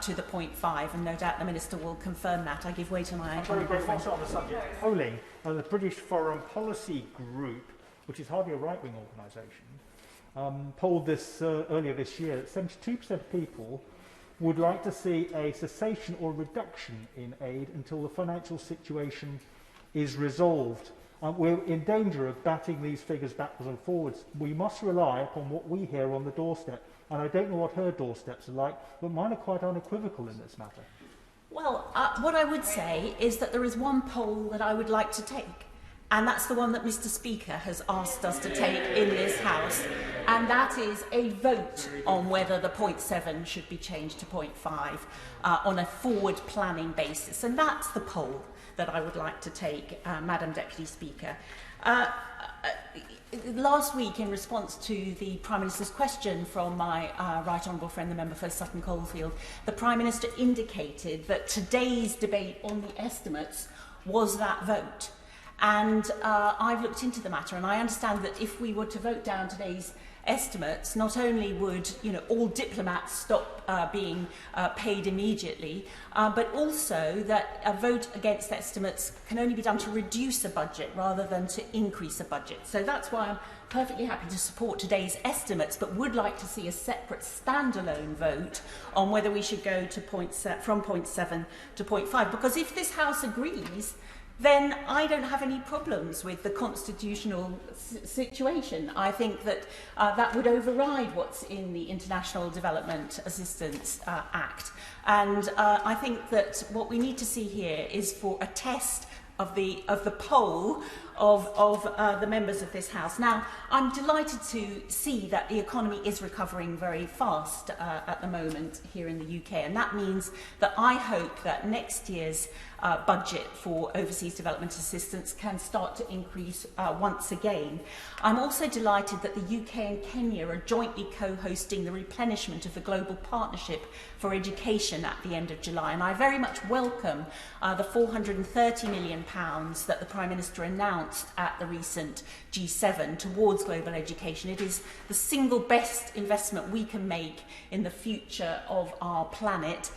to the 0.5, and no doubt the Minister will confirm that. I give way to my honourable friend. Also on the subject, polling, the British Foreign Policy Group, which is hardly a right-wing organisation, polled this earlier this year that 72% of people would like to see a cessation or reduction in aid until the financial situation is resolved. We're in danger of batting these figures backwards and forwards. We must rely upon what we hear on the doorstep. And I don't know what her doorsteps are like, but mine are quite unequivocal in this matter. Well, what I would say is that there is one poll that I would like to take. And that's the one that Mr. Speaker has asked us to take in this House. And that is a vote on whether the 0.7 should be changed to 0.5 on a forward planning basis. And that's the poll that I would like to take, Madam Deputy Speaker. Last week, in response to the Prime Minister's question from my right honourable friend, the member for Sutton Coldfield, the Prime Minister indicated that today's debate on the estimates was that vote. And I've looked into the matter, and I understand that if we were to vote down today's estimates, not only would all diplomats stop being paid immediately, but also that a vote against estimates can only be done to reduce a budget rather than to increase a budget. So that's why I'm perfectly happy to support today's estimates, but would like to see a separate standalone vote on whether we should go to from 0.7 to 0.5. Because if this House agrees then I don't have any problems with the constitutional situation. I think that that would override what's in the International Development Assistance Act. And I think that what we need to see here is for a test of the poll of the members of this House. Now, I'm delighted to see that the economy is recovering very fast at the moment here in the UK, and that means that I hope that next year's budget for overseas development assistance can start to increase once again. I'm also delighted that the UK and Kenya are jointly co-hosting the replenishment of the Global Partnership for Education at the end of July, and I very much welcome the £430 million that the Prime Minister announced at the recent G7 towards global education. It is the single best investment we can make in the future of our planet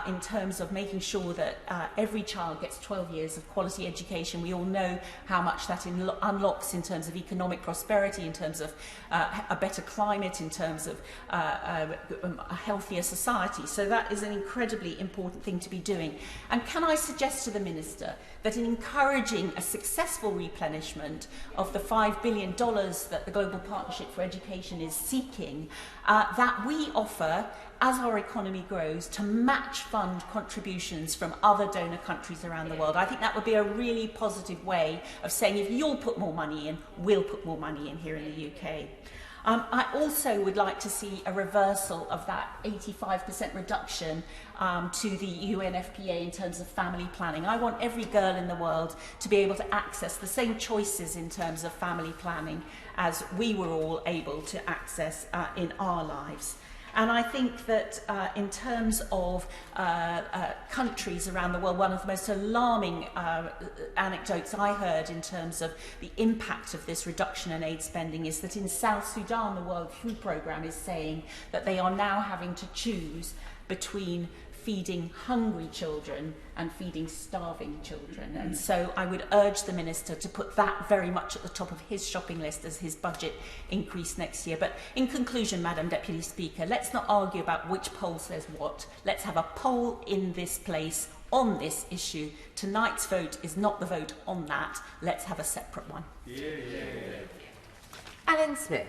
in terms of making sure that every child gets 12 years of quality education. We all know how much that unlocks in terms of economic prosperity, in terms of a better climate, in terms of a healthier society. So that is an incredibly important thing to be doing. And can I suggest to the Minister that in encouraging a successful replenishment of the $5 billion that the Global Partnership for Education is seeking, that we offer, as our economy grows, to match fund contributions from other donor countries around the world. I think that would be a really positive way of saying, if you'll put more money in, we'll put more money in here in the UK. I also would like to see a reversal of that 85% reduction to the UNFPA in terms of family planning. I want every girl in the world to be able to access the same choices in terms of family planning as we were all able to access in our lives. And I think that in terms of countries around the world, one of the most alarming anecdotes I heard in terms of the impact of this reduction in aid spending is that in South Sudan, the World Food Programme is saying that they are now having to choose between feeding hungry children and feeding starving children. And so I would urge the Minister to put that very much at the top of his shopping list as his budget increase next year. But in conclusion, Madam Deputy Speaker, let's not argue about which poll says what. Let's have a poll in this place on this issue. Tonight's vote is not the vote on that. Let's have a separate one. Alan Smith.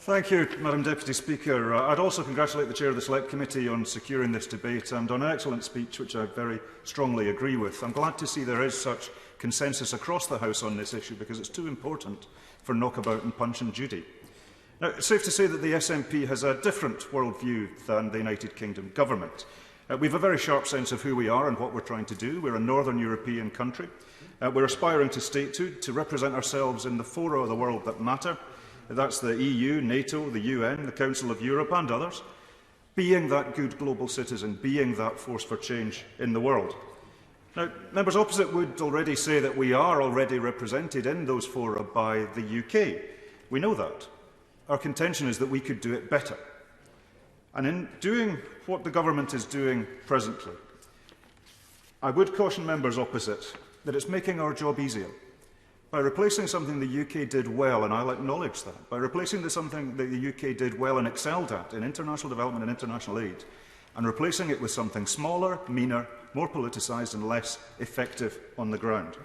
Thank you, Madam Deputy Speaker. I'd also congratulate the Chair of the Select Committee on securing this debate and on an excellent speech, which I very strongly agree with. I'm glad to see there is such consensus across the House on this issue because it's too important for knockabout and Punch and Judy. Now, it's safe to say that the SNP has a different worldview than the United Kingdom government. We have a very sharp sense of who we are and what we're trying to do. We're a Northern European country. We're aspiring to statehood, to represent ourselves in the fora of the world that matter. That's the EU, NATO, the UN, the Council of Europe and others, being that good global citizen, being that force for change in the world. Now, members opposite would already say that we are already represented in those fora by the UK. We know that. Our contention is that we could do it better. And in doing what the government is doing presently, I would caution members opposite that it's making our job easier. By replacing something the UK did well, and I'll acknowledge that, by replacing something that the UK did well and excelled at in international development and international aid, and replacing it with something smaller, meaner, more politicised and less effective on the ground.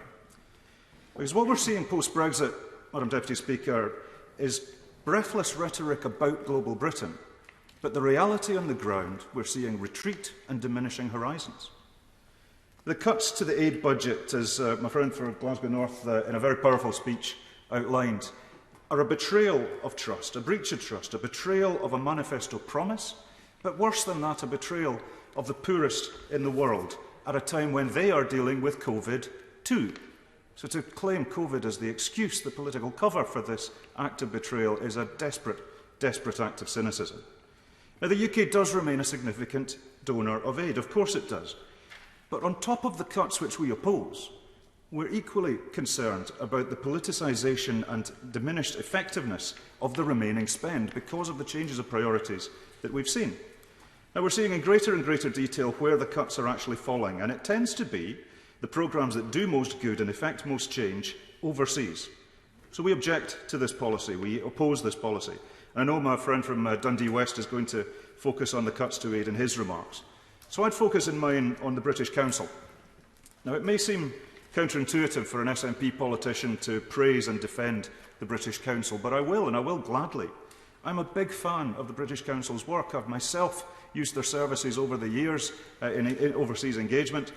Because what we're seeing post-Brexit, Madam Deputy Speaker, is breathless rhetoric about global Britain, but the reality on the ground, we're seeing retreat and diminishing horizons. The cuts to the aid budget, as my friend for Glasgow North in a very powerful speech outlined, are a betrayal of trust, a breach of trust, a betrayal of a manifesto promise, but worse than that, a betrayal of the poorest in the world at a time when they are dealing with COVID too. So to claim COVID as the excuse, the political cover for this act of betrayal is a desperate, desperate act of cynicism. Now, the UK does remain a significant donor of aid, of course it does. But on top of the cuts which we oppose, we're equally concerned about the politicisation and diminished effectiveness of the remaining spend because of the changes of priorities that we've seen. Now, we're seeing in greater and greater detail where the cuts are actually falling, and it tends to be the programmes that do most good and effect most change overseas. So we object to this policy. We oppose this policy. And I know my friend from Dundee West is going to focus on the cuts to aid in his remarks. So I'd focus in mine on the British Council. Now, it may seem counterintuitive for an SNP politician to praise and defend the British Council, but I will, and I will gladly. I'm a big fan of the British Council's work. I've myself used their services over the years in overseas engagement.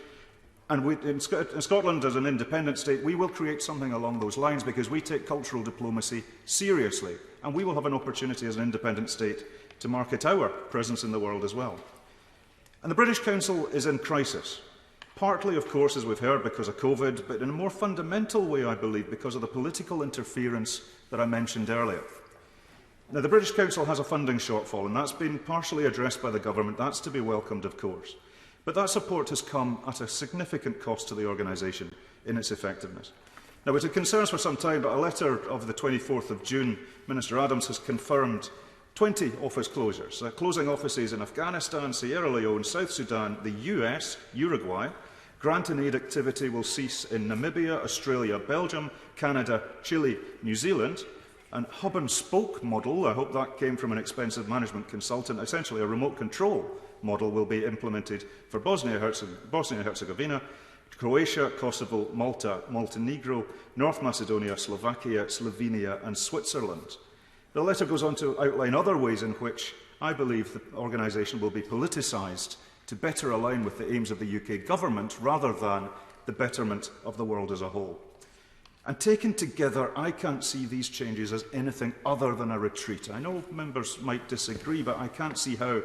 And in Scotland, as an independent state, we will create something along those lines because we take cultural diplomacy seriously. And we will have an opportunity as an independent state to market our presence in the world as well. And the British Council is in crisis. Partly, of course, as we've heard, because of COVID, but in a more fundamental way, I believe, because of the political interference that I mentioned earlier. Now, the British Council has a funding shortfall, and that's been partially addressed by the government. That's to be welcomed, of course. But that support has come at a significant cost to the organisation in its effectiveness. Now, it had concerns for some time, but a letter of the 24th of June, Minister Adams has confirmed 20 office closures, closing offices in Afghanistan, Sierra Leone, South Sudan, the US, Uruguay. Grant and aid activity will cease in Namibia, Australia, Belgium, Canada, Chile, New Zealand. And hub and spoke model, I hope that came from an expensive management consultant, essentially a remote control model will be implemented for Bosnia-Herzegovina, Croatia, Kosovo, Malta, Montenegro, North Macedonia, Slovakia, Slovenia and Switzerland. The letter goes on to outline other ways in which I believe the organisation will be politicised to better align with the aims of the UK government rather than the betterment of the world as a whole. And taken together, I can't see these changes as anything other than a retreat. I know members might disagree, but I can't see how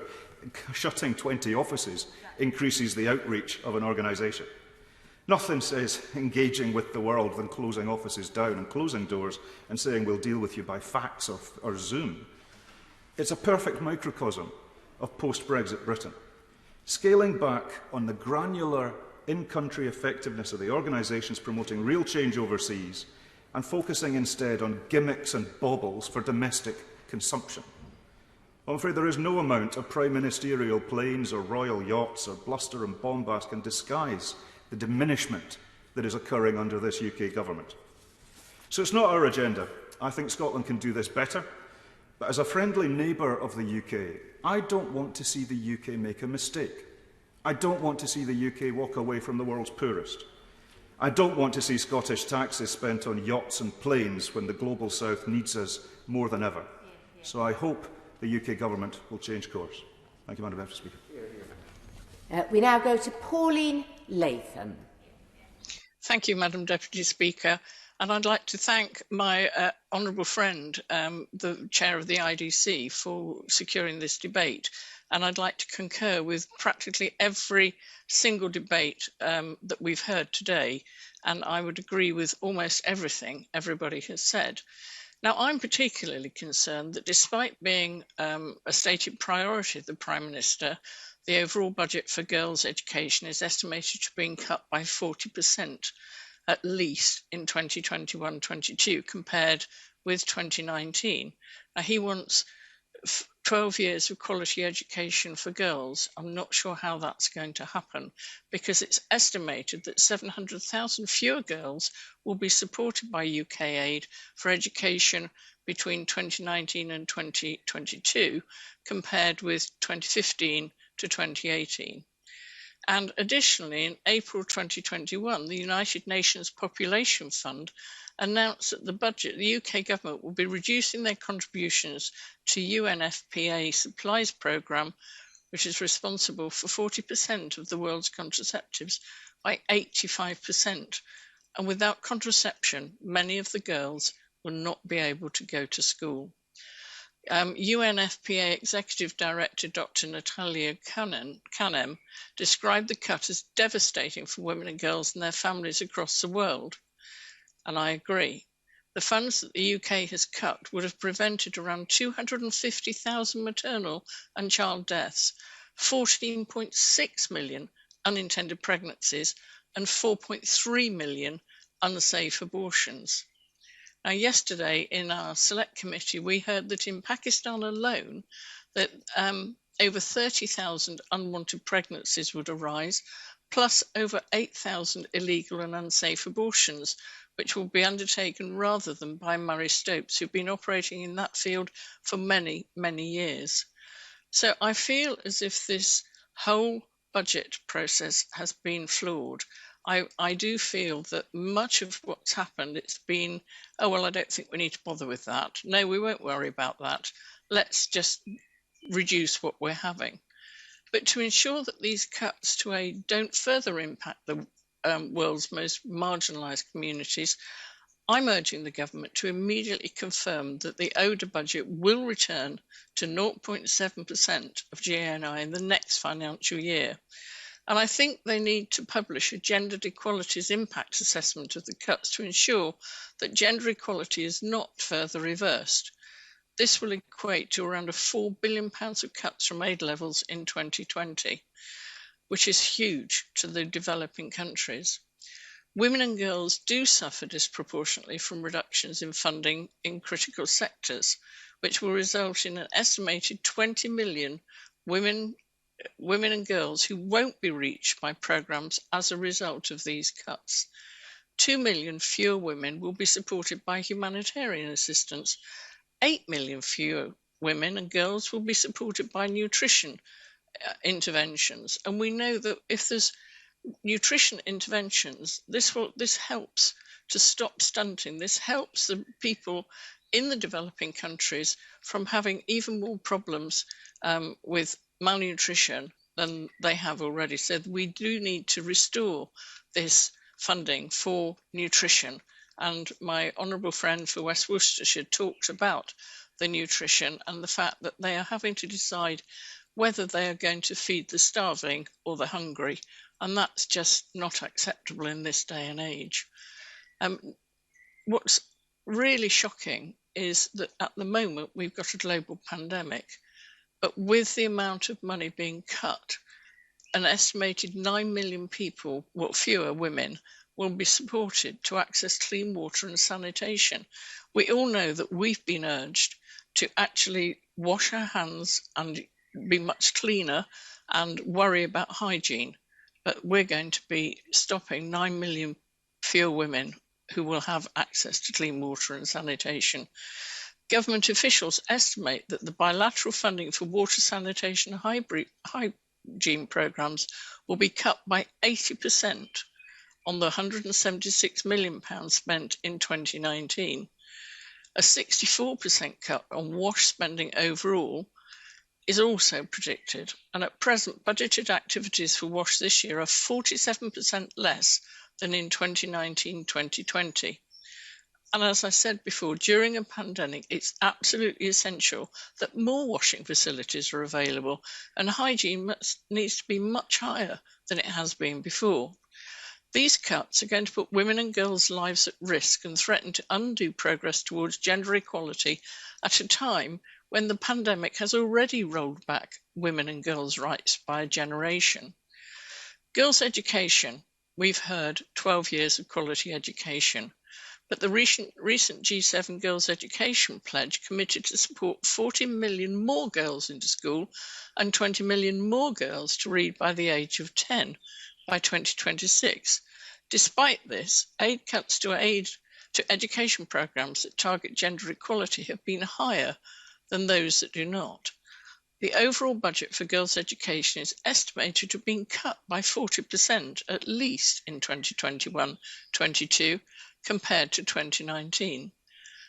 shutting 20 offices increases the outreach of an organisation. Nothing says engaging with the world than closing offices down and closing doors and saying we'll deal with you by fax or Zoom. It's a perfect microcosm of post-Brexit Britain. Scaling back on the granular in-country effectiveness of the organisations promoting real change overseas and focusing instead on gimmicks and baubles for domestic consumption. I'm afraid there is no amount of prime ministerial planes or royal yachts or bluster and bombast can disguise the diminishment that is occurring under this UK government. So it's not our agenda. I think Scotland can do this better. But as a friendly neighbour of the UK, I don't want to see the UK make a mistake. I don't want to see the UK walk away from the world's poorest. I don't want to see Scottish taxes spent on yachts and planes when the global south needs us more than ever. So I hope the UK government will change course. Thank you, Madam Deputy Speaker. We now go to Pauline Latham. Thank you, Madam Deputy Speaker. And I'd like to thank my honourable friend, the chair of the IDC, for securing this debate. And I'd like to concur with practically every single debate that we've heard today. And I would agree with almost everything everybody has said. Now, I'm particularly concerned that despite being a stated priority of the Prime Minister, the overall budget for girls' education is estimated to be cut by 40% at least in 2021-22 compared with 2019. Now, he wants 12 years of quality education for girls. I'm not sure how that's going to happen because it's estimated that 700,000 fewer girls will be supported by UK aid for education between 2019 and 2022 compared with 2015 to 2018. And additionally, in April 2021, the United Nations Population Fund announced that the UK government will be reducing their contributions to UNFPA supplies programme, which is responsible for 40% of the world's contraceptives, by 85%. And without contraception, many of the girls will not be able to go to school. UNFPA Executive Director Dr. Natalia Kanem described the cut as devastating for women and girls and their families across the world. And I agree. The funds that the UK has cut would have prevented around 250,000 maternal and child deaths, 14.6 million unintended pregnancies, and 4.3 million unsafe abortions. Now, yesterday in our select committee, we heard that in Pakistan alone, that over 30,000 unwanted pregnancies would arise, plus over 8,000 illegal and unsafe abortions, which will be undertaken rather than by Murray Stopes, who've been operating in that field for many, many years. So I feel as if this whole budget process has been flawed. I do feel that much of what's happened, it's been, oh, well, I don't think we need to bother with that. No, we won't worry about that. Let's just reduce what we're having. But to ensure that these cuts to aid don't further impact the world's most marginalised communities, I'm urging the government to immediately confirm that the ODA budget will return to 0.7% of GNI in the next financial year. And I think they need to publish a gendered equalities impact assessment of the cuts to ensure that gender equality is not further reversed. This will equate to around £4 billion of cuts from aid levels in 2020, which is huge to the developing countries. Women and girls do suffer disproportionately from reductions in funding in critical sectors, which will result in an estimated 20 million women and girls who won't be reached by programmes as a result of these cuts. 2 million fewer women will be supported by humanitarian assistance. 8 million fewer women and girls will be supported by nutrition interventions. And we know that if there's nutrition interventions, this helps to stop stunting. This helps the people in the developing countries from having even more problems with malnutrition than they have already. So we do need to restore this funding for nutrition. And my honourable friend for West Worcestershire talked about the nutrition and the fact that they are having to decide whether they are going to feed the starving or the hungry. And that's just not acceptable in this day and age. What's really shocking is that at the moment we've got a global pandemic, but with the amount of money being cut, an estimated 9 million people, well, fewer women, will be supported to access clean water and sanitation. We all know that we've been urged to actually wash our hands and be much cleaner and worry about hygiene. But we're going to be stopping 9 million fewer women who will have access to clean water and sanitation. Government officials estimate that the bilateral funding for water, sanitation and hygiene programmes will be cut by 80% on the £176 million spent in 2019. A 64% cut on WASH spending overall is also predicted, and at present budgeted activities for WASH this year are 47% less than in 2019-2020. And as I said before, during a pandemic, it's absolutely essential that more washing facilities are available, and hygiene needs to be much higher than it has been before. These cuts are going to put women and girls' lives at risk and threaten to undo progress towards gender equality at a time when the pandemic has already rolled back women and girls' rights by a generation. Girls' education, we've heard 12 years of quality education, but the recent G7 Girls' Education Pledge committed to support 40 million more girls into school and 20 million more girls to read by the age of 10 by 2026. Despite this, aid cuts to education programmes that target gender equality have been higher than those that do not. The overall budget for girls' education is estimated to have been cut by 40% at least in 2021-22 compared to 2019.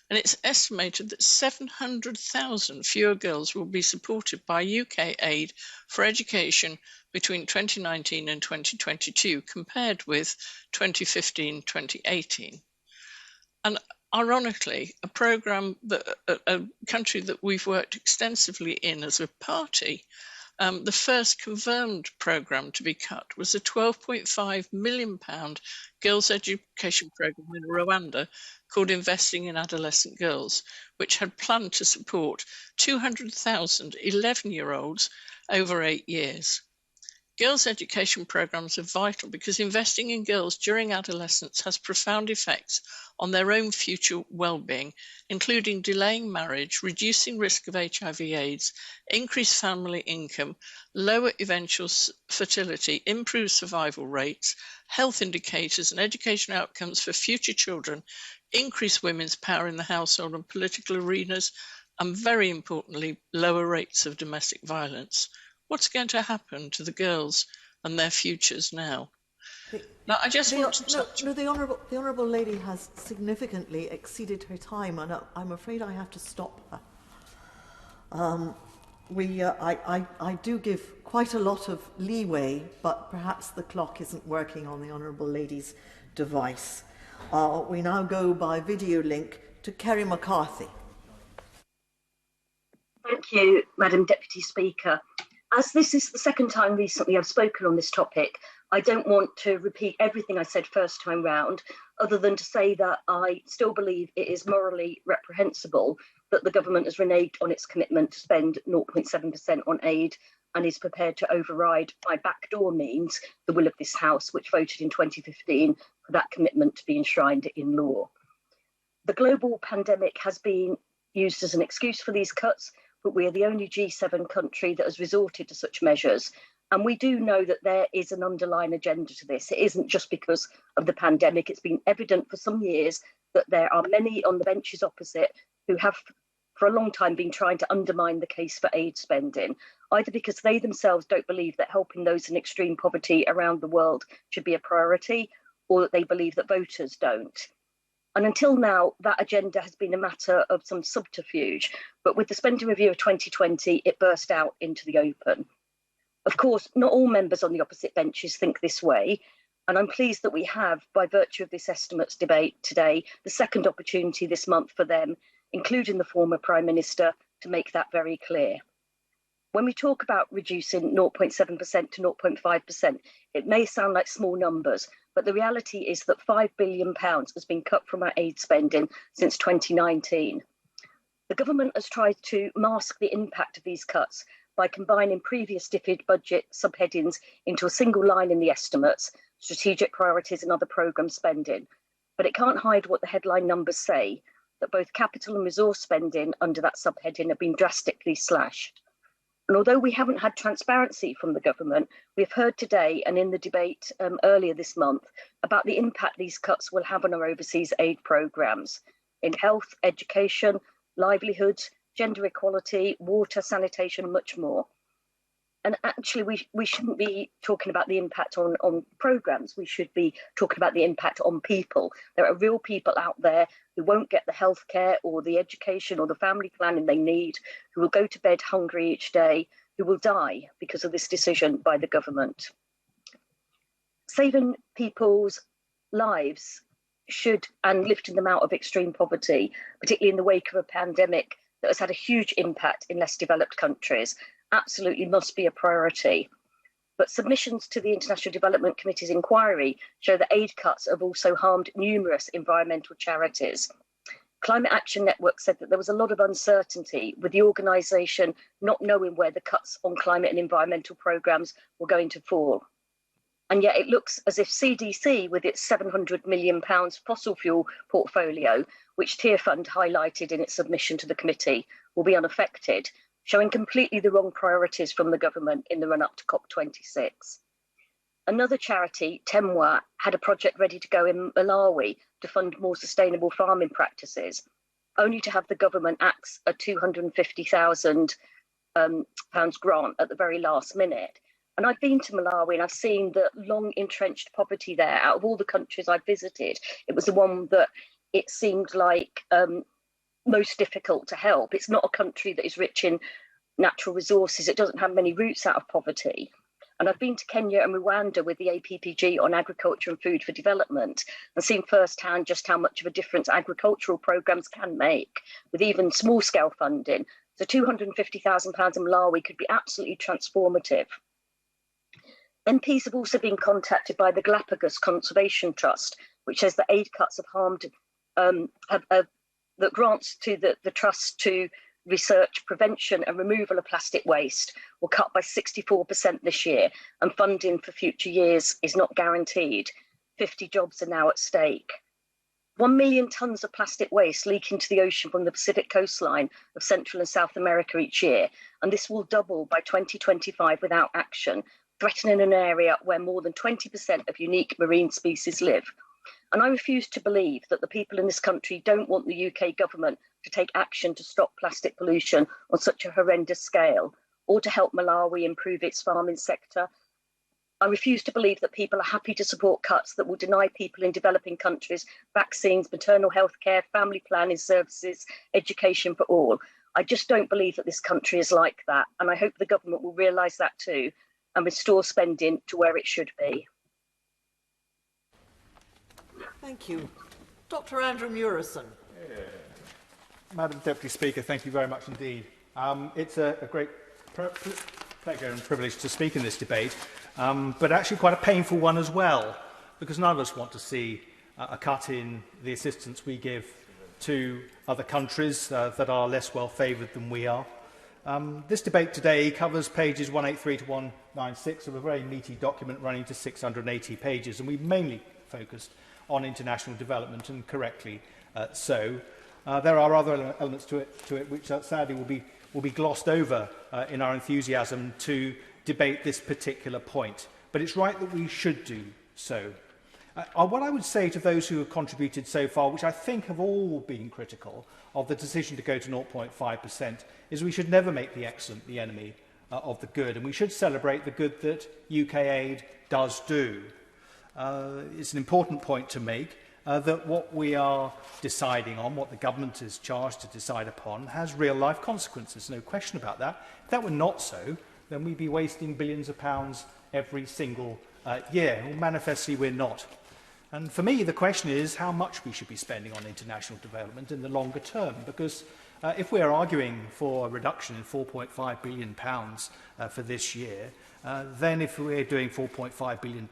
And it's estimated that 700,000 fewer girls will be supported by UK aid for education between 2019 and 2022 compared with 2015-2018. And ironically, a country that we've worked extensively in as a party, the first confirmed programme to be cut was a £12.5 million girls' education programme in Rwanda called Investing in Adolescent Girls, which had planned to support 200,000 11-year-olds over 8 years. Girls' education programmes are vital because investing in girls during adolescence has profound effects on their own future well-being, including delaying marriage, reducing risk of HIV/AIDS, increased family income, lower eventual fertility, improved survival rates, health indicators and education outcomes for future children, increase women's power in the household and political arenas, and very importantly, lower rates of domestic violence. What's going to happen to the girls and their futures now? Now, I just want to touch... The Honourable Lady has significantly exceeded her time, and I'm afraid I have to stop her. I do give quite a lot of leeway, but perhaps the clock isn't working on the Honourable Lady's device. We now go by video link to Kerry McCarthy. Thank you, Madam Deputy Speaker. As this is the second time recently I've spoken on this topic, I don't want to repeat everything I said first time round, other than to say that I still believe it is morally reprehensible that the government has reneged on its commitment to spend 0.7% on aid and is prepared to override by backdoor means the will of this House, which voted in 2015 for that commitment to be enshrined in law. The global pandemic has been used as an excuse for these cuts, but we are the only G7 country that has resorted to such measures. And we do know that there is an underlying agenda to this. It isn't just because of the pandemic. It's been evident for some years that there are many on the benches opposite who have for a long time been trying to undermine the case for aid spending, either because they themselves don't believe that helping those in extreme poverty around the world should be a priority, or that they believe that voters don't. And until now, that agenda has been a matter of some subterfuge, but with the spending review of 2020, it burst out into the open. Of course, not all members on the opposite benches think this way, and I'm pleased that we have, by virtue of this estimates debate today, the second opportunity this month for them, including the former Prime Minister, to make that very clear. When we talk about reducing 0.7% to 0.5%, it may sound like small numbers, but the reality is that £5 billion has been cut from our aid spending since 2019. The government has tried to mask the impact of these cuts by combining previous DFID budget subheadings into a single line in the estimates, strategic priorities and other programme spending. But it can't hide what the headline numbers say, that both capital and resource spending under that subheading have been drastically slashed. And although we haven't had transparency from the government, we've heard today and in the debate earlier this month about the impact these cuts will have on our overseas aid programmes in health, education, livelihoods, gender equality, water, sanitation, and much more. And actually, we shouldn't be talking about the impact on programmes. We should be talking about the impact on people. There are real people out there who won't get the healthcare or the education or the family planning they need, who will go to bed hungry each day, who will die because of this decision by the government. Saving people's lives should, and lifting them out of extreme poverty, particularly in the wake of a pandemic that has had a huge impact in less developed countries, absolutely must be a priority. But submissions to the International Development Committee's inquiry show that aid cuts have also harmed numerous environmental charities. Climate Action Network said that there was a lot of uncertainty, with the organisation not knowing where the cuts on climate and environmental programmes were going to fall. And yet it looks as if CDC, with its £700 million fossil fuel portfolio, which Tier Fund highlighted in its submission to the committee, will be unaffected, showing completely the wrong priorities from the government in the run-up to COP26. Another charity, Temwa, had a project ready to go in Malawi to fund more sustainable farming practices, only to have the government axe a £250,000 grant at the very last minute. And I've been to Malawi and I've seen the long entrenched poverty there. Out of all the countries I've visited, it was the one that it seemed like most difficult to help. It's not a country that is rich in natural resources. It doesn't have many routes out of poverty. And I've been to Kenya and Rwanda with the APPG on agriculture and food for development and seen firsthand just how much of a difference agricultural programmes can make, with even small scale funding. So £250,000 in Malawi could be absolutely transformative. MPs have also been contacted by the Galapagos Conservation Trust, which says that aid cuts have harmed that grants to the trust to research prevention and removal of plastic waste were cut by 64% this year, and funding for future years is not guaranteed. 50 jobs are now at stake. 1 million tonnes of plastic waste leak into the ocean from the Pacific coastline of Central and South America each year, and this will double by 2025 without action, threatening an area where more than 20% of unique marine species live. And I refuse to believe that the people in this country don't want the UK government to take action to stop plastic pollution on such a horrendous scale, or to help Malawi improve its farming sector. I refuse to believe that people are happy to support cuts that will deny people in developing countries vaccines, maternal health care, family planning services, education for all. I just don't believe that this country is like that. And I hope the government will realise that too and restore spending to where it should be. Thank you. Dr. Andrew Murison. Madam Deputy Speaker, thank you very much indeed. It's a great pleasure and privilege to speak in this debate, but actually quite a painful one as well, because none of us want to see a cut in the assistance we give to other countries that are less well favoured than we are. This debate today covers pages 183 to 196 of a very meaty document running to 680 pages, and we've mainly focused on international development, and correctly so. There are other elements to it which sadly will be glossed over in our enthusiasm to debate this particular point. But it's right that we should do so. What I would say to those who have contributed so far, which I think have all been critical of the decision to go to 0.5%, is we should never make the excellent the enemy of the good, and we should celebrate the good that UK aid does do. It's an important point to make that what we are deciding on, what the government is charged to decide upon, has real-life consequences, no question about that. If that were not so, then we'd be wasting billions of pounds every single year. Well, manifestly, we're not. And for me, the question is how much we should be spending on international development in the longer term, because if we are arguing for a reduction in £4.5 billion for this year, then if we're doing £4.5 billion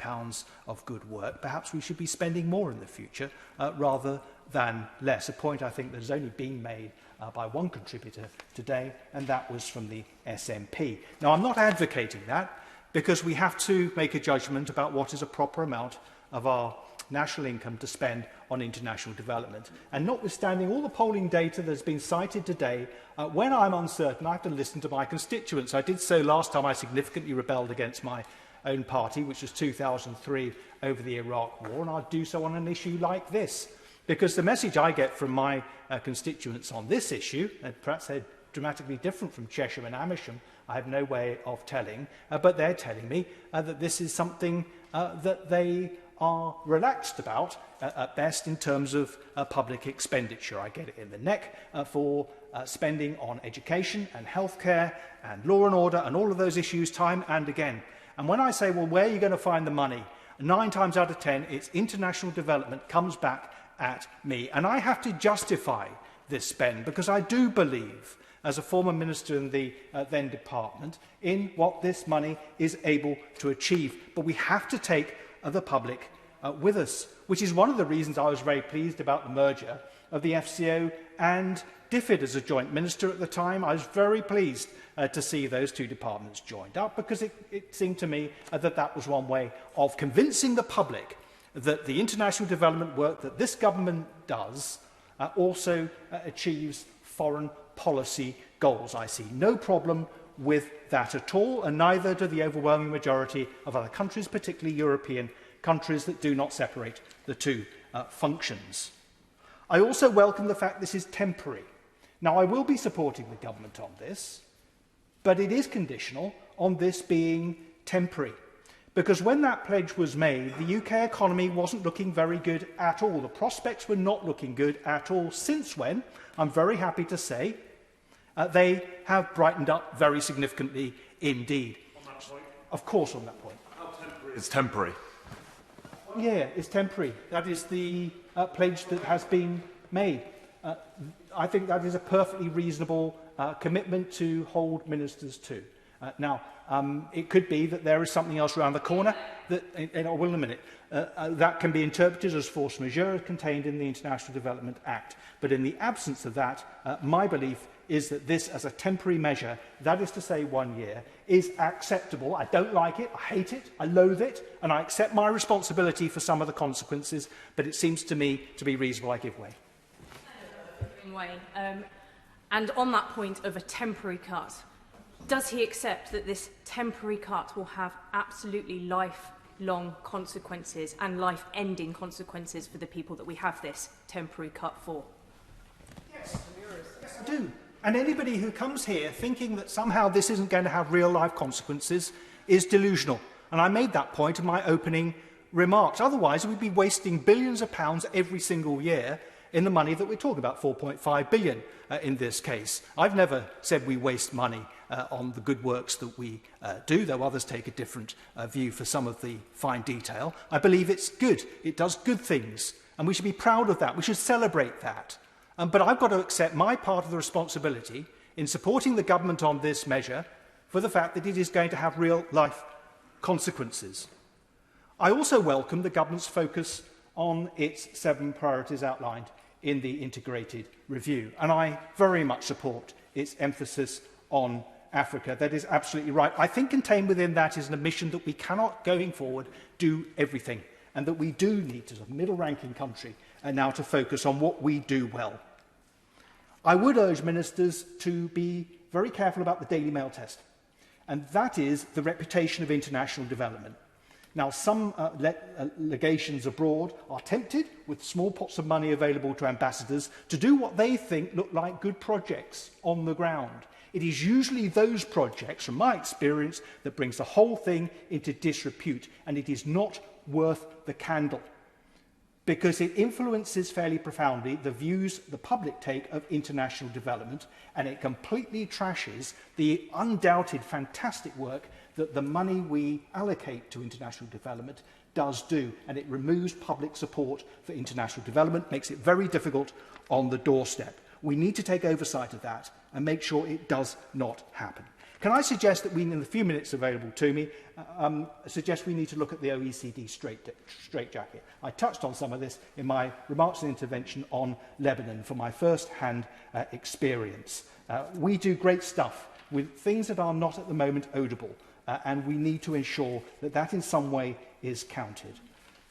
of good work, perhaps we should be spending more in the future rather than less. A point I think that has only been made by one contributor today, and that was from the SNP. Now, I'm not advocating that, because we have to make a judgment about what is a proper amount of our national income to spend on international development. And notwithstanding all the polling data that has been cited today, when I'm uncertain, I have to listen to my constituents. I did so last time I significantly rebelled against my own party, which was 2003, over the Iraq War, and I'll do so on an issue like this. Because the message I get from my constituents on this issue, and perhaps they're dramatically different from Cheshire and Amersham, I have no way of telling, but they're telling me that this is something that they are relaxed about at best in terms of public expenditure. I get it in the neck for spending on education and healthcare and law and order and all of those issues time and again. And when I say, well, where are you going to find the money? 9 times out of 10, it's international development comes back at me. And I have to justify this spend because I do believe, as a former minister in the then department, in what this money is able to achieve. But we have to take the public with us, which is one of the reasons I was very pleased about the merger of the FCO and DFID as a joint minister at the time. I was very pleased to see those two departments joined up, because it seemed to me that that was one way of convincing the public that the international development work that this government does also achieves foreign policy goals. I see no problem with that at all, and neither do the overwhelming majority of other countries, particularly European countries that do not separate the two functions. I also welcome the fact this is temporary. Now, I will be supporting the government on this, but it is conditional on this being temporary. Because when that pledge was made, the UK economy wasn't looking very good at all. The prospects were not looking good at all. Since when, I'm very happy to say, they have brightened up very significantly indeed. On that point? Of course, on that point. How temporary is temporary? Yeah, it's temporary. That is the pledge that has been made. I think that is a perfectly reasonable commitment to hold ministers to. Now, it could be that there is something else around the corner that, and I will in a minute, that can be interpreted as force majeure contained in the International Development Act. But in the absence of that, my belief is that this, as a temporary measure, that is to say 1 year, is acceptable. I don't like it, I hate it, I loathe it, and I accept my responsibility for some of the consequences, but it seems to me to be reasonable I give way. And on that point of a temporary cut, does he accept that this temporary cut will have absolutely lifelong consequences and life-ending consequences for the people that we have this temporary cut for? Yes, I do. And anybody who comes here thinking that somehow this isn't going to have real-life consequences is delusional. And I made that point in my opening remarks. Otherwise, we'd be wasting billions of pounds every single year in the money that we're talking about, 4.5 billion in this case. I've never said we waste money on the good works that we do, though others take a different view for some of the fine detail. I believe it's good. It does good things, and we should be proud of that. We should celebrate that. But I've got to accept my part of the responsibility in supporting the government on this measure for the fact that it is going to have real-life consequences. I also welcome the government's focus on its 7 priorities outlined in the integrated review, and I very much support its emphasis on Africa. That is absolutely right. I think contained within that is an admission that we cannot, going forward, do everything, and that we do need, as a middle-ranking country, now to focus on what we do well. I would urge ministers to be very careful about the Daily Mail test, and that is the reputation of international development. Now, some legations abroad are tempted, with small pots of money available to ambassadors, to do what they think look like good projects on the ground. It is usually those projects, from my experience, that brings the whole thing into disrepute, and it is not worth the candle, because it influences fairly profoundly the views the public take of international development, and it completely trashes the undoubted fantastic work that the money we allocate to international development does do, and it removes public support for international development, makes it very difficult on the doorstep. We need to take oversight of that and make sure it does not happen. Can I suggest that we, in the few minutes available to me, suggest we need to look at the OECD straitjacket? I touched on some of this in my remarks and intervention on Lebanon for my first-hand experience. We do great stuff with things that are not at the moment audible, and we need to ensure that that in some way is counted.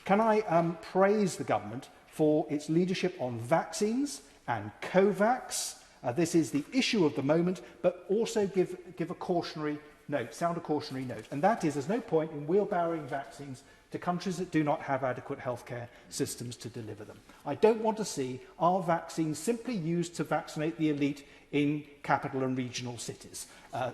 Can I praise the government for its leadership on vaccines and COVAX? This is the issue of the moment, but also give a cautionary note, sound a cautionary note. And that is, there's no point in wheelbarrowing vaccines to countries that do not have adequate healthcare systems to deliver them. I don't want to see our vaccines simply used to vaccinate the elite in capital and regional cities.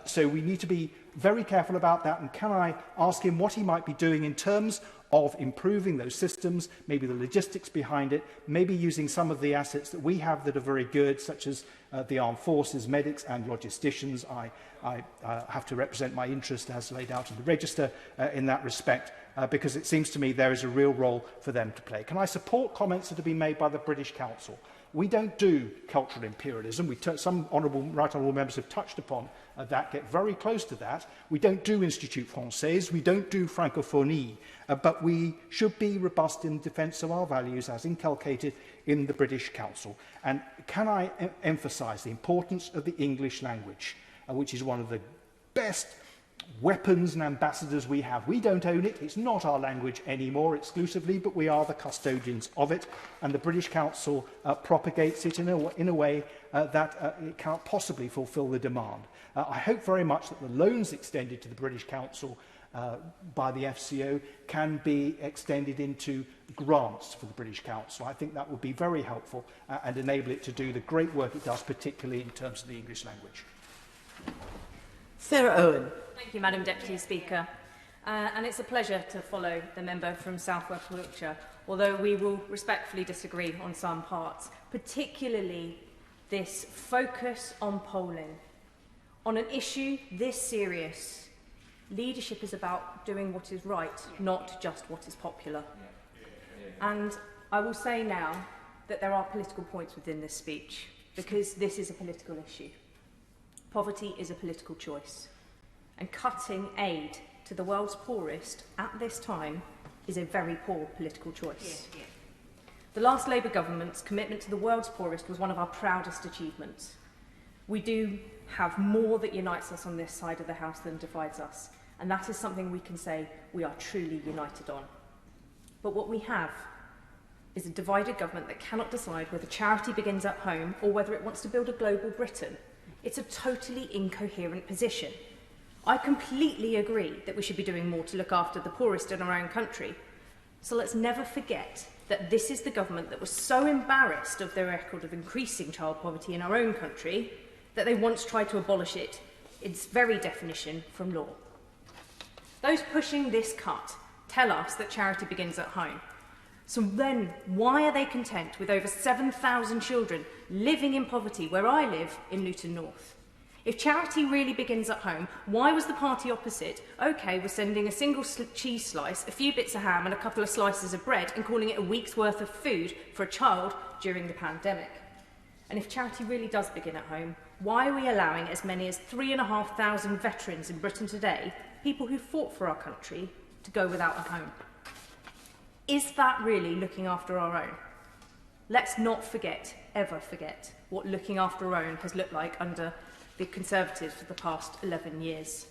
So we need to be very careful about that. And can I ask him what he might be doing in terms of improving those systems, maybe the logistics behind it, maybe using some of the assets that we have that are very good, such as the armed forces, medics and logisticians. I have to represent my interest as laid out in the register in that respect, because it seems to me there is a real role for them to play. Can I support comments that have been made by the British Council? We don't do cultural imperialism. Some right honourable members have touched upon that, get very close to that. We don't do Institut Français, we don't do Francophonie, but we should be robust in defence of our values as inculcated in the British Council. And can I emphasise the importance of the English language, which is one of the best weapons and ambassadors we have. We don't own it. It's not our language anymore exclusively, but we are the custodians of it. And the British Council propagates it in a way that it can't possibly fulfil the demand. I hope very much that the loans extended to the British Council by the FCO can be extended into grants for the British Council. I think that would be very helpful and enable it to do the great work it does, particularly in terms of the English language. Sarah Owen. Thank you, Madam Deputy Speaker. And it's a pleasure to follow the member from South West Wiltshire, although we will respectfully disagree on some parts, particularly this focus on polling. On an issue this serious, leadership is about doing what is right, not just what is popular. And I will say now that there are political points within this speech, because this is a political issue. Poverty is a political choice, and cutting aid to the world's poorest at this time is a very poor political choice. The last Labour government's commitment to the world's poorest was one of our proudest achievements. We do have more that unites us on this side of the House than divides us, and that is something we can say we are truly united on. But what we have is a divided government that cannot decide whether charity begins at home or whether it wants to build a global Britain. It's a totally incoherent position. I completely agree that we should be doing more to look after the poorest in our own country. So let's never forget that this is the government that was so embarrassed of their record of increasing child poverty in our own country that they once tried to abolish it, its very definition, from law. Those pushing this cut tell us that charity begins at home. So then, why are they content with over 7,000 children living in poverty where I live in Luton North? If charity really begins at home, why was the party opposite okay with sending a single cheese slice, a few bits of ham and a couple of slices of bread and calling it a week's worth of food for a child during the pandemic? And if charity really does begin at home, why are we allowing as many as 3,500 veterans in Britain today, people who fought for our country, to go without a home? Is that really looking after our own? Let's not forget, ever forget, what looking after our own has looked like under the Conservatives for the past 11 years.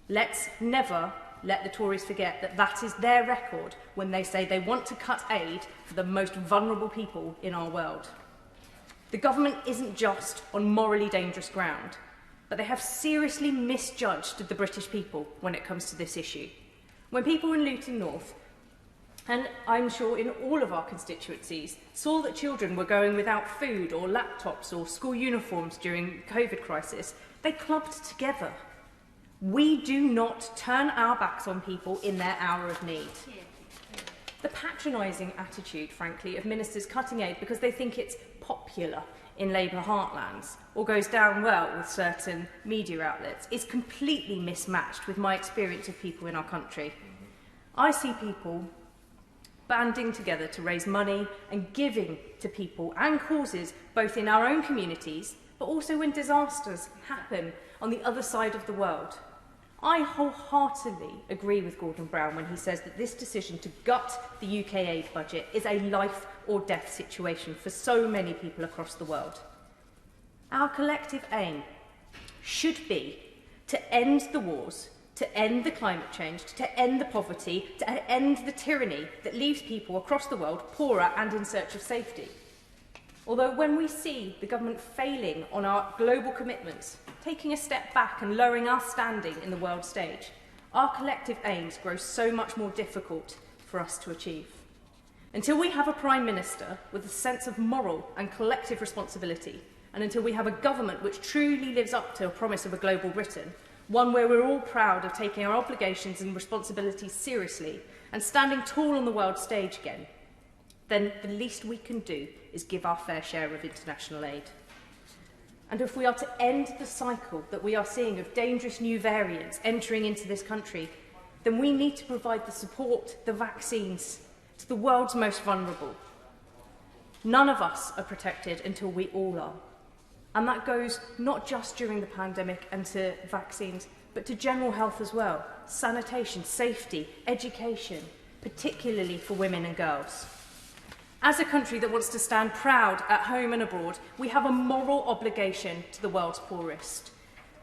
Let's never let the Tories forget that that is their record when they say they want to cut aid for the most vulnerable people in our world. The government isn't just on morally dangerous ground, but they have seriously misjudged the British people when it comes to this issue. When people in Luton North, and I'm sure in all of our constituencies, saw that children were going without food or laptops or school uniforms during the COVID crisis, they clubbed together. We do not turn our backs on people in their hour of need. The patronising attitude, frankly, of ministers cutting aid because they think it's popular in Labour heartlands or goes down well with certain media outlets is completely mismatched with my experience of people in our country. I see people banding together to raise money and giving to people and causes both in our own communities but also when disasters happen on the other side of the world. I wholeheartedly agree with Gordon Brown when he says that this decision to gut the UK aid budget is a life or death situation for so many people across the world. Our collective aim should be to end the wars, to end the climate change, to end the poverty, to end the tyranny that leaves people across the world poorer and in search of safety. Although when we see the government failing on our global commitments, taking a step back and lowering our standing in the world stage, our collective aims grow so much more difficult for us to achieve. Until we have a Prime Minister with a sense of moral and collective responsibility, and until we have a government which truly lives up to a promise of a global Britain, one where we're all proud of taking our obligations and responsibilities seriously and standing tall on the world stage again, then the least we can do is give our fair share of international aid. And if we are to end the cycle that we are seeing of dangerous new variants entering into this country, then we need to provide the support, the vaccines, to the world's most vulnerable. None of us are protected until we all are. And that goes not just during the pandemic and to vaccines, but to general health as well, sanitation, safety, education, particularly for women and girls. As a country that wants to stand proud at home and abroad, we have a moral obligation to the world's poorest.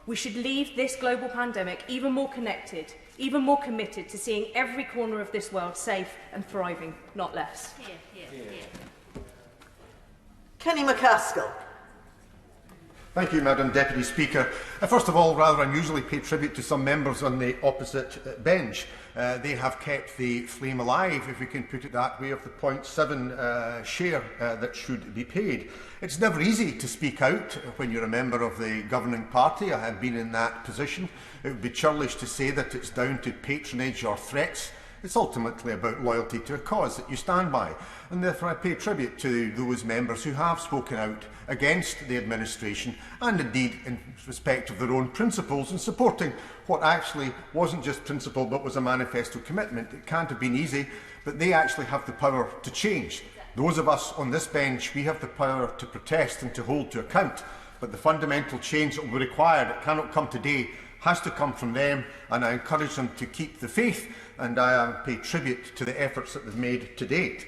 We should leave this global pandemic even more connected, even more committed to seeing every corner of this world safe and thriving, not less. Kenny McCaskill. Thank you, Madam Deputy Speaker. First of all, rather unusually pay tribute to some members on the opposite bench. They have kept the flame alive, if we can put it that way, of the 0.7 share that should be paid. It's never easy to speak out when you're a member of the governing party. I have been in that position. It would be churlish to say that it's down to patronage or threats. It's ultimately about loyalty to a cause that you stand by, and therefore I pay tribute to those members who have spoken out against the administration and indeed in respect of their own principles and supporting what actually wasn't just principle but was a manifesto commitment. It can't have been easy, but they actually have the power to change. Those of us on this bench, we have the power to protest and to hold to account, but the fundamental change that will be required, it cannot come today, has to come from them, and I encourage them to keep the faith, and I pay tribute to the efforts that they've made to date.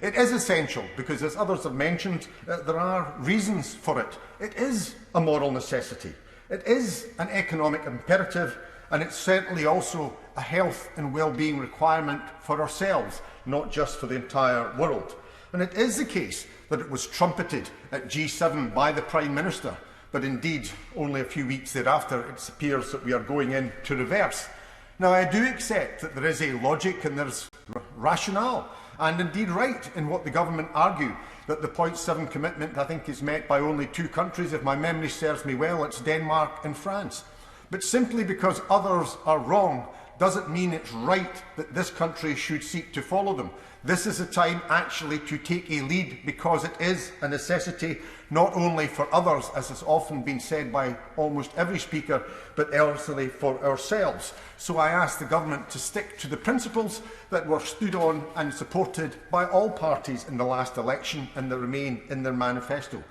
It is essential because, as others have mentioned, there are reasons for it. It is a moral necessity. It is an economic imperative, and it's certainly also a health and well-being requirement for ourselves, not just for the entire world. And it is the case that it was trumpeted at G7 by the Prime Minister, but indeed only a few weeks thereafter it appears that we are going into reverse. Now, I do accept that there is a logic and there is rationale, and indeed right in what the government argue, that the 0.7 commitment, I think, is met by only 2 countries. If my memory serves me well, it's Denmark and France. But simply because others are wrong doesn't mean it's right that this country should seek to follow them. This is a time actually to take a lead, because it is a necessity not only for others, as has often been said by almost every speaker, but also for ourselves. So I ask the government to stick to the principles that were stood on and supported by all parties in the last election and that remain in their manifesto.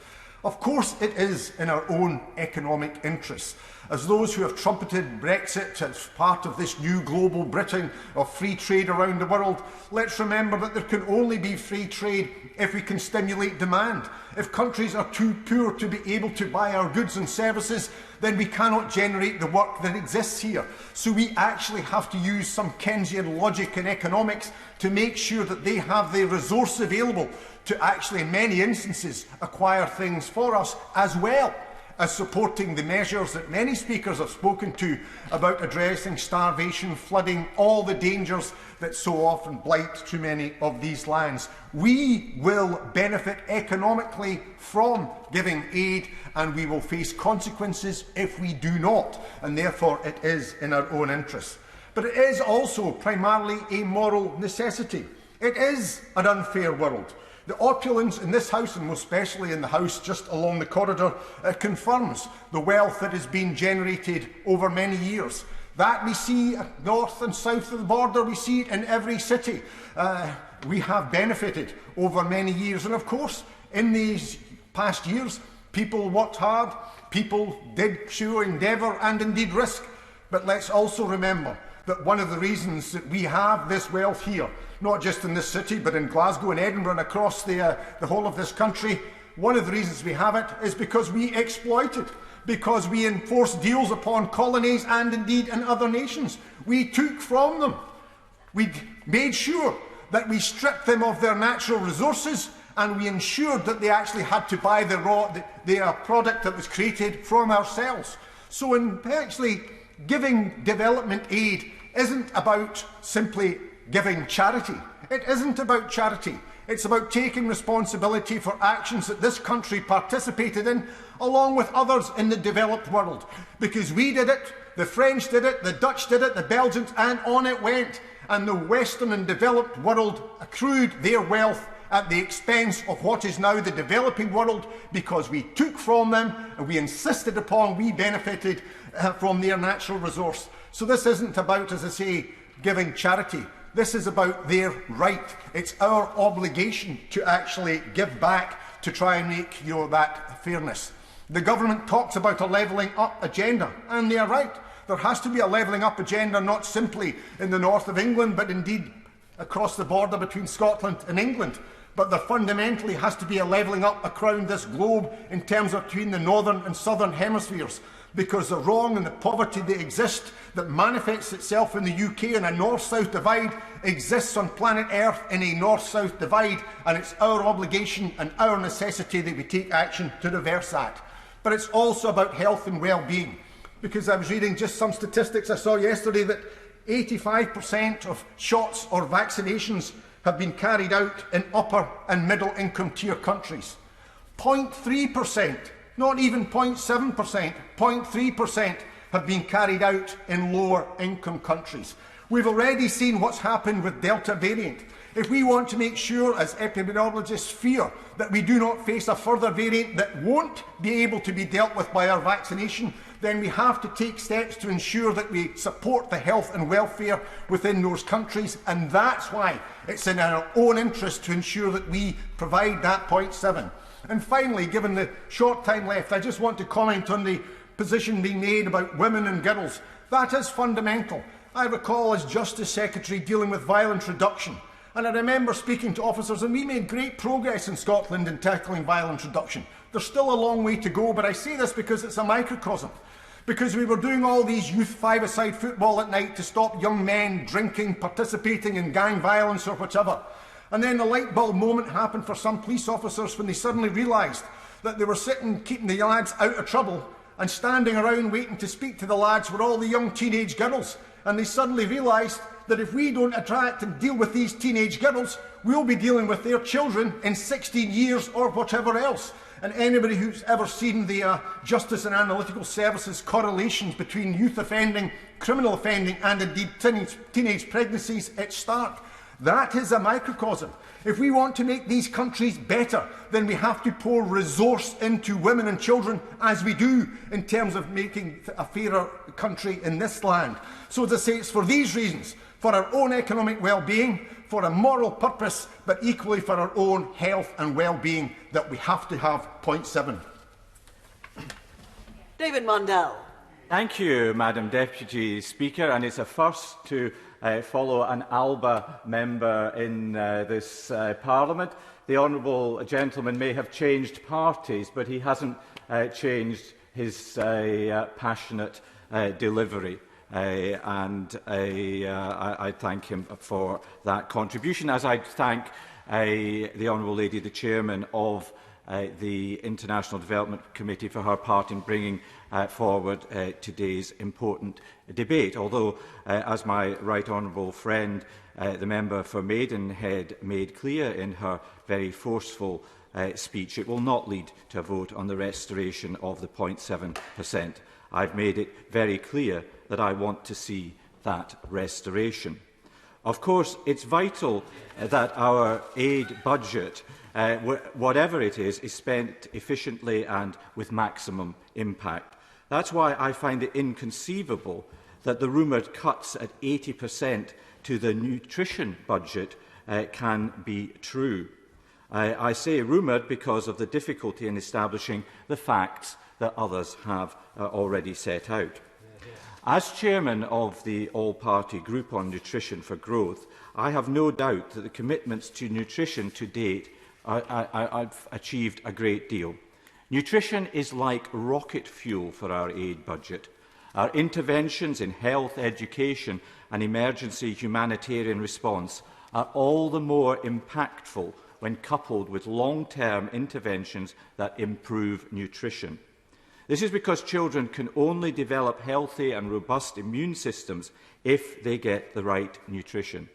Of course, it is in our own economic interests. As those who have trumpeted Brexit as part of this new global Britain of free trade around the world, let's remember that there can only be free trade if we can stimulate demand. If countries are too poor to be able to buy our goods and services, then we cannot generate the work that exists here. So we actually have to use some Keynesian logic in economics to make sure that they have the resource available to actually, in many instances, acquire things for us, as well as supporting the measures that many speakers have spoken to about addressing starvation, flooding, all the dangers that so often blight too many of these lands. We will benefit economically from giving aid, and we will face consequences if we do not, and therefore it is in our own interests. But it is also primarily a moral necessity. It is an unfair world. The opulence in this House, and most especially in the House just along the corridor, confirms the wealth that has been generated over many years. That we see north and south of the border, we see it in every city. We have benefited over many years. And of course, in these past years, people worked hard, people did show endeavour and indeed risk. But let's also remember that one of the reasons that we have this wealth here, not just in this city, but in Glasgow and Edinburgh and across the whole of this country, one of the reasons we have it is because we exploit it, because we enforce deals upon colonies and indeed in other nations. We took from them. We made sure that we stripped them of their natural resources, and we ensured that they actually had to buy the product that was created from ourselves. So in actually giving development aid isn't about simply giving charity. It isn't about charity. It's about taking responsibility for actions that this country participated in, along with others in the developed world. Because we did it, the French did it, the Dutch did it, the Belgians, and on it went. And the Western and developed world accrued their wealth at the expense of what is now the developing world, because we took from them and we insisted upon, we benefited from their natural resource. So this isn't about, as I say, giving charity. This is about their right. It's our obligation to actually give back to try and make that fairness. The government talks about a levelling up agenda, and they are right. There has to be a levelling up agenda, not simply in the north of England, but indeed across the border between Scotland and England. But there fundamentally has to be a levelling up around this globe in terms of between the northern and southern hemispheres, because the wrong and the poverty that exist, that manifests itself in the UK in a north-south divide, exists on planet Earth in a north-south divide, and it's our obligation and our necessity that we take action to reverse that. But it's also about health and well-being, because I was reading just some statistics I saw yesterday that 85% of shots or vaccinations have been carried out in upper and middle income tier countries. 0.3%, not even 0.7%, 0.3% have been carried out in lower income countries. We've already seen what's happened with Delta variant. If we want to make sure, as epidemiologists fear, that we do not face a further variant that won't be able to be dealt with by our vaccination, then we have to take steps to ensure that we support the health and welfare within those countries, and that's why it's in our own interest to ensure that we provide that 0.7. And finally, given the short time left, I just want to comment on the position being made about women and girls. That is fundamental. I recall as Justice Secretary dealing with violence reduction, and I remember speaking to officers, and we made great progress in Scotland in tackling violence reduction. There's still a long way to go, but I say this because it's a microcosm. Because we were doing all these youth five-a-side football at night to stop young men drinking, participating in gang violence or whatever. And then the light bulb moment happened for some police officers when they suddenly realised that they were sitting, keeping the lads out of trouble, and standing around waiting to speak to the lads were all the young teenage girls. And they suddenly realised that if we don't attract and deal with these teenage girls, we'll be dealing with their children in 16 years or whatever else. And anybody who's ever seen the Justice and Analytical Services correlations between youth offending, criminal offending and indeed teenage pregnancies, it's stark. That is a microcosm. If we want to make these countries better, then we have to pour resource into women and children, as we do in terms of making a fairer country in this land. So as I say, it's for these reasons, for our own economic well-being, for a moral purpose, but equally for our own health and well-being, that we have to have point 7. David Mundell. Thank you, Madam Deputy Speaker, and it's a first to follow an ALBA member in this Parliament. The honourable gentleman may have changed parties, but he hasn't changed his passionate delivery. And I thank him for that contribution, as I thank the Honourable Lady, the Chairman of the International Development Committee, for her part in bringing forward today's important debate. Although, as my right honourable friend, the member for Maidenhead, made clear in her very forceful speech, it will not lead to a vote on the restoration of the 0.7%. I've made it very clear that I want to see that restoration. Of course, it's vital that our aid budget, whatever it is spent efficiently and with maximum impact. That's why I find it inconceivable that the rumoured cuts at 80% to the nutrition budget can be true. I say rumoured because of the difficulty in establishing the facts that others have already set out. As chairman of the all-party group on nutrition for growth, I have no doubt that the commitments to nutrition to date have achieved a great deal. Nutrition is like rocket fuel for our aid budget. Our interventions in health, education and emergency humanitarian response are all the more impactful when coupled with long-term interventions that improve nutrition. This is because children can only develop healthy and robust immune systems if they get the right nutrition.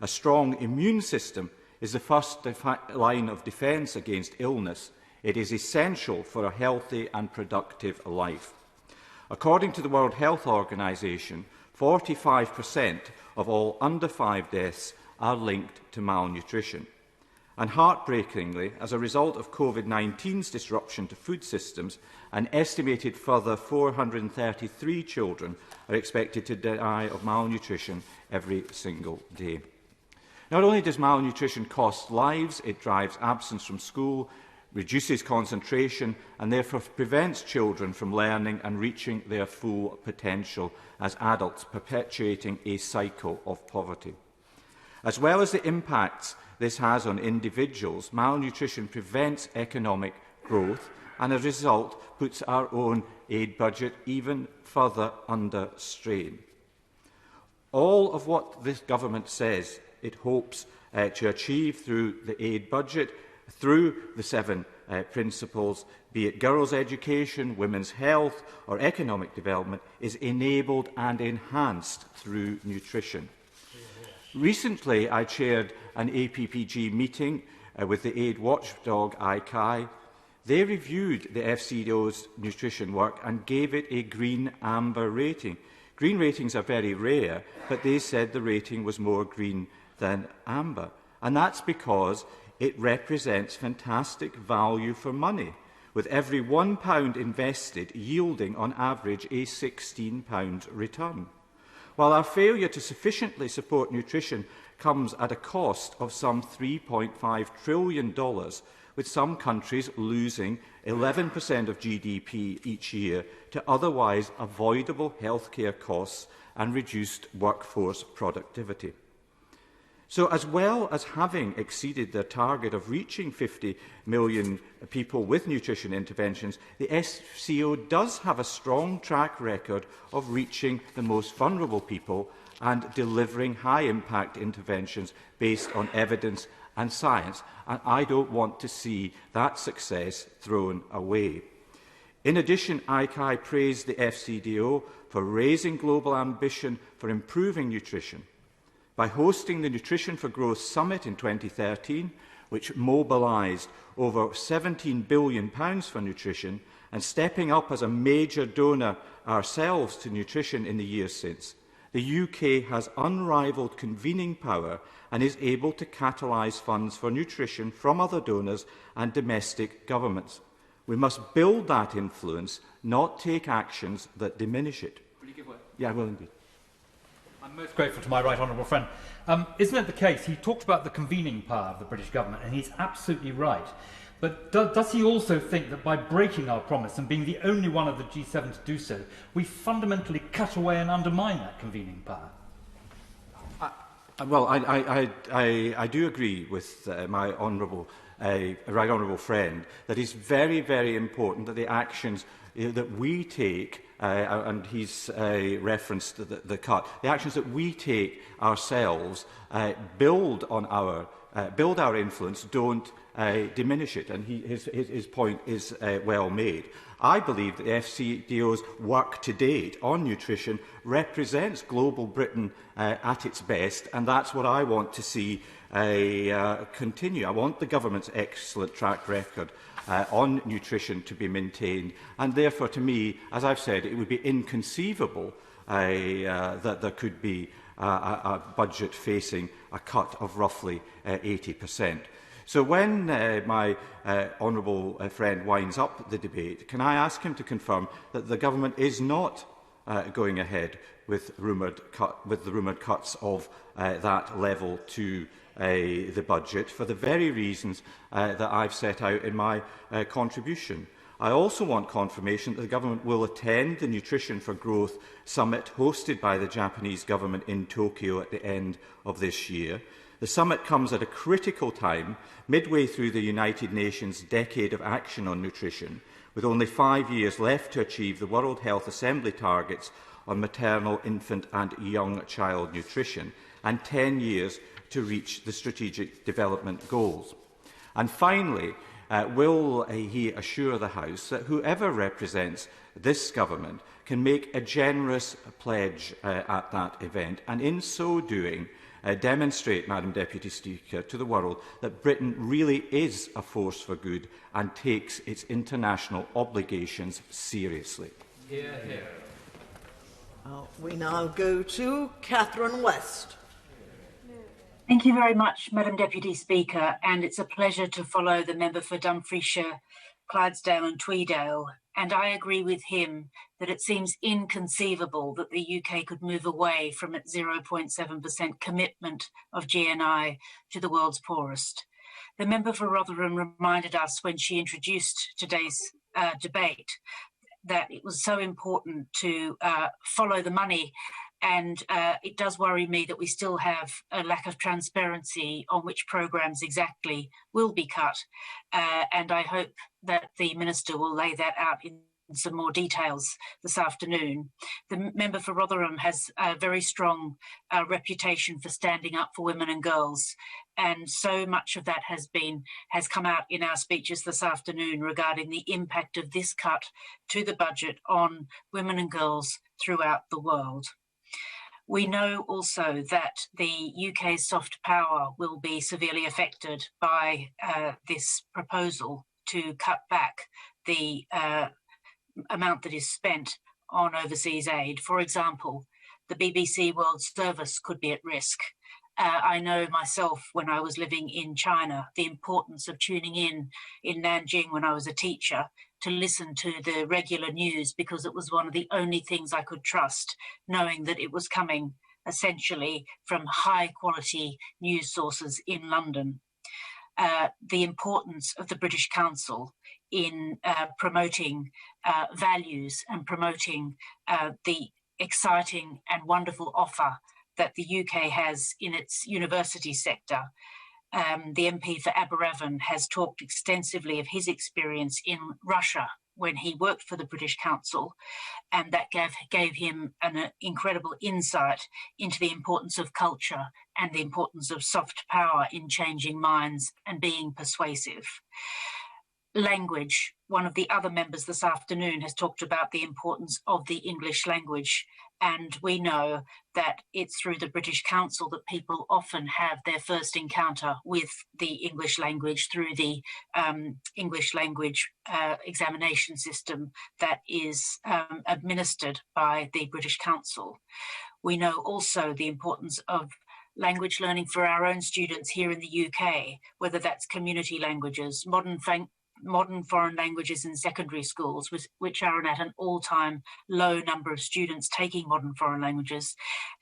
A strong immune system is the first line of defence against illness. It is essential for a healthy and productive life. According to the World Health Organization, 45% of all under 5 deaths are linked to malnutrition. And heartbreakingly, as a result of COVID-19's disruption to food systems, an estimated further 433 children are expected to die of malnutrition every single day. Not only does malnutrition cost lives, it drives absence from school, reduces concentration and therefore prevents children from learning and reaching their full potential as adults, perpetuating a cycle of poverty. As well as the impacts this has on individuals, malnutrition prevents economic growth and as a result puts our own aid budget even further under strain. All of what this government says it hopes to achieve through the aid budget, through the 7 principles, be it girls' education, women's health or economic development, is enabled and enhanced through nutrition. Recently, I chaired an APPG meeting with the aid watchdog ICAI. They reviewed the FCDO's nutrition work and gave it a green amber rating. Green ratings are very rare, but they said the rating was more green than amber. And that's because it represents fantastic value for money, with every £1 invested yielding on average a £16 return. While our failure to sufficiently support nutrition comes at a cost of some $3.5 trillion, with some countries losing 11% of GDP each year to otherwise avoidable healthcare costs and reduced workforce productivity. So, as well as having exceeded their target of reaching 50 million people with nutrition interventions, the FCO does have a strong track record of reaching the most vulnerable people and delivering high-impact interventions based on evidence and science, and I don't want to see that success thrown away. In addition, ICAI praised the FCDO for raising global ambition for improving nutrition. By hosting the Nutrition for Growth Summit in 2013, which mobilised over £17 billion for nutrition, and stepping up as a major donor ourselves to nutrition in the years since, the UK has unrivalled convening power and is able to catalyse funds for nutrition from other donors and domestic governments. We must build that influence, not take actions that diminish it. Will you give way? Yeah, I will indeed. I'm most grateful to my right honourable friend. Isn't it the case? He talked about the convening power of the British government, and he's absolutely right. But does he also think that by breaking our promise and being the only one of the G7 to do so, we fundamentally cut away and undermine that convening power? Well, I do agree with my honourable right honourable friend that it's very, very important that the actions that we take, and he's referenced the cut, the actions that we take ourselves build our influence, don't diminish it. And his point is well made. I believe that the FCDO's work to date on nutrition represents global Britain at its best, and that's what I want to see continue. I want the government's excellent track record on nutrition to be maintained, and therefore, to me, as I've said, it would be inconceivable that there could be a budget facing a cut of roughly 80%. So when my honourable friend winds up the debate, can I ask him to confirm that the government is not going ahead with the rumoured cuts of that level to the budget for the very reasons that I've set out in my contribution? I also want confirmation that the government will attend the Nutrition for Growth Summit hosted by the Japanese government in Tokyo at the end of this year. The summit comes at a critical time, midway through the United Nations Decade of Action on Nutrition, with only 5 years left to achieve the World Health Assembly targets on maternal, infant and young child nutrition, and 10 years to reach the Strategic Development Goals. And finally, will he assure the House that whoever represents this government can make a generous pledge at that event, and in so doing demonstrate, Madam Deputy Speaker, to the world that Britain really is a force for good and takes its international obligations seriously? Hear, hear. We now go to Catherine West. Thank you very much, Madam Deputy Speaker, and it's a pleasure to follow the member for Dumfriesshire, Clydesdale and Tweedale, and I agree with him that it seems inconceivable that the UK could move away from its 0.7% commitment of GNI to the world's poorest. The member for Rotherham reminded us when she introduced today's debate that it was so important to follow the money. And it does worry me that we still have a lack of transparency on which programmes exactly will be cut. And I hope that the Minister will lay that out in some more details this afternoon. The member for Rotherham has a very strong reputation for standing up for women and girls. And so much of that has come out in our speeches this afternoon regarding the impact of this cut to the budget on women and girls throughout the world. We know also that the UK's soft power will be severely affected by this proposal to cut back the amount that is spent on overseas aid. For example, the BBC World Service could be at risk. I know myself, when I was living in China, the importance of tuning in Nanjing when I was a teacher to listen to the regular news, because it was one of the only things I could trust, knowing that it was coming essentially from high quality news sources in London. The importance of the British Council in promoting values and promoting the exciting and wonderful offer that the UK has in its university sector. The MP for Aberavon has talked extensively of his experience in Russia when he worked for the British Council, and that gave him an incredible insight into the importance of culture and the importance of soft power in changing minds and being persuasive. Language one of the other members this afternoon has talked about the importance of the English language, and we know that it's through the British Council that people often have their first encounter with the English language through the English language examination system that is administered by the British Council. We know also the importance of language learning for our own students here in the UK, whether that's community languages, modern foreign languages in secondary schools, which are at an all-time low number of students taking modern foreign languages,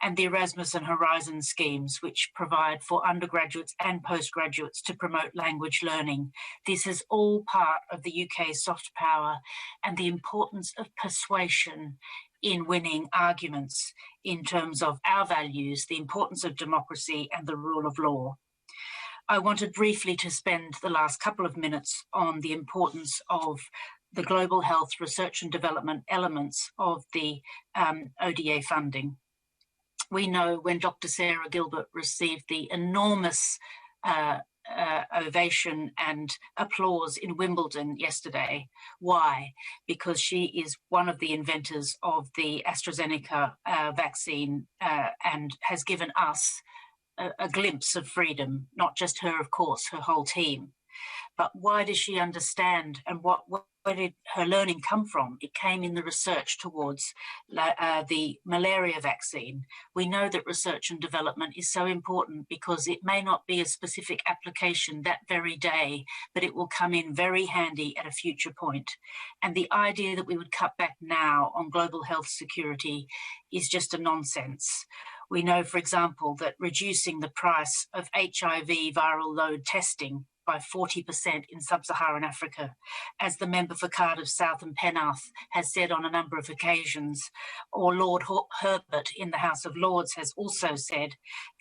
and the Erasmus and Horizon schemes, which provide for undergraduates and postgraduates to promote language learning. This is all part of the UK's soft power and the importance of persuasion in winning arguments in terms of our values, the importance of democracy and the rule of law. I wanted briefly to spend the last couple of minutes on the importance of the global health research and development elements of the ODA funding. We know when Dr. Sarah Gilbert received the enormous ovation and applause in Wimbledon yesterday. Why? Because she is one of the inventors of the AstraZeneca vaccine and has given us a glimpse of freedom, not just her, of course, her whole team. But why does she understand, and where did her learning come from? It came in the research towards the malaria vaccine. We know that research and development is so important because it may not be a specific application that very day, but it will come in very handy at a future point. And the idea that we would cut back now on global health security is just a nonsense. We know, for example, that reducing the price of HIV viral load testing by 40% in sub-Saharan Africa, as the member for Cardiff South and Penarth has said on a number of occasions, or Lord Herbert in the House of Lords has also said,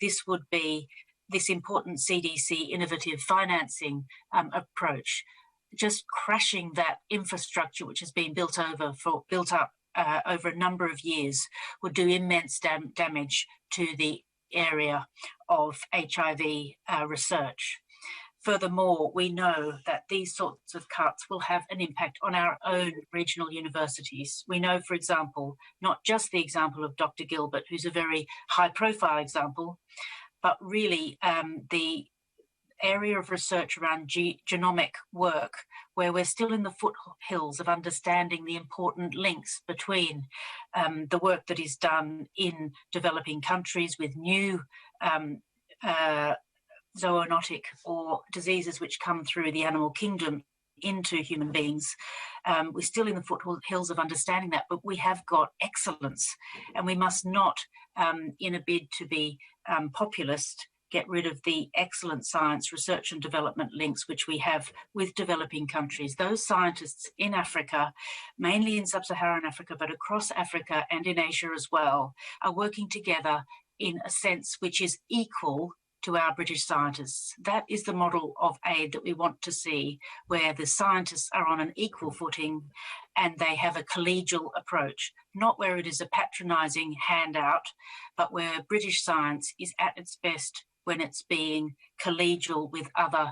this would be this important CDC innovative financing approach, just crashing that infrastructure which has been built up over a number of years would do immense damage to the area of HIV research. Furthermore, we know that these sorts of cuts will have an impact on our own regional universities. We know, for example, not just the example of Dr. Gilbert, who's a very high-profile example, but really the area of research around genomic work, where we're still in the foothills of understanding the important links between the work that is done in developing countries with new zoonotic or diseases which come through the animal kingdom into human beings. We're still in the foothills of understanding that, but we have got excellence, and we must not, in a bid to be populist, get rid of the excellent science, research and development links which we have with developing countries. Those scientists in Africa, mainly in sub-Saharan Africa, but across Africa and in Asia as well, are working together in a sense which is equal to our British scientists. That is the model of aid that we want to see, where the scientists are on an equal footing and they have a collegial approach, not where it is a patronising handout, but where British science is at its best when it's being collegial with other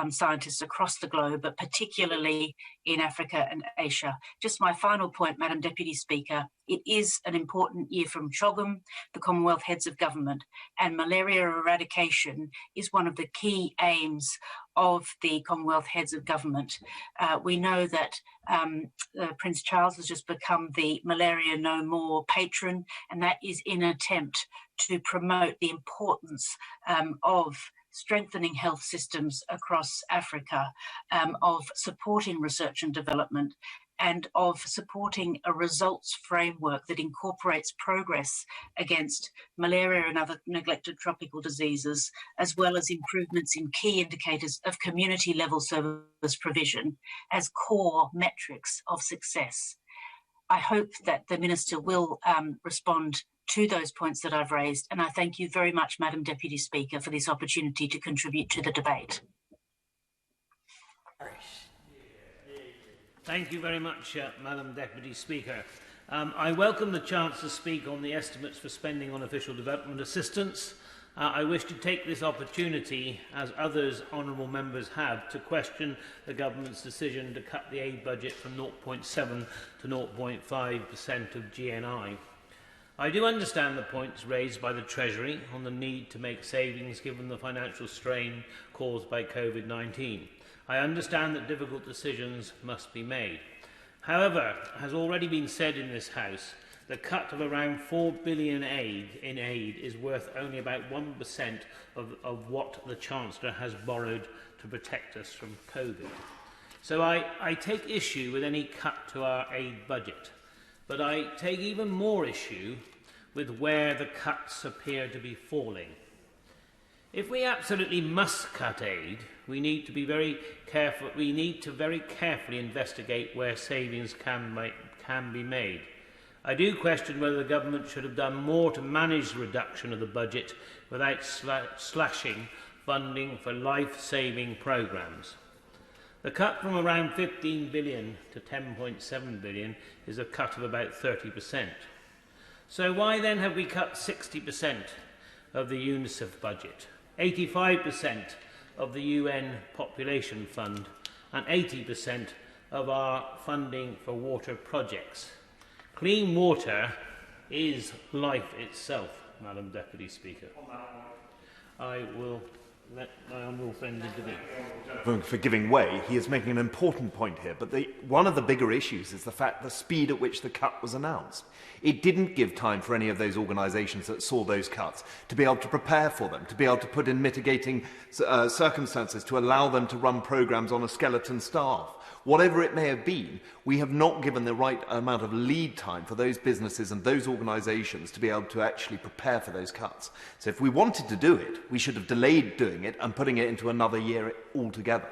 scientists across the globe, but particularly in Africa and Asia. Just my final point, Madam Deputy Speaker, it is an important year from CHOGM, the Commonwealth Heads of Government, and malaria eradication is one of the key aims of the Commonwealth Heads of Government. We know that Prince Charles has just become the Malaria No More patron, and that is in an attempt to promote the importance of strengthening health systems across Africa, of supporting research and development, and of supporting a results framework that incorporates progress against malaria and other neglected tropical diseases, as well as improvements in key indicators of community level service provision as core metrics of success. I hope that the Minister will respond to those points that I've raised, and I thank you very much, Madam Deputy Speaker, for this opportunity to contribute to the debate. Thank you very much, Madam Deputy Speaker. I welcome the chance to speak on the estimates for spending on official development assistance. I wish to take this opportunity, as others honourable members have, to question the government's decision to cut the aid budget from 0.7 to 0.5% of GNI. I do understand the points raised by the Treasury on the need to make savings given the financial strain caused by COVID-19. I understand that difficult decisions must be made. However, as has already been said in this House, the cut of around $4 billion in aid is worth only about 1% of what the Chancellor has borrowed to protect us from COVID. So I take issue with any cut to our aid budget, but I take even more issue with where the cuts appear to be falling. If we absolutely must cut aid, we need to be very careful. We need to very carefully investigate where savings can be made. I do question whether the government should have done more to manage the reduction of the budget without slashing funding for life-saving programmes. The cut from around 15 billion to 10.7 billion is a cut of about 30%. So why then have we cut 60% of the UNICEF budget, 85% of the UN Population Fund, and 80% of our funding for water projects? Clean water is life itself, Madam Deputy Speaker. I will let my honourable friend intervene. For giving way, he is making an important point here, but one of the bigger issues is the speed at which the cut was announced. It didn't give time for any of those organisations that saw those cuts to be able to prepare for them, to be able to put in mitigating circumstances to allow them to run programmes on a skeleton staff. Whatever it may have been, we have not given the right amount of lead time for those businesses and those organisations to be able to actually prepare for those cuts. So if we wanted to do it, we should have delayed doing it and putting it into another year altogether.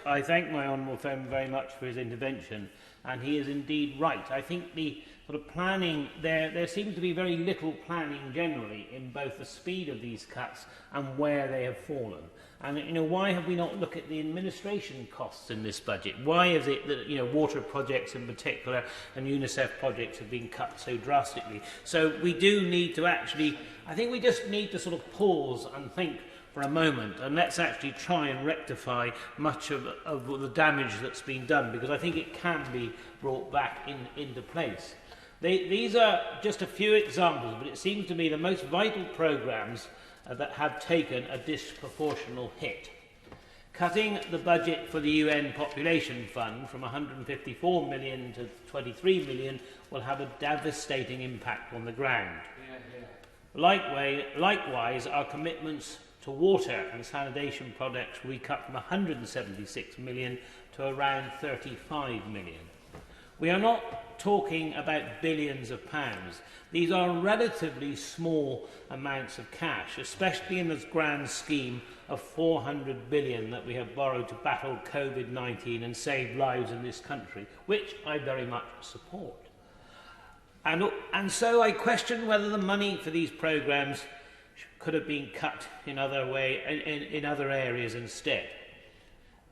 I thank my honourable friend very much for his intervention, and he is indeed right. I think the sort of planning, there seems to be very little planning generally in both the speed of these cuts and where they have fallen. And why have we not looked at the administration costs in this budget? Why is it that water projects in particular and UNICEF projects have been cut so drastically? So we do need to actually, I think we just need to sort of pause and think for a moment, and let's actually try and rectify much of the damage that's been done, because I think it can be brought back into place. These are just a few examples, but it seems to me the most vital programmes that have taken a disproportional hit. Cutting the budget for the UN Population Fund from 154 million to 23 million will have a devastating impact on the ground. Likewise, our commitments to water and sanitation projects will be cut from 176 million to around 35 million. We are not talking about billions of pounds. These are relatively small amounts of cash, especially in this grand scheme of 400 billion that we have borrowed to battle COVID-19 and save lives in this country, which I very much support. And so I question whether the money for these programmes could have been cut in other areas instead.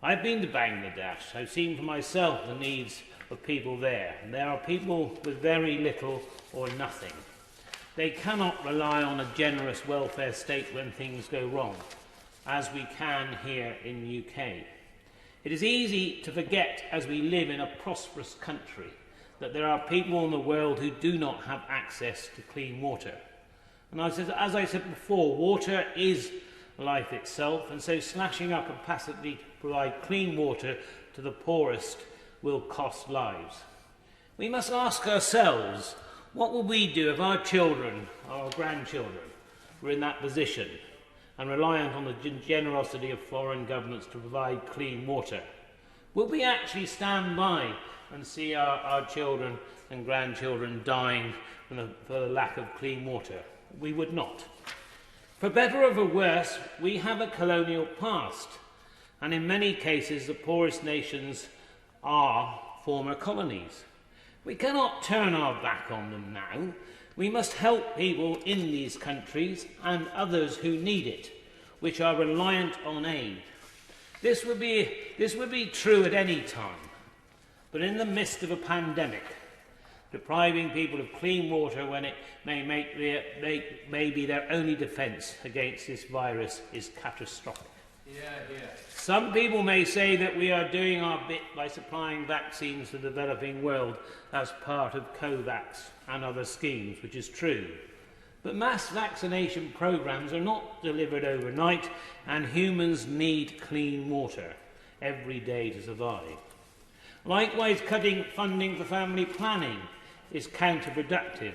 I've been to Bangladesh. I've seen for myself the needs of people there. And there are people with very little or nothing. They cannot rely on a generous welfare state when things go wrong, as we can here in the UK. It is easy to forget, as we live in a prosperous country, that there are people in the world who do not have access to clean water. And as I said before, water is life itself, and so slashing our capacity to provide clean water to the poorest will cost lives. We must ask ourselves, what would we do if our children, our grandchildren, were in that position and reliant on the generosity of foreign governments to provide clean water? Would we actually stand by and see our children and grandchildren dying for the lack of clean water? We would not. For better or for worse, we have a colonial past, and in many cases the poorest nations are former colonies. We cannot turn our back on them now. We must help people in these countries and others who need it, which are reliant on aid. This would be true at any time, but in the midst of a pandemic, Depriving people of clean water when it may be their only defence against this virus is catastrophic. Some people may say that we are doing our bit by supplying vaccines to the developing world as part of COVAX and other schemes, which is true. But mass vaccination programmes are not delivered overnight, and humans need clean water every day to survive. Likewise, cutting funding for family planning is counterproductive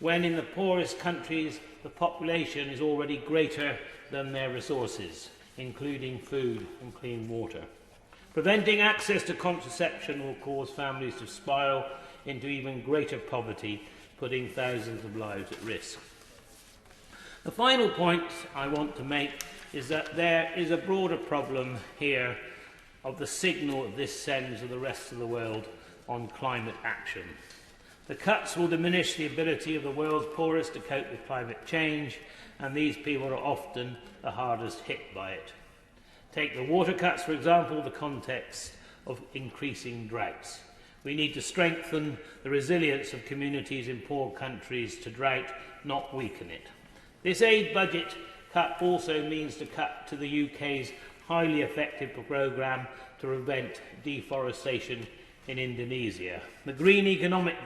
when in the poorest countries the population is already greater than their resources, including food and clean water. Preventing access to contraception will cause families to spiral into even greater poverty, putting thousands of lives at risk. The final point I want to make is that there is a broader problem here of the signal this sends to the rest of the world on climate action. The cuts will diminish the ability of the world's poorest to cope with climate change, and these people are often the hardest hit by it. Take the water cuts, for example, the context of increasing droughts. We need to strengthen the resilience of communities in poor countries to drought, not weaken it. This aid budget cut also means to cut to the UK's highly effective programme to prevent deforestation in Indonesia. The Green Economic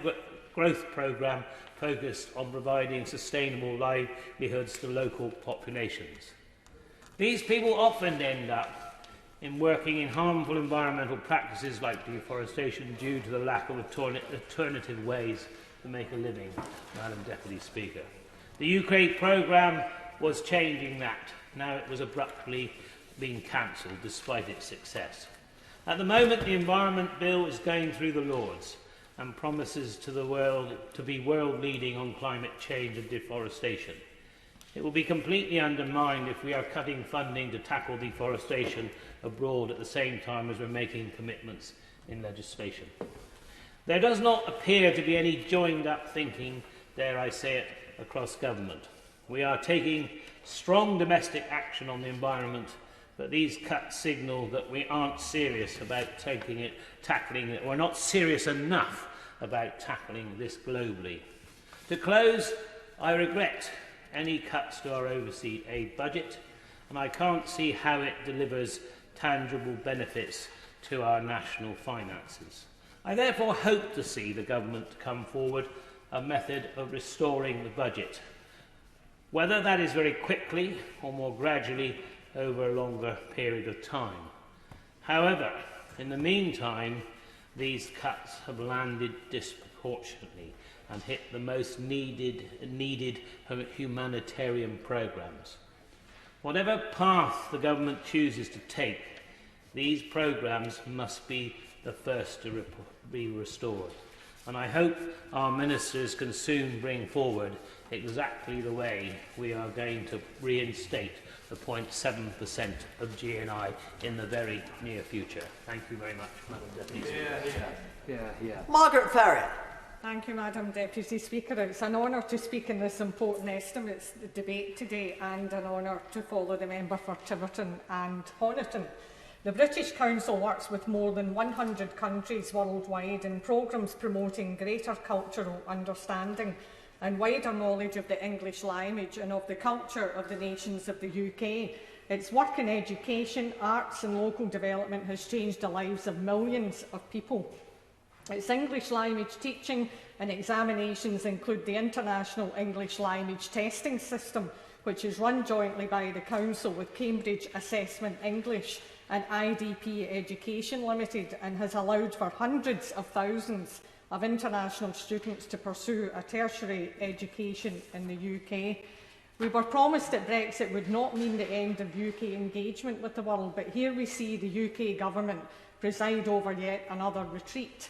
Growth Programme focused on providing sustainable livelihoods to local populations. These people often end up in working in harmful environmental practices like deforestation due to the lack of alternative ways to make a living, Madam Deputy Speaker. The UK programme was changing that. Now it was abruptly being cancelled despite its success. At the moment, the Environment Bill is going through the Lords and promises to the world to be world-leading on climate change and deforestation. It will be completely undermined if we are cutting funding to tackle deforestation abroad at the same time as we're making commitments in legislation. There does not appear to be any joined-up thinking, dare I say it, across government. We are taking strong domestic action on the environment, but these cuts signal that we aren't serious about tackling it. We're not serious enough about tackling this globally. To close, I regret any cuts to our overseas aid budget, and I can't see how it delivers tangible benefits to our national finances. I therefore hope to see the government come forward a method of restoring the budget, whether that is very quickly or more gradually over a longer period of time. However, in the meantime, these cuts have landed disproportionately and hit the most needed humanitarian programmes. Whatever path the government chooses to take, these programmes must be the first to be restored. And I hope our ministers can soon bring forward exactly the way we are going to reinstate the 0.7% of GNI in the very near future. Thank you very much, Madam Deputy Speaker. Margaret Farrier. Thank you, Madam Deputy Speaker. It's an honour to speak in this important estimates debate today, and an honour to follow the member for Tiverton and Honiton. The British Council works with more than 100 countries worldwide in programmes promoting greater cultural understanding and wider knowledge of the English language and of the culture of the nations of the UK. Its work in education, arts and local development has changed the lives of millions of people. Its English language teaching and examinations include the International English Language Testing System, which is run jointly by the Council with Cambridge Assessment English and IDP Education Limited, and has allowed for hundreds of thousands of international students to pursue a tertiary education in the UK. We were promised that Brexit would not mean the end of UK engagement with the world, but here we see the UK government preside over yet another retreat.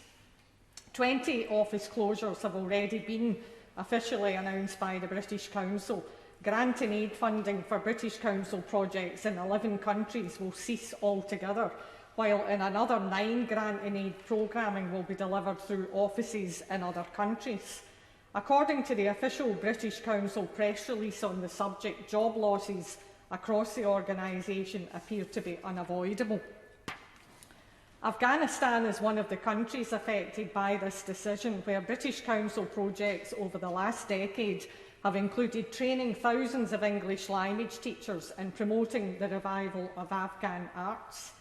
20 office closures have already been officially announced by the British Council. Grant and aid funding for British Council projects in 11 countries will cease altogether, while in another 9 grant and aid programming will be delivered through offices in other countries. According to the official British Council press release on the subject, job losses across the organisation appear to be unavoidable. Afghanistan is one of the countries affected by this decision, where British Council projects over the last decade have included training thousands of English language teachers and promoting the revival of Afghan arts.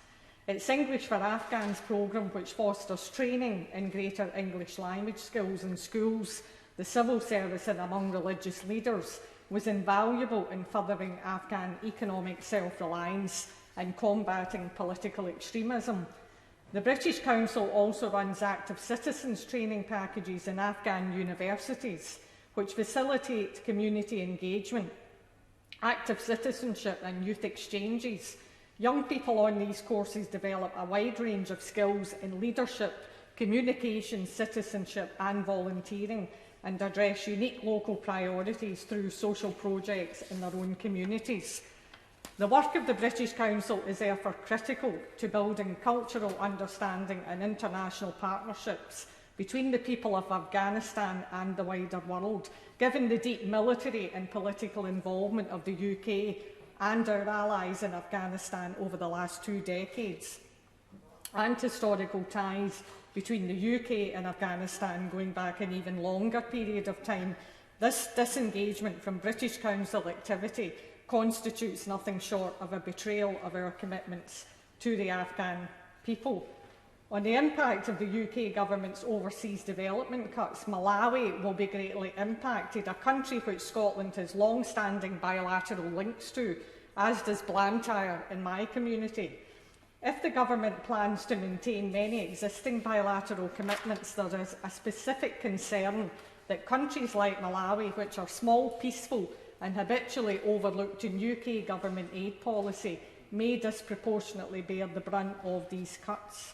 It's English for Afghans programme, which fosters training in greater English language skills in schools, the civil service and among religious leaders, was invaluable in furthering Afghan economic self-reliance and combating political extremism. The British Council also runs active citizens training packages in Afghan universities, which facilitate community engagement, active citizenship and youth exchanges. Young people on these courses develop a wide range of skills in leadership, communication, citizenship and volunteering, and address unique local priorities through social projects in their own communities. The work of the British Council is therefore critical to building cultural understanding and international partnerships between the people of Afghanistan and the wider world, given the deep military and political involvement of the UK and our allies in Afghanistan over the last 2 decades, and historical ties between the UK and Afghanistan going back an even longer period of time. This disengagement from British Council activity constitutes nothing short of a betrayal of our commitments to the Afghan people. On the impact of the UK government's overseas development cuts, Malawi will be greatly impacted, a country which Scotland has long-standing bilateral links to, as does Blantyre in my community. If the government plans to maintain many existing bilateral commitments, there is a specific concern that countries like Malawi, which are small, peaceful and habitually overlooked in UK government aid policy, may disproportionately bear the brunt of these cuts.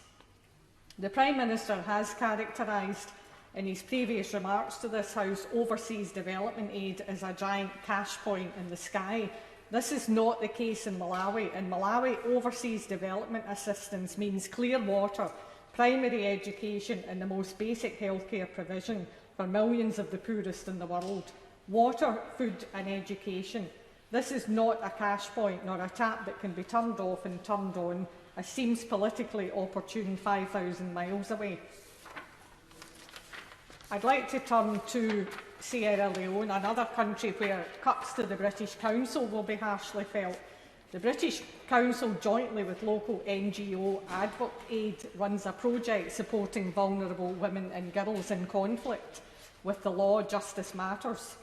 The Prime Minister has characterised in his previous remarks to this House overseas development aid as a giant cash point in the sky. This is not the case in Malawi. In Malawi, overseas development assistance means clear water, primary education and the most basic healthcare provision for millions of the poorest in the world. Water, food and education. This is not a cash point nor a tap that can be turned off and turned on, as seems politically opportune 5,000 miles away. I'd like to turn to Sierra Leone, another country where cuts to the British Council will be harshly felt. The British Council, jointly with local NGO Advocate, runs a project supporting vulnerable women and girls in conflict with the law Justice Matters.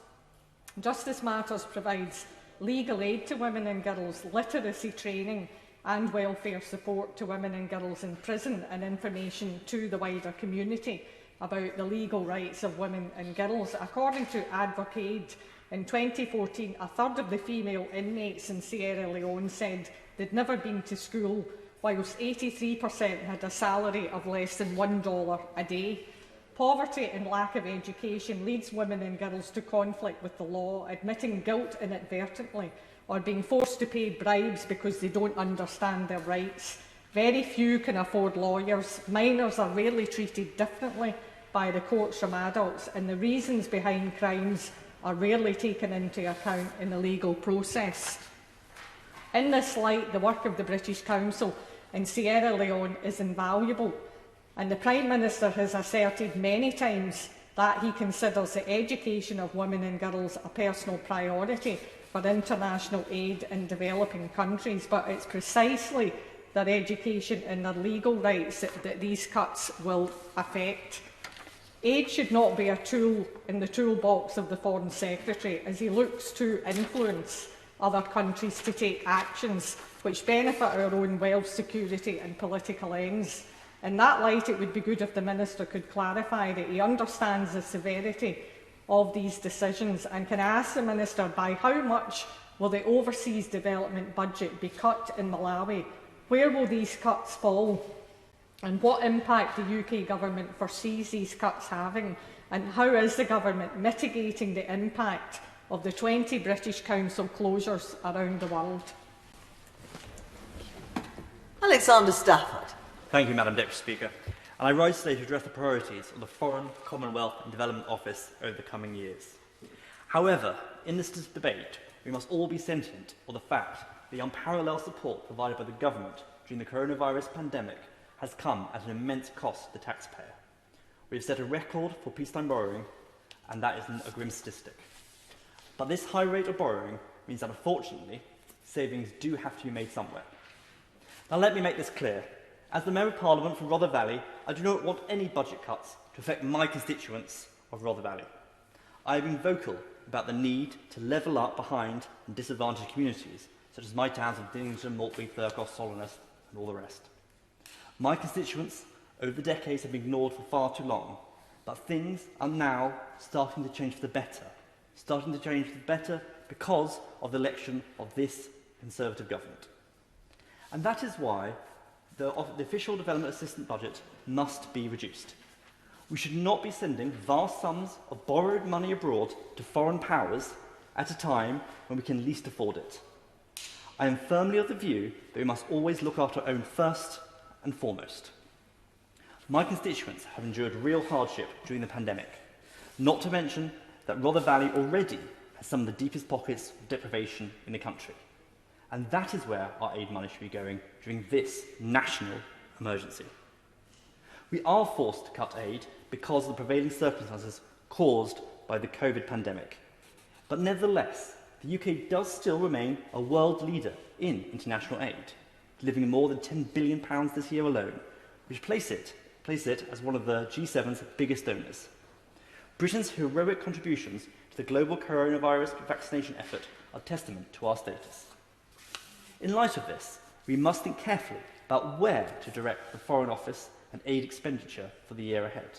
Justice Matters provides legal aid to women and girls, literacy training and welfare support to women and girls in prison, and information to the wider community about the legal rights of women and girls. According to Advocate, in 2014, a third of the female inmates in Sierra Leone said they'd never been to school, whilst 83% had a salary of less than $1 a day. Poverty and lack of education leads women and girls to conflict with the law, admitting guilt inadvertently, or being forced to pay bribes because they don't understand their rights. Very few can afford lawyers. Minors are rarely treated differently by the courts from adults, and the reasons behind crimes are rarely taken into account in the legal process. In this light, the work of the British Council in Sierra Leone is invaluable, and the Prime Minister has asserted many times that he considers the education of women and girls a personal priority for international aid in developing countries, but it's precisely their education and their legal rights that these cuts will affect. Aid should not be a tool in the toolbox of the Foreign Secretary as he looks to influence other countries to take actions which benefit our own wealth, security and political ends. In that light, it would be good if the Minister could clarify that he understands the severity of these decisions, and can ask the Minister by how much will the overseas development budget be cut in Malawi? Where will these cuts fall? And what impact the UK government foresees these cuts having? And how is the government mitigating the impact of the 20 British Council closures around the world? Alexander Stafford. Thank you, Madam Deputy Speaker. And I rise today to address the priorities of the Foreign, Commonwealth and Development Office over the coming years. However, in this debate, we must all be sentient of the fact that the unparalleled support provided by the government during the coronavirus pandemic has come at an immense cost to the taxpayer. We have set a record for peacetime borrowing, and that isn't a grim statistic. But this high rate of borrowing means that, unfortunately, savings do have to be made somewhere. Now, let me make this clear. As the Member of Parliament from Rother Valley, I do not want any budget cuts to affect my constituents of Rother Valley. I have been vocal about the need to level up behind and disadvantaged communities, such as my towns of Dingleton, Maltby, Thurgoth, Soloness, and all the rest. My constituents, over the decades, have been ignored for far too long, but things are now starting to change for the better. Starting to change for the better because of the election of this Conservative government. And that is why the official development assistance budget must be reduced. We should not be sending vast sums of borrowed money abroad to foreign powers at a time when we can least afford it. I am firmly of the view that we must always look after our own first and foremost. My constituents have endured real hardship during the pandemic, not to mention that Rother Valley already has some of the deepest pockets of deprivation in the country. And that is where our aid money should be going during this national emergency. We are forced to cut aid because of the prevailing circumstances caused by the COVID pandemic. But nevertheless, the UK does still remain a world leader in international aid, delivering more than £10 billion this year alone, which place it as one of the G7's biggest donors. Britain's heroic contributions to the global coronavirus vaccination effort are testament to our status. In light of this, we must think carefully about where to direct the Foreign Office and aid expenditure for the year ahead.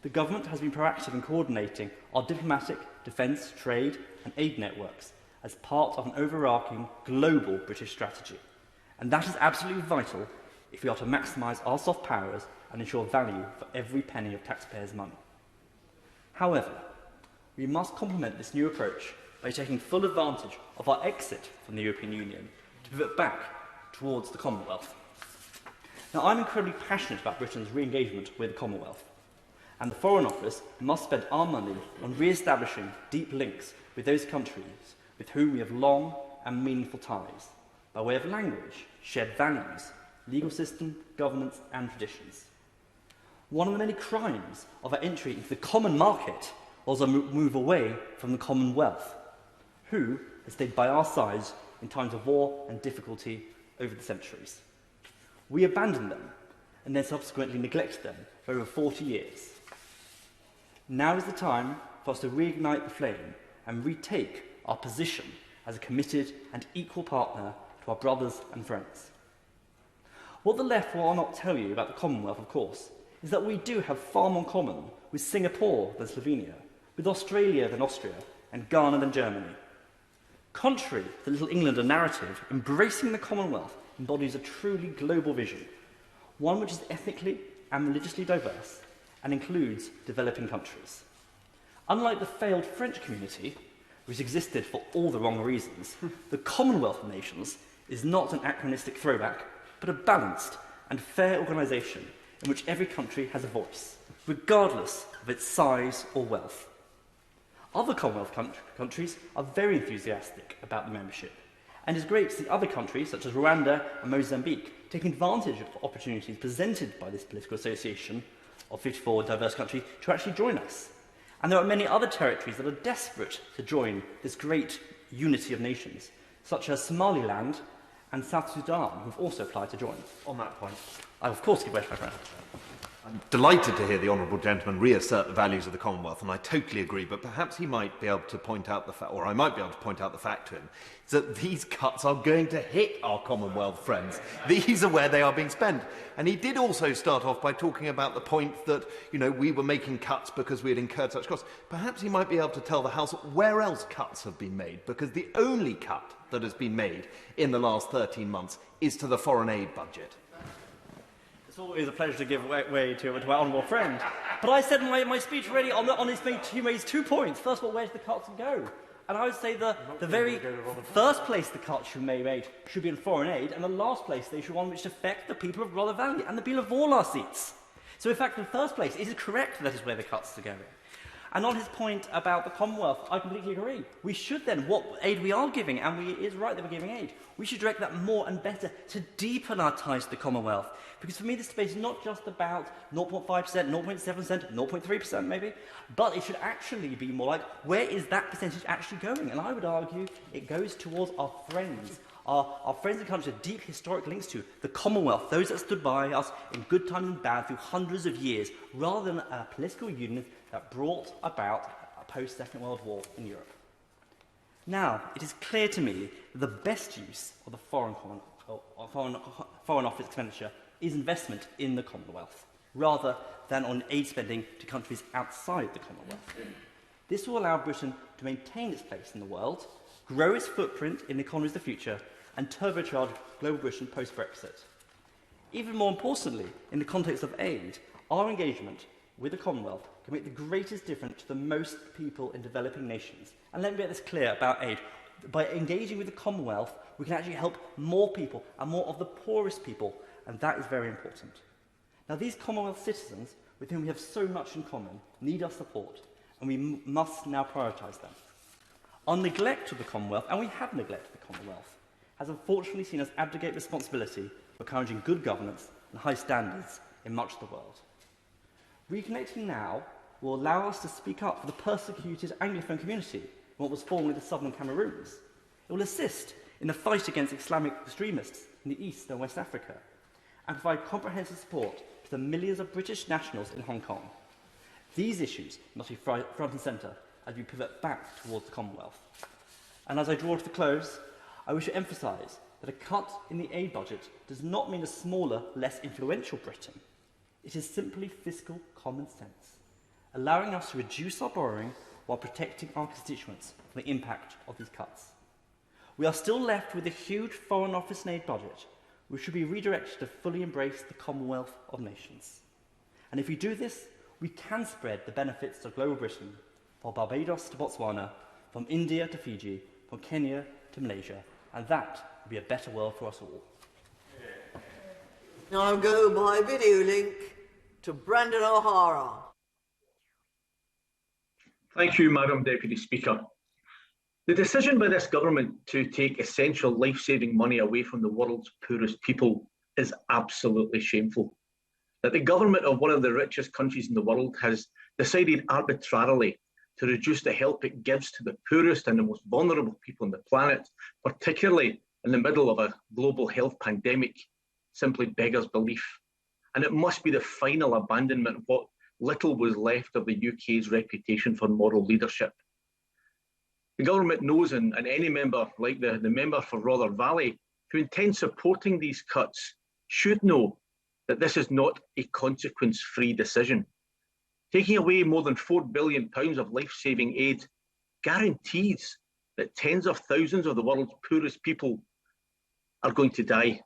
The government has been proactive in coordinating our diplomatic, defence, trade and aid networks as part of an overarching global British strategy. And that is absolutely vital if we are to maximise our soft powers and ensure value for every penny of taxpayers' money. However, we must complement this new approach by taking full advantage of our exit from the European Union to pivot back towards the Commonwealth. Now, I'm incredibly passionate about Britain's re-engagement with the Commonwealth, and the Foreign Office must spend our money on re-establishing deep links with those countries with whom we have long and meaningful ties, by way of language, shared values, legal system, governance and traditions. One of the many crimes of our entry into the common market was a move away from the Commonwealth, who has stayed by our sides in times of war and difficulty over the centuries. We abandoned them and then subsequently neglected them for over 40 years. Now is the time for us to reignite the flame and retake our position as a committed and equal partner to our brothers and friends. What the left will not tell you about the Commonwealth, of course, is that we do have far more in common with Singapore than Slovenia, with Australia than Austria, and Ghana than Germany. Contrary to the Little Englander narrative, embracing the Commonwealth embodies a truly global vision, one which is ethnically and religiously diverse and includes developing countries. Unlike the failed French community, which existed for all the wrong reasons, the Commonwealth of Nations is not an anachronistic throwback, but a balanced and fair organisation in which every country has a voice, regardless of its size or wealth. Other Commonwealth countries are very enthusiastic about the membership, and it's great to see other countries, such as Rwanda and Mozambique, taking advantage of opportunities presented by this political association of 54 diverse countries to actually join us. And there are many other territories that are desperate to join this great unity of nations, such as Somaliland and South Sudan, who have also applied to join. On that point, I of course give way to my friend. I'm delighted to hear the Honourable Gentleman reassert the values of the Commonwealth, and I totally agree, but perhaps he might be able to point out the fact, or I might be able to point out the fact to him, that these cuts are going to hit our Commonwealth friends. These are where they are being spent. And he did also start off by talking about the point that, we were making cuts because we had incurred such costs. Perhaps he might be able to tell the House where else cuts have been made, because the only cut that has been made in the last 13 months is to the foreign aid budget. It's always a pleasure to give way to my honourable friend. But I said in my speech already on his speech, he raised 2 points. First of all, where did the cuts go? And I would say the very first place the cuts should be made should be in foreign aid, and the last place they should be one which affect the people of Rother Valley and the people of all our seats. So in fact, in the first place, it is correct that is where the cuts are going. And on his point about the Commonwealth, I completely agree. We should then, what aid we are giving, and it is right that we're giving aid, we should direct that more and better to deepen our ties to the Commonwealth. Because for me, this debate is not just about 0.5%, 0.7%, 0.3% maybe, but it should actually be more like, where is that percentage actually going? And I would argue it goes towards our friends. Our friends and countries have deep historic links to the Commonwealth, those that stood by us in good times and bad through hundreds of years, rather than a political union that brought about a post-Second World War in Europe. Now, it is clear to me that the best use of the Foreign Office expenditure is investment in the Commonwealth, rather than on aid spending to countries outside the Commonwealth. This will allow Britain to maintain its place in the world, grow its footprint in the economies of the future, and turbocharge global Britain post-Brexit. Even more importantly, in the context of aid, our engagement with the Commonwealth can make the greatest difference to the most people in developing nations. And let me make this clear about aid. By engaging with the Commonwealth, we can actually help more people and more of the poorest people, and that is very important. Now, these Commonwealth citizens, with whom we have so much in common, need our support, and we must now prioritise them. Our neglect of the Commonwealth, and we have neglected the Commonwealth, has unfortunately seen us abdicate responsibility for encouraging good governance and high standards in much of the world. Reconnecting now will allow us to speak up for the persecuted Anglophone community in what was formerly the southern Cameroons. It will assist in the fight against Islamic extremists in the East and West Africa, and provide comprehensive support to the millions of British nationals in Hong Kong. These issues must be front and centre as we pivot back towards the Commonwealth. And as I draw to the close, I wish to emphasise that a cut in the aid budget does not mean a smaller, less influential Britain. It is simply fiscal common sense, allowing us to reduce our borrowing while protecting our constituents from the impact of these cuts. We are still left with a huge Foreign Office and aid budget, which should be redirected to fully embrace the Commonwealth of Nations. And if we do this, we can spread the benefits of global Britain from Barbados to Botswana, from India to Fiji, from Kenya to Malaysia, and that will be a better world for us all. Now go by video link to Brendan O'Hara. Thank you, Madam Deputy Speaker. The decision by this government to take essential life-saving money away from the world's poorest people is absolutely shameful. That the government of one of the richest countries in the world has decided arbitrarily to reduce the help it gives to the poorest and the most vulnerable people on the planet, particularly in the middle of a global health pandemic, simply beggars belief. And it must be the final abandonment of what little was left of the UK's reputation for moral leadership. The government knows, and any member, like the member for Rother Valley, who intends supporting these cuts, should know that this is not a consequence-free decision. Taking away more than £4 billion of life-saving aid guarantees that tens of thousands of the world's poorest people are going to die.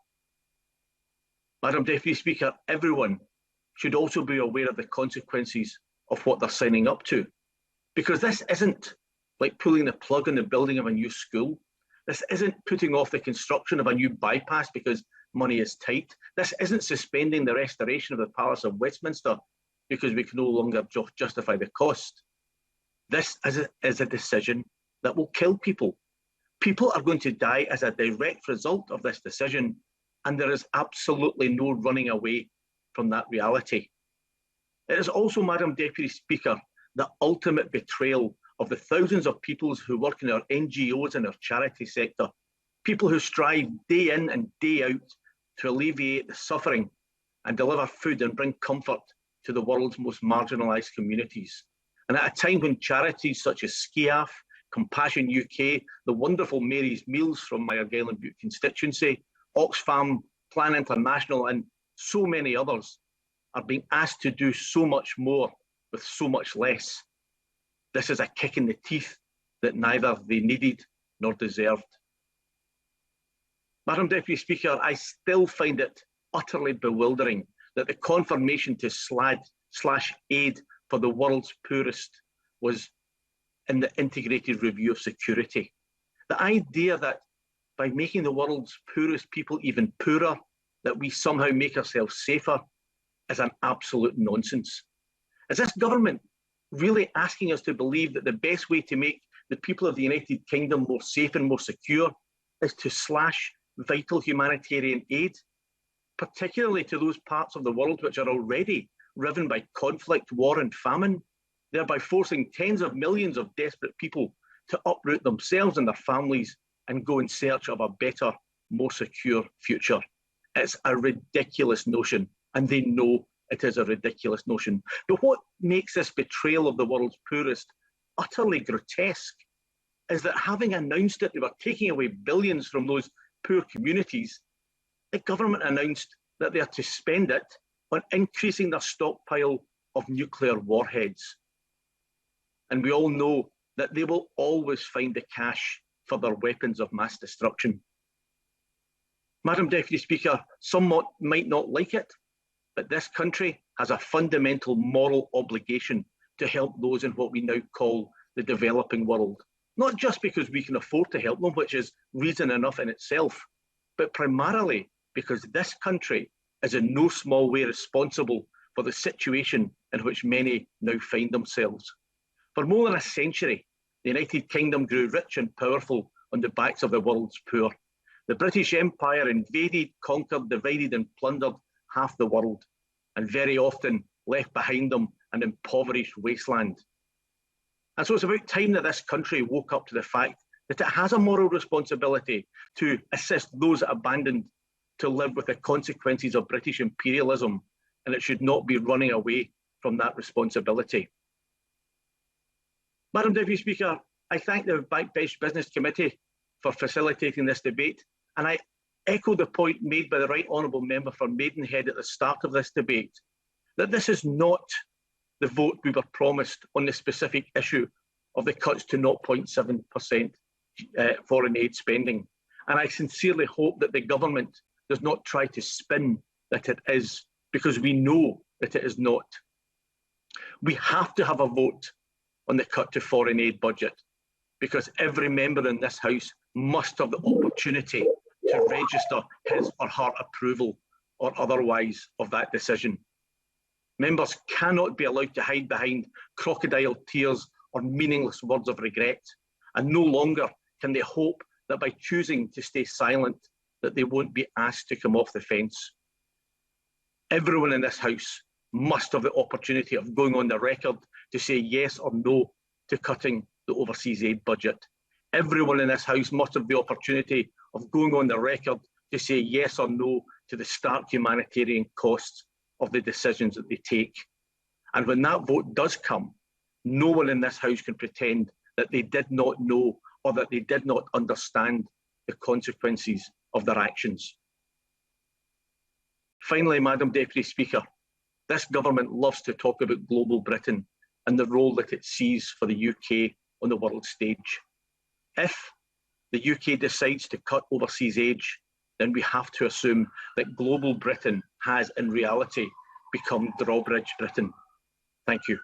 Madam Deputy Speaker, everyone should also be aware of the consequences of what they're signing up to, because this isn't like pulling the plug on the building of a new school. This isn't putting off the construction of a new bypass because money is tight. This isn't suspending the restoration of the Palace of Westminster because we can no longer justify the cost. This is a decision that will kill people. People are going to die as a direct result of this decision, and there is absolutely no running away from that reality. It is also, Madam Deputy Speaker, the ultimate betrayal of the thousands of people who work in our NGOs and our charity sector, people who strive day in and day out to alleviate the suffering and deliver food and bring comfort to the world's most marginalised communities. And at a time when charities such as SCIAF, Compassion UK, the wonderful Mary's Meals from my Argyll and Bute constituency, Oxfam, Plan International, and so many others are being asked to do so much more with so much less. This is a kick in the teeth that neither they needed nor deserved. Madam Deputy Speaker, I still find it utterly bewildering that the confirmation to slash aid for the world's poorest was in the integrated review of security. The idea that by making the world's poorest people even poorer, that we somehow make ourselves safer is an absolute nonsense. As this government really asking us to believe that the best way to make the people of the United Kingdom more safe and more secure is to slash vital humanitarian aid, particularly to those parts of the world which are already riven by conflict, war and famine, thereby forcing tens of millions of desperate people to uproot themselves and their families and go in search of a better, more secure future. It's a ridiculous notion, and they know it is a ridiculous notion. But what makes this betrayal of the world's poorest utterly grotesque is that, having announced that they were taking away billions from those poor communities, the government announced that they are to spend it on increasing their stockpile of nuclear warheads. And we all know that they will always find the cash for their weapons of mass destruction. Madam Deputy Speaker, some might not like it, but this country has a fundamental moral obligation to help those in what we now call the developing world. Not just because we can afford to help them, which is reason enough in itself, but primarily because this country is in no small way responsible for the situation in which many now find themselves. For more than a century, the United Kingdom grew rich and powerful on the backs of the world's poor. The British Empire invaded, conquered, divided and plundered half the world, and very often left behind them an impoverished wasteland. And so it's about time that this country woke up to the fact that it has a moral responsibility to assist those it abandoned to live with the consequences of British imperialism, and it should not be running away from that responsibility. Madam Deputy Speaker, I thank the Backbench Business Committee for facilitating this debate, and I echo the point made by the Right Honourable Member for Maidenhead at the start of this debate, that this is not the vote we were promised on the specific issue of the cuts to 0.7% foreign aid spending. And I sincerely hope that the government does not try to spin that it is, because we know that it is not. We have to have a vote on the cut to foreign aid budget, because every member in this House must have the opportunity to register his or her approval or otherwise of that decision. Members cannot be allowed to hide behind crocodile tears or meaningless words of regret, and no longer can they hope that by choosing to stay silent that they won't be asked to come off the fence. Everyone in this House must have the opportunity of going on the record to say yes or no to cutting the overseas aid budget. Everyone in this House must have the opportunity of going on the record to say yes or no to the stark humanitarian costs of the decisions that they take. And when that vote does come, no one in this House can pretend that they did not know or that they did not understand the consequences of their actions. Finally, Madam Deputy Speaker, this government loves to talk about global Britain and the role that it sees for the UK on the world stage. If the UK decides to cut overseas aid, then we have to assume that global Britain has in reality become drawbridge Britain. Thank you.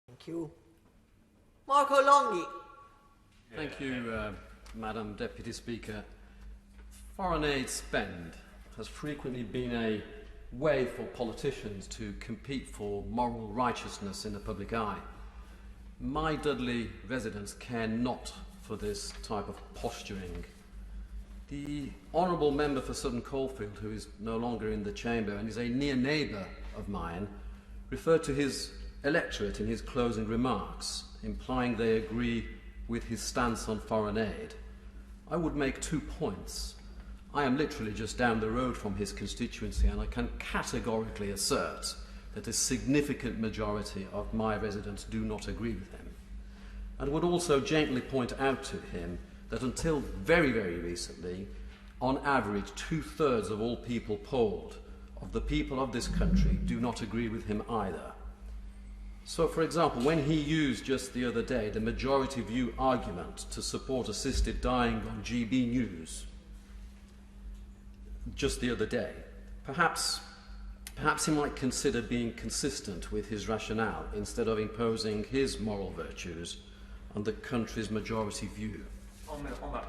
Thank you. Marco Longhi. Thank you, Madam Deputy Speaker. Foreign aid spend has frequently been a way for politicians to compete for moral righteousness in the public eye. My Dudley residents care not for this type of posturing. The Honourable Member for Sutton Coldfield, who is no longer in the chamber and is a near neighbour of mine, referred to his electorate in his closing remarks, implying they agree with his stance on foreign aid. I would make 2 points. I am literally just down the road from his constituency, and I can categorically assert that a significant majority of my residents do not agree with him, and would also gently point out to him that until very, very recently, on average, 2/3 of all people polled of the people of this country do not agree with him either. So, for example, when he used just the other day the majority view argument to support assisted dying on GB News, just the other day, perhaps he might consider being consistent with his rationale instead of imposing his moral virtues on the country's majority view. On that point,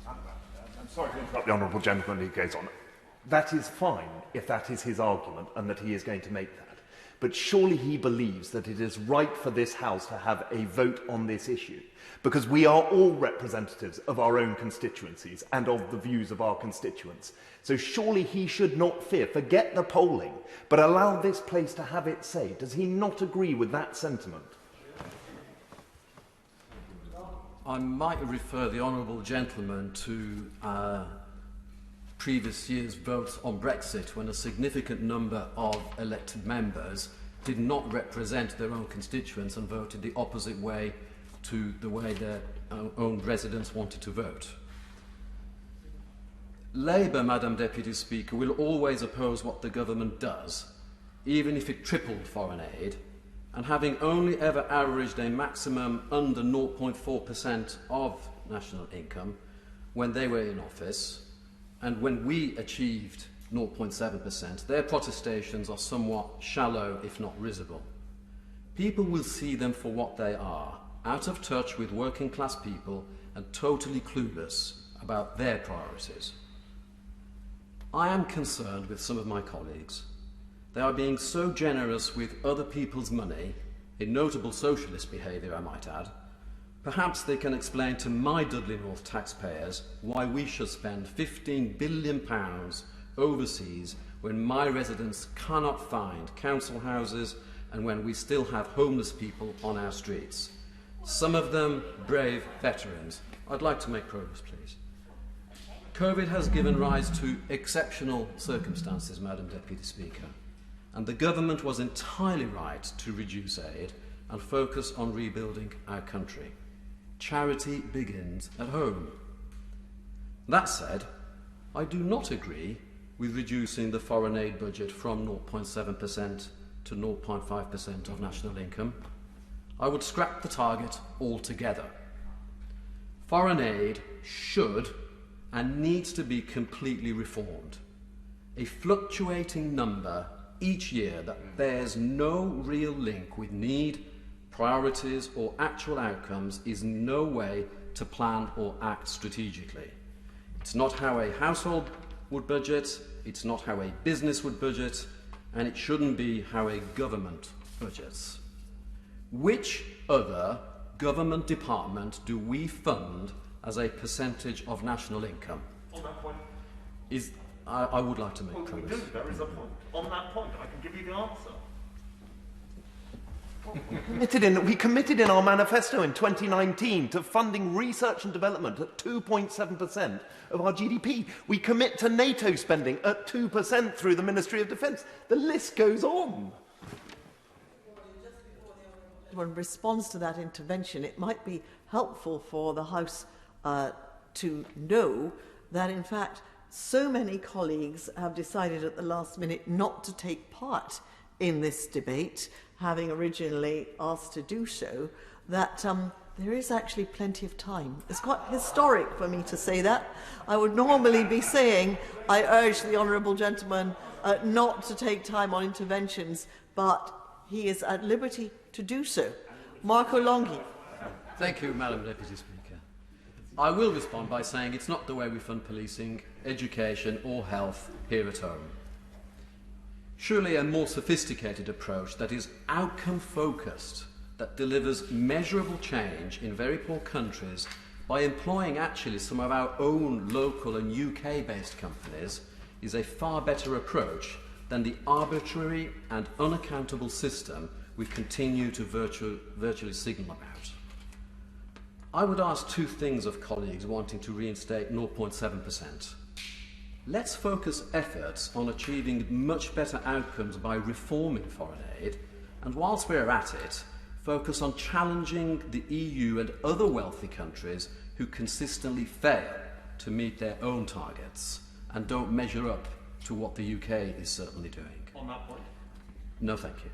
I'm sorry to interrupt the honourable gentleman who goes on. That is fine if that is his argument and that he is going to make that. but surely he believes that it is right for this House to have a vote on this issue, because we are all representatives of our own constituencies and of the views of our constituents. So surely he should not fear, forget the polling, but allow this place to have its say. Does he not agree with that sentiment? I might refer the honourable gentleman to previous year's votes on Brexit, when a significant number of elected members did not represent their own constituents and voted the opposite way to the way their own residents wanted to vote. Labour, Madam Deputy Speaker, will always oppose what the government does, even if it tripled foreign aid, and having only ever averaged a maximum under 0.4% of national income when they were in office, and when we achieved 0.7%, their protestations are somewhat shallow, if not risible. People will see them for what they are, out of touch with working class people and totally clueless about their priorities. I am concerned with some of my colleagues. They are being so generous with other people's money, a notable socialist behaviour, I might add. Perhaps they can explain to my Dudley North taxpayers why we should spend £15 billion overseas when my residents cannot find council houses and when we still have homeless people on our streets. Some of them brave veterans. I'd like to make progress, please. COVID has given rise to exceptional circumstances, Madam Deputy Speaker, and the government was entirely right to reduce aid and focus on rebuilding our country. Charity begins at home. That said, I do not agree with reducing the foreign aid budget from 0.7% to 0.5% of national income. I would scrap the target altogether. Foreign aid should and needs to be completely reformed. A fluctuating number each year that bears no real link with need, priorities or actual outcomes is no way to plan or act strategically. It's not how a household would budget, it's not how a business would budget, and it shouldn't be how a government budgets. Which other government department do we fund as a percentage of national income? On that point. I would like to make progress. We do, there is a point. On that point, I can give you the answer. We committed in our manifesto in 2019 to funding research and development at 2.7% of our GDP. We commit to NATO spending at 2% through the Ministry of Defence. The list goes on. In response to that intervention, it might be helpful for the House to know that, in fact, so many colleagues have decided at the last minute not to take part in this debate, having originally asked to do so, that there is actually plenty of time. It's quite historic for me to say that. I would normally be saying, I urge the honourable gentleman not to take time on interventions, but he is at liberty to do so. Marco Longhi. Thank you, Madam Deputy Speaker. I will respond by saying it's not the way we fund policing, education or health here at home. Surely a more sophisticated approach that is outcome-focused, that delivers measurable change in very poor countries by employing actually some of our own local and UK-based companies is a far better approach than the arbitrary and unaccountable system we continue to virtually signal about. I would ask two things of colleagues wanting to reinstate 0.7%. Let's focus efforts on achieving much better outcomes by reforming foreign aid, and whilst we're at it, focus on challenging the EU and other wealthy countries who consistently fail to meet their own targets and don't measure up to what the UK is certainly doing. On that point? No, thank you.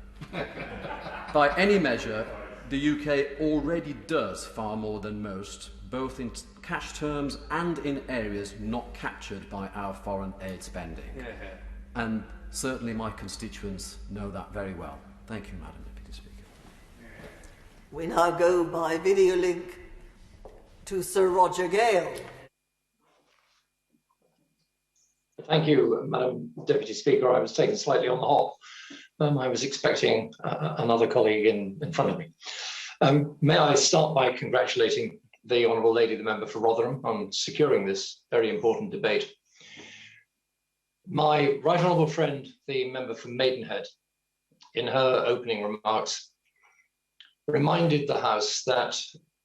By any measure, the UK already does far more than most, both in cash terms and in areas not captured by our foreign aid spending. And certainly my constituents know that very well. Thank you, Madam Deputy Speaker. We now go by video link to Sir Roger Gale. Thank you, Madam Deputy Speaker. I was taken slightly on the hop. I was expecting another colleague in front of me. May I start by congratulating the Honourable Lady, the member for Rotherham, on securing this very important debate. My right honourable friend, the member for Maidenhead, in her opening remarks, reminded the House that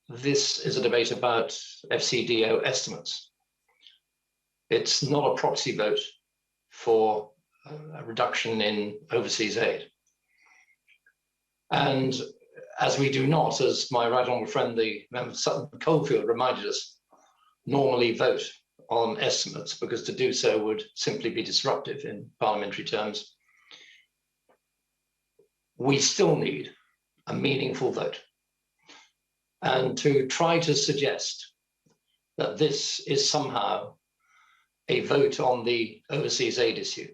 this is a debate about FCDO estimates. It's not a proxy vote for a reduction in overseas aid. And as we do not, as my right honourable friend, the member for Sutton Coldfield, reminded us, normally vote on estimates, because to do so would simply be disruptive in parliamentary terms, we still need a meaningful vote. And to try to suggest that this is somehow a vote on the overseas aid issue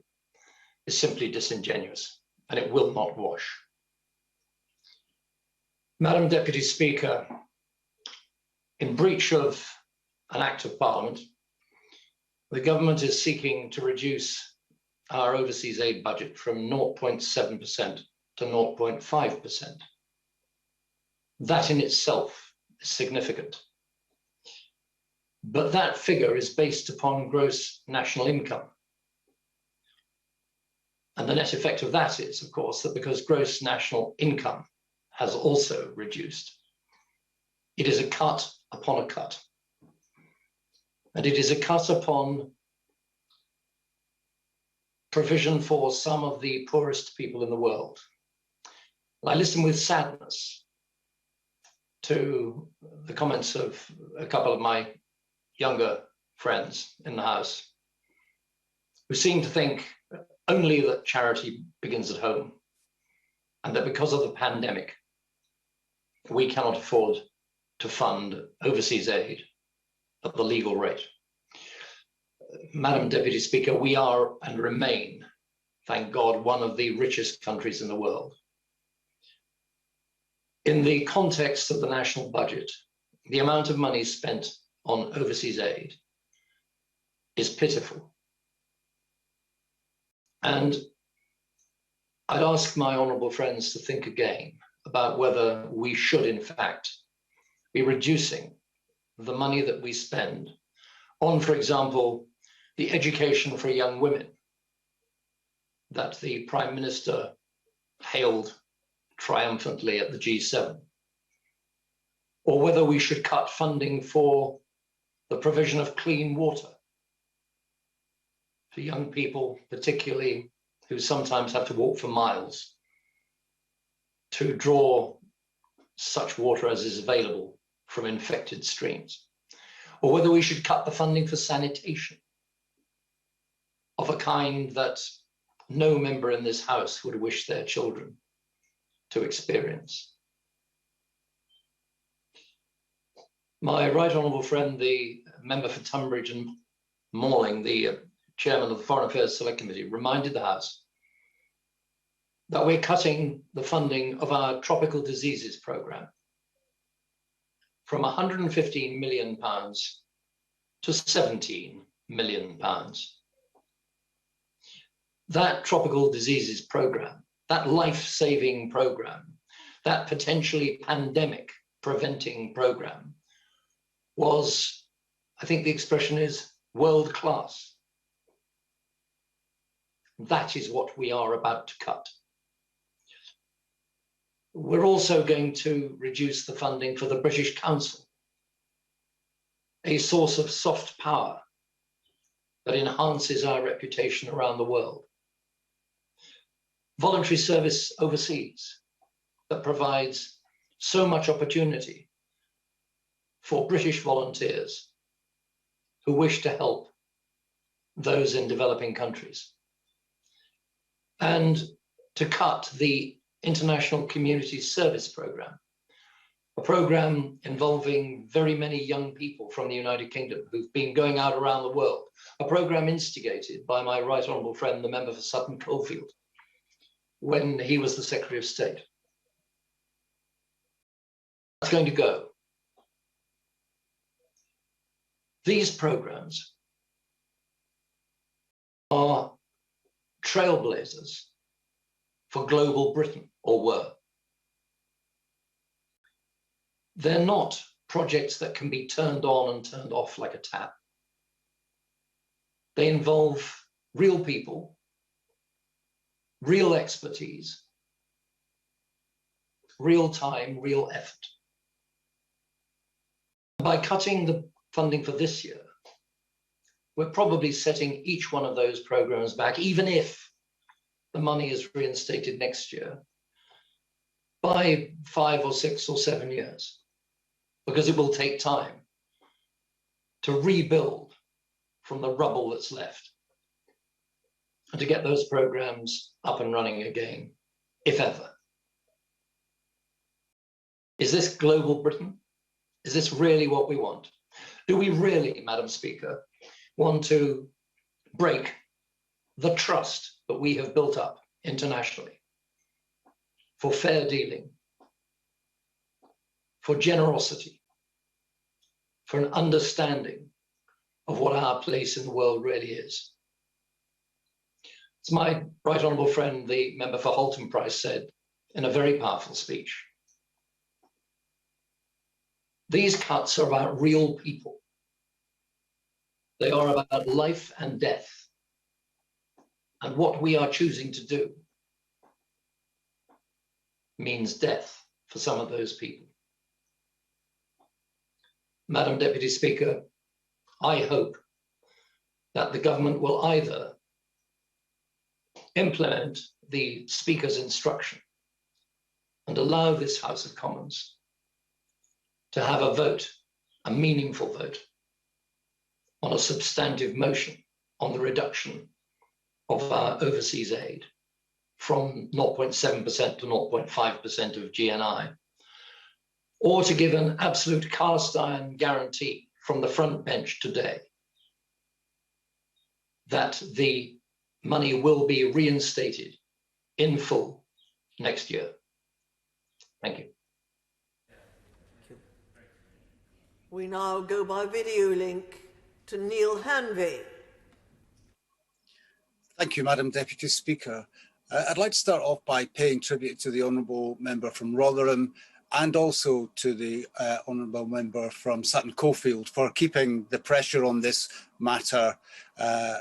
is simply disingenuous, and it will not wash. Madam Deputy Speaker, in breach of an Act of Parliament, the government is seeking to reduce our overseas aid budget from 0.7% to 0.5%. That in itself is significant. But that figure is based upon gross national income. And the net effect of that is, of course, that because gross national income has also reduced, it is a cut upon a cut. And it is a cut upon provision for some of the poorest people in the world. I listen with sadness to the comments of a couple of my younger friends in the House who seem to think only that charity begins at home, and that because of the pandemic, we cannot afford to fund overseas aid at the legal rate. Madam Deputy Speaker, we are and remain, thank God, one of the richest countries in the world. In the context of the national budget, the amount of money spent on overseas aid is pitiful. And I'd ask my honourable friends to think again about whether we should, in fact, be reducing the money that we spend on, for example, the education for young women that the Prime Minister hailed triumphantly at the G7, or whether we should cut funding for the provision of clean water to young people, particularly who sometimes have to walk for miles to draw such water as is available from infected streams, or whether we should cut the funding for sanitation of a kind that no member in this House would wish their children to experience. My right honourable friend, the member for Tunbridge and Malling, the chairman of the Foreign Affairs Select Committee, reminded the House that we're cutting the funding of our tropical diseases programme from £115 million to £17 million. That tropical diseases programme, that life-saving programme, that potentially pandemic preventing programme was, I think the expression is, world class. That is what we are about to cut. We're also going to reduce the funding for the British Council, a source of soft power that enhances our reputation around the world. Voluntary service overseas that provides so much opportunity for British volunteers who wish to help those in developing countries. And to cut the International Community Service Programme, a programme involving very many young people from the United Kingdom who've been going out around the world, a programme instigated by my right honourable friend, the member for Sutton Coldfield, when he was the Secretary of State. That's going to go. These programmes are trailblazers for global Britain, or were. They're not projects that can be turned on and turned off like a tap. They involve real people, real expertise, real time, real effort. By cutting the funding for this year, we're probably setting each one of those programs back, even if the money is reinstated next year, by 5 or 6 or 7 years, because it will take time to rebuild from the rubble that's left and to get those programs up and running again, if ever. Is this global Britain? Is this really what we want? Do we really, Madam Speaker, want to break the trust that we have built up internationally for fair dealing, for generosity, for an understanding of what our place in the world really is? As my right honourable friend, the member for Halton Price, said in a very powerful speech, these cuts are about real people. They are about life and death. And what we are choosing to do means death for some of those people. Madam Deputy Speaker, I hope that the government will either implement the Speaker's instruction and allow this House of Commons to have a vote, a meaningful vote, on a substantive motion on the reduction of our overseas aid from 0.7% to 0.5% of GNI, or to give an absolute cast iron guarantee from the front bench today that the money will be reinstated in full next year. Thank you. We now go by video link to Neil Hanvey. Thank you, Madam Deputy Speaker. I'd like to start off by paying tribute to the Honourable Member from Rotherham and also to the Honourable Member from Sutton Coldfield for keeping the pressure on this matter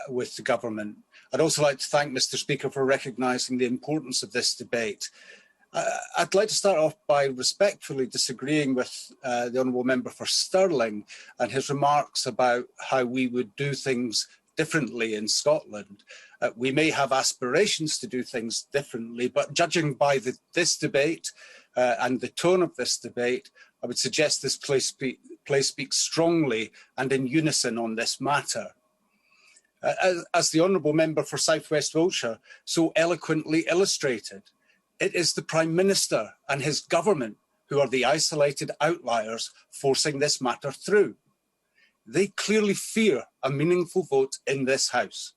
with the government. I'd also like to thank Mr Speaker for recognising the importance of this debate. I'd like to start off by respectfully disagreeing with the Honourable Member for Stirling and his remarks about how we would do things differently in Scotland. We may have aspirations to do things differently, but judging by this debate and the tone of this debate, I would suggest this place speaks strongly and in unison on this matter. As the Honourable Member for South West Wiltshire so eloquently illustrated, it is the Prime Minister and his government who are the isolated outliers forcing this matter through. They clearly fear a meaningful vote in this House.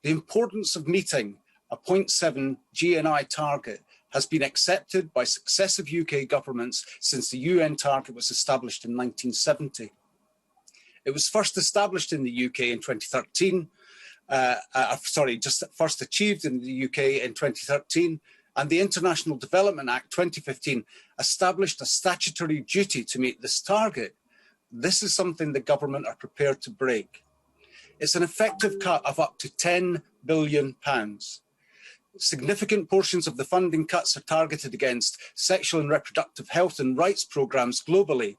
The importance of meeting a 0.7 GNI target has been accepted by successive UK governments since the UN target was established in 1970. It was first established in the UK in 2013, first achieved in the UK in 2013, and the International Development Act 2015 established a statutory duty to meet this target. This is something the government are prepared to break. It's an effective cut of up to £10 billion. Significant portions of the funding cuts are targeted against sexual and reproductive health and rights programmes globally,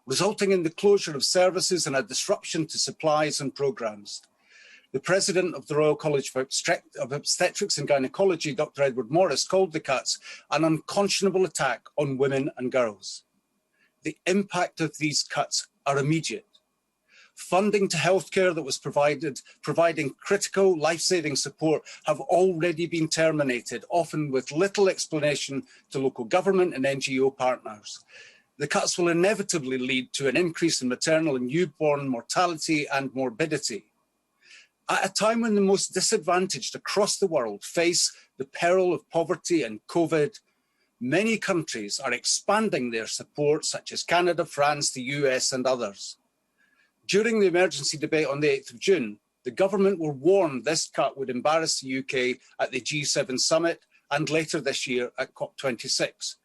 resulting in the closure of services and a disruption to supplies and programmes. The President of the Royal College of Obstetrics and Gynaecology, Dr. Edward Morris, called the cuts an unconscionable attack on women and girls. The impact of these cuts are immediate. Funding to healthcare that was providing critical life-saving support have already been terminated, often with little explanation to local government and NGO partners. The cuts will inevitably lead to an increase in maternal and newborn mortality and morbidity. At a time when the most disadvantaged across the world face the peril of poverty and COVID, many countries are expanding their support, such as Canada, France, the US and others. During the emergency debate on the 8th of June, the government were warned this cut would embarrass the UK at the G7 summit and later this year at COP26.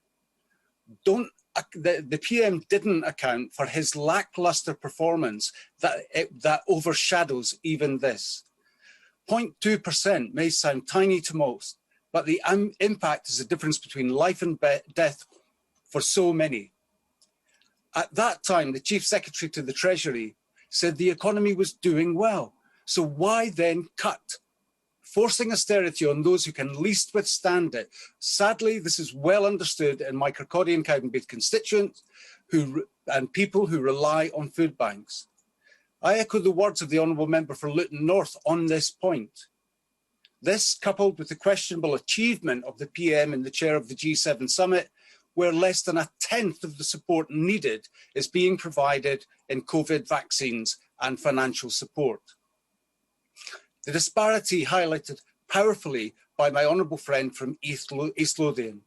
The PM didn't account for his lacklustre performance that overshadows even this. 0.2% may sound tiny to most, but the impact is the difference between life and death for so many. At that time, the Chief Secretary to the Treasury said the economy was doing well. So why then cut? Forcing austerity on those who can least withstand it. Sadly, this is well understood in my Kirkcaldy and Cowdenbeath constituents and people who rely on food banks. I echo the words of the Honourable Member for Luton North on this point. This, coupled with the questionable achievement of the PM in the chair of the G7 summit, where less than 1/10 of the support needed is being provided in COVID vaccines and financial support. The disparity highlighted powerfully by my honourable friend from East Lothian.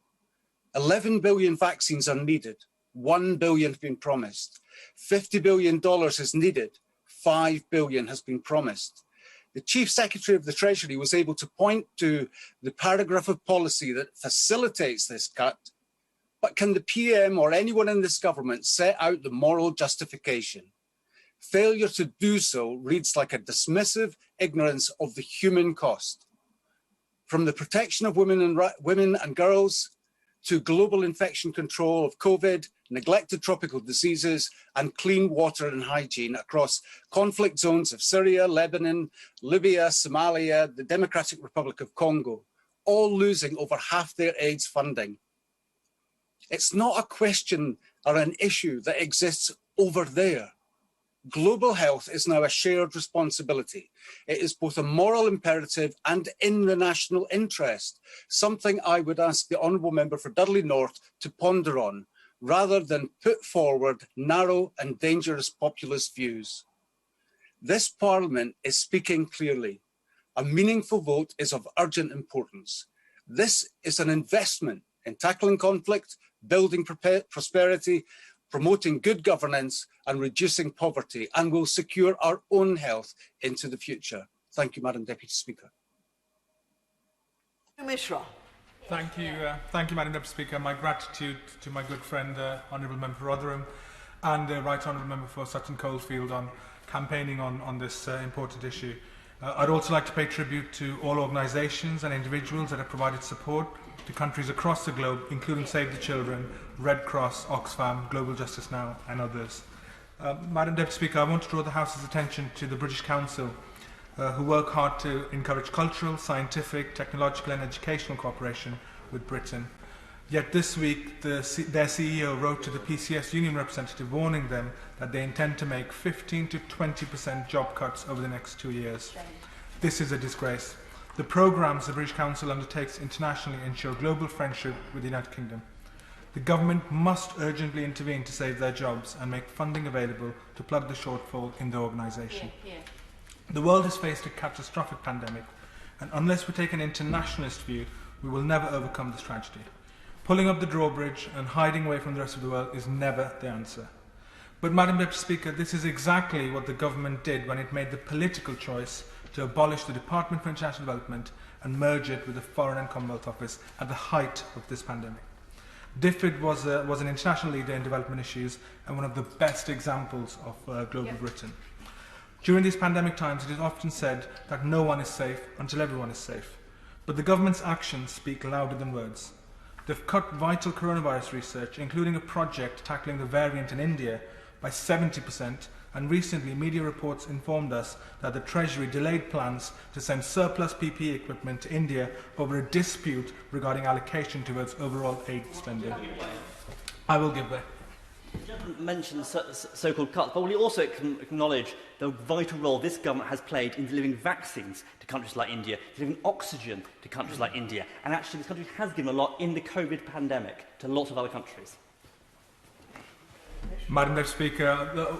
11 billion vaccines are needed. 1 billion have been promised. $50 billion is needed. 5 billion has been promised. The Chief Secretary of the Treasury was able to point to the paragraph of policy that facilitates this cut, but can the PM or anyone in this government set out the moral justification? Failure to do so reads like a dismissive ignorance of the human cost. From the protection of women and girls to global infection control of COVID, neglected tropical diseases, and clean water and hygiene across conflict zones of Syria, Lebanon, Libya, Somalia, the Democratic Republic of Congo, all losing over half their AIDS funding. It's not a question or an issue that exists over there. Global health is now a shared responsibility. It is both a moral imperative and in the national interest, something I would ask the Honourable Member for Dudley North to ponder on, rather than put forward narrow and dangerous populist views. This Parliament is speaking clearly. A meaningful vote is of urgent importance. This is an investment in tackling conflict, building prosperity, promoting good governance and reducing poverty, and will secure our own health into the future. Thank you, Madam Deputy Speaker. Mishra. Thank you, Madam Deputy Speaker. My gratitude to my good friend, Honourable Member for Rotherham, and the Right Honourable Member for Sutton Coldfield on campaigning on this important issue. I'd also like to pay tribute to all organisations and individuals that have provided support to countries across the globe, including Save the Children, Red Cross, Oxfam, Global Justice Now and others. Madam Deputy Speaker, I want to draw the House's attention to the British Council, who work hard to encourage cultural, scientific, technological and educational cooperation with Britain. Yet this week, their CEO wrote to the PCS union representative warning them that they intend to make 15 to 20% job cuts over the next 2 years. This is a disgrace. The programmes the British Council undertakes internationally ensure global friendship with the United Kingdom. The government must urgently intervene to save their jobs and make funding available to plug the shortfall in the organisation. The world has faced a catastrophic pandemic, and unless we take an internationalist view, we will never overcome this tragedy. Pulling up the drawbridge and hiding away from the rest of the world is never the answer. But, Madam Deputy Speaker, this is exactly what the government did when it made the political choice to abolish the Department for International Development and merge it with the Foreign and Commonwealth Office at the height of this pandemic. DFID was an international leader in development issues and one of the best examples of global Britain. During these pandemic times, it is often said that no one is safe until everyone is safe. But the government's actions speak louder than words. They've cut vital coronavirus research, including a project tackling the variant in India, by 70%, and recently media reports informed us that the Treasury delayed plans to send surplus PPE equipment to India over a dispute regarding allocation towards overall aid spending. I will give way. The gentleman mentioned so-called cuts, but will you also acknowledge the vital role this government has played in delivering vaccines to countries like India, delivering oxygen to countries like India, and actually this country has given a lot in the COVID pandemic to lots of other countries? Madam Deputy Speaker,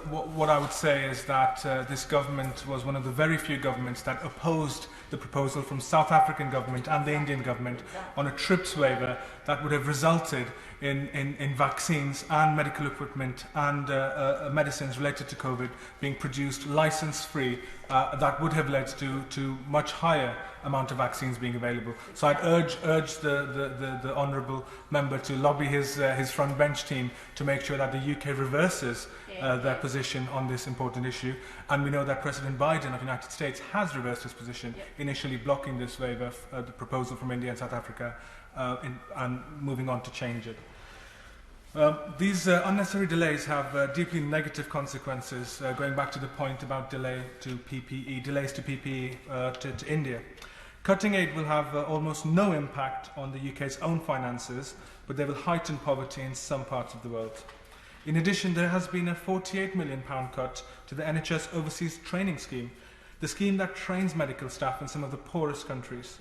what I would say is that this government was one of the very few governments that opposed the proposal from South African government and the Indian government on a TRIPS waiver that would have resulted in vaccines and medical equipment and medicines related to COVID being produced license-free, that would have led to much higher amount of vaccines being available. So I'd urge the honourable member to lobby his front bench team to make sure that the UK reverses their position on this important issue. And we know that President Biden of the United States has reversed his position, initially blocking this waiver, the proposal from India and South Africa, and moving on to change it. These unnecessary delays have deeply negative consequences, going back to the point about delays to PPE to India. Cutting aid will have almost no impact on the UK's own finances, but they will heighten poverty in some parts of the world. In addition, there has been a £48 million cut to the NHS Overseas Training Scheme, the scheme that trains medical staff in some of the poorest countries.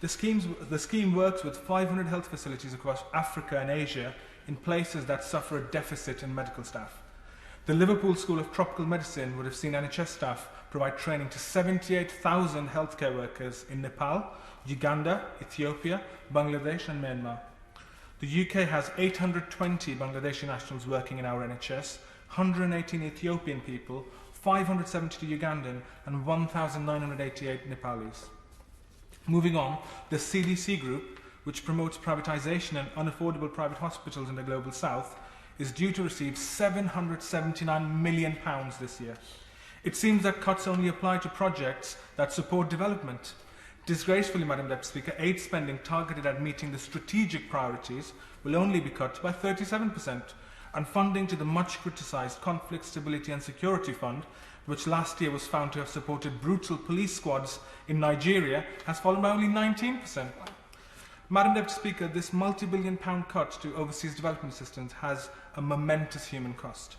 The scheme works with 500 health facilities across Africa and Asia in places that suffer a deficit in medical staff. The Liverpool School of Tropical Medicine would have seen NHS staff provide training to 78,000 healthcare workers in Nepal, Uganda, Ethiopia, Bangladesh and Myanmar. The UK has 820 Bangladeshi nationals working in our NHS, 118 Ethiopian people, 572 Ugandan and 1,988 Nepalis. Moving on, the CDC group, which promotes privatisation and unaffordable private hospitals in the Global South, is due to receive £779 million this year. It seems that cuts only apply to projects that support development. Disgracefully, Madam Deputy Speaker, aid spending targeted at meeting the strategic priorities will only be cut by 37%, and funding to the much criticised Conflict, Stability and Security Fund, which last year was found to have supported brutal police squads in Nigeria, has fallen by only 19%. Madam Deputy Speaker, this multi-billion-pound cut to overseas development assistance has a momentous human cost.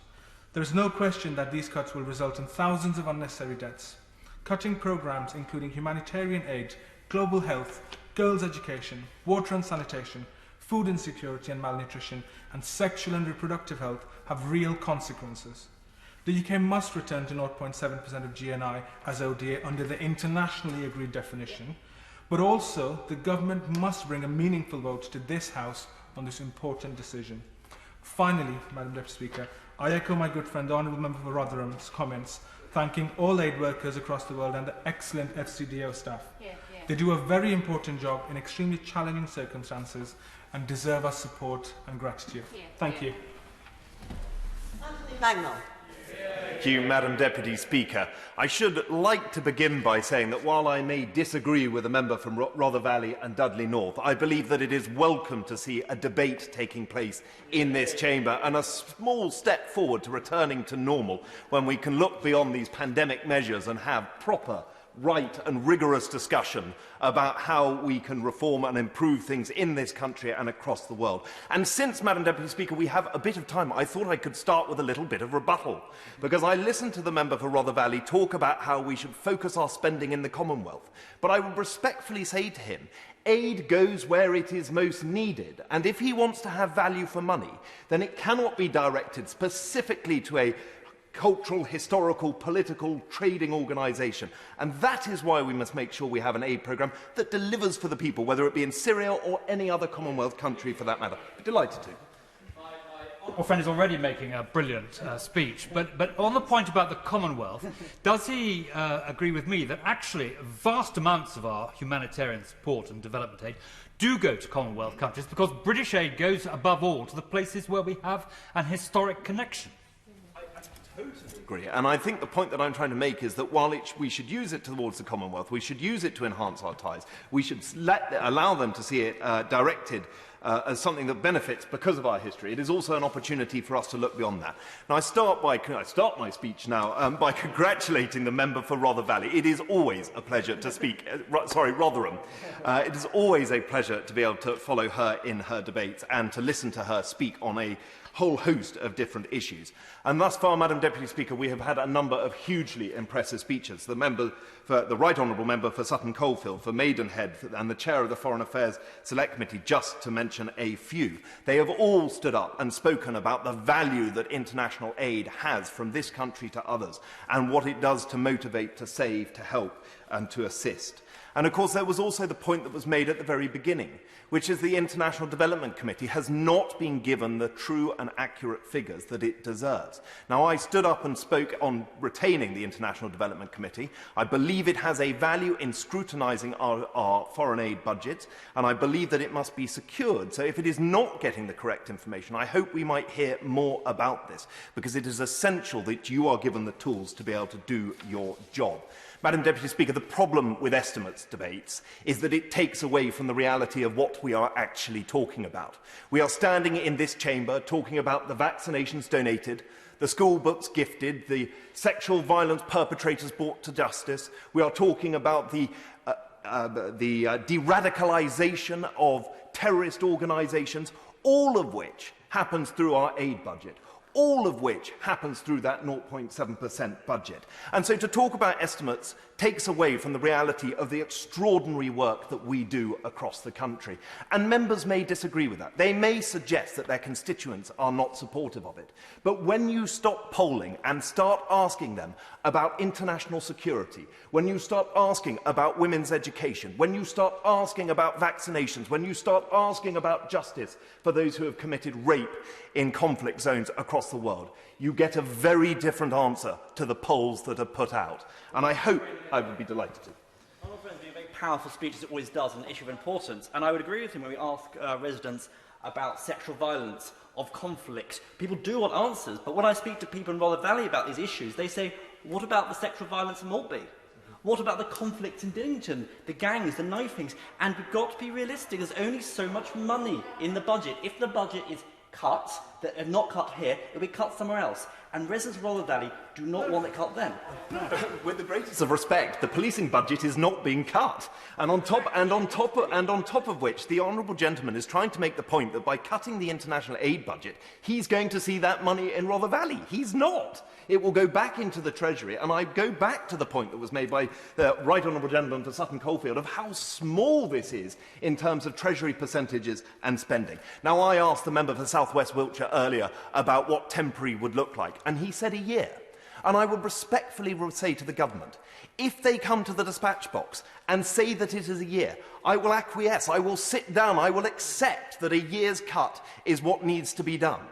There is no question that these cuts will result in thousands of unnecessary deaths. Cutting programmes including humanitarian aid, global health, girls' education, water and sanitation, food insecurity and malnutrition, and sexual and reproductive health have real consequences. The UK must return to 0.7% of GNI as ODA under the internationally agreed definition, but also the government must bring a meaningful vote to this House on this important decision. Finally, Madam Deputy Speaker, I echo my good friend, the Honourable Member for Rotherham's comments, thanking all aid workers across the world and the excellent FCDO staff. They do a very important job in extremely challenging circumstances and deserve our support and gratitude. Thank you. Thank you, Madam Deputy Speaker. I should like to begin by saying that while I may disagree with a member from Rother Valley and Dudley North, I believe that it is welcome to see a debate taking place in this chamber and a small step forward to returning to normal when we can look beyond these pandemic measures and have proper, right and rigorous discussion about how we can reform and improve things in this country and across the world. And since, Madam Deputy Speaker, we have a bit of time, I thought I could start with a little bit of rebuttal, because I listened to the member for Rother Valley talk about how we should focus our spending in the Commonwealth. But I would respectfully say to him, aid goes where it is most needed, and if he wants to have value for money, then it cannot be directed specifically to a cultural, historical, political, trading organisation. And that is why we must make sure we have an aid programme that delivers for the people, whether it be in Syria or any other Commonwealth country for that matter. I'd be delighted to. My friend is already making a brilliant speech, but on the point about the Commonwealth, does he agree with me that actually vast amounts of our humanitarian support and development aid do go to Commonwealth countries because British aid goes above all to the places where we have an historic connection? Agree. And I think the point that I'm trying to make is that while we should use it towards the Commonwealth, we should use it to enhance our ties, we should allow them to see it directed as something that benefits because of our history. It is also an opportunity for us to look beyond that. Now, I start my speech now by congratulating the member for Rother Valley. It is always a pleasure to speak, Rotherham. It is always a pleasure to be able to follow her in her debates and to listen to her speak on a whole host of different issues. And thus far, Madam Deputy Speaker, we have had a number of hugely impressive speeches. The Right Honourable Member for Sutton Coldfield, for Maidenhead, and the Chair of the Foreign Affairs Select Committee, just to mention a few. They have all stood up and spoken about the value that international aid has from this country to others and what it does to motivate, to save, to help and to assist. And of course, there was also the point that was made at the very beginning, which is the International Development Committee has not been given the true and accurate figures that it deserves. Now, I stood up and spoke on retaining the International Development Committee. I believe it has a value in scrutinising our foreign aid budgets, and I believe that it must be secured. So if it is not getting the correct information, I hope we might hear more about this, because it is essential that you are given the tools to be able to do your job. Madam Deputy Speaker, the problem with estimates debates is that it takes away from the reality of what we are actually talking about. We are standing in this chamber talking about the vaccinations donated, the school books gifted, the sexual violence perpetrators brought to justice. We are talking about the de-radicalisation of terrorist organisations, all of which happens through our aid budget. All of which happens through that 0.7% budget. And so to talk about estimates takes away from the reality of the extraordinary work that we do across the country. And members may disagree with that. They may suggest that their constituents are not supportive of it. But when you stop polling and start asking them about international security, when you start asking about women's education, when you start asking about vaccinations, when you start asking about justice for those who have committed rape in conflict zones across the world, you get a very different answer to the polls that are put out. And I hope I would be delighted to. Honourable Friend, a very powerful speech, as it always does, on an issue of importance. And I would agree with him when we ask residents about sexual violence, of conflict. People do want answers, but when I speak to people in Rother Valley about these issues, they say, what about the sexual violence in Maltby? What about the conflict in Dillington, the gangs, the knifings? And we've got to be realistic. There's only so much money in the budget. If the budget is cut, that are not cut here, it'll be cut somewhere else. And residents of Rother Valley do not want it cut then. With the greatest of respect, the policing budget is not being cut. And on top of which, the honourable gentleman is trying to make the point that by cutting the international aid budget, he's going to see that money in Rother Valley. He's not. It will go back into the Treasury. And I go back to the point that was made by the Right Honourable Gentleman for Sutton Coldfield of how small this is in terms of Treasury percentages and spending. Now, I asked the member for South West Wiltshire earlier about what temporary would look like, and he said a year. And I would respectfully say to the government, if they come to the dispatch box and say that it is a year, I will acquiesce, I will sit down, I will accept that a year's cut is what needs to be done.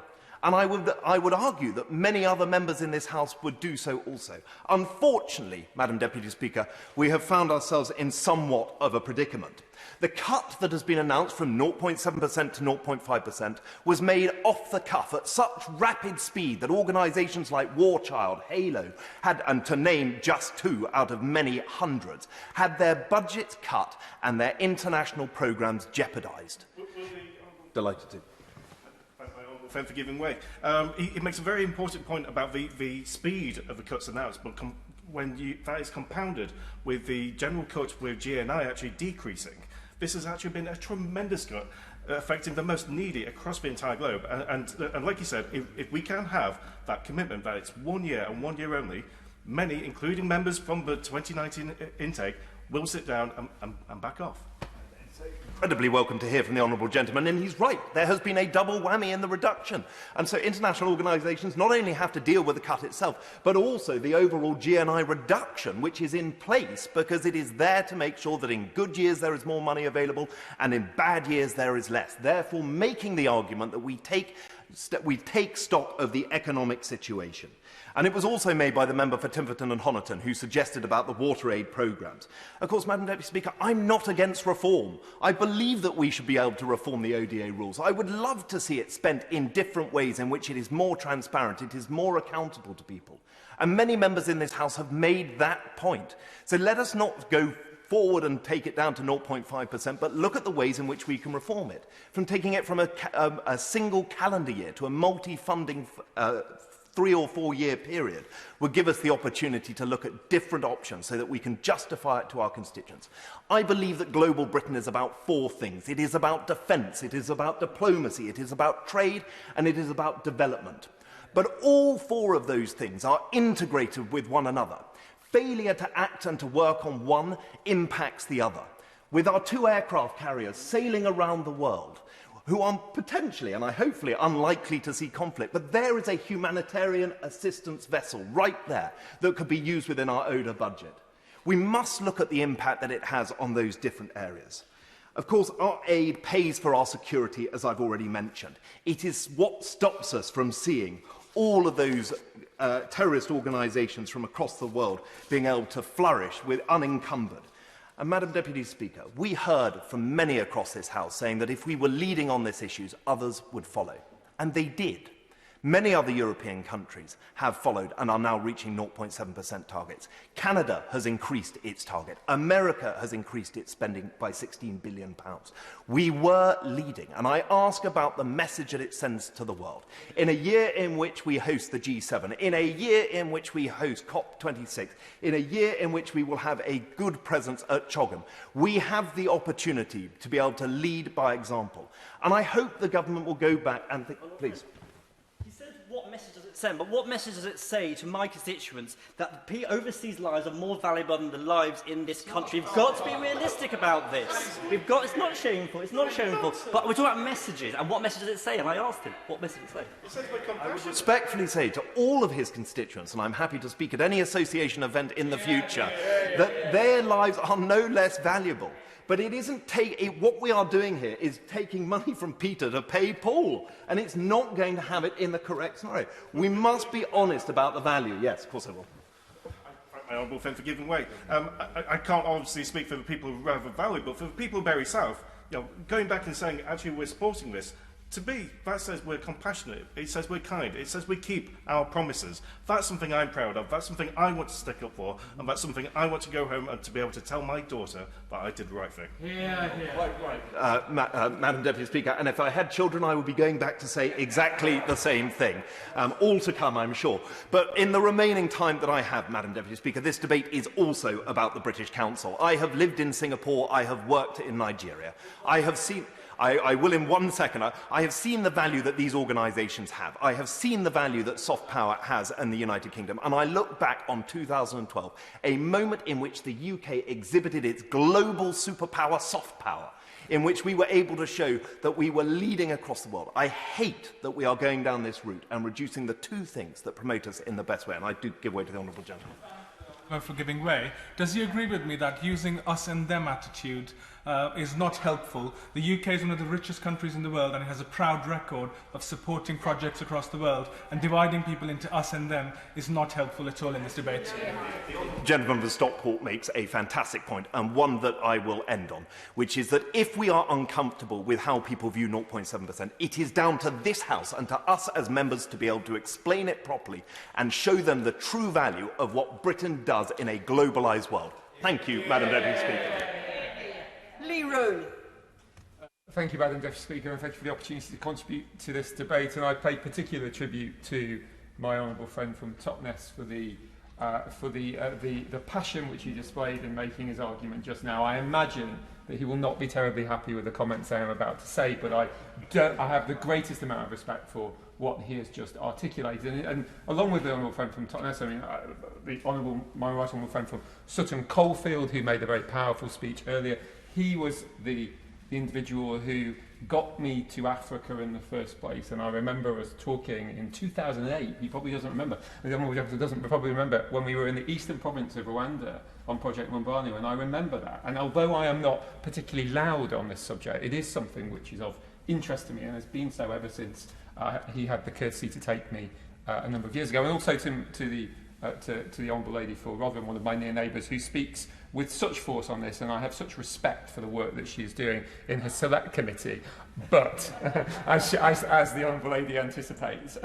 And I would argue that many other members in this House would do so also. Unfortunately, Madam Deputy Speaker, we have found ourselves in somewhat of a predicament. The cut that has been announced from 0.7% to 0.5% was made off the cuff at such rapid speed that organisations like War Child, Halo, and to name just two out of many hundreds, had their budgets cut and their international programmes jeopardised. Delighted to. For giving way. He makes a very important point about the speed of the cuts announced, but that is compounded with the general cut with GNI actually decreasing. This has actually been a tremendous cut, affecting the most needy across the entire globe. And like you said, if we can have that commitment that it's 1 year and 1 year only, many, including members from the 2019 intake, will sit down and back off. Incredibly welcome to hear from the honourable gentleman, and he's right. There has been a double whammy in the reduction. And so international organisations not only have to deal with the cut itself, but also the overall GNI reduction, which is in place because it is there to make sure that in good years there is more money available and in bad years there is less. Therefore, making the argument that we take stock of the economic situation. And it was also made by the member for Tiverton and Honiton, who suggested about the water aid programmes. Of course, Madam Deputy Speaker, I'm not against reform. I believe that we should be able to reform the ODA rules. I would love to see it spent in different ways in which it is more transparent, it is more accountable to people. And many members in this House have made that point. So let us not go forward and take it down to 0.5%, but look at the ways in which we can reform it. From taking it from a single calendar year to a multi-funding 3 or 4 year period would give us the opportunity to look at different options so that we can justify it to our constituents. I believe that global Britain is about 4 things. It is about defence, it is about diplomacy, it is about trade, and it is about development. But all 4 of those things are integrated with one another. Failure to act and to work on one impacts the other. With our 2 aircraft carriers sailing around the world, who are potentially, and I hopefully, unlikely to see conflict, but there is a humanitarian assistance vessel right there that could be used within our ODA budget. we must look at the impact that it has on those different areas. Of course, our aid pays for our security, as I've already mentioned. It is what stops us from seeing all of those terrorist organisations from across the world being able to flourish with unencumbered. And Madam Deputy Speaker, we heard from many across this House saying that if we were leading on these issues, others would follow. And they did. Many other European countries have followed and are now reaching 0.7% targets. Canada has increased its target. America has increased its spending by £16 billion. We were leading, and I ask about the message that it sends to the world. In a year in which we host the G7, in a year in which we host COP26, in a year in which we will have a good presence at CHOGM, we have the opportunity to be able to lead by example. And I hope the government will go back and think, please. What message does it send? But what message does it say to my constituents that overseas lives are more valuable than the lives in this country? We've got to be realistic about this. It's not shameful, but we're talking about messages. And what message does it say? And I asked him, what message does it say? I would respectfully say to all of his constituents, and I'm happy to speak at any association event in the future, that their lives are no less valuable. But it isn't what we are doing here is taking money from Peter to pay Paul, and it's not going to have it in the correct scenario. We must be honest about the value. Yes, of course I will. My honourable friend for giving way. I can't obviously speak for the people who have value, but for the people of Bury South, going back and saying actually we're supporting this. To me, that says we're compassionate, it says we're kind, it says we keep our promises. That's something I'm proud of, that's something I want to stick up for, and that's something I want to go home and to be able to tell my daughter that I did the right thing. Madam Deputy Speaker, and if I had children, I would be going back to say exactly the same thing. All to come, I'm sure. But in the remaining time that I have, Madam Deputy Speaker, this debate is also about the British Council. I have lived in Singapore, I have worked in Nigeria. I will in 1 second. I have seen the value that these organisations have. I have seen the value that soft power has in the United Kingdom. And I look back on 2012, a moment in which the UK exhibited its global superpower, soft power, in which we were able to show that we were leading across the world. I hate that we are going down this route and reducing the two things that promote us in the best way. And I do give way to the honourable gentleman. For giving way. Does he agree with me that using us and them attitude is not helpful? The UK is one of the richest countries in the world and it has a proud record of supporting projects across the world, and dividing people into us and them is not helpful at all in this debate. The gentleman from Stockport makes a fantastic point, and one that I will end on, which is that if we are uncomfortable with how people view 0.7%, it is down to this House and to us as members to be able to explain it properly and show them the true value of what Britain does in a globalised world. Thank you, Madam Deputy Speaker. Lee Rowley. Thank you, Madam Deputy Speaker, and thank you for the opportunity to contribute to this debate. And I pay particular tribute to my honourable friend from Totnes for the passion which he displayed in making his argument just now. I imagine that he will not be terribly happy with the comments I am about to say, but I have the greatest amount of respect for what he has just articulated. And along with the honourable friend from Totnes, my right honourable friend from Sutton Coldfield, who made a very powerful speech earlier, he was the individual who got me to Africa in the first place. And I remember us talking in 2008, he probably doesn't remember, the honourable gentleman doesn't probably remember, when we were in the eastern province of Rwanda on Project Mumbano, and I remember that. And although I am not particularly loud on this subject, it is something which is of interest to me and has been so ever since he had the courtesy to take me a number of years ago. And also to the honourable lady for Rotherham, one of my near neighbours, who speaks with such force on this, and I have such respect for the work that she is doing in her select committee. But as the honourable lady anticipates,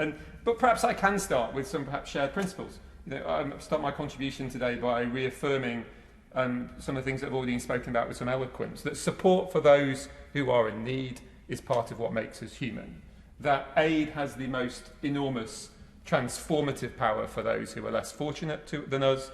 but perhaps I can start with some perhaps shared principles. Start my contribution today by reaffirming some of the things that have already been spoken about with some eloquence. That support for those who are in need is part of what makes us human. That aid has the most enormous transformative power for those who are less fortunate than us,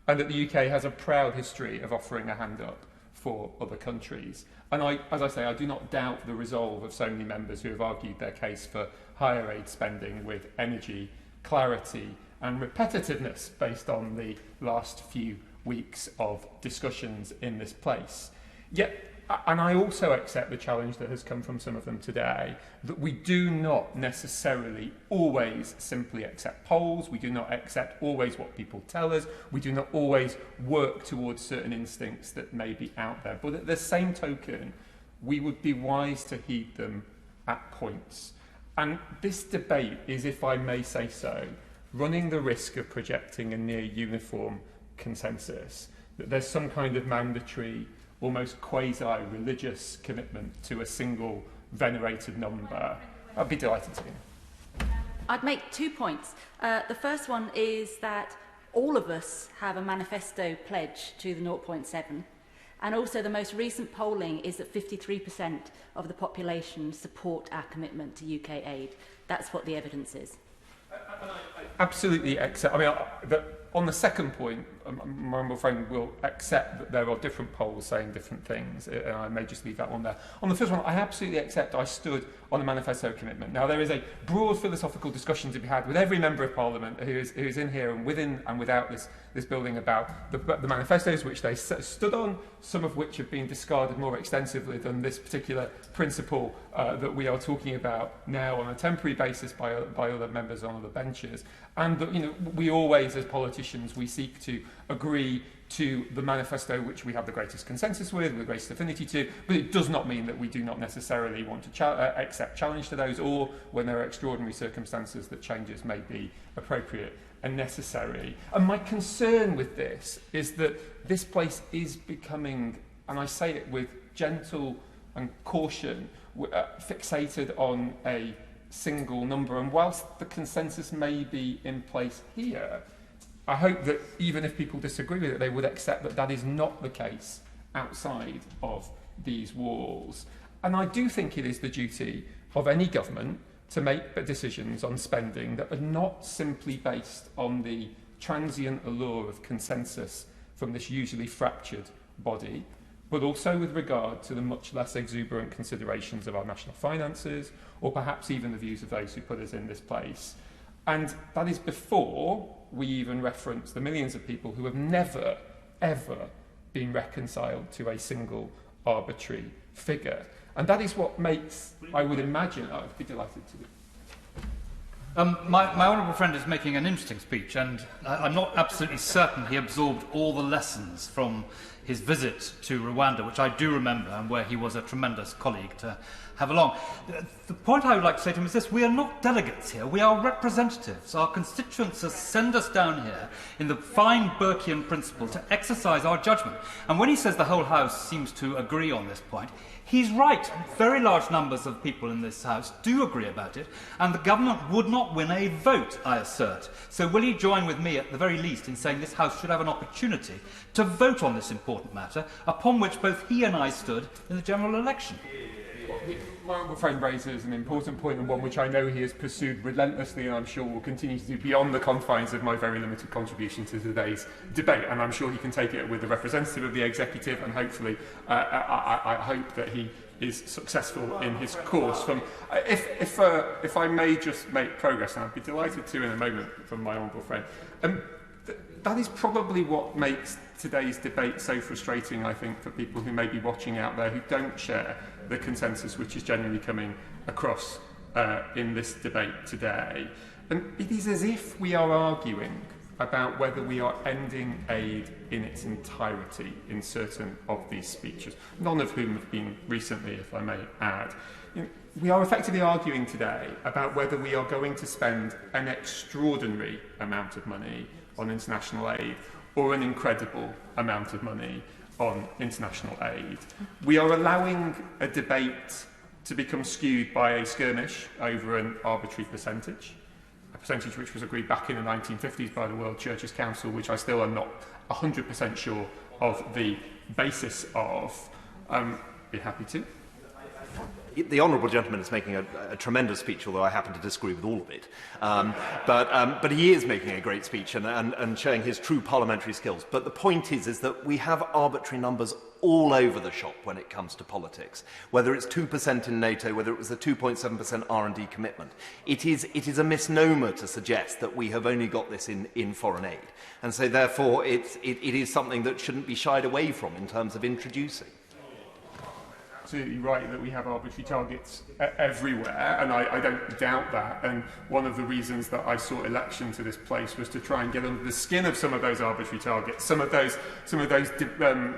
and that the UK has a proud history of offering a hand up for other countries. And as I say, I do not doubt the resolve of so many members who have argued their case for higher aid spending with energy, clarity and repetitiveness based on the last few weeks of discussions in this place. Yet And I also accept the challenge that has come from some of them today, that we do not necessarily always simply accept polls, we do not accept always what people tell us, we do not always work towards certain instincts that may be out there. But at the same token, we would be wise to heed them at points. And this debate is, if I may say so, running the risk of projecting a near uniform consensus, that there's some kind of mandatory, almost quasi-religious commitment to a single venerated number. I'd be delighted to. I'd make 2 points. The first one is that all of us have a manifesto pledge to the 0.7, and also the most recent polling is that 53% of the population support our commitment to UK aid. That's what the evidence is. Absolutely accept. I mean, on the second point, my honourable friend will accept that there are different polls saying different things, and I may just leave that one there. On the first one, I absolutely accept I stood on the manifesto commitment. Now, there is a broad philosophical discussion to be had with every member of Parliament who is in here and within and without this building about the manifestos which they stood on, some of which have been discarded more extensively than this particular principle that we are talking about now on a temporary basis by other members on other benches. And that, you know, we always, as politicians, we seek to agree to the manifesto which we have the greatest consensus with the greatest affinity to, but it does not mean that we do not necessarily want to accept challenge to those, or when there are extraordinary circumstances that changes may be appropriate and necessary. And my concern with this is that this place is becoming, and I say it with gentle and caution, fixated on a single number. And whilst the consensus may be in place here, I hope that even if people disagree with it, they would accept that that is not the case outside of these walls. And I do think it is the duty of any government to make decisions on spending that are not simply based on the transient allure of consensus from this usually fractured body, but also with regard to the much less exuberant considerations of our national finances, or perhaps even the views of those who put us in this place. And that is before we even reference the millions of people who have never, ever been reconciled to a single arbitrary figure. And that is what makes, I would imagine, I would be delighted to. My honourable friend is making an interesting speech, and I'm not absolutely certain he absorbed all the lessons from his visit to Rwanda, which I do remember, and where he was a tremendous colleague to have along. The point I would like to say to him is this: we are not delegates here, we are representatives. Our constituents send us down here in the fine Burkean principle to exercise our judgment. And when he says the whole House seems to agree on this point, he's right. Very large numbers of people in this House do agree about it, and the government would not win a vote, I assert. So will he join with me, at the very least, in saying this House should have an opportunity to vote on this important matter, upon which both he and I stood in the general election? My honourable friend raises an important point, and one which I know he has pursued relentlessly, and I'm sure will continue to do beyond the confines of my very limited contribution to today's debate. And I'm sure he can take it with the representative of the executive, and hopefully I hope that he is successful in his course. If I may just make progress, and I'd be delighted to in a moment from my honourable friend. That is probably what makes today's debate so frustrating, I think, for people who may be watching out there who don't share the consensus which is generally coming across in this debate today. And it is as if we are arguing about whether we are ending aid in its entirety in certain of these speeches, none of whom have been recently, if I may add. We are effectively arguing today about whether we are going to spend an extraordinary amount of money on international aid or an incredible amount of money on international aid. We are allowing a debate to become skewed by a skirmish over an arbitrary percentage, a percentage which was agreed back in the 1950s by the World Churches Council, which I still am not 100% sure of the basis of. Be happy to. The honourable gentleman is making a tremendous speech, although I happen to disagree with all of it. But he is making a great speech and showing his true parliamentary skills. But the point is that we have arbitrary numbers all over the shop when it comes to politics, whether it's 2% in NATO, whether it was the 2.7% R&D commitment. It is a misnomer to suggest that we have only got this in foreign aid. And so therefore it is something that shouldn't be shied away from in terms of introducing. absolutely right that we have arbitrary targets everywhere, and I don't doubt that. And one of the reasons that I sought election to this place was to try and get under the skin of some of those arbitrary targets, some of those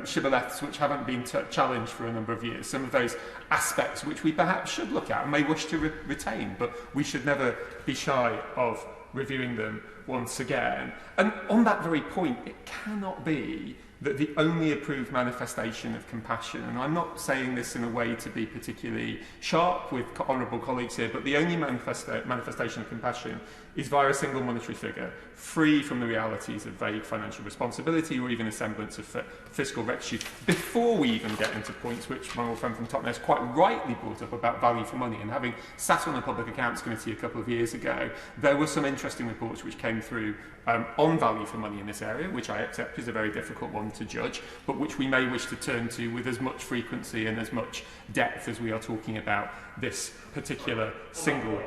shibboleths which haven't been challenged for a number of years, some of those aspects which we perhaps should look at and may wish to retain, but we should never be shy of reviewing them once again. And on that very point, it cannot be that the only approved manifestation of compassion, and I'm not saying this in a way to be particularly sharp with honourable colleagues here, but the only manifestation of compassion is via a single monetary figure, free from the realities of vague financial responsibility or even a semblance of fiscal rectitude, before we even get into points which my old friend from Totnes quite rightly brought up about value for money. And having sat on the Public Accounts Committee a couple of years ago, there were some interesting reports which came through on value for money in this area, which I accept is a very difficult one to judge, but which we may wish to turn to with as much frequency and as much depth as we are talking about this particular single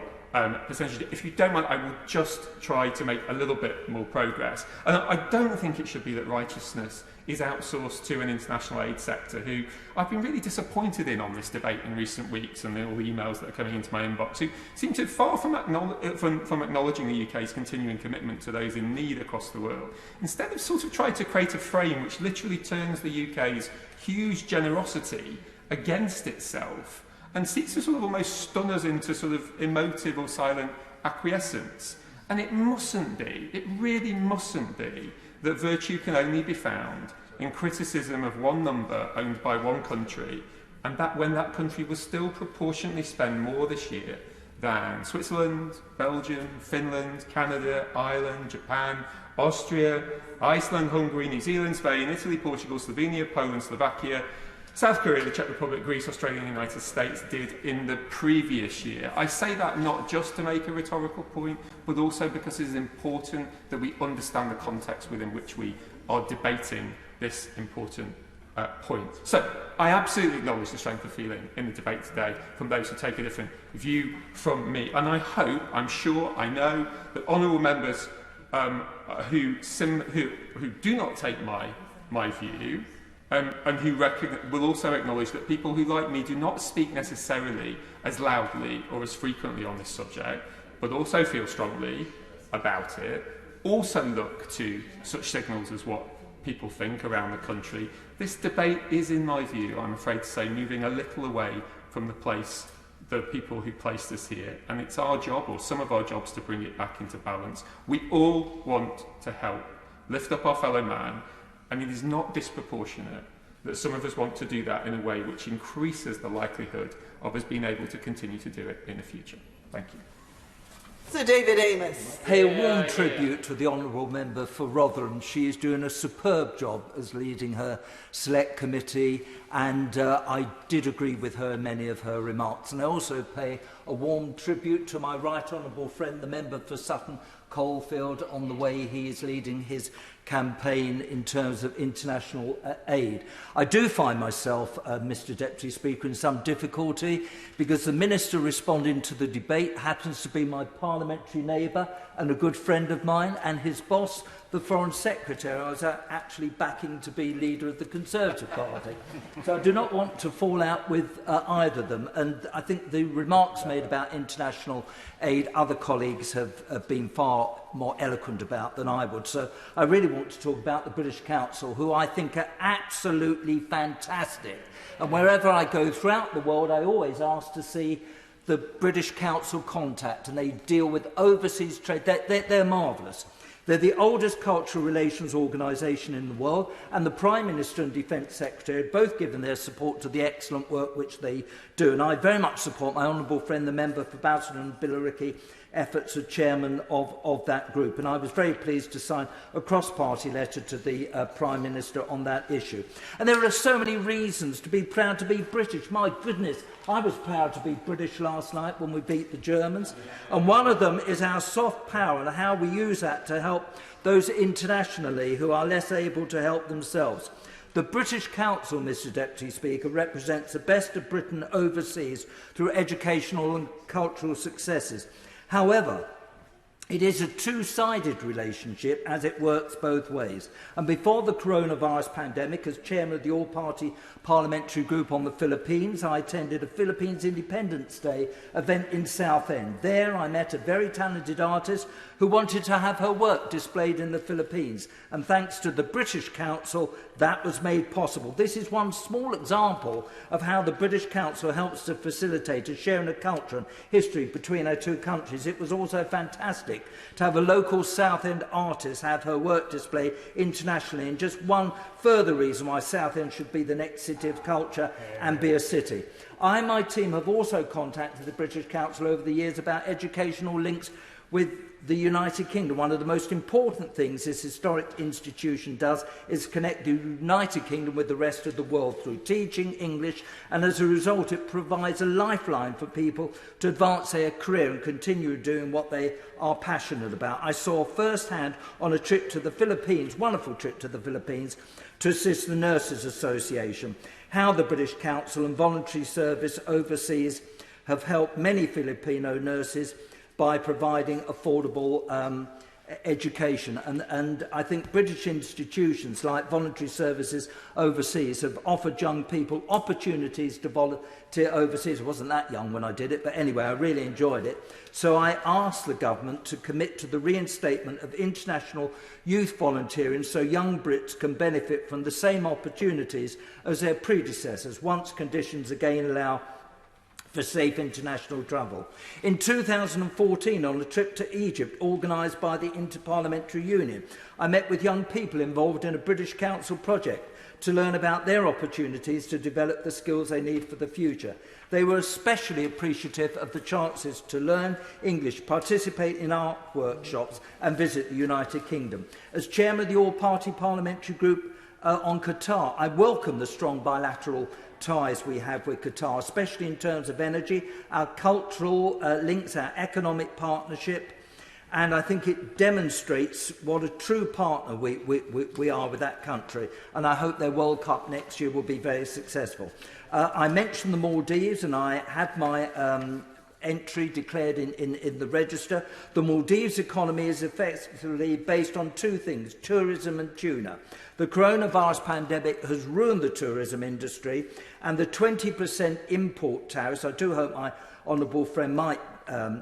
percentage. If you don't mind, I will just try to make a little bit more progress. And I don't think it should be that righteousness is outsourced to an international aid sector, who I've been really disappointed in on this debate in recent weeks, and all the emails that are coming into my inbox, who seem to, far from acknowledging the UK's continuing commitment to those in need across the world, instead of sort of trying to create a frame which literally turns the UK's huge generosity against itself and seeks to sort of almost stun us into sort of emotive or silent acquiescence. And it mustn't be, it really mustn't be, that virtue can only be found in criticism of one number owned by one country, and that when that country will still proportionately spend more this year than Switzerland, Belgium, Finland, Canada, Ireland, Japan, Austria, Iceland, Hungary, New Zealand, Spain, Italy, Portugal, Slovenia, Poland, Slovakia, South Korea, the Czech Republic, Greece, Australia and the United States did in the previous year. I say that not just to make a rhetorical point, but also because it is important that we understand the context within which we are debating this important point. So, I absolutely acknowledge the strength of feeling in the debate today from those who take a different view from me. And I hope, I'm sure, I know that honourable members who do not take my view, and who will also acknowledge that people who, like me, do not speak necessarily as loudly or as frequently on this subject, but also feel strongly about it, also look to such signals as what people think around the country. This debate is, in my view, I'm afraid to say, moving a little away from the people who placed us here, and it's our job, or some of our jobs, to bring it back into balance. We all want to help lift up our fellow man, and it is not disproportionate that some of us want to do that in a way which increases the likelihood of us being able to continue to do it in the future. Thank you. Sir David Amos. Pay a warm tribute to the honourable member for Rotherham. She is doing a superb job as leading her select committee, and I did agree with her in many of her remarks. And I also pay a warm tribute to my right honourable friend, the member for Sutton Coldfield, on the way he is leading his campaign in terms of international aid. I do find myself, Mr Deputy Speaker, in some difficulty because the Minister responding to the debate happens to be my parliamentary neighbour and a good friend of mine, and his boss, the Foreign Secretary, I was actually backing to be leader of the Conservative Party. So I do not want to fall out with either of them. And I think the remarks made about international aid, other colleagues have been far more eloquent about than I would. So I really want to talk about the British Council, who I think are absolutely fantastic. And wherever I go throughout the world, I always ask to see the British Council contact, and they deal with overseas trade. They're marvellous. They're the oldest cultural relations organisation in the world, and the Prime Minister and Defence Secretary have both given their support to the excellent work which they do. And I very much support my honourable friend, the member for Bowson and Billericay, efforts as chairman of that group. And I was very pleased to sign a cross-party letter to the Prime Minister on that issue. And there are so many reasons to be proud to be British. My goodness, I was proud to be British last night when we beat the Germans. And one of them is our soft power and how we use that to help those internationally who are less able to help themselves. The British Council, Mr Deputy Speaker, represents the best of Britain overseas through educational and cultural successes. However, It is a two-sided relationship as it works both ways. And before the coronavirus pandemic, as chairman of the all-party parliamentary group on the Philippines, I attended a Philippines Independence Day event in Southend. There I met a very talented artist who wanted to have her work displayed in the Philippines. And thanks to the British Council, that was made possible. This is one small example of how the British Council helps to facilitate a sharing of culture and history between our two countries. It was also fantastic to have a local Southend artist have her work displayed internationally, and just one further reason why Southend should be the next city of culture and be a city. I and my team have also contacted the British Council over the years about educational links with the United Kingdom. One of the most important things this historic institution does is connect the United Kingdom with the rest of the world through teaching English, and as a result it provides a lifeline for people to advance their career and continue doing what they are passionate about. I saw firsthand on a trip to the Philippines, wonderful trip to the Philippines, to assist the Nurses Association, how the British Council and voluntary service overseas have helped many Filipino nurses by providing affordable education. And I think British institutions like voluntary services overseas have offered young people opportunities to volunteer overseas. I wasn't that young when I did it, but anyway, I really enjoyed it. So I asked the government to commit to the reinstatement of international youth volunteering so young Brits can benefit from the same opportunities as their predecessors once conditions again allow for safe international travel. In 2014, on a trip to Egypt organised by the Interparliamentary Union, I met with young people involved in a British Council project to learn about their opportunities to develop the skills they need for the future. They were especially appreciative of the chances to learn English, participate in art workshops and visit the United Kingdom. As chairman of the all-party parliamentary group on Qatar, I welcome the strong bilateral ties we have with Qatar, especially in terms of energy, our cultural links, our economic partnership, and I think it demonstrates what a true partner we are with that country, and I hope their World Cup next year will be very successful. I mentioned the Maldives, and I have my entry declared in the register. The Maldives economy is effectively based on two things, tourism and tuna. The coronavirus pandemic has ruined the tourism industry, and the 20% import tariffs, I do hope my honourable friend might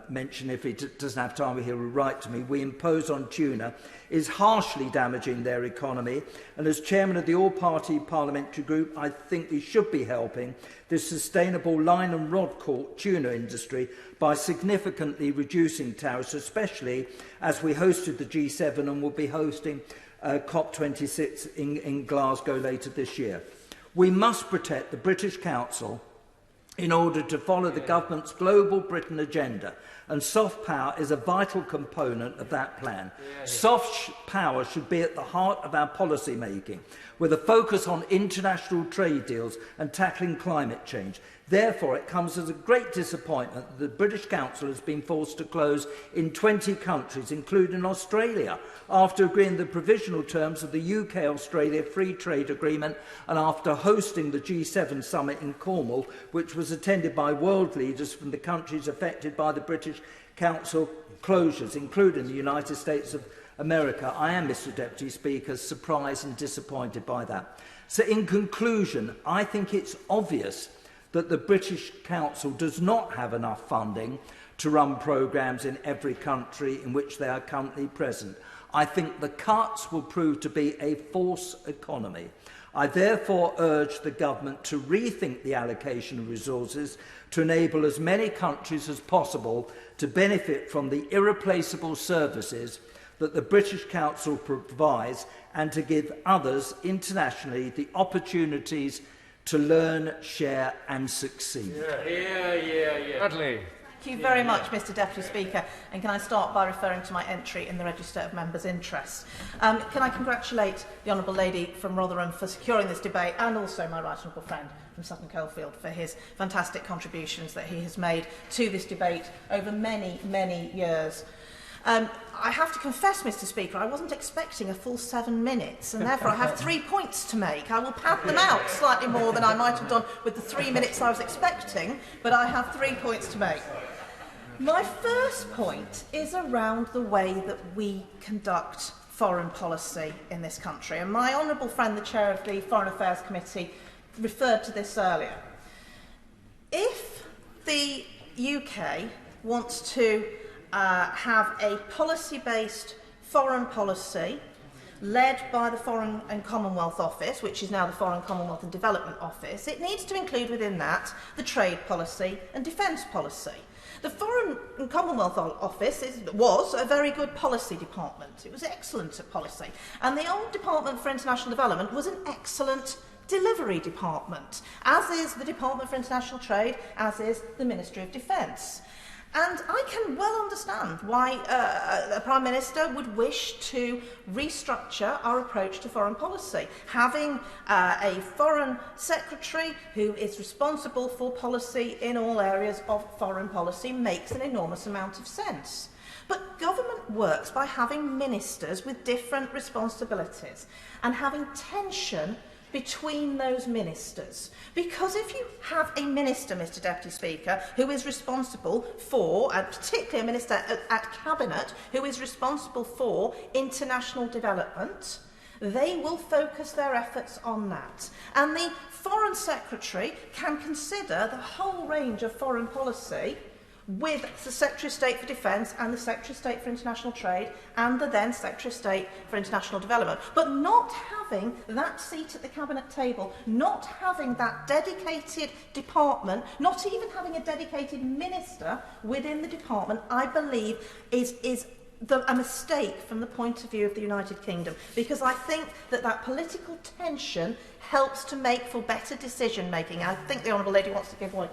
mention, if he doesn't have time, he'll write to me, we impose on tuna, is harshly damaging their economy. And as chairman of the all-party parliamentary group, I think we should be helping the sustainable line and rod caught tuna industry by significantly reducing tariffs, especially as we hosted the G7 and will be hosting COP26 in Glasgow later this year. We must protect the British Council in order to follow the government's Global Britain agenda, and soft power is a vital component of that plan. Soft power should be at the heart of our policy making, with a focus on international trade deals and tackling climate change. Therefore, it comes as a great disappointment that the British Council has been forced to close in 20 countries, including Australia, after agreeing the provisional terms of the UK-Australia Free Trade Agreement and after hosting the G7 summit in Cornwall, which was attended by world leaders from the countries affected by the British Council closures, including the United States of America. I am, Mr. Deputy Speaker, surprised and disappointed by that. So in conclusion, I think it's obvious that the British Council does not have enough funding to run programmes in every country in which they are currently present. I think the cuts will prove to be a false economy. I therefore urge the government to rethink the allocation of resources to enable as many countries as possible to benefit from the irreplaceable services that the British Council provides, and to give others internationally the opportunities to learn, share and succeed. Bradley. Thank you very much, Mr Deputy Speaker. And can I start by referring to my entry in the Register of Members' Interests? Can I congratulate the Honourable Lady from Rotherham for securing this debate, and also my right honourable friend from Sutton Coldfield for his fantastic contributions that he has made to this debate over many, many years. I have to confess, Mr Speaker, I wasn't expecting a full 7 minutes, and therefore I have 3 points to make. I will pad them out slightly more than I might have done with the 3 minutes I was expecting, but I have 3 points to make. My first point is around the way that we conduct foreign policy in this country. And my honourable friend, the chair of the Foreign Affairs Committee, referred to this earlier. If the UK wants to have a policy-based foreign policy led by the Foreign and Commonwealth Office, which is now the Foreign, Commonwealth and Development Office, it needs to include within that the trade policy and defence policy. The Foreign and Commonwealth Office was a very good policy department. It was excellent at policy. And the old Department for International Development was an excellent delivery department, as is the Department for International Trade, as is the Ministry of Defence. And I can well understand why a Prime Minister would wish to restructure our approach to foreign policy. Having a Foreign Secretary who is responsible for policy in all areas of foreign policy makes an enormous amount of sense. But government works by having ministers with different responsibilities and having tension between those ministers. Because if you have a minister, Mr Deputy Speaker, who is responsible for, and particularly a minister at Cabinet, who is responsible for international development, they will focus their efforts on that. And the Foreign Secretary can consider the whole range of foreign policy with the Secretary of State for Defence and the Secretary of State for International Trade and the then Secretary of State for International Development. But not having that seat at the Cabinet table, not having that dedicated department, not even having a dedicated minister within the department, I believe is a mistake from the point of view of the United Kingdom, because I think that political tension helps to make for better decision making. I think the Honourable Lady wants to give one.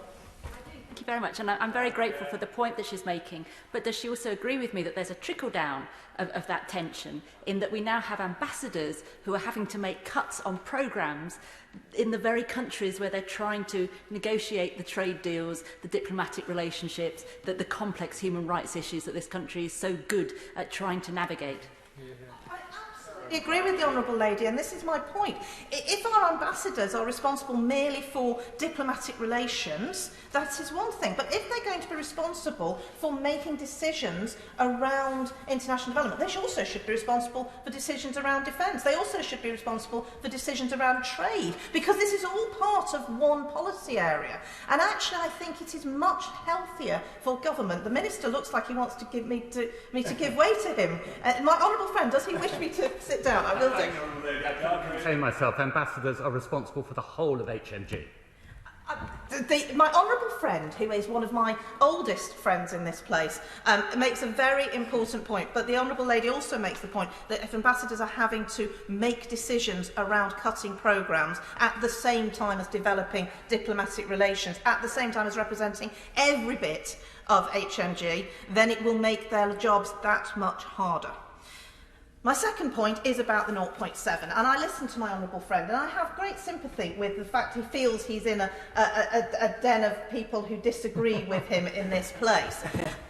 Thank you very much, and I'm very grateful for the point that she's making, but does she also agree with me that there's a trickle-down of that tension, in that we now have ambassadors who are having to make cuts on programmes in the very countries where they're trying to negotiate the trade deals, the diplomatic relationships, the complex human rights issues that this country is so good at trying to navigate? I agree with the Honourable Lady, and this is my point. If our ambassadors are responsible merely for diplomatic relations, that is one thing. But if they're going to be responsible for making decisions around international development, they also should be responsible for decisions around defence. They also should be responsible for decisions around trade, because this is all part of one policy area. And actually, I think it is much healthier for government. The Minister looks like he wants to give me to give way to him. My honourable friend, does he wish me to sit down? I will do. I can say myself, ambassadors are responsible for the whole of HMG. My honourable friend, who is one of my oldest friends in this place, makes a very important point, but the Honourable Lady also makes the point that if ambassadors are having to make decisions around cutting programmes at the same time as developing diplomatic relations, at the same time as representing every bit of HMG, then it will make their jobs that much harder. My second point is about the 0.7, and I listened to my honourable friend, and I have great sympathy with the fact he feels he's in a den of people who disagree with him in this place.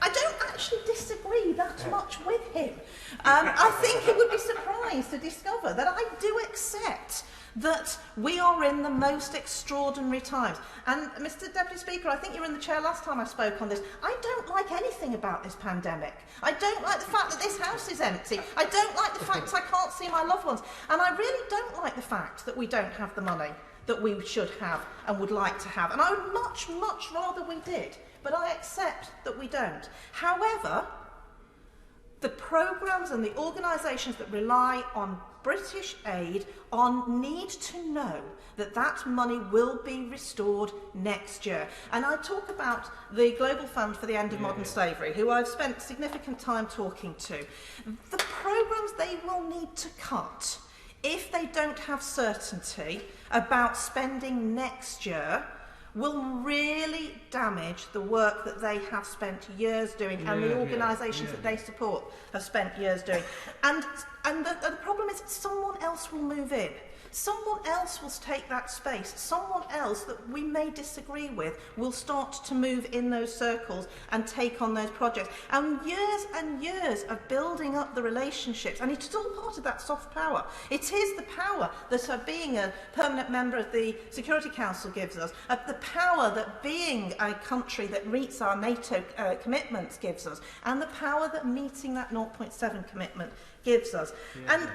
I don't actually disagree that much with him. I think he would be surprised to discover that I do accept that we are in the most extraordinary times. And Mr Deputy Speaker, I think you were in the chair last time I spoke on this. I don't like anything about this pandemic. I don't like the fact that this house is empty. I don't like the fact that I can't see my loved ones. And I really don't like the fact that we don't have the money that we should have and would like to have. And I would much, much rather we did. But I accept that we don't. However, the programmes and the organisations that rely on British aid need to know that that money will be restored next year. And I talk about the Global Fund for the End of Modern Slavery, who I've spent significant time talking to. The programmes they will need to cut, if they don't have certainty about spending next year, will really damage the work that they have spent years doing and the organisations that they support have spent years doing. And the problem is someone else will move in. someone else will take that space. Someone else that we may disagree with will start to move in those circles and take on those projects. And years of building up the relationships, and it's all part of that soft power. It is the power that being a permanent member of the Security Council gives us, the power that being a country that meets our NATO commitments gives us, and the power that meeting that 0.7 commitment gives us. Yeah.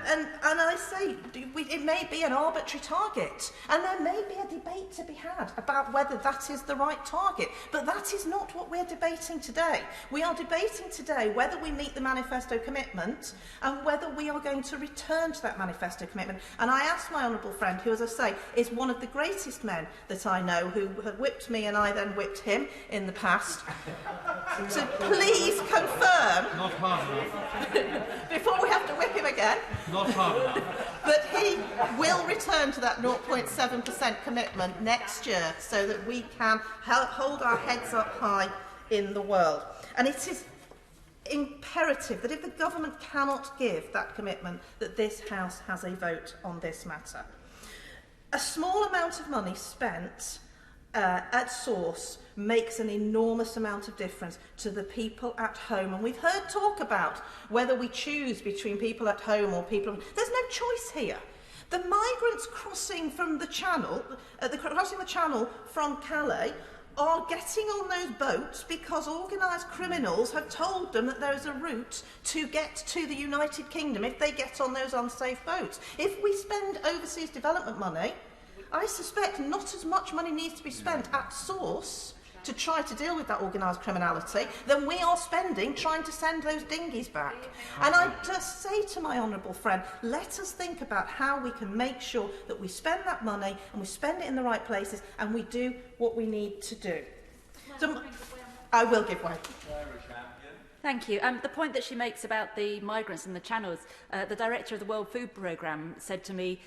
And I say, it may be an arbitrary target, and there may be a debate to be had about whether that is the right target, but that is not what we're debating today. We are debating today whether we meet the manifesto commitment and whether we are going to return to that manifesto commitment. And I asked my honourable friend, who, as I say, is one of the greatest men that I know, who had whipped me and I then whipped him in the past, to please confirm, not hard enough, before we have to whip him again, not hard enough, that he will return to that 0.7% commitment next year so that we can hold our heads up high in the world. And it is imperative that if the government cannot give that commitment, that this House has a vote on this matter. A small amount of money spent at source makes an enormous amount of difference to the people at home. And we've heard talk about whether we choose between people at home or people... There's no choice here. The migrants crossing from the Channel, crossing the Channel from Calais, are getting on those boats because organised criminals have told them that there is a route to get to the United Kingdom if they get on those unsafe boats. If we spend overseas development money, I suspect not as much money needs to be spent at source to try to deal with that organised criminality than we are spending trying to send those dinghies back. And I just say to my honourable friend, let us think about how we can make sure that we spend that money and we spend it in the right places and we do what we need to do. So, I will give way. Thank you. The point that she makes about the migrants and the channels, the director of the World Food Programme said to me,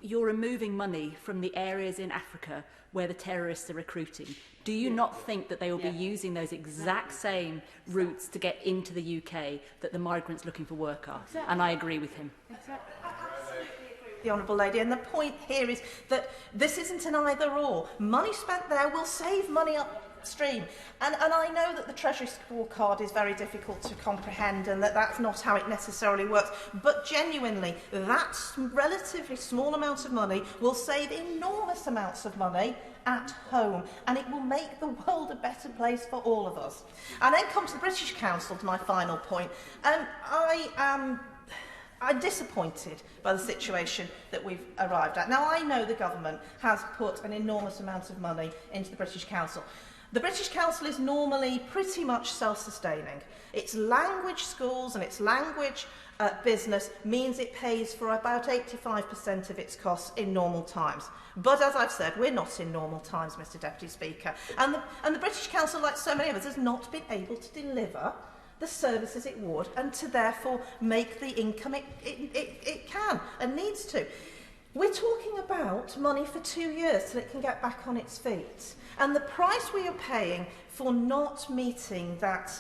you're removing money from the areas in Africa where the terrorists are recruiting. Do you not think that they will be using those exact same routes to get into the UK that the migrants looking for work are? Exactly. And I agree with him. Exactly. The Honourable Lady, and the point here is that this isn't an either-or. Money spent there will save money upstream. And I know that the Treasury scorecard is very difficult to comprehend and that that's not how it necessarily works, but genuinely, that relatively small amount of money will save enormous amounts of money at home, and it will make the world a better place for all of us. And then comes the British Council, to my final point. I'm disappointed by the situation that we've arrived at. Now, I know the government has put an enormous amount of money into the British Council. The British Council is normally pretty much self-sustaining. Its language schools and its language business means it pays for about 85% of its costs in normal times. But as I've said, we're not in normal times, Mr Deputy Speaker. And the British Council, like so many of us, has not been able to deliver the services it would and to therefore make the income it can and needs to. We're talking about money for 2 years till it can get back on its feet. And the price we are paying for not meeting that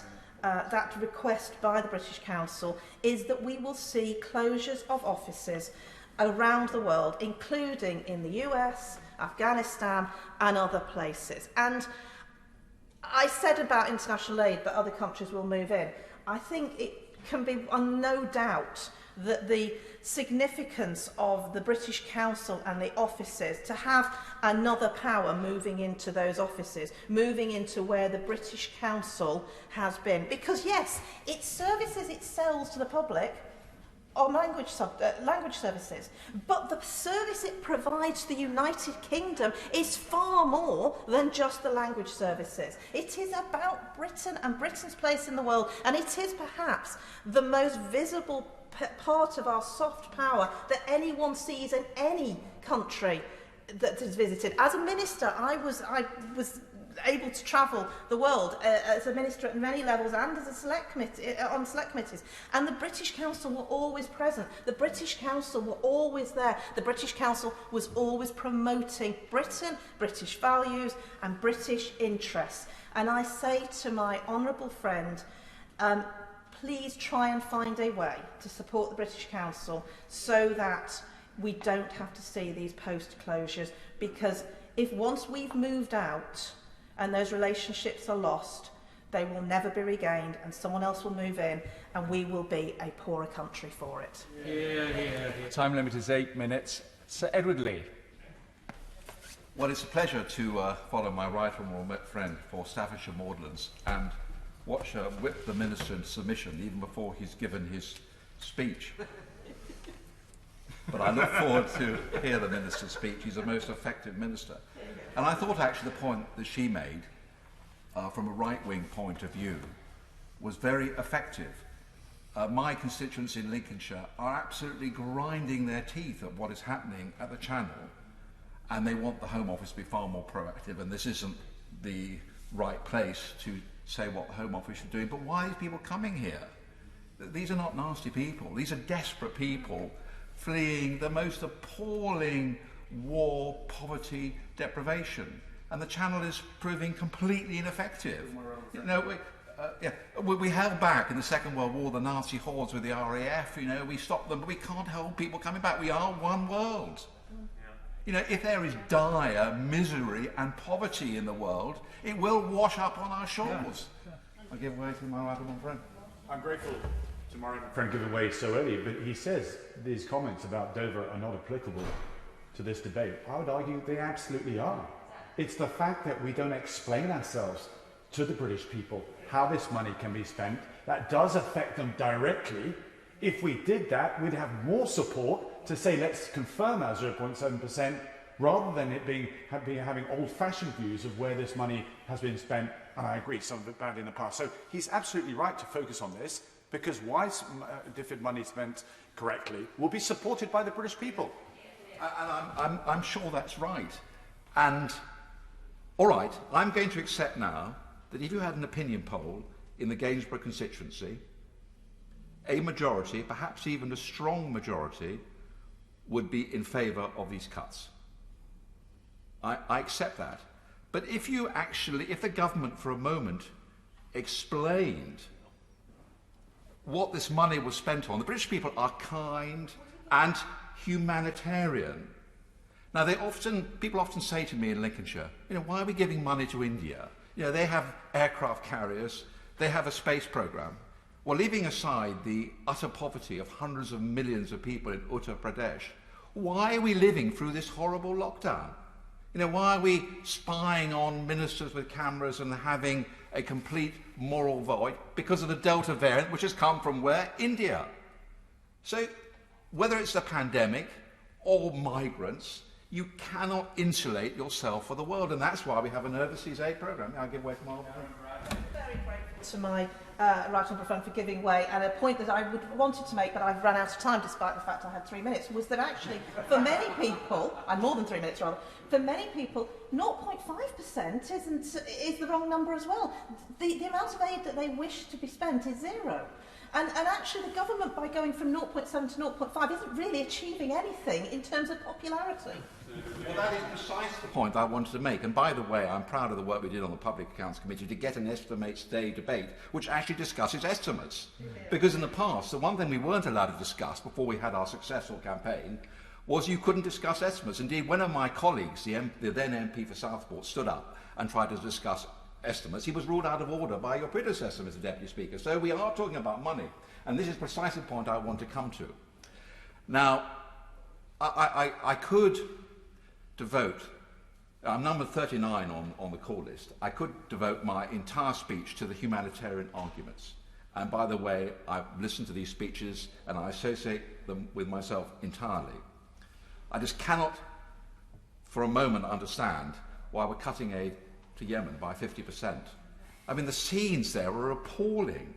request by the British Council is that we will see closures of offices around the world, including in the US, Afghanistan and other places. And I said about international aid that other countries will move in. I think it can be no doubt that the significance of the British Council and the offices to have another power moving into those offices, moving into where the British Council has been. Because yes, its services it sells to the public are language services, but the service it provides to the United Kingdom is far more than just the language services. It is about Britain and Britain's place in the world, and it is perhaps the most visible part of our soft power that anyone sees in any country that is visited. As a minister, I was able to travel the world as a minister at many levels and as a select committee, on select committees. And the British Council were always present. The British Council were always there. The British Council was always promoting Britain, British values and British interests. And I say to my honourable friend, please try and find a way to support the British Council so that we don't have to see these post closures, because if once we've moved out and those relationships are lost, they will never be regained, and someone else will move in, and we will be a poorer country for it. Time limit is 8 minutes. Sir Edward Lee. Well, it's a pleasure to follow my right honourable friend for Staffordshire Moorlands and watch her whip the minister into submission even before he's given his speech. But I look forward to hear the minister's speech. He's a most effective minister. And I thought actually the point that she made from a right-wing point of view was very effective. My constituents in Lincolnshire are absolutely grinding their teeth at what is happening at the Channel, and they want the Home Office to be far more proactive, and this isn't the right place to say what the Home Office should do. But why are these people coming here? These are not nasty people. These are desperate people fleeing the most appalling war, poverty, deprivation. And the Channel is proving completely ineffective. You know, we held back in the Second World War the Nazi hordes with the RAF. You know, we stopped them, but we can't hold people coming back. We are one world. You know, if there is dire misery and poverty in the world, it will wash up on our shores. I give way to my honourable friend. I'm grateful to my friend giving way so early, but he says these comments about Dover are not applicable to this debate. I would argue they absolutely are. It's the fact that we don't explain ourselves to the British people how this money can be spent that does affect them directly. If we did that, we'd have more support to say let's confirm our 0.7% rather than it being having old-fashioned views of where this money has been spent. And I agree, some of it bad in the past. So he's absolutely right to focus on this, because wise DFID money spent correctly will be supported by the British people. And I'm sure that's right. And all right, I'm going to accept now that if you had an opinion poll in the Gainsborough constituency, a majority, perhaps even a strong majority, would be in favour of these cuts. I accept that. But if the government for a moment explained what this money was spent on, the British people are kind and humanitarian. Now, people often say to me in Lincolnshire, you know, why are we giving money to India? You know, they have aircraft carriers, they have a space programme. Well, leaving aside the utter poverty of hundreds of millions of people in Uttar Pradesh, why are we living through this horrible lockdown? You know, why are we spying on ministers with cameras and having a complete moral void? Because of the Delta variant, which has come from where? India. So, whether it's the pandemic or migrants, you cannot insulate yourself for the world, and that's why we have an overseas aid programme. I'll give way to my Very grateful to my right honourable friend for giving way, and a point that I wanted to make, but I've run out of time despite the fact I had 3 minutes, was that actually for many people, and more than 3 minutes rather, for many people 0.5% is the wrong number as well. The amount of aid that they wish to be spent is zero. And actually the government, by going from 0.7 to 0.5, isn't really achieving anything in terms of popularity. Well, that is precisely the point I wanted to make. And by the way, I'm proud of the work we did on the Public Accounts Committee to get an Estimates Day debate which actually discusses estimates. Because in the past, the one thing we weren't allowed to discuss before we had our successful campaign was you couldn't discuss estimates. Indeed, one of my colleagues, the then MP for Southport, stood up and tried to discuss estimates. He was ruled out of order by your predecessor, Mr. Deputy Speaker. So we are talking about money. And this is precisely the point I want to come to. Now, I could devote, I'm number 39 on the call list, I could devote my entire speech to the humanitarian arguments. And by the way, I've listened to these speeches and I associate them with myself entirely. I just cannot for a moment understand why we're cutting aid to Yemen by 50%. I mean, the scenes there were appalling.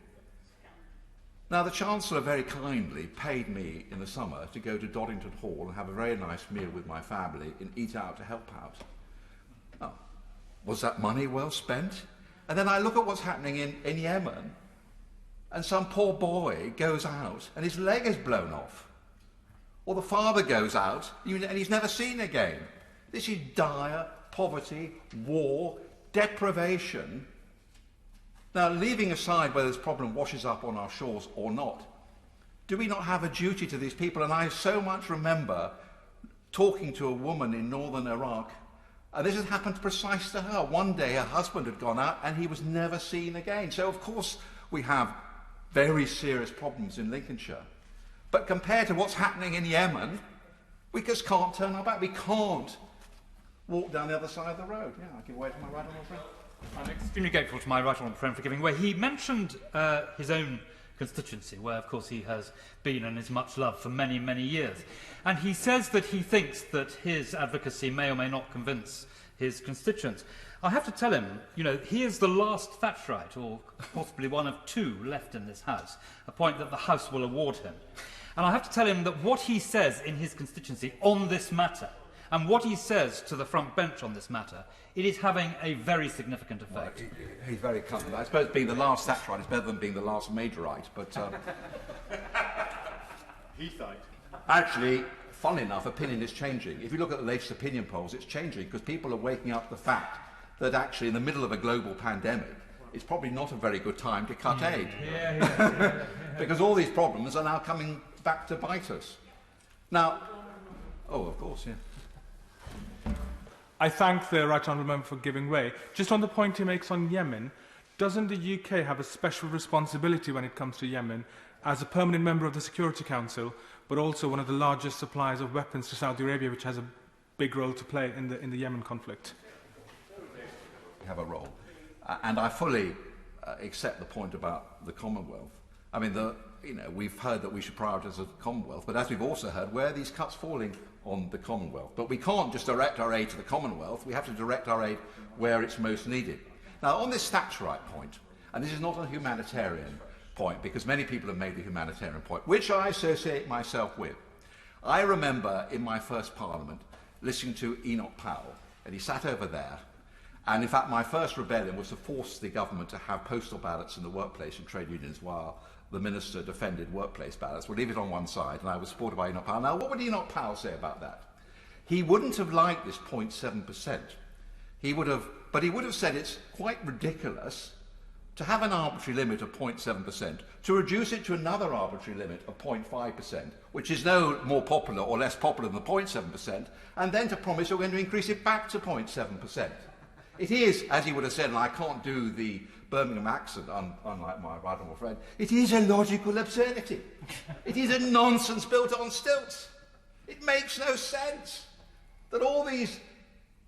Now, the Chancellor very kindly paid me in the summer to go to Doddington Hall and have a very nice meal with my family and eat out to help out. Oh, was that money well spent? And then I look at what's happening in Yemen, and some poor boy goes out and his leg is blown off. Or the father goes out and he's never seen again. This is dire poverty, war, deprivation. Now, leaving aside whether this problem washes up on our shores or not, Do we not have a duty to these people? And I so much remember talking to a woman in northern Iraq, and this had happened precise to her. One day her husband had gone out and he was never seen again. So of course we have very serious problems in Lincolnshire. But compared to what's happening in Yemen, we just can't turn our back. We can't walk down the other side of the road. Yeah, I give way to my right honourable friend. I'm extremely grateful to my right honourable friend for giving way. He mentioned his own constituency, where of course he has been and is much loved for many, many years. And he says that he thinks that his advocacy may or may not convince his constituents. I have to tell him, you know, he is the last Thatcherite, or possibly one of two left in this House, a point that the House will award him. And I have to tell him that what he says in his constituency on this matter, and what he says to the front bench on this matter, it is having a very significant effect. Well, he's very comfortable. I suppose being the last Thatcherite is better than being the last Majorite, but... Heathite. Actually, funnily enough, opinion is changing. If you look at the latest opinion polls, it's changing because people are waking up to the fact that actually in the middle of a global pandemic, it's probably not a very good time to cut aid. Because all these problems are now coming back to bite us. Now, oh, of course, yeah. I thank the Right Honourable Member for giving way. Just on the point he makes on Yemen, doesn't the UK have a special responsibility when it comes to Yemen as a permanent member of the Security Council, but also one of the largest suppliers of weapons to Saudi Arabia, which has a big role to play in the Yemen conflict? Have a role. And I fully accept the point about the Commonwealth. I mean, we've heard that we should prioritise the Commonwealth, but as we've also heard, where are these cuts falling on the Commonwealth? But we can't just direct our aid to the Commonwealth, we have to direct our aid where it's most needed. Now, on this Thatcherite point, and this is not a humanitarian point, because many people have made the humanitarian point, which I associate myself with. I remember in my first Parliament listening to Enoch Powell, and he sat over there. And in fact, my first rebellion was to force the government to have postal ballots in the workplace and trade unions while the minister defended workplace ballots. We'll leave it on one side, and I was supported by Enoch Powell. Now, what would Enoch Powell say about that? He wouldn't have liked this 0.7%. But he would have said it's quite ridiculous to have an arbitrary limit of 0.7%, to reduce it to another arbitrary limit of 0.5%, which is no more popular or less popular than the 0.7%, and then to promise we're going to increase it back to 0.7%. It is, as he would have said, and I can't do the Birmingham accent, unlike my right honourable friend, it is a logical absurdity. It is a nonsense built on stilts. It makes no sense that all these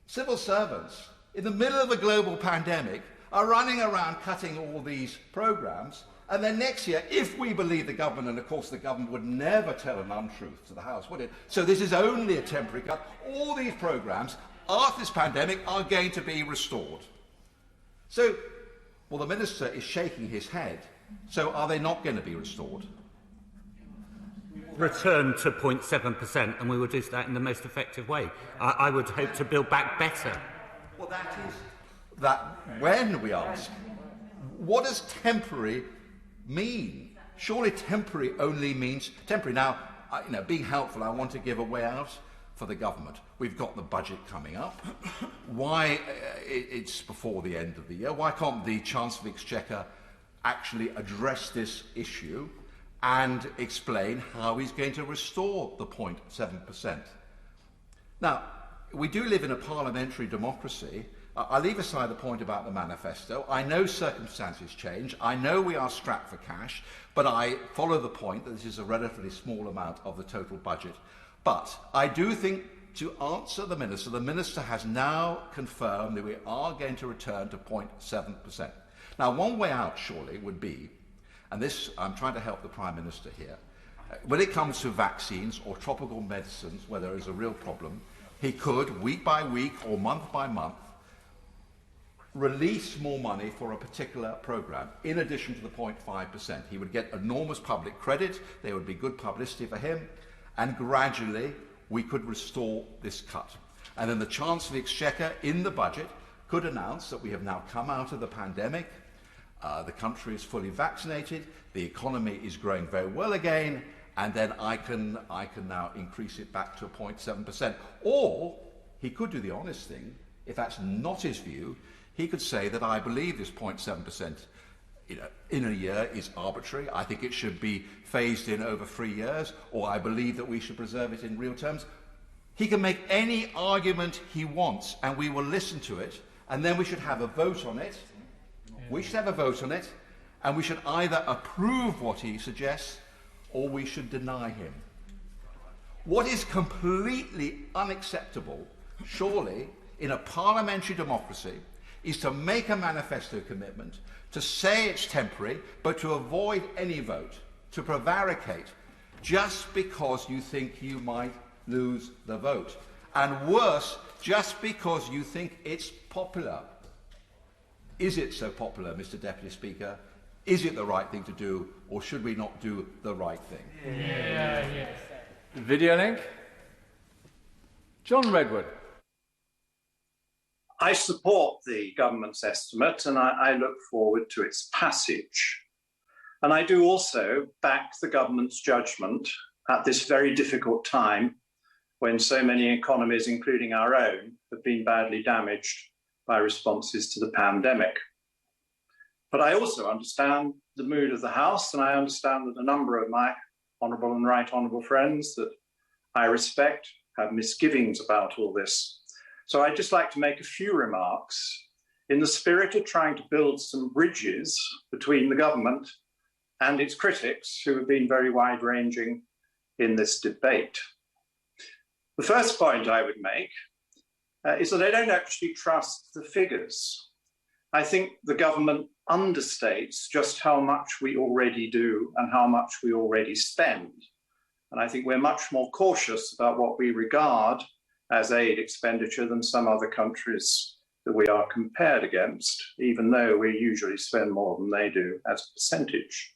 civil servants, in the middle of a global pandemic, are running around cutting all these programmes, and then next year, if we believe the government, and of course the government would never tell an untruth to the House, would it? So this is only a temporary cut. All these programmes after this pandemic are going to be restored. So, well, the Minister is shaking his head. So are they not going to be restored? Return to 0.7%, and we will do that in the most effective way. I would hope to build back better. Well, that is that when we ask, what does temporary mean? Surely temporary only means temporary. Now, being helpful, I want to give a way out for the government. We've got the budget coming up. Why it's before the end of the year? Why can't the Chancellor of the Exchequer actually address this issue and explain how he's going to restore the 0.7%? Now, we do live in a parliamentary democracy. I'll leave aside the point about the manifesto. I know circumstances change. I know we are strapped for cash, but I follow the point that this is a relatively small amount of the total budget. But I do think, to answer the Minister has now confirmed that we are going to return to 0.7%. Now, one way out, surely, would be, and this, I'm trying to help the Prime Minister here, when it comes to vaccines or tropical medicines, where there is a real problem, he could, week by week or month by month, release more money for a particular programme, in addition to the 0.5%. He would get enormous public credit, there would be good publicity for him, and gradually we could restore this cut. And then the Chancellor of the Exchequer in the budget could announce that we have now come out of the pandemic, the country is fully vaccinated, the economy is growing very well again, and then I can now increase it back to 0.7%. Or he could do the honest thing. If that's not his view, he could say that I believe this 0.7% in a year is arbitrary. I think it should be phased in over 3 years, or I believe that we should preserve it in real terms. He can make any argument he wants, and we will listen to it, and then we should have a vote on it. We should have a vote on it, and we should either approve what he suggests, or we should deny him. What is completely unacceptable, surely, in a parliamentary democracy, is to make a manifesto commitment, to say it's temporary, but to avoid any vote, to prevaricate, just because you think you might lose the vote. And worse, just because you think it's popular. Is it so popular, Mr. Deputy Speaker? Is it the right thing to do, or should we not do the right thing? Video link. John Redwood. I support the government's estimate and I look forward to its passage. And I do also back the government's judgment at this very difficult time when so many economies, including our own, have been badly damaged by responses to the pandemic. But I also understand the mood of the House, and I understand that a number of my honourable and right honourable friends that I respect have misgivings about all this. So I'd just like to make a few remarks in the spirit of trying to build some bridges between the government and its critics, who have been very wide-ranging in this debate. The first point I would make is that I don't actually trust the figures. I think the government understates just how much we already do and how much we already spend. And I think we're much more cautious about what we regard as aid expenditure than some other countries that we are compared against, even though we usually spend more than they do as a percentage.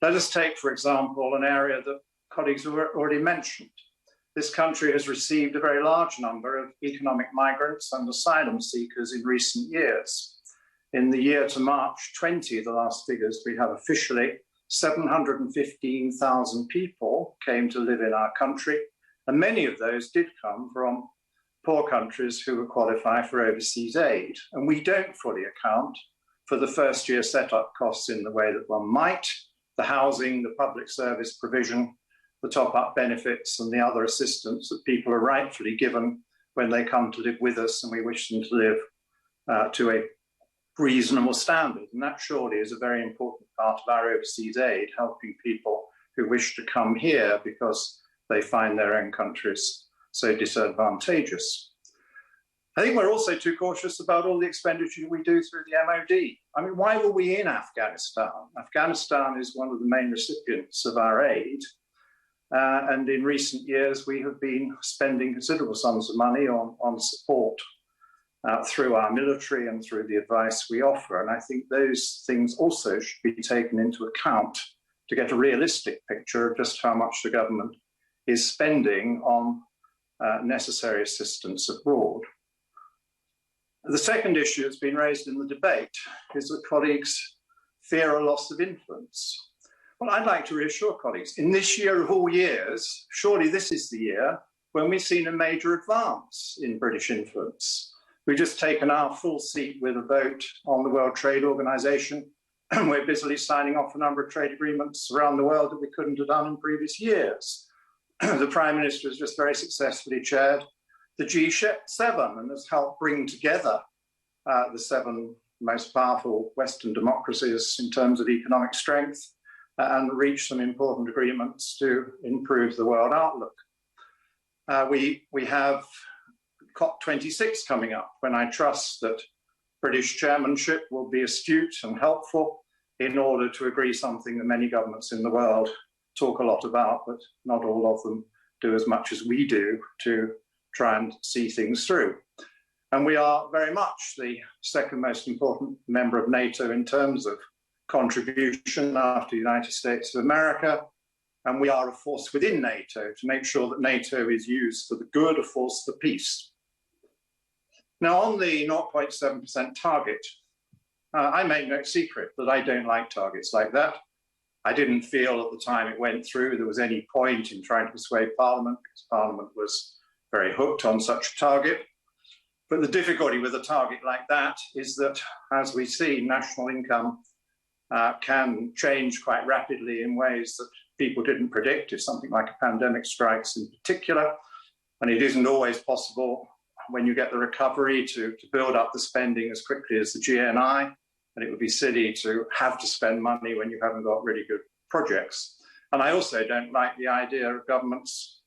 Let us take, for example, an area that colleagues have already mentioned. This country has received a very large number of economic migrants and asylum seekers in recent years. In the year to March 20, the last figures we have officially, 715,000 people came to live in our country, and many of those did come from poor countries who would qualify for overseas aid. And we don't fully account for the first year setup costs in the way that one might, the housing, the public service provision, the top-up benefits and the other assistance that people are rightfully given when they come to live with us and we wish them to live to a reasonable standard. And that surely is a very important part of our overseas aid, helping people who wish to come here because they find their own countries so disadvantageous. I think we're also too cautious about all the expenditure we do through the MOD. I mean, why were we in Afghanistan? Afghanistan is one of the main recipients of our aid. And in recent years, we have been spending considerable sums of money on support through our military and through the advice we offer. And I think those things also should be taken into account to get a realistic picture of just how much the government is spending on necessary assistance abroad. The second issue that's been raised in the debate is that colleagues fear a loss of influence. Well, I'd like to reassure colleagues, in this year of all years, surely this is the year when we've seen a major advance in British influence. We've just taken our full seat with a vote on the World Trade Organization, and we're busily signing off a number of trade agreements around the world that we couldn't have done in previous years. The Prime Minister has just very successfully chaired the G7 and has helped bring together the 7 most powerful Western democracies in terms of economic strength and reach some important agreements to improve the world outlook. We have COP26 coming up, when I trust that British chairmanship will be astute and helpful in order to agree something that many governments in the world talk a lot about, but not all of them do as much as we do to try and see things through. And we are very much the second most important member of NATO in terms of contribution after the United States of America. And we are a force within NATO to make sure that NATO is used for the good, a force for peace. Now, on the 0.7% target, I make no secret that I don't like targets like that. I didn't feel at the time it went through there was any point in trying to persuade Parliament, because Parliament was very hooked on such a target. But the difficulty with a target like that is that, as we see, national income can change quite rapidly in ways that people didn't predict, if something like a pandemic strikes in particular. And it isn't always possible when you get the recovery to build up the spending as quickly as the GNI. And it would be silly to have to spend money when you haven't got really good projects. And I also don't like the idea of governments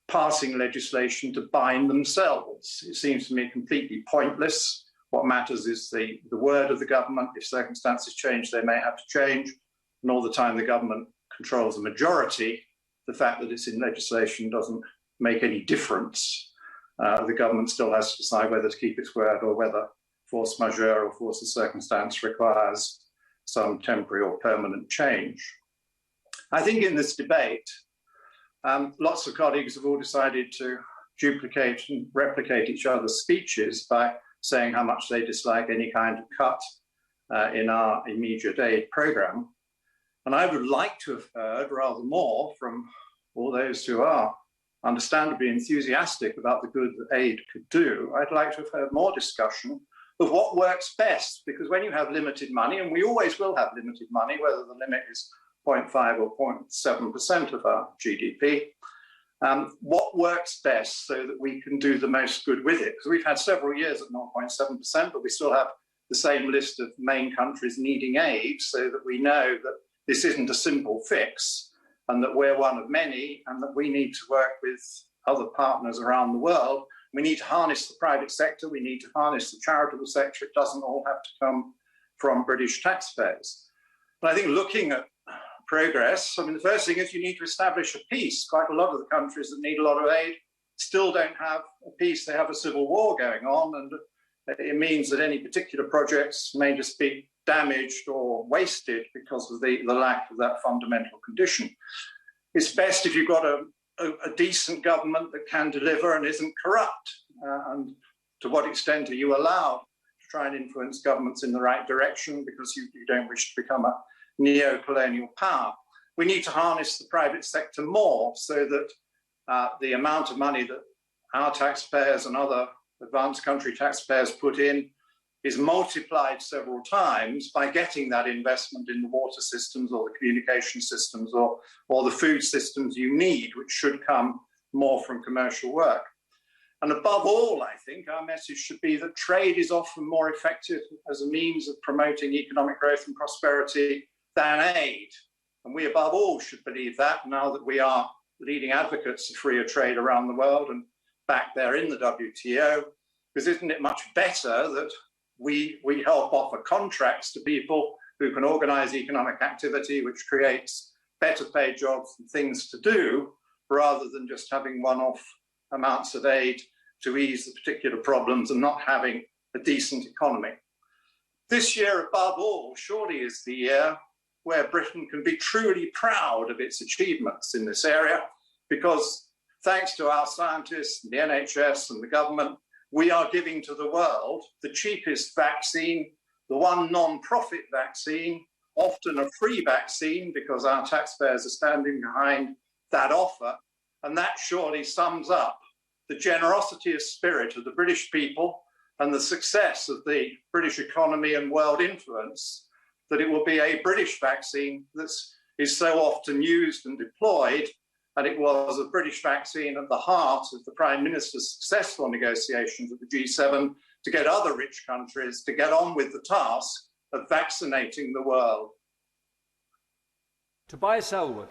passing legislation to bind themselves. It seems to me completely pointless. What matters is the word of the government. If circumstances change, they may have to change. And all the time the government controls the majority, the fact that it's in legislation doesn't make any difference. The government still has to decide whether to keep its word or whether force majeure or force of circumstance requires some temporary or permanent change. I think in this debate, lots of colleagues have all decided to duplicate and replicate each other's speeches by saying how much they dislike any kind of cut in our immediate aid programme. And I would like to have heard rather more from all those who are understandably enthusiastic about the good that aid could do. I'd like to have heard more discussion of what works best, because when you have limited money, and we always will have limited money, whether the limit is 0.5 or 0.7% of our GDP, what works best so that we can do the most good with it? Because we've had several years at 0.7%, but we still have the same list of main countries needing aid, so that we know that this isn't a simple fix and that we're one of many and that we need to work with other partners around the world. We need to harness the private sector. We need to harness the charitable sector. It doesn't all have to come from British taxpayers. But I think looking at progress, I mean, the first thing is you need to establish a peace. Quite a lot of the countries that need a lot of aid still don't have a peace. They have a civil war going on, and it means that any particular projects may just be damaged or wasted because of the lack of that fundamental condition. It's best if you've got a decent government that can deliver and isn't corrupt. And to what extent are you allowed to try and influence governments in the right direction because you don't wish to become a neo-colonial power? We need to harness the private sector more so that the amount of money that our taxpayers and other advanced country taxpayers put in is multiplied several times by getting that investment in the water systems or the communication systems or the food systems you need, which should come more from commercial work. And above all, I think our message should be that trade is often more effective as a means of promoting economic growth and prosperity than aid. And we above all should believe that now that we are leading advocates of freer trade around the world and back there in the WTO, because isn't it much better that we help offer contracts to people who can organize economic activity, which creates better paid jobs and things to do, rather than just having one-off amounts of aid to ease the particular problems and not having a decent economy. This year, above all, surely is the year where Britain can be truly proud of its achievements in this area, because thanks to our scientists, and the NHS and the government, we are giving to the world the cheapest vaccine, the one non-profit vaccine, often a free vaccine because our taxpayers are standing behind that offer. And that surely sums up the generosity of spirit of the British people and the success of the British economy and world influence, that it will be a British vaccine that is so often used and deployed. And it was a British vaccine at the heart of the Prime Minister's successful negotiations with the G7 to get other rich countries to get on with the task of vaccinating the world. Tobias Selwood.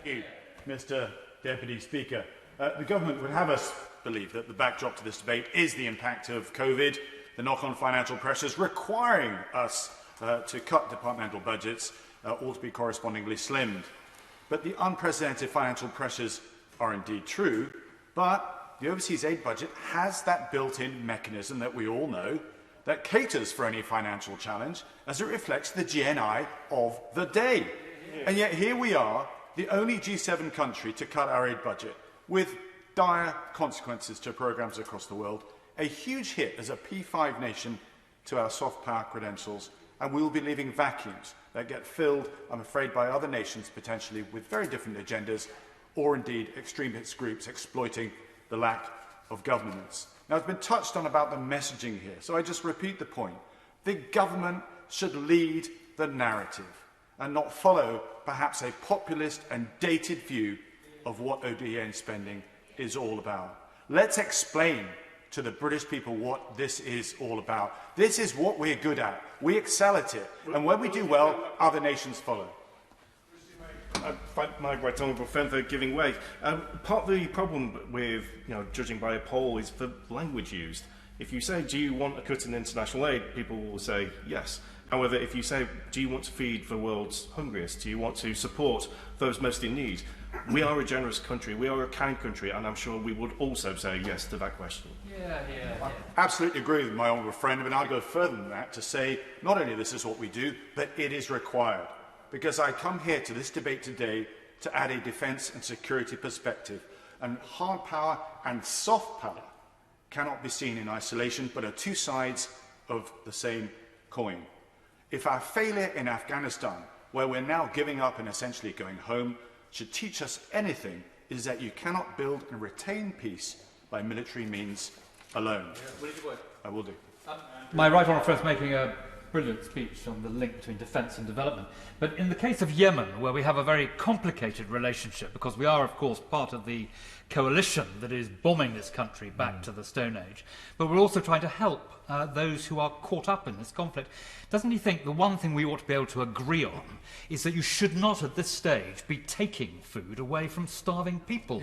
Thank you, Mr. Deputy Speaker. The government would have us believe that the backdrop to this debate is the impact of COVID, the knock-on financial pressures requiring us to cut departmental budgets, or to be correspondingly slimmed. But the unprecedented financial pressures are indeed true, but the overseas aid budget has that built-in mechanism that we all know that caters for any financial challenge as it reflects the GNI of the day. And yet here we are, the only G7 country to cut our aid budget, with dire consequences to programmes across the world, a huge hit as a P5 nation to our soft power credentials, and we will be leaving vacuums that get filled, I'm afraid, by other nations potentially with very different agendas, or indeed extremist groups exploiting the lack of governance. Now, it's been touched on about the messaging here, so I just repeat the point. The government should lead the narrative and not follow perhaps a populist and dated view of what ODN spending is all about. Let's explain to the British people what this is all about. This is what we're good at. We excel at it. And when we do well, other nations follow. I thank my right honourable friend for giving way. Part of the problem with judging by a poll is the language used. If you say, do you want a cut in international aid, people will say yes. However, if you say, do you want to feed the world's hungriest? Do you want to support those most in need? We are a generous country, we are a kind country, and I'm sure we would also say yes to that question. I absolutely agree with my honourable friend, and I'll go further than that to say not only this is what we do, but it is required. Because I come here to this debate today to add a defence and security perspective, and hard power and soft power cannot be seen in isolation, but are two sides of the same coin. If our failure in Afghanistan, where we're now giving up and essentially going home, should teach us anything, is that you cannot build and retain peace by military means alone. I will do. My right honourable friend is making a brilliant speech on the link between defence and development. But in the case of Yemen, where we have a very complicated relationship, because we are, of course, part of the coalition that is bombing this country back to the Stone Age, but we're also trying to help those who are caught up in this conflict. Doesn't he think the one thing we ought to be able to agree on is that you should not, at this stage, be taking food away from starving people?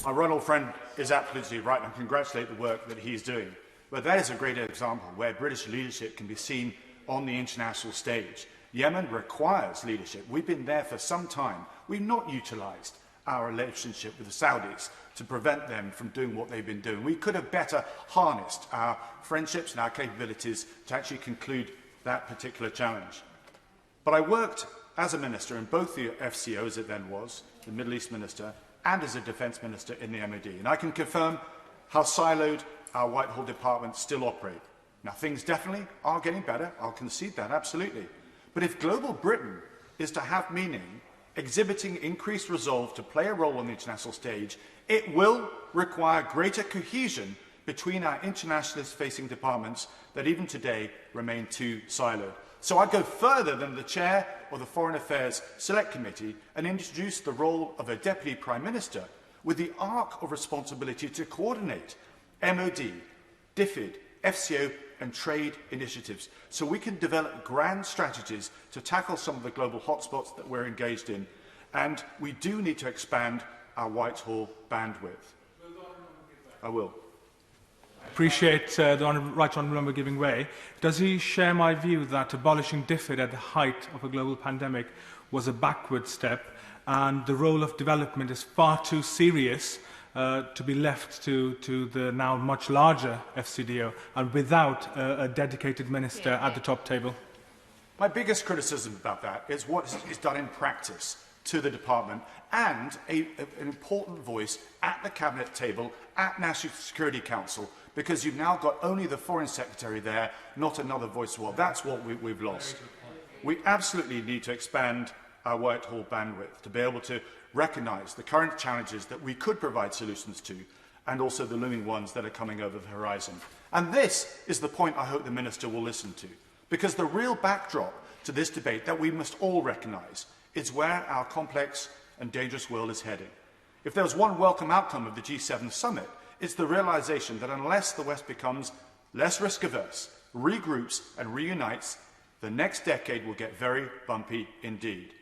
My Ronald friend is absolutely right, and I congratulate the work that he's doing. But that is a great example where British leadership can be seen on the international stage. Yemen requires leadership. We've been there for some time. We've not utilised our relationship with the Saudis to prevent them from doing what they've been doing. We could have better harnessed our friendships and our capabilities to actually conclude that particular challenge. But I worked as a minister in both the FCO, as it then was, the Middle East Minister, and as a Defence Minister in the MOD. And I can confirm how siloed our Whitehall departments still operate. Now, things definitely are getting better. I'll concede that, absolutely. But if global Britain is to have meaning, exhibiting increased resolve to play a role on the international stage, it will require greater cohesion between our internationalist-facing departments that even today remain too siloed. So I'd go further than the chair of the Foreign Affairs Select Committee and introduce the role of a Deputy Prime Minister with the arc of responsibility to coordinate MOD, DFID, FCO and trade initiatives, so we can develop grand strategies to tackle some of the global hotspots that we're engaged in. And we do need to expand our Whitehall bandwidth. I will. Appreciate the right honourable member giving way. Does he share my view that abolishing DFID at the height of a global pandemic was a backward step, and the role of development is far too serious to be left to the now much larger FCDO and without a dedicated minister at the top table? My biggest criticism about that is what is done in practice to the department and an important voice at the cabinet table at National Security Council, because you've now got only the Foreign Secretary there, not another voice. Well, that's what we've lost. We absolutely need to expand our Whitehall bandwidth to be able to recognise the current challenges that we could provide solutions to, and also the looming ones that are coming over the horizon. And this is the point I hope the Minister will listen to, because the real backdrop to this debate that we must all recognise is where our complex and dangerous world is heading. If there was one welcome outcome of the G7 summit, it's the realisation that unless the West becomes less risk-averse, regroups and reunites, the next decade will get very bumpy indeed.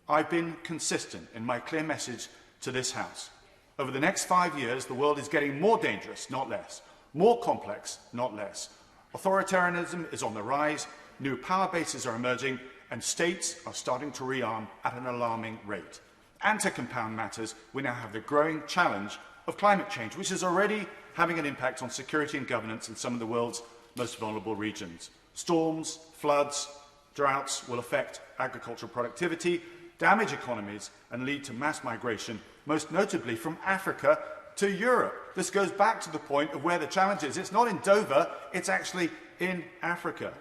I've been consistent in my clear message to this House. Over the next 5 years, the world is getting more dangerous, not less, more complex, not less. Authoritarianism is on the rise, new power bases are emerging, and states are starting to rearm at an alarming rate. And to compound matters, we now have the growing challenge of climate change, which is already having an impact on security and governance in some of the world's most vulnerable regions. Storms, floods, droughts will affect agricultural productivity, damage economies and lead to mass migration, most notably from Africa to Europe. This goes back to the point of where the challenge is. It's not in Dover, it's actually in Africa.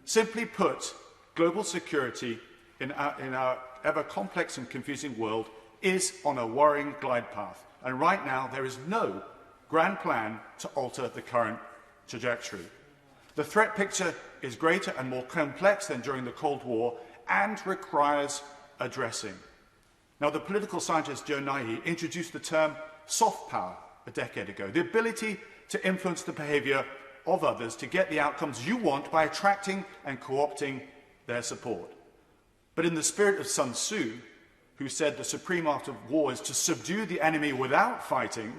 Simply put, global security in our ever complex and confusing world is on a worrying glide path. And right now, there is no grand plan to alter the current trajectory. The threat picture is greater and more complex than during the Cold War and requires addressing. Now, the political scientist Joe Nighy introduced the term soft power a decade ago, the ability to influence the behaviour of others to get the outcomes you want by attracting and co-opting their support. But in the spirit of Sun Tzu, who said the supreme art of war is to subdue the enemy without fighting,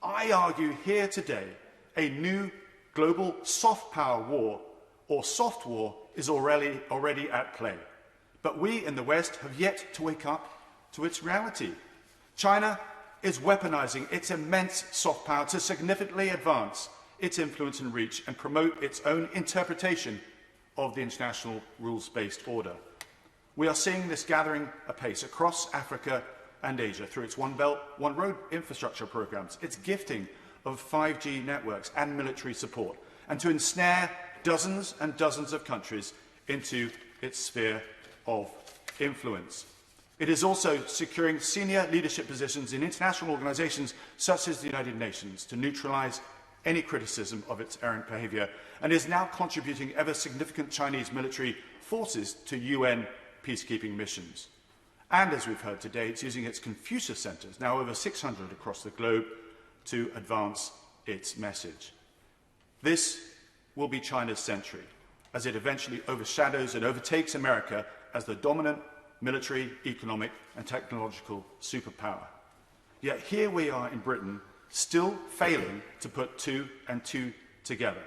I argue here today a new global soft power war, or soft war, is already at play. But we in the West have yet to wake up to its reality. China is weaponizing its immense soft power to significantly advance its influence and reach and promote its own interpretation of the international rules-based order. We are seeing this gathering apace across Africa and Asia through its One Belt, One Road infrastructure programs, its gifting of 5G networks and military support, and to ensnare dozens and dozens of countries into its sphere of influence. It is also securing senior leadership positions in international organisations such as the United Nations to neutralise any criticism of its errant behaviour, and is now contributing ever significant Chinese military forces to UN peacekeeping missions. And as we've heard today, it's using its Confucius centres, now over 600 across the globe, to advance its message. This will be China's century, as it eventually overshadows and overtakes America as the dominant military, economic and technological superpower. Yet here we are in Britain, still failing to put two and two together.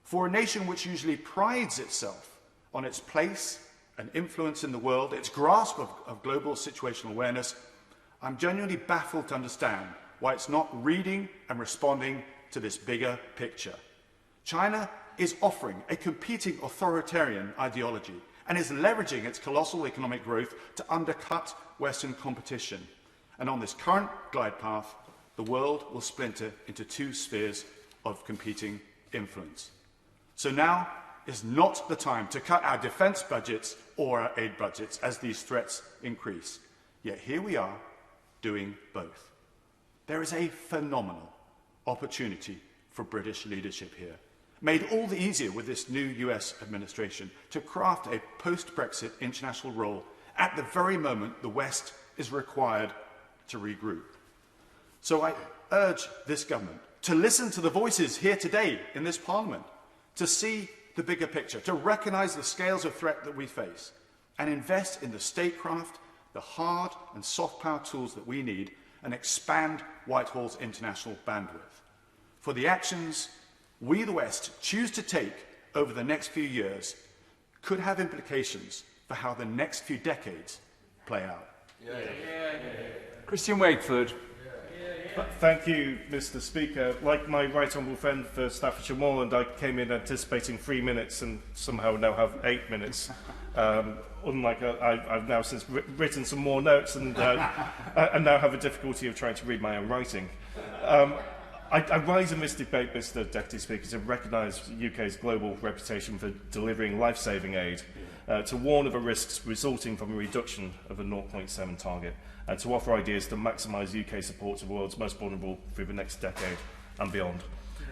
For a nation which usually prides itself on its place and influence in the world, its grasp of global situational awareness, I'm genuinely baffled to understand why it's not reading and responding to this bigger picture. China is offering a competing authoritarian ideology and is leveraging its colossal economic growth to undercut Western competition. And on this current glide path, the world will splinter into two spheres of competing influence. So now is not the time to cut our defence budgets or our aid budgets as these threats increase. Yet here we are doing both. There is a phenomenal opportunity for British leadership here, made all the easier with this new US administration to craft a post-Brexit international role at the very moment the West is required to regroup. So I urge this government to listen to the voices here today in this Parliament, to see the bigger picture, to recognise the scales of threat that we face, and invest in the statecraft, the hard and soft power tools that we need, and expand Whitehall's international bandwidth. For the actions we, the West, choose to take over the next few years could have implications for how the next few decades play out. Christian Wakeford. Thank you, Mr. Speaker. Like my right honourable friend for Staffordshire Moorland, I came in anticipating 3 minutes and somehow now have 8 minutes. Unlike I've now since written some more notes and now have a difficulty of trying to read my own writing. I rise in this debate, Mr. Deputy Speaker, to recognise the UK's global reputation for delivering life-saving aid, to warn of the risks resulting from a reduction of the 0.7 target, and to offer ideas to maximise UK support to the world's most vulnerable through the next decade and beyond.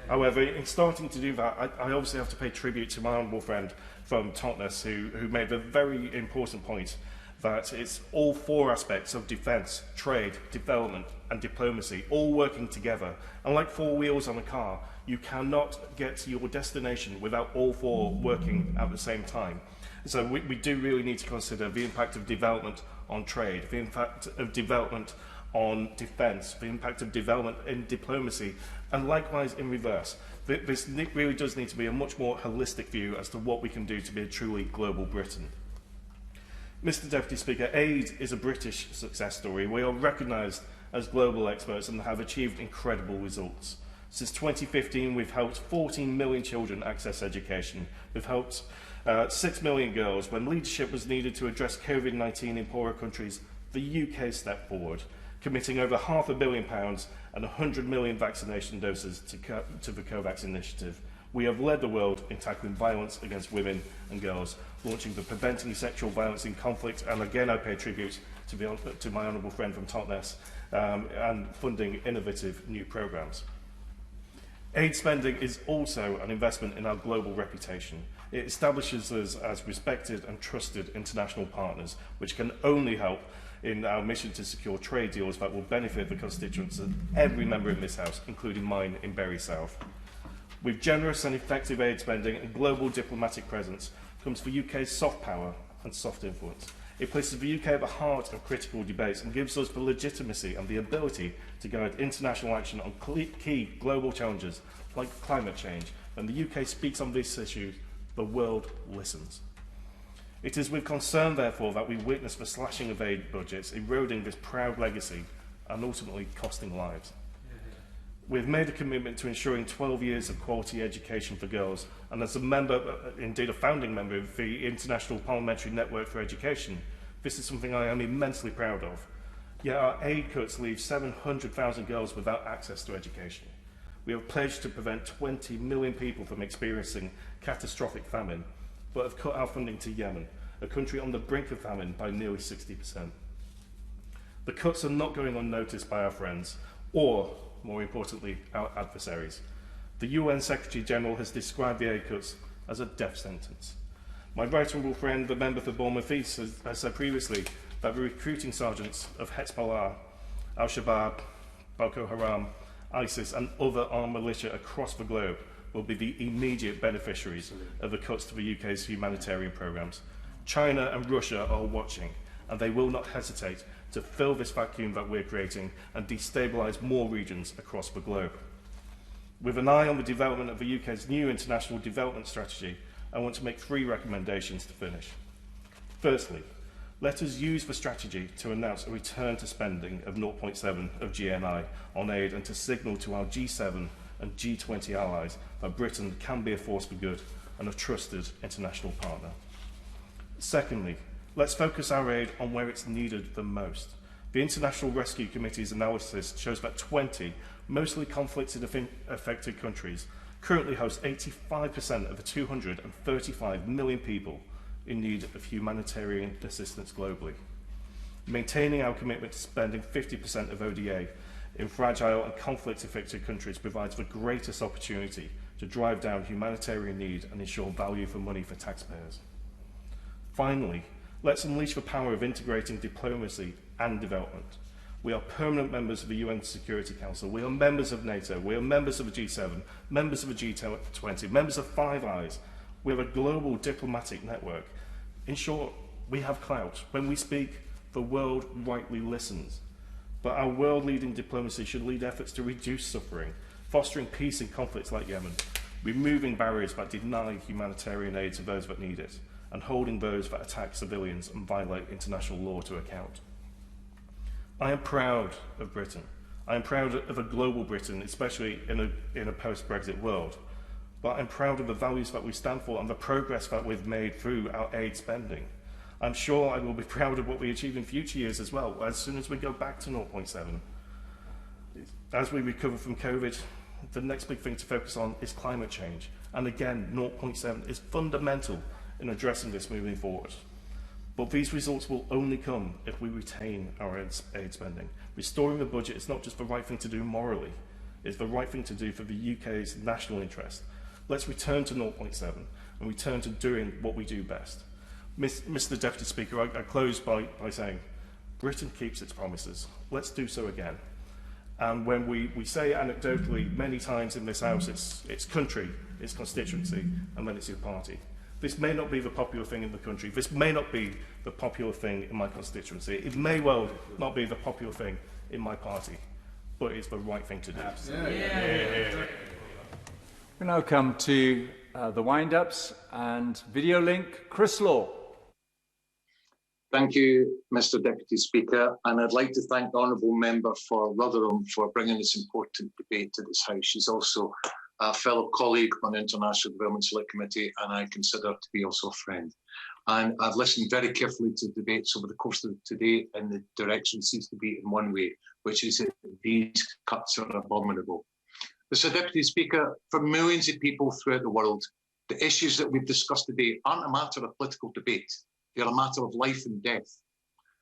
However, in starting to do that, I obviously have to pay tribute to my honourable friend from Totnes, who made the very important point that it's all four aspects of defence, trade, development and diplomacy all working together. And like four wheels on a car, you cannot get to your destination without all four working at the same time. So we do really need to consider the impact of development on trade, the impact of development on defence, the impact of development in diplomacy, and likewise in reverse. This really does need to be a much more holistic view as to what we can do to be a truly global Britain. Mr. Deputy Speaker, aid is a British success story. We are recognised as global experts and have achieved incredible results. Since 2015, we've helped 14 million children access education. We've helped 6 million girls. When leadership was needed to address COVID-19 in poorer countries, the UK stepped forward, committing over £500 million and 100 million vaccination doses to the COVAX initiative. We have led the world in tackling violence against women and girls, launching the Preventing Sexual Violence in Conflict, and again I pay tribute to my honourable friend from Totnes, and funding innovative new programmes. Aid spending is also an investment in our global reputation. It establishes us as respected and trusted international partners, which can only help in our mission to secure trade deals that will benefit the constituents of every member in this House, including mine in Bury South. With generous and effective aid spending and global diplomatic presence comes the UK's soft power and soft influence. It places the UK at the heart of critical debates and gives us the legitimacy and the ability to guide international action on key global challenges like climate change. When the UK speaks on these issues, the world listens. It is with concern, therefore, that we witness the slashing of aid budgets, eroding this proud legacy and ultimately costing lives. We've made a commitment to ensuring 12 years of quality education for girls, and as a member, indeed a founding member of the International Parliamentary Network for Education, this is something I am immensely proud of. Yet our aid cuts leave 700,000 girls without access to education. We have pledged to prevent 20 million people from experiencing catastrophic famine, but have cut our funding to Yemen, a country on the brink of famine, by nearly 60%. The cuts are not going unnoticed by our friends, or, more importantly, our adversaries. The UN Secretary-General has described the aid cuts as a death sentence. My right honourable friend, the member for Bournemouth East, has said previously that the recruiting sergeants of Hezbollah, Al-Shabaab, Boko Haram, ISIS and other armed militia across the globe will be the immediate beneficiaries of the cuts to the UK's humanitarian programmes. China and Russia are watching, and they will not hesitate to fill this vacuum that we're creating and destabilise more regions across the globe. With an eye on the development of the UK's new international development strategy, I want to make 3 recommendations to finish. Firstly, let us use the strategy to announce a return to spending of 0.7 of GNI on aid and to signal to our G7 and G20 allies that Britain can be a force for good and a trusted international partner. Secondly, let's focus our aid on where it's needed the most. The International Rescue Committee's analysis shows that 20 mostly conflict-affected countries currently host 85% of the 235 million people in need of humanitarian assistance globally. Maintaining our commitment to spending 50% of ODA in fragile and conflict-affected countries provides the greatest opportunity to drive down humanitarian need and ensure value for money for taxpayers. Finally, let's unleash the power of integrating diplomacy and development. We are permanent members of the UN Security Council, we are members of NATO, we are members of the G7, members of the G20, members of Five Eyes. We have a global diplomatic network. In short, we have clout. When we speak, the world rightly listens. But our world-leading diplomacy should lead efforts to reduce suffering, fostering peace in conflicts like Yemen, removing barriers that deny humanitarian aid to those that need it, and holding those that attack civilians and violate international law to account. I am proud of Britain. I am proud of a global Britain, especially in a post-Brexit world. But I'm proud of the values that we stand for and the progress that we've made through our aid spending. I'm sure I will be proud of what we achieve in future years as well, as soon as we go back to 0.7. As we recover from COVID, the next big thing to focus on is climate change. And again, 0.7 is fundamental in addressing this moving forward. But these results will only come if we retain our aid spending. Restoring the budget is not just the right thing to do morally, it's the right thing to do for the UK's national interest. Let's return to 0.7 and return to doing what we do best. Mr. Deputy Speaker, I close by saying Britain keeps its promises. Let's do so again. And when we say anecdotally many times in this House, it's country, it's constituency, and then it's your party. This may not be the popular thing in the country. This may not be the popular thing in my constituency. It may well not be the popular thing in my party, but it's the right thing to do. Yeah. We now come to the wind-ups and video link. Chris Law. Thank you, Mr. Deputy Speaker, and I'd like to thank the Honourable Member for Rotherham for bringing this important debate to this House. She's also a fellow colleague on the International Development Select Committee, and I consider her to be also a friend. And I've listened very carefully to debates over the course of today, and the direction seems to be in one way, which is that these cuts are abominable. Mr. Deputy Speaker, for millions of people throughout the world, the issues that we've discussed today aren't a matter of political debate. They're a matter of life and death.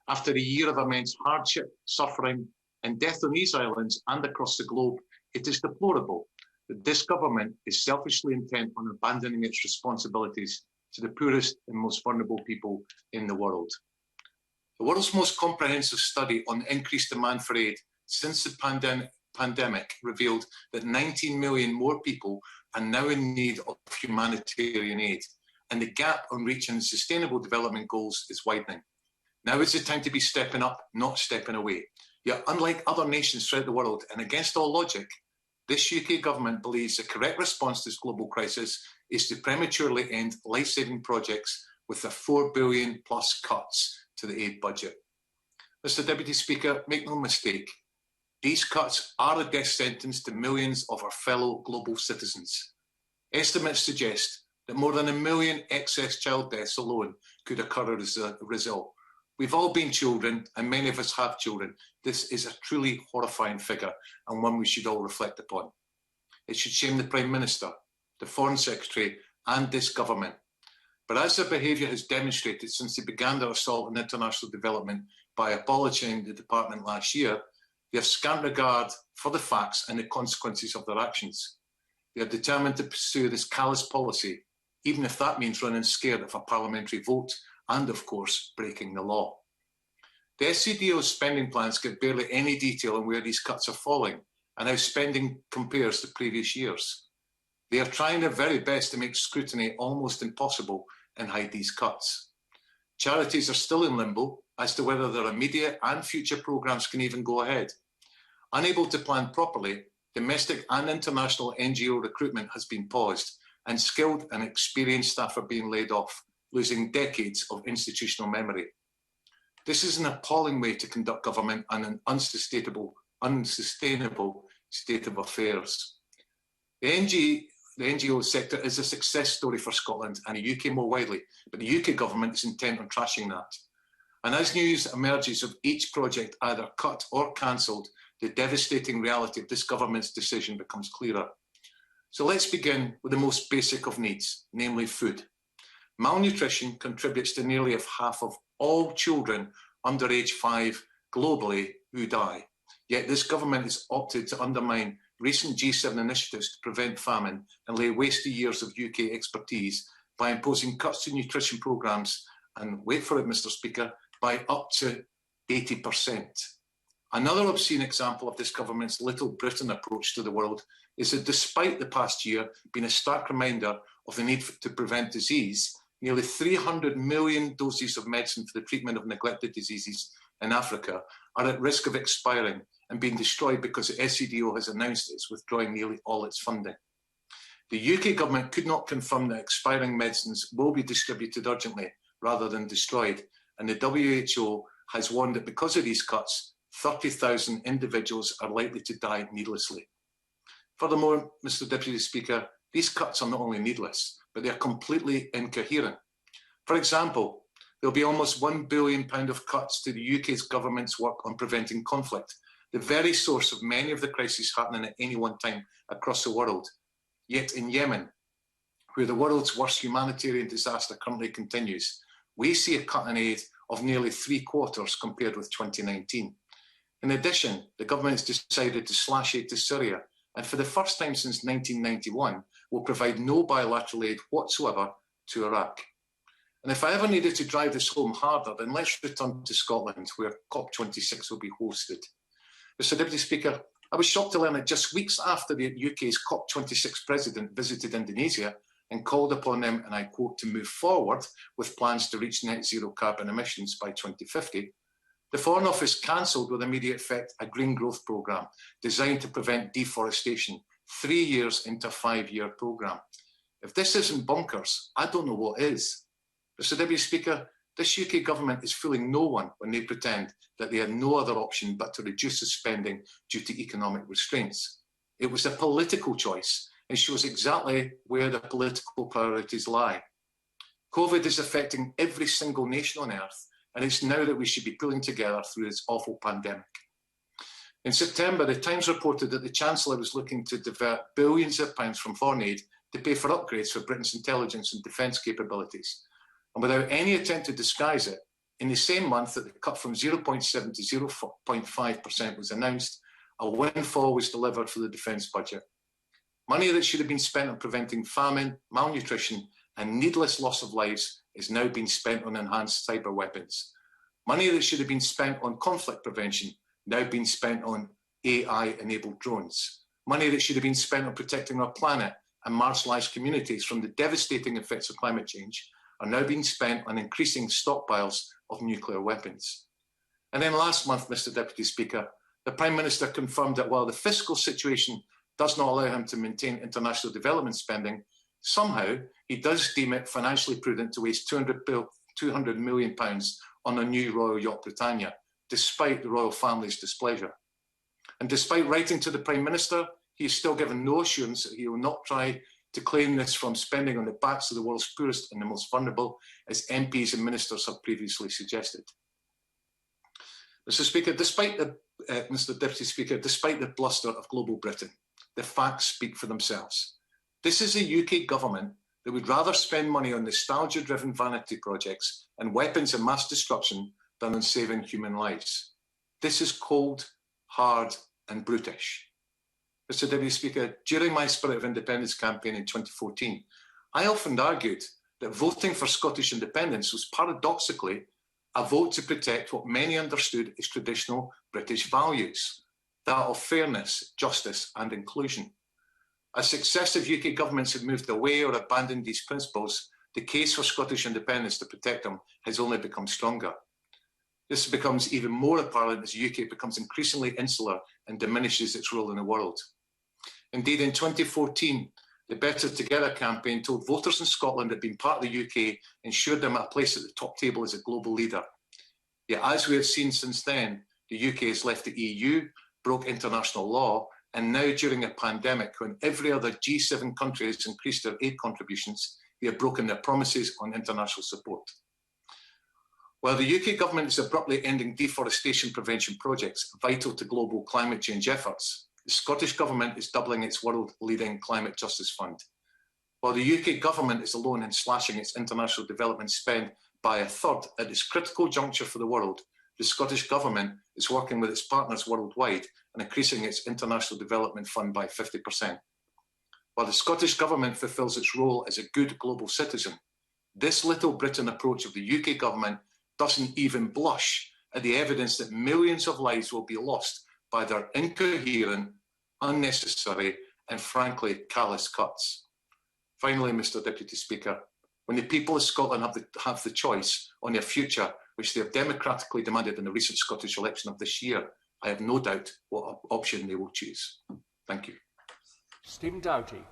After a year of immense hardship, suffering, and death on these islands and across the globe, it is deplorable that this government is selfishly intent on abandoning its responsibilities to the poorest and most vulnerable people in the world. The world's most comprehensive study on increased demand for aid since the pandemic revealed that 19 million more people are now in need of humanitarian aid, and the gap on reaching sustainable development goals is widening. Now is the time to be stepping up, not stepping away. Yet, unlike other nations throughout the world, and against all logic, this UK government believes the correct response to this global crisis is to prematurely end life-saving projects with their £4 billion plus cuts to the aid budget. Mr Deputy Speaker, make no mistake, these cuts are a death sentence to millions of our fellow global citizens. Estimates suggest that more than 1 million excess child deaths alone could occur as a result. We've all been children, and many of us have children. This is a truly horrifying figure, and one we should all reflect upon. It should shame the Prime Minister, the Foreign Secretary, and this government. But as their behaviour has demonstrated since they began their assault on international development by abolishing the department last year, they have scant regard for the facts and the consequences of their actions. They are determined to pursue this callous policy, even if that means running scared of a parliamentary vote and, of course, breaking the law. The SCDO's spending plans give barely any detail on where these cuts are falling and how spending compares to previous years. They are trying their very best to make scrutiny almost impossible and hide these cuts. Charities are still in limbo as to whether their immediate and future programmes can even go ahead. Unable to plan properly, domestic and international NGO recruitment has been paused, and skilled and experienced staff are being laid off, losing decades of institutional memory. This is an appalling way to conduct government and an unsustainable state of affairs. The NGO sector is a success story for Scotland and the UK more widely, but the UK government is intent on trashing that. And as news emerges of each project either cut or cancelled, the devastating reality of this government's decision becomes clearer. So let's begin with the most basic of needs, namely food. Malnutrition contributes to nearly half of all children under age 5 globally who die. Yet this government has opted to undermine recent G7 initiatives to prevent famine and lay waste to years of UK expertise by imposing cuts to nutrition programmes and, wait for it, Mr Speaker, by up to 80%. Another obscene example of this government's Little Britain approach to the world is that despite the past year being a stark reminder of the need to prevent disease, nearly 300 million doses of medicine for the treatment of neglected diseases in Africa are at risk of expiring and being destroyed because the SCDO has announced it's withdrawing nearly all its funding. The UK government could not confirm that expiring medicines will be distributed urgently rather than destroyed, and the WHO has warned that because of these cuts, 30,000 individuals are likely to die needlessly. Furthermore, Mr Deputy Speaker, these cuts are not only needless, but they are completely incoherent. For example, there will be almost £1 billion of cuts to the UK's government's work on preventing conflict, the very source of many of the crises happening at any one time across the world. Yet in Yemen, where the world's worst humanitarian disaster currently continues, we see a cut in aid of nearly 3/4 compared with 2019. In addition, the government has decided to slash aid to Syria, and for the first time since 1991, will provide no bilateral aid whatsoever to Iraq. And if I ever needed to drive this home harder, then let's return to Scotland, where COP26 will be hosted. Mr Deputy Speaker, I was shocked to learn that just weeks after the UK's COP26 president visited Indonesia and called upon them, and I quote, to move forward with plans to reach net zero carbon emissions by 2050, the Foreign Office cancelled with immediate effect a green growth programme designed to prevent deforestation 3 years into a 5-year programme. If this isn't bonkers, I don't know what is. Mr Deputy Speaker, this UK government is fooling no one when they pretend that they had no other option but to reduce the spending due to economic restraints. It was a political choice and shows exactly where the political priorities lie. COVID is affecting every single nation on earth, and it's now that we should be pulling together through this awful pandemic. In September, the Times reported that the Chancellor was looking to divert billions of pounds from foreign aid to pay for upgrades for Britain's intelligence and defence capabilities. And without any attempt to disguise it, in the same month that the cut from 0.7 to 0.5% was announced, a windfall was delivered for the defence budget. Money that should have been spent on preventing famine, malnutrition, and needless loss of lives is now being spent on enhanced cyber weapons. Money that should have been spent on conflict prevention now being spent on AI-enabled drones. Money that should have been spent on protecting our planet and marginalised communities from the devastating effects of climate change are now being spent on increasing stockpiles of nuclear weapons. And then last month, Mr. Deputy Speaker, the Prime Minister confirmed that while the fiscal situation does not allow him to maintain international development spending, somehow he does deem it financially prudent to waste £200 million on a new Royal Yacht Britannia, despite the royal family's displeasure. And despite writing to the Prime Minister, he is still given no assurance that he will not try to claim this from spending on the backs of the world's poorest and the most vulnerable, as MPs and ministers have previously suggested. Mr. Speaker, Mr. Deputy Speaker, despite the bluster of global Britain, the facts speak for themselves. This is a UK government that would rather spend money on nostalgia-driven vanity projects and weapons of mass destruction than on saving human lives. This is cold, hard, and brutish. Mr. Deputy Speaker, during my Spirit of Independence campaign in 2014, I often argued that voting for Scottish independence was paradoxically a vote to protect what many understood as traditional British values, that of fairness, justice, and inclusion. As successive UK governments have moved away or abandoned these principles, the case for Scottish independence to protect them has only become stronger. This becomes even more apparent as the UK becomes increasingly insular and diminishes its role in the world. Indeed, in 2014, the Better Together campaign told voters in Scotland that being part of the UK ensured them a place at the top table as a global leader. Yet, as we have seen since then, the UK has left the EU, broke international law, and now during a pandemic, when every other G7 country has increased their aid contributions, they have broken their promises on international support. While the UK government is abruptly ending deforestation prevention projects vital to global climate change efforts, the Scottish Government is doubling its world-leading climate justice fund. While the UK Government is alone in slashing its international development spend by a third at this critical juncture for the world, the Scottish Government is working with its partners worldwide and increasing its international development fund by 50%. While the Scottish Government fulfills its role as a good global citizen, this Little Britain approach of the UK Government doesn't even blush at the evidence that millions of lives will be lost by their incoherent, unnecessary, and frankly, callous cuts. Finally, Mr. Deputy Speaker, when the people of Scotland have the choice on their future, which they have democratically demanded in the recent Scottish election of this year, I have no doubt what option they will choose. Thank you. Stephen Doughty.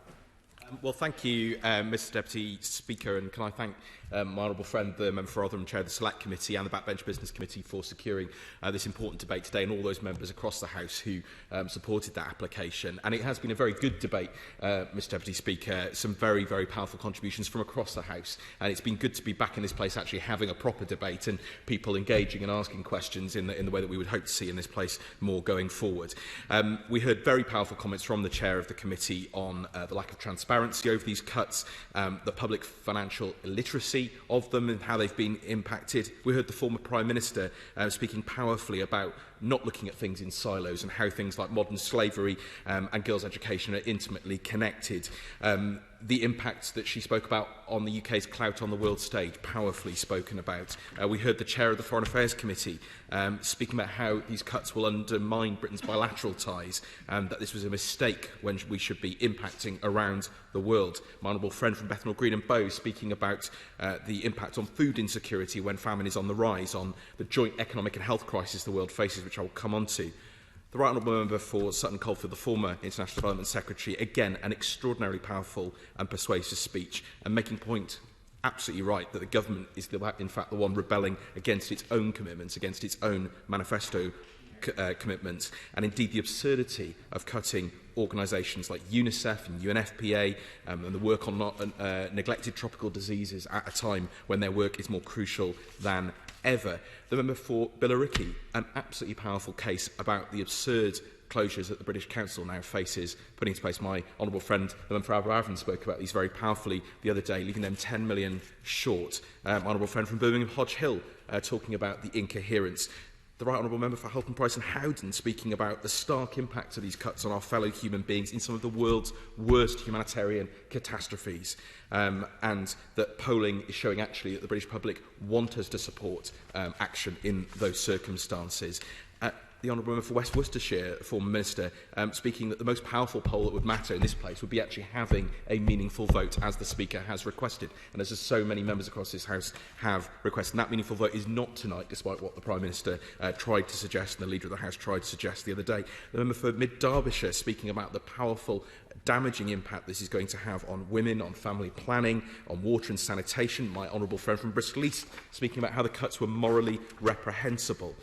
Well, thank you, Mr. Deputy Speaker, and can I thank my honourable friend, the Member for Rotherham, Chair of the Select Committee and the Backbench Business Committee for securing this important debate today, and all those members across the House who supported that application. And it has been a very good debate, Mr. Deputy Speaker, some very, very powerful contributions from across the House, and it's been good to be back in this place actually having a proper debate and people engaging and asking questions in the way that we would hope to see in this place more going forward. We heard very powerful comments from the Chair of the Committee on the lack of transparency over these cuts, the public financial illiteracy of them and how they've been impacted. We heard the former Prime Minister speaking powerfully about not looking at things in silos and how things like modern slavery and girls' education are intimately connected. The impact that she spoke about on the UK's clout on the world stage, powerfully spoken about. We heard the Chair of the Foreign Affairs Committee speaking about how these cuts will undermine Britain's bilateral ties, and that this was a mistake when we should be impacting around the world. My honourable friend from Bethnal Green and Bow speaking about the impact on food insecurity when famine is on the rise, on the joint economic and health crisis the world faces, which I will come on to. The Right Honourable Member for Sutton Coldfield, the former International Development Secretary, again, an extraordinarily powerful and persuasive speech, and making point absolutely right that the government is, in fact, the one rebelling against its own commitments, against its own manifesto commitments, and indeed the absurdity of cutting organisations like UNICEF and UNFPA and the work on neglected tropical diseases at a time when their work is more crucial than ever. The member for Billericay, an absolutely powerful case about the absurd closures that the British Council now faces, putting into place. My honourable friend, the member for Aberafon, spoke about these very powerfully the other day, leaving them 10 million short. My honourable friend from Birmingham Hodge Hill talking about the incoherence. The Right Honourable Member for Halton Price and Howden speaking about the stark impact of these cuts on our fellow human beings in some of the world's worst humanitarian catastrophes, and that polling is showing actually that the British public want us to support action in those circumstances. The Honourable Member for West Worcestershire, former Minister, speaking that the most powerful poll that would matter in this place would be actually having a meaningful vote, as the Speaker has requested, and as so many members across this House have requested. And that meaningful vote is not tonight, despite what the Prime Minister tried to suggest and the Leader of the House tried to suggest the other day. The Member for Mid-Derbyshire, speaking about the powerful, damaging impact this is going to have on women, on family planning, on water and sanitation. My honourable friend from Bristol East, speaking about how the cuts were morally reprehensible.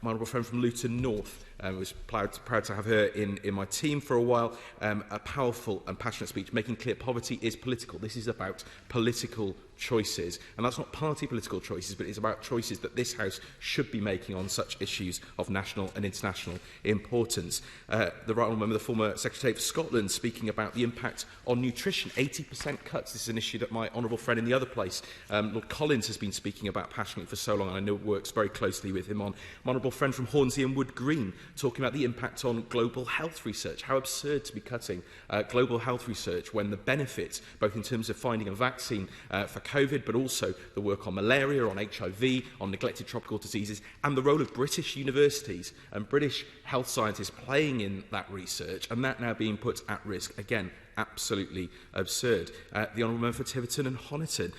My honourable friend from Luton North, was proud to have her in my team for a while. A powerful and passionate speech, making clear poverty is political. This is about political choices. And that's not party political choices, but it's about choices that this House should be making on such issues of national and international importance. The Right Honourable Member, the former Secretary for Scotland, speaking about the impact on nutrition. 80% cuts. This is an issue that my honourable friend in the other place, Lord Collins, has been speaking about passionately for so long, and I know works very closely with him on. My honourable friend from Hornsey and Wood Green, talking about the impact on global health research. How absurd to be cutting global health research when the benefits, both in terms of finding a vaccine for COVID, but also the work on malaria, on HIV, on neglected tropical diseases, and the role of British universities and British health scientists playing in that research, and that now being put at risk. Again, absolutely absurd. The Honourable Member for Tiverton and Honiton,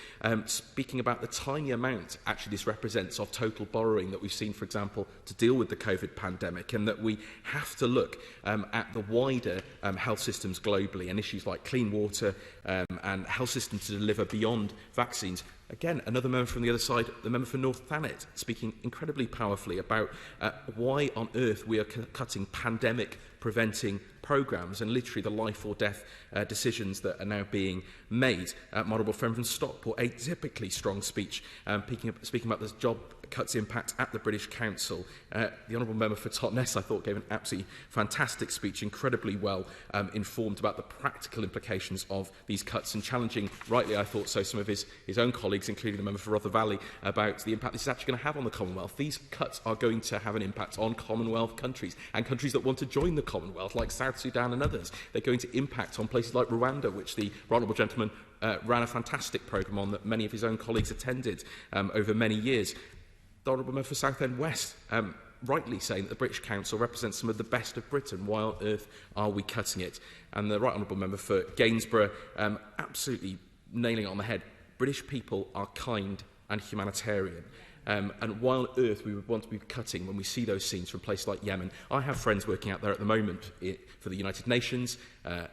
speaking about the tiny amount actually this represents of total borrowing that we've seen, for example, to deal with the COVID pandemic, and that we have to look at the wider health systems globally and issues like clean water and health systems to deliver beyond vaccines. Again, another member from the other side, the member for North Thanet, speaking incredibly powerfully about why on earth we are cutting pandemic-preventing programmes and literally the life or death decisions that are now being made. My honourable friend from Stockport, a typically strong speech, speaking about the job cuts impact at the British Council. The honourable member for Totnes, I thought, gave an absolutely fantastic speech, incredibly well informed about the practical implications of these cuts and challenging, rightly I thought so, some of his own colleagues, including the member for Rother Valley, about the impact this is actually going to have on the Commonwealth. These cuts are going to have an impact on Commonwealth countries and countries that want to join the Commonwealth, like South Sudan and others. They're going to impact on places like Rwanda, which the honourable gentleman ran a fantastic programme on that many of his own colleagues attended over many years. The Honourable Member for Southend West, rightly saying that the British Council represents some of the best of Britain. Why on earth are we cutting it? And the Right Honourable Member for Gainsborough, absolutely nailing it on the head. British people are kind and humanitarian. And why on earth we would want to be cutting when we see those scenes from places like Yemen. I have friends working out there at the moment for the United Nations,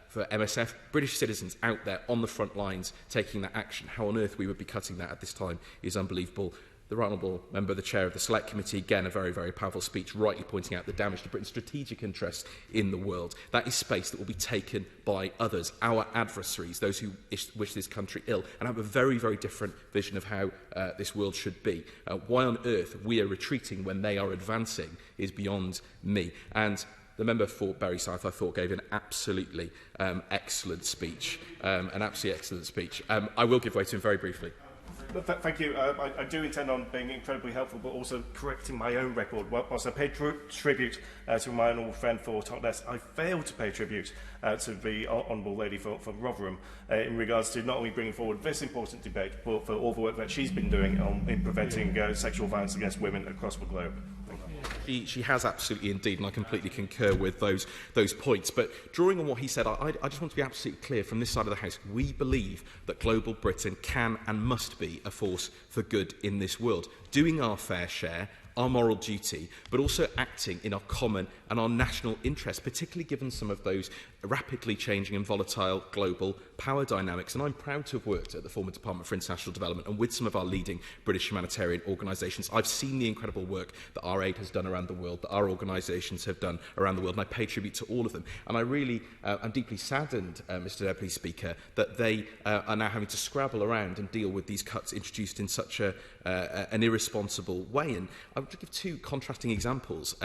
for MSF, British citizens out there on the front lines taking that action. How on earth we would be cutting that at this time is unbelievable. The Right Honourable Member, the Chair of the Select Committee, again a very, very powerful speech, rightly pointing out the damage to Britain's strategic interests in the world. That is space that will be taken by others, our adversaries, those who wish this country ill, and have a very, very different vision of how this world should be. Why on earth we are retreating when they are advancing is beyond me. And the member for Bury South, I thought, gave an absolutely excellent speech. I will give way to him very briefly. Thank you. I do intend on being incredibly helpful, but also correcting my own record. Whilst I paid tribute to my honourable friend for Totnes, I failed to pay tribute to the honourable lady for Rotherham in regards to not only bringing forward this important debate, but for all the work that she's been doing in preventing sexual violence against women across the globe. She has absolutely indeed, and I completely concur with those points. But drawing on what he said, I just want to be absolutely clear from this side of the House. We believe that global Britain can and must be a force for good in this world, doing our fair share, our moral duty, but also acting in our common and our national interest, particularly given some of those rapidly changing and volatile global power dynamics. And I'm proud to have worked at the former Department for International Development and with some of our leading British humanitarian organisations. I've seen the incredible work that our aid has done around the world, that our organisations have done around the world, and I pay tribute to all of them. And I really am deeply saddened, Mr Deputy Speaker, that they are now having to scrabble around and deal with these cuts introduced in such an irresponsible way. And I would give two contrasting examples.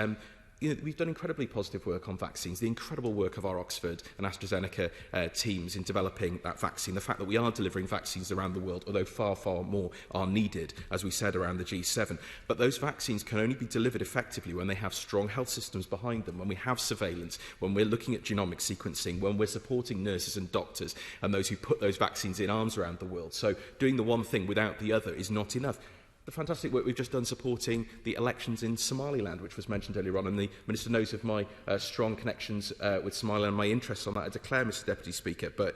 we've done incredibly positive work on vaccines, the incredible work of our Oxford and AstraZeneca teams in developing that vaccine, the fact that we are delivering vaccines around the world, although far, far more are needed, as we said, around the G7. But those vaccines can only be delivered effectively when they have strong health systems behind them, when we have surveillance, when we're looking at genomic sequencing, when we're supporting nurses and doctors and those who put those vaccines in arms around the world. So doing the one thing without the other is not enough. The fantastic work we've just done supporting the elections in Somaliland, which was mentioned earlier on, and the Minister knows of my strong connections with Somaliland, my interests on that, I declare, Mr Deputy Speaker. But,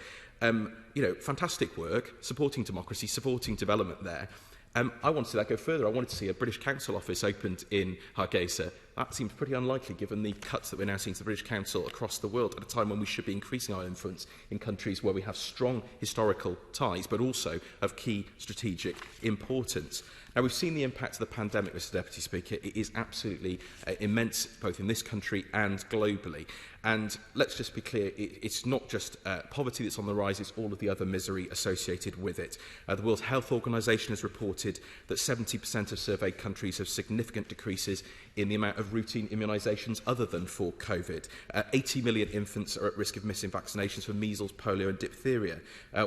fantastic work, supporting democracy, supporting development there. I wanted to see that go further. I wanted to see a British Council office opened in Hargeisa. That seems pretty unlikely given the cuts that we're now seeing to the British Council across the world at a time when we should be increasing our influence in countries where we have strong historical ties, but also of key strategic importance. Now, we've seen the impact of the pandemic, Mr Deputy Speaker. It is absolutely immense, both in this country and globally. And let's just be clear, it's not just poverty that's on the rise, it's all of the other misery associated with it. The World Health Organization has reported that 70% of surveyed countries have significant decreases in the amount of routine immunisations other than for COVID. 80 million infants are at risk of missing vaccinations for measles, polio and diphtheria.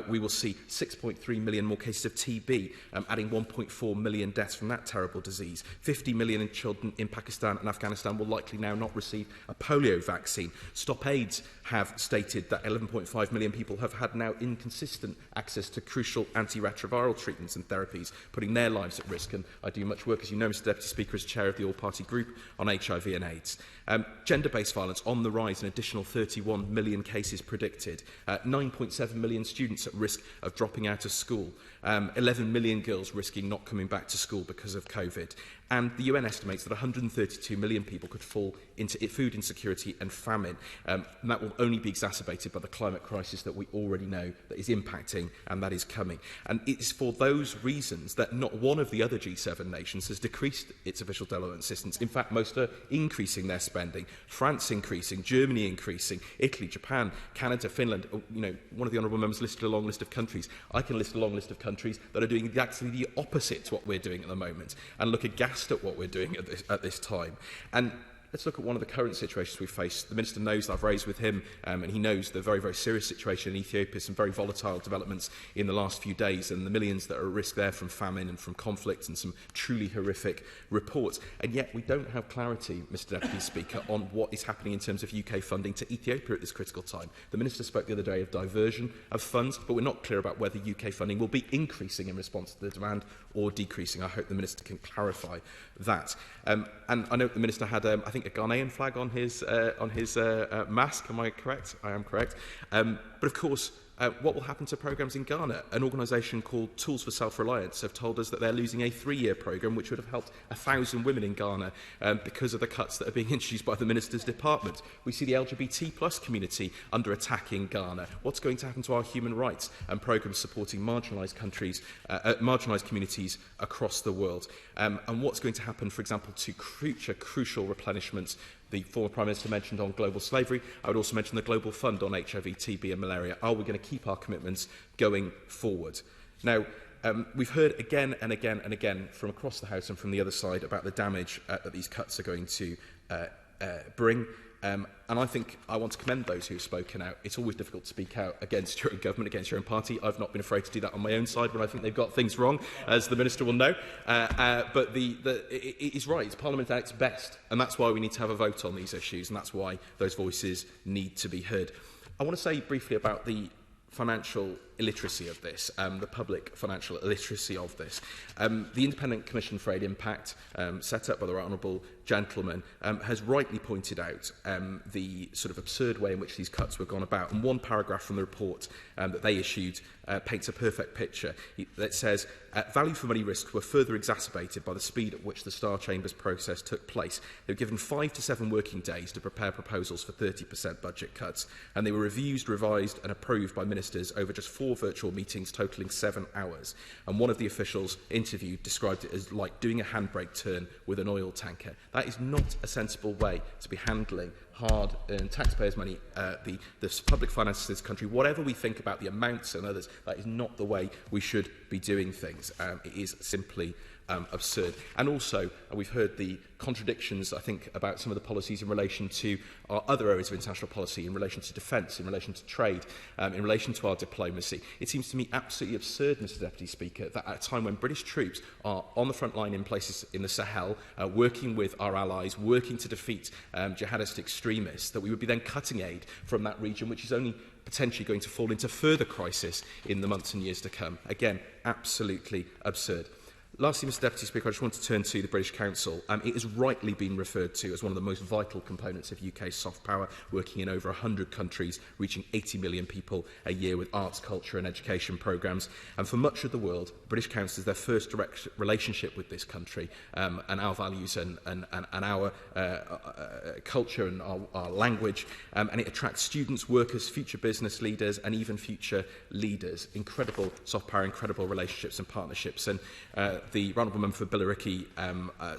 We will see 6.3 million more cases of TB, adding 1.4 million deaths from that terrible disease. 50 million children in Pakistan and Afghanistan will likely now not receive a polio vaccine. Stop AIDS have stated that 11.5 million people have had now inconsistent access to crucial antiretroviral treatments and therapies, putting their lives at risk. And I do much work, as you know, Mr Deputy Speaker, as chair of the all-party group on HIV and AIDS. Gender-based violence on the rise, an additional 31 million cases predicted. 9.7 million students at risk of dropping out of school. 11 million girls risking not coming back to school because of COVID. And the UN estimates that 132 million people could fall into food insecurity and famine. And that will only be exacerbated by the climate crisis that we already know that is impacting and that is coming. And it's for those reasons that not one of the other G7 nations has decreased its official development assistance. In fact, most are increasing their spending. France increasing, Germany increasing, Italy, Japan, Canada, Finland. One of the honourable members listed a long list of countries. I can list a long list of countries that are doing exactly the opposite to what we're doing at the moment and look aghast at what we're doing at this time. And let's look at one of the current situations we face. The Minister knows that I've raised with him, and he knows the very, very serious situation in Ethiopia, some very volatile developments in the last few days, and the millions that are at risk there from famine and from conflict and some truly horrific reports. And yet we don't have clarity, Mr Deputy Speaker, on what is happening in terms of UK funding to Ethiopia at this critical time. The Minister spoke the other day of diversion of funds, but we're not clear about whether UK funding will be increasing in response to the demand or decreasing. I hope the Minister can clarify that. And I know the Minister had, I think, a Ghanaian flag on his mask. Am I correct? I am correct. But of course, what will happen to programmes in Ghana? An organisation called Tools for Self-Reliance have told us that they're losing a 3-year programme which would have helped 1,000 women in Ghana because of the cuts that are being introduced by the Minister's department. We see the LGBT plus community under attack in Ghana. What's going to happen to our human rights and programmes supporting marginalised countries, marginalised communities across the world? And what's going to happen, for example, to future crucial replenishments? The former Prime Minister mentioned on global slavery. I would also mention the Global Fund on HIV, TB and malaria. Are we going to keep our commitments going forward? Now, we've heard again and again and again from across the House and from the other side about the damage that these cuts are going to bring. And I think I want to commend those who have spoken out. It's always difficult to speak out against your own government, against your own party. I've not been afraid to do that on my own side when I think they've got things wrong, as the Minister will know. But it is right. It's Parliament at its best. And that's why we need to have a vote on these issues. And that's why those voices need to be heard. I want to say briefly about the financial illiteracy of this, the public financial illiteracy of this. The Independent Commission for Aid Impact, set up by the right honourable gentleman, has rightly pointed out the sort of absurd way in which these cuts were gone about. And one paragraph from the report that they issued paints a perfect picture. It says, value for money risks were further exacerbated by the speed at which the Star Chamber's process took place. They were given 5 to 7 working days to prepare proposals for 30% budget cuts, and they were revised and approved by ministers over just 4 virtual meetings totalling 7 hours. And one of the officials interviewed described it as like doing a handbrake turn with an oil tanker. That is not a sensible way to be handling hard-earned taxpayers' money, the public finances of this country. Whatever we think about the amounts and others, that is not the way we should be doing things. It is simply absurd. And also, we've heard the contradictions, I think, about some of the policies in relation to our other areas of international policy, in relation to defence, in relation to trade, in relation to our diplomacy. It seems to me absolutely absurd, Mr Deputy Speaker, that at a time when British troops are on the front line in places in the Sahel, working with our allies, working to defeat jihadist extremists, that we would be then cutting aid from that region, which is only potentially going to fall into further crisis in the months and years to come. Again, absolutely absurd. Lastly, Mr Deputy Speaker, I just want to turn to the British Council. It has rightly been referred to as one of the most vital components of UK soft power, working in over 100 countries, reaching 80 million people a year with arts, culture and education programmes. And for much of the world, the British Council is their first direct relationship with this country and our values and our culture and our language. And it attracts students, workers, future business leaders and even future leaders. Incredible soft power, incredible relationships and partnerships. And the Honourable Member for Billericay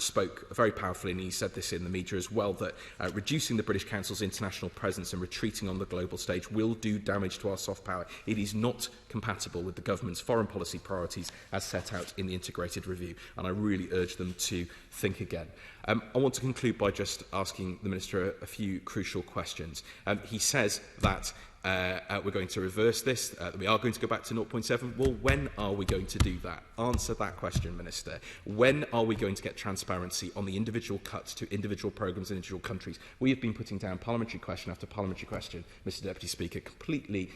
spoke very powerfully, and he said this in the media as well, that reducing the British Council's international presence and retreating on the global stage will do damage to our soft power. It is not compatible with the government's foreign policy priorities as set out in the integrated review, and I really urge them to think again. I want to conclude by just asking the Minister a few crucial questions. He says that we're going to reverse this, that we are going to go back to 0.7. Well, when are we going to do that? Answer that question, Minister. When are we going to get transparency on the individual cuts to individual programmes in individual countries? We have been putting down parliamentary question after parliamentary question, Mr Deputy Speaker, completely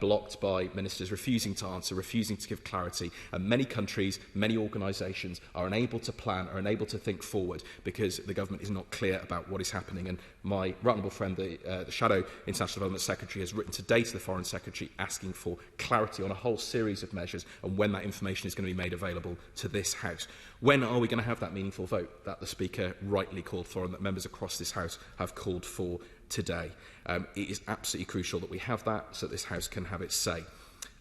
blocked by ministers refusing to answer, refusing to give clarity. And many countries, many organisations are unable to plan, are unable to think forward because the government is not clear about what is happening. And my right honourable friend, the Shadow International Development Secretary, has written today to the Foreign Secretary asking for clarity on a whole series of measures and when that information is going to be made available to this House. When are we going to have that meaningful vote that the Speaker rightly called for and that members across this House have called for today? It is absolutely crucial that we have that so that this House can have its say.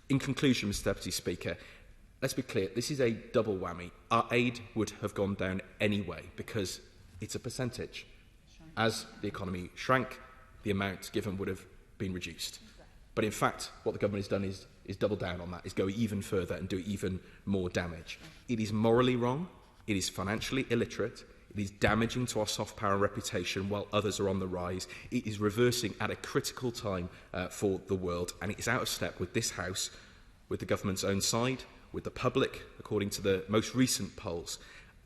In conclusion, Mr Deputy Speaker, let's be clear, this is a double whammy. Our aid would have gone down anyway because it's a percentage. As the economy shrank, the amount given would have been reduced. But in fact, what the government has done is double down on that, is go even further and do even more damage. It is morally wrong, it is financially illiterate, it is damaging to our soft power reputation while others are on the rise. It is reversing at a critical time for the world, and it is out of step with this House, with the government's own side, with the public, according to the most recent polls.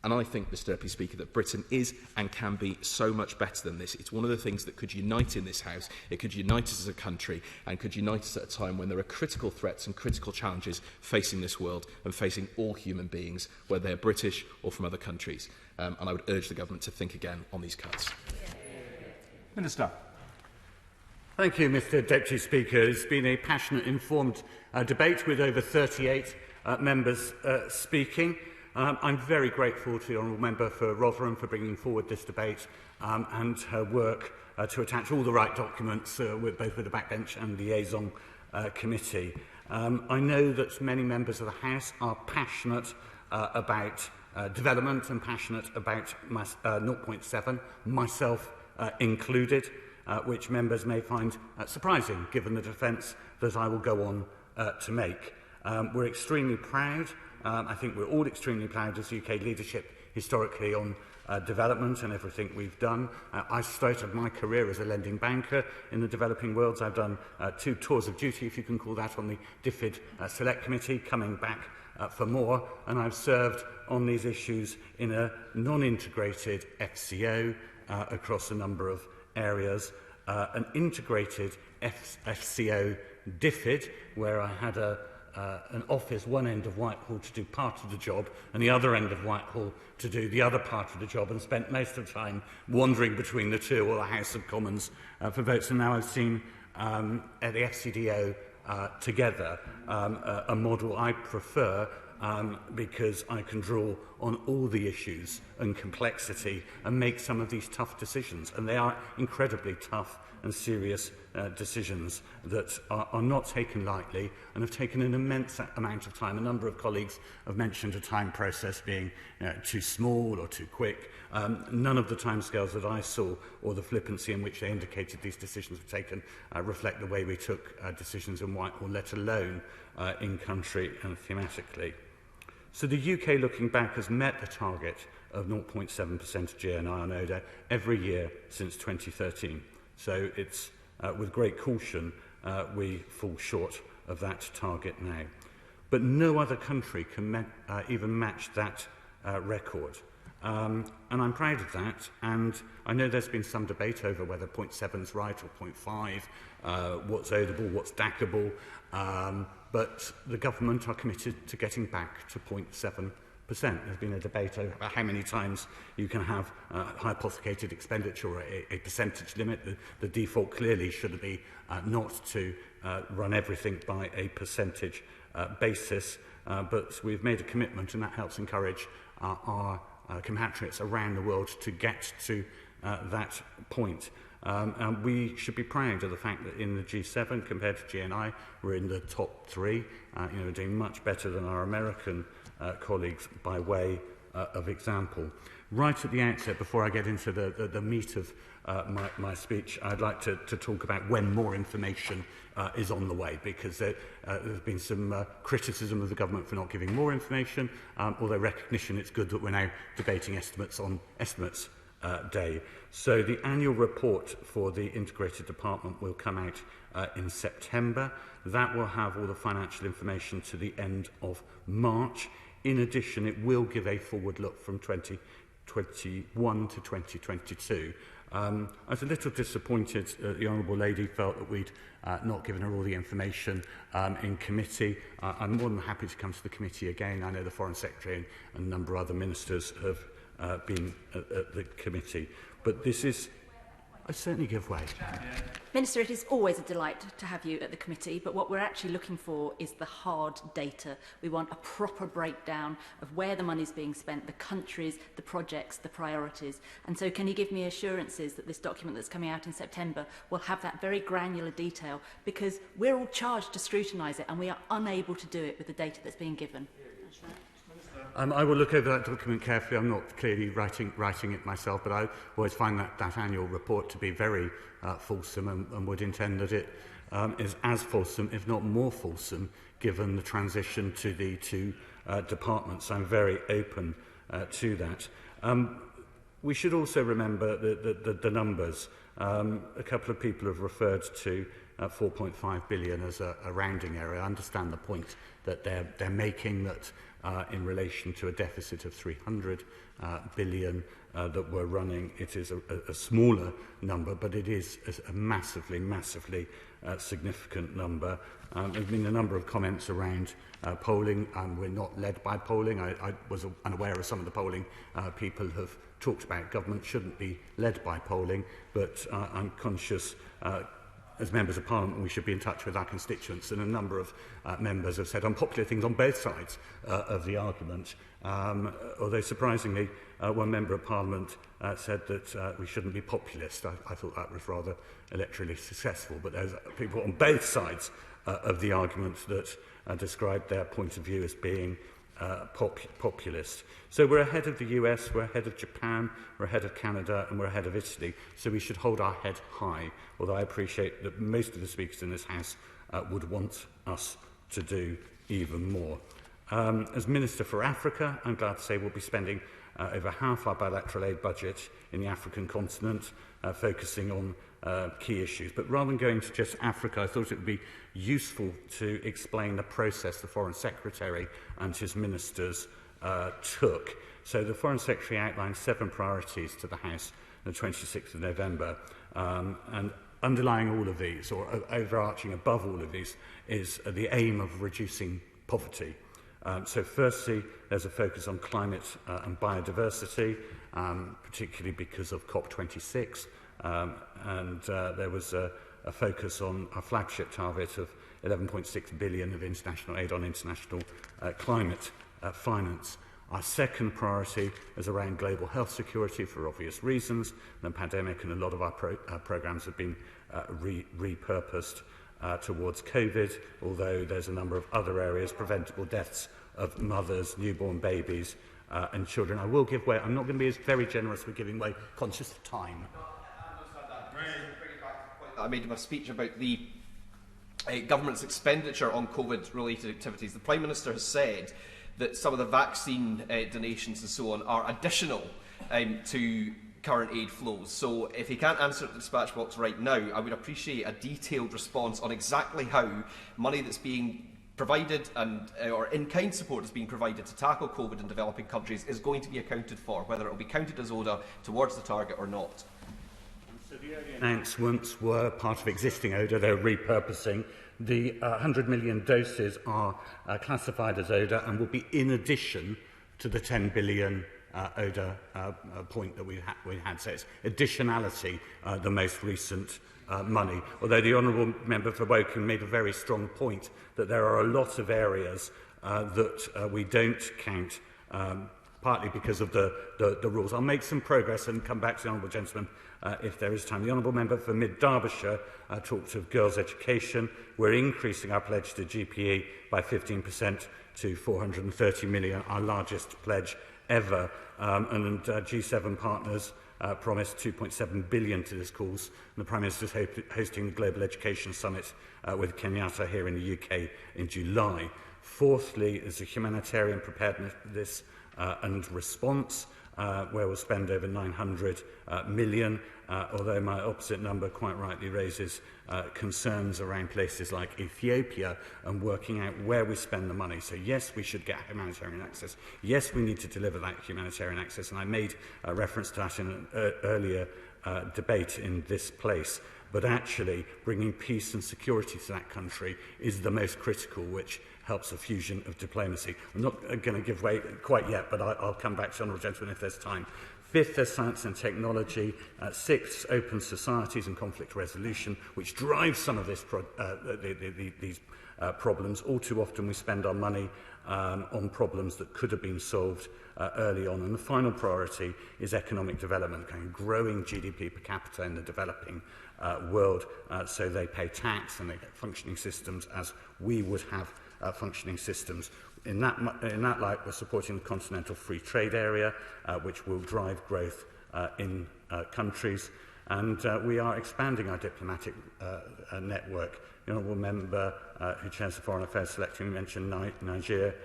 And I think, Mr Deputy Speaker, that Britain is and can be so much better than this. It's one of the things that could unite in this House. It could unite us as a country and could unite us at a time when there are critical threats and critical challenges facing this world and facing all human beings, whether they're British or from other countries. And I would urge the government to think again on these cuts. Minister. Thank you, Mr Deputy Speaker. It's been a passionate, informed debate with over 38 members speaking. I'm very grateful to the Honourable Member for Rotherham for bringing forward this debate and her work to attach all the right documents both with the backbench and the liaison committee. I know that many members of the House are passionate about development and passionate about 0.7, myself included, which members may find surprising given the defence that I will go on to make. We're extremely proud. I think we're all extremely proud as UK leadership historically on development and everything we've done. I started my career as a lending banker in the developing world. I've done 2 tours of duty, if you can call that, on the DFID Select Committee, coming back for more, and I've served on these issues in a non-integrated FCO across a number of areas, an integrated FCO DFID, where I had an office one end of Whitehall to do part of the job and the other end of Whitehall to do the other part of the job, and spent most of the time wandering between the two or the House of Commons for votes. And now I've seen at the FCDO together a model I prefer because I can draw on all the issues and complexity and make some of these tough decisions, and they are incredibly tough and serious decisions that are not taken lightly and have taken an immense amount of time. A number of colleagues have mentioned a time process being too small or too quick. None of the timescales that I saw or the flippancy in which they indicated these decisions were taken reflect the way we took decisions in Whitehall, let alone in country and thematically. So the UK, looking back, has met the target of 0.7% of GNI on ODA every year since 2013. So it's with great caution we fall short of that target now. But no other country can even match that record. And I'm proud of that, and I know there's been some debate over whether 0.7 is right or 0.5, what's audible, what's DACable, but the government are committed to getting back to 0.7%. There's been a debate over how many times you can have hypothecated expenditure or a percentage limit. The default clearly should be not to run everything by a percentage basis, but we've made a commitment, and that helps encourage our compatriots around the world to get to that point. And we should be proud of the fact that in the G7, compared to GNI, we're in the top 3. We're doing much better than our American colleagues by way of example. Right at the outset, before I get into the meat of my speech, I'd like to talk about when more information is on the way, because there's been some criticism of the government for not giving more information, although recognition it's good that we're now debating estimates on Estimates Day. So the annual report for the Integrated Department will come out in September. That will have all the financial information to the end of March. In addition, it will give a forward look from 2021 to 2022. I was a little disappointed that the Honourable Lady felt that we'd not given her all the information in committee. I'm more than happy to come to the committee again. I know the Foreign Secretary and a number of other ministers have been at the committee. But this is... I certainly give way. Minister, it is always a delight to have you at the committee, but what we're actually looking for is the hard data. We want a proper breakdown of where the money is being spent, the countries, the projects, the priorities. And so can you give me assurances that this document that's coming out in September will have that very granular detail, because we're all charged to scrutinise it and we are unable to do it with the data that's being given. I will look over that document carefully. I'm not clearly writing it myself, but I always find that annual report to be very fulsome, and would intend that it is as fulsome, if not more fulsome, given the transition to the two departments. I'm very open to that. We should also remember the numbers. A couple of people have referred to 4.5 billion as a rounding error. I understand the point that they're making, that in relation to a deficit of 300 billion that we're running, it is a smaller number, but it is a massively significant number. There's been a number of comments around polling, and we're not led by polling. I was unaware of some of the polling people have talked about. Government shouldn't be led by polling, but I'm conscious as members of Parliament we should be in touch with our constituents, and a number of members have said unpopular things on both sides of the argument. Although surprisingly, one member of Parliament said that we shouldn't be populist. I thought that was rather electorally successful, but there's people on both sides of the argument that described their point of view as being populist. So we're ahead of the US, we're ahead of Japan, we're ahead of Canada, and we're ahead of Italy. So we should hold our head high, although I appreciate that most of the speakers in this House would want us to do even more. As Minister for Africa, I'm glad to say we'll be spending over half our bilateral aid budget in the African continent, focusing on key issues. But rather than going to just Africa, I thought it would be useful to explain the process the Foreign Secretary and his ministers took. So the Foreign Secretary outlined 7 priorities to the House on the 26th of November, and underlying all of these, or overarching above all of these, is the aim of reducing poverty. So firstly, there's a focus on climate and biodiversity, particularly because of COP26, and there was a focus on our flagship target of 11.6 billion of international aid on international climate finance. Our second priority is around global health security for obvious reasons. The pandemic and a lot of our programmes have been repurposed towards COVID, although there's a number of other areas, preventable deaths of mothers, newborn babies and children. I will give way. I'm not going to be very generous with giving way, conscious of time. I made in my speech about the government's expenditure on COVID-related activities. The Prime Minister has said that some of the vaccine donations and so on are additional to current aid flows. So if he can't answer at the dispatch box right now, I would appreciate a detailed response on exactly how money that's being provided and or in-kind support is being provided to tackle COVID in developing countries is going to be accounted for, whether it will be counted as ODA towards the target or not. So the early announcements were part of existing ODA. They're repurposing. The 100 million doses are classified as ODA and will be in addition to the 10 billion ODA point that we had. So it's additionality, the most recent money. Although the Honourable Member for Woking made a very strong point that there are a lot of areas that we don't count, partly because of the rules. I'll make some progress and come back to the Honourable Gentleman if there is time. The Honourable Member for Mid-Derbyshire talked of girls' education. We're increasing our pledge to GPE by 15% to 430 million, our largest pledge ever, and G7 partners promised 2.7 billion to this cause. And the Prime Minister is hosting the Global Education Summit with Kenyatta here in the UK in July. Fourthly is a humanitarian preparedness and response, where we'll spend over 900 million, although my opposite number quite rightly raises concerns around places like Ethiopia and working out where we spend the money. So yes, we should get humanitarian access. Yes, we need to deliver that humanitarian access, and I made reference to that in an earlier debate in this place. But actually, bringing peace and security to that country is the most critical, which helps a fusion of diplomacy. I'm not going to give way quite yet, but I'll come back to Honourable Gentleman if there's time. Fifth, there's science and technology. Sixth, open societies and conflict resolution, which drives some of this these problems. All too often we spend our money on problems that could have been solved early on. And the final priority is economic development, growing GDP per capita in the developing world, so they pay tax and they get functioning systems as we would have functioning systems. In that light, we're supporting the Continental Free Trade Area, which will drive growth in countries, and we are expanding our diplomatic network. The Honourable Member who chairs the Foreign Affairs Select Committee mentioned Niger,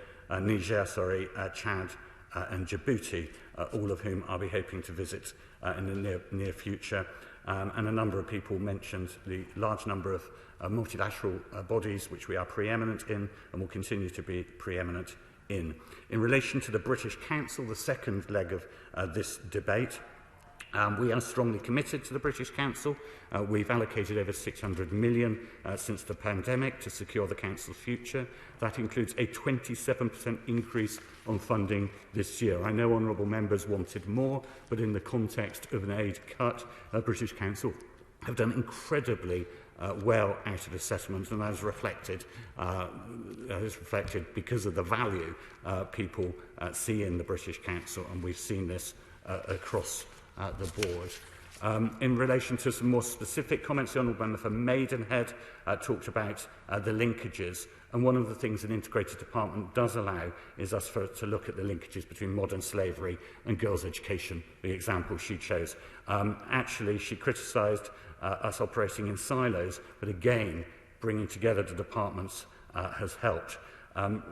Chad and Djibouti, all of whom I'll be hoping to visit in the near future. And a number of people mentioned the large number of multilateral bodies which we are preeminent in and will continue to be preeminent in. In relation to the British Council, the second leg of this debate, we are strongly committed to the British Council. We've allocated over 600 million since the pandemic to secure the Council's future. That includes a 27% increase on funding this year. I know honourable members wanted more, but in the context of an aid cut, British Council have done incredibly well out of assessment, and that is reflected because of the value people see in the British Council, and we've seen this across the board. In relation to some more specific comments, the Honourable Member for Maidenhead talked about the linkages, and one of the things an integrated department does allow is us to look at the linkages between modern slavery and girls' education, the example she chose. Actually, she criticised us operating in silos, but again, bringing together the departments has helped.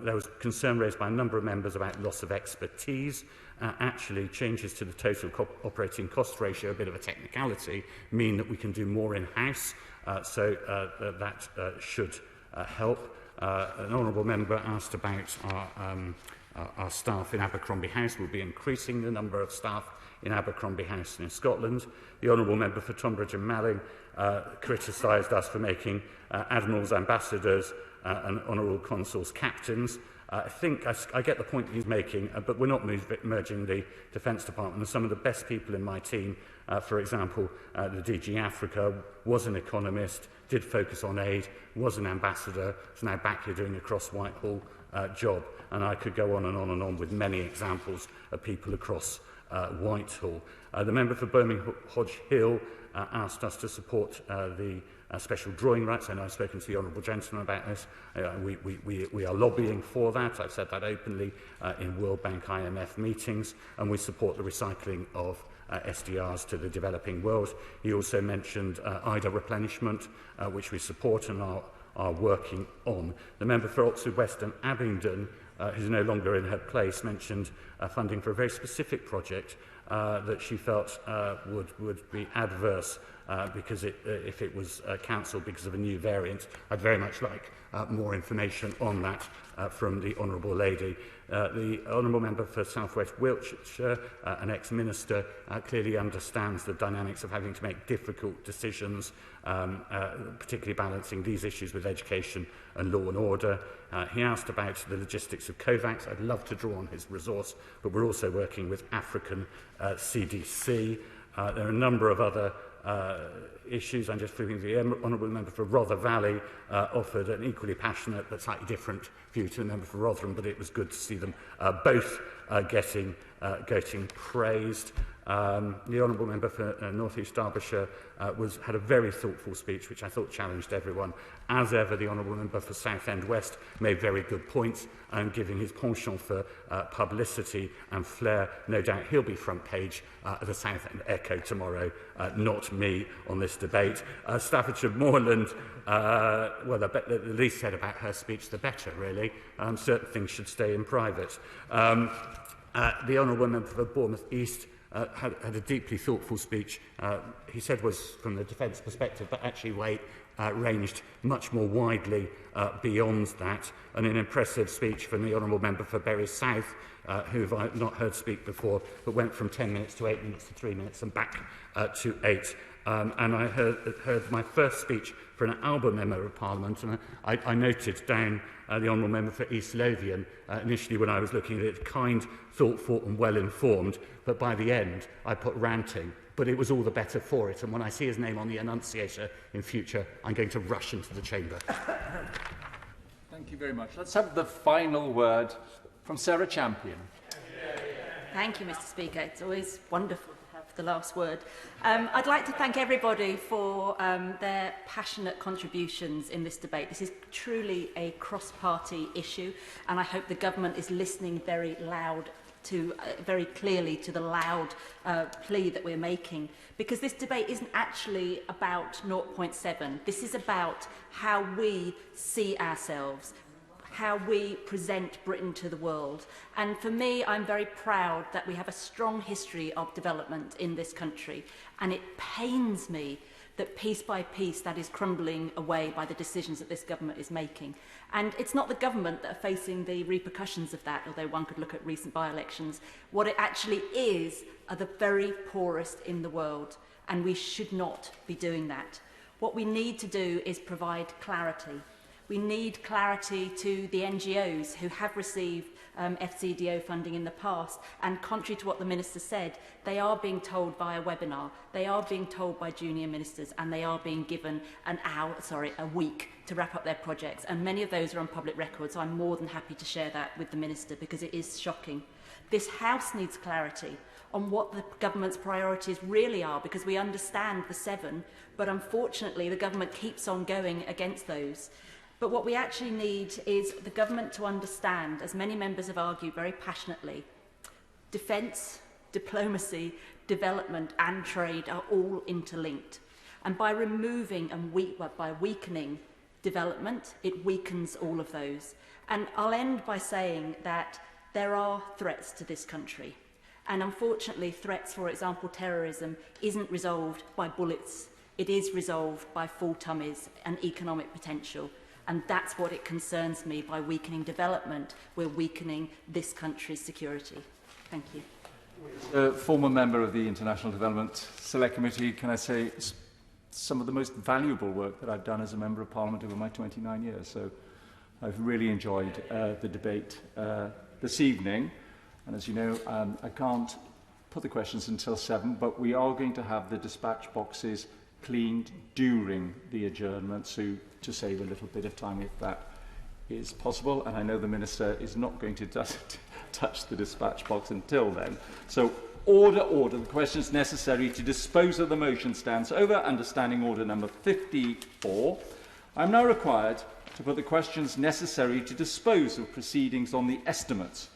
There was concern raised by a number of members about loss of expertise. Actually, changes to the total operating cost ratio, a bit of a technicality, mean that we can do more in-house, so that should help. An honourable member asked about our staff in Abercrombie House. We'll be increasing the number of staff in Abercrombie House in Scotland. The honourable member for Tonbridge and Malling criticised us for making admirals ambassadors and honourable consuls captains. I think I get the point he's making, but we're not merging the Defence Department. And some of the best people in my team, for example, the DG Africa, was an economist, did focus on aid, was an ambassador, is now back here doing a cross-Whitehall job. And I could go on and on and on with many examples of people across Whitehall. The member for Birmingham Hodge Hill asked us to support the special drawing rights. I know I've spoken to the honourable gentleman about this. We are lobbying for that. I've said that openly in World Bank IMF meetings, and we support the recycling of SDRs to the developing world. He also mentioned IDA replenishment, which we support and are working on. The member for Oxford West and Abingdon who's no longer in her place, mentioned funding for a very specific project that she felt would be adverse because if it was cancelled because of a new variant. I'd very much like more information on that from the Honourable Lady. The Honourable Member for South West Wiltshire, an ex-minister, clearly understands the dynamics of having to make difficult decisions, particularly balancing these issues with education and law and order. He asked about the logistics of COVAX. I'd love to draw on his resource, but we're also working with African CDC. There are a number of other issues. I'm just thinking the Honourable Member for Rother Valley offered an equally passionate but slightly different view to the Member for Rotherham, but it was good to see them both getting praised. The Honourable Member for North East Derbyshire had a very thoughtful speech, which I thought challenged everyone. As ever, the Honourable Member for Southend West made very good points, giving his penchant for publicity and flair. No doubt he'll be front page of the Southend Echo tomorrow, not me on this debate. Staffordshire Moorland, well, the least said about her speech, the better, really. Certain things should stay in private. The Honourable Member for Bournemouth East had a deeply thoughtful speech. He said was from the defence perspective, but actually ranged much more widely beyond that. And an impressive speech from the Honourable Member for Bury South, who I've not heard speak before, but went from 10 minutes to 8 minutes to 3 minutes and back to 8. And I heard my first speech for an Alba Member of Parliament, and I noted down the Honourable Member for East Lothian initially when I was looking at it, kind, thoughtful and well-informed, but by the end I put ranting, but it was all the better for it, and when I see his name on the annunciator in future, I'm going to rush into the chamber. Thank you very much. Let's have the final word from Sarah Champion. Thank you, Mr. Speaker. It's always wonderful to have the last word. I'd like to thank everybody for their passionate contributions in this debate. This is truly a cross-party issue, and I hope the government is listening very clearly to the loud plea that we're making, because this debate isn't actually about 0.7. This is about how we see ourselves, how we present Britain to the world. And for me, I'm very proud that we have a strong history of development in this country, and it pains me that piece by piece that is crumbling away by the decisions that this government is making. And it's not the government that are facing the repercussions of that, although one could look at recent by-elections. What it actually is are the very poorest in the world, and we should not be doing that. What we need to do is provide clarity. We need clarity to the NGOs who have received FCDO funding in the past, and contrary to what the Minister said, they are being told via webinar, they are being told by junior ministers, and they are being given a week to wrap up their projects, and many of those are on public record, so I'm more than happy to share that with the Minister because it is shocking. This House needs clarity on what the government's priorities really are, because we understand the 7, but unfortunately the government keeps on going against those. But what we actually need is the government to understand, as many members have argued very passionately, defence, diplomacy, development and trade are all interlinked. And by removing and by weakening development, it weakens all of those. And I'll end by saying that there are threats to this country. And unfortunately, threats, for example, terrorism, isn't resolved by bullets. It is resolved by full tummies and economic potential. And that's what it concerns me. By weakening development, we're weakening this country's security. Thank you. Former member of the International Development Select Committee, can I say some of the most valuable work that I've done as a Member of Parliament over my 29 years. So I've really enjoyed the debate this evening. And as you know, I can't put the questions until 7, but we are going to have the dispatch boxes cleaned during the adjournment, so to save a little bit of time if that is possible. And I know the Minister is not going to touch the dispatch box until then. So order. The questions necessary to dispose of the motion stands over. Under Standing Order number 54, I am now required to put the questions necessary to dispose of proceedings on the estimates.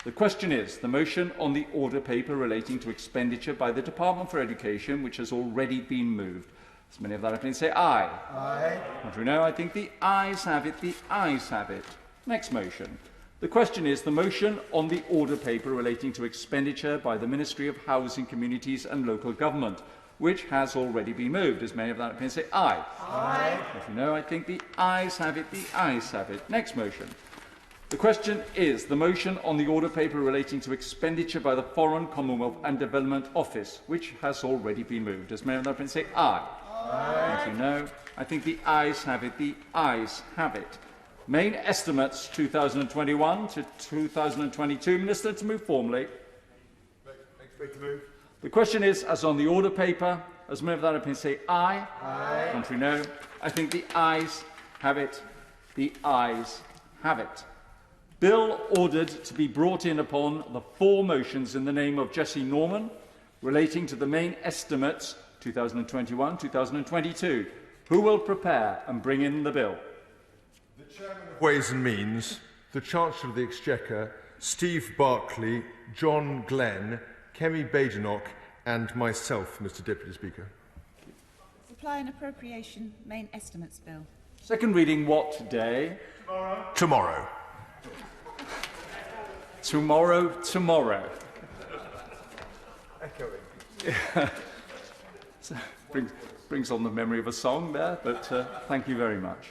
The question is the motion on the order paper relating to expenditure by the Department for Education, which has already been moved. As many of that opinion say aye. Aye. Contrary no, I think the ayes have it. The ayes have it. Next motion. The question is the motion on the order paper relating to expenditure by the Ministry of Housing, Communities and Local Government, which has already been moved. As many of that opinion say aye. Aye. If you know, I think the ayes have it. The ayes have it. Next motion. The question is the motion on the order paper relating to expenditure by the Foreign, Commonwealth and Development Office, which has already been moved. As many of that opinion say aye. Aye. If you know, I think the ayes have it. The ayes have it. Main estimates 2021 to 2022. Minister, to move formally. To move. The question is, as on the order paper, as many of that opinion say aye. Aye. Contrary no. I think the ayes have it. The ayes have it. Bill ordered to be brought in upon the 4 motions in the name of Jessie Norman relating to the main estimates 2021-2022. Who will prepare and bring in the bill? The Chairman of Ways and Means, the Chancellor of the Exchequer, Steve Barclay, John Glenn, Kemi Badenoch and myself, Mr Deputy Speaker. Supply and Appropriation Main Estimates Bill. Second reading what day? Tomorrow. Tomorrow. Echoing. brings on the memory of a song there, but thank you very much.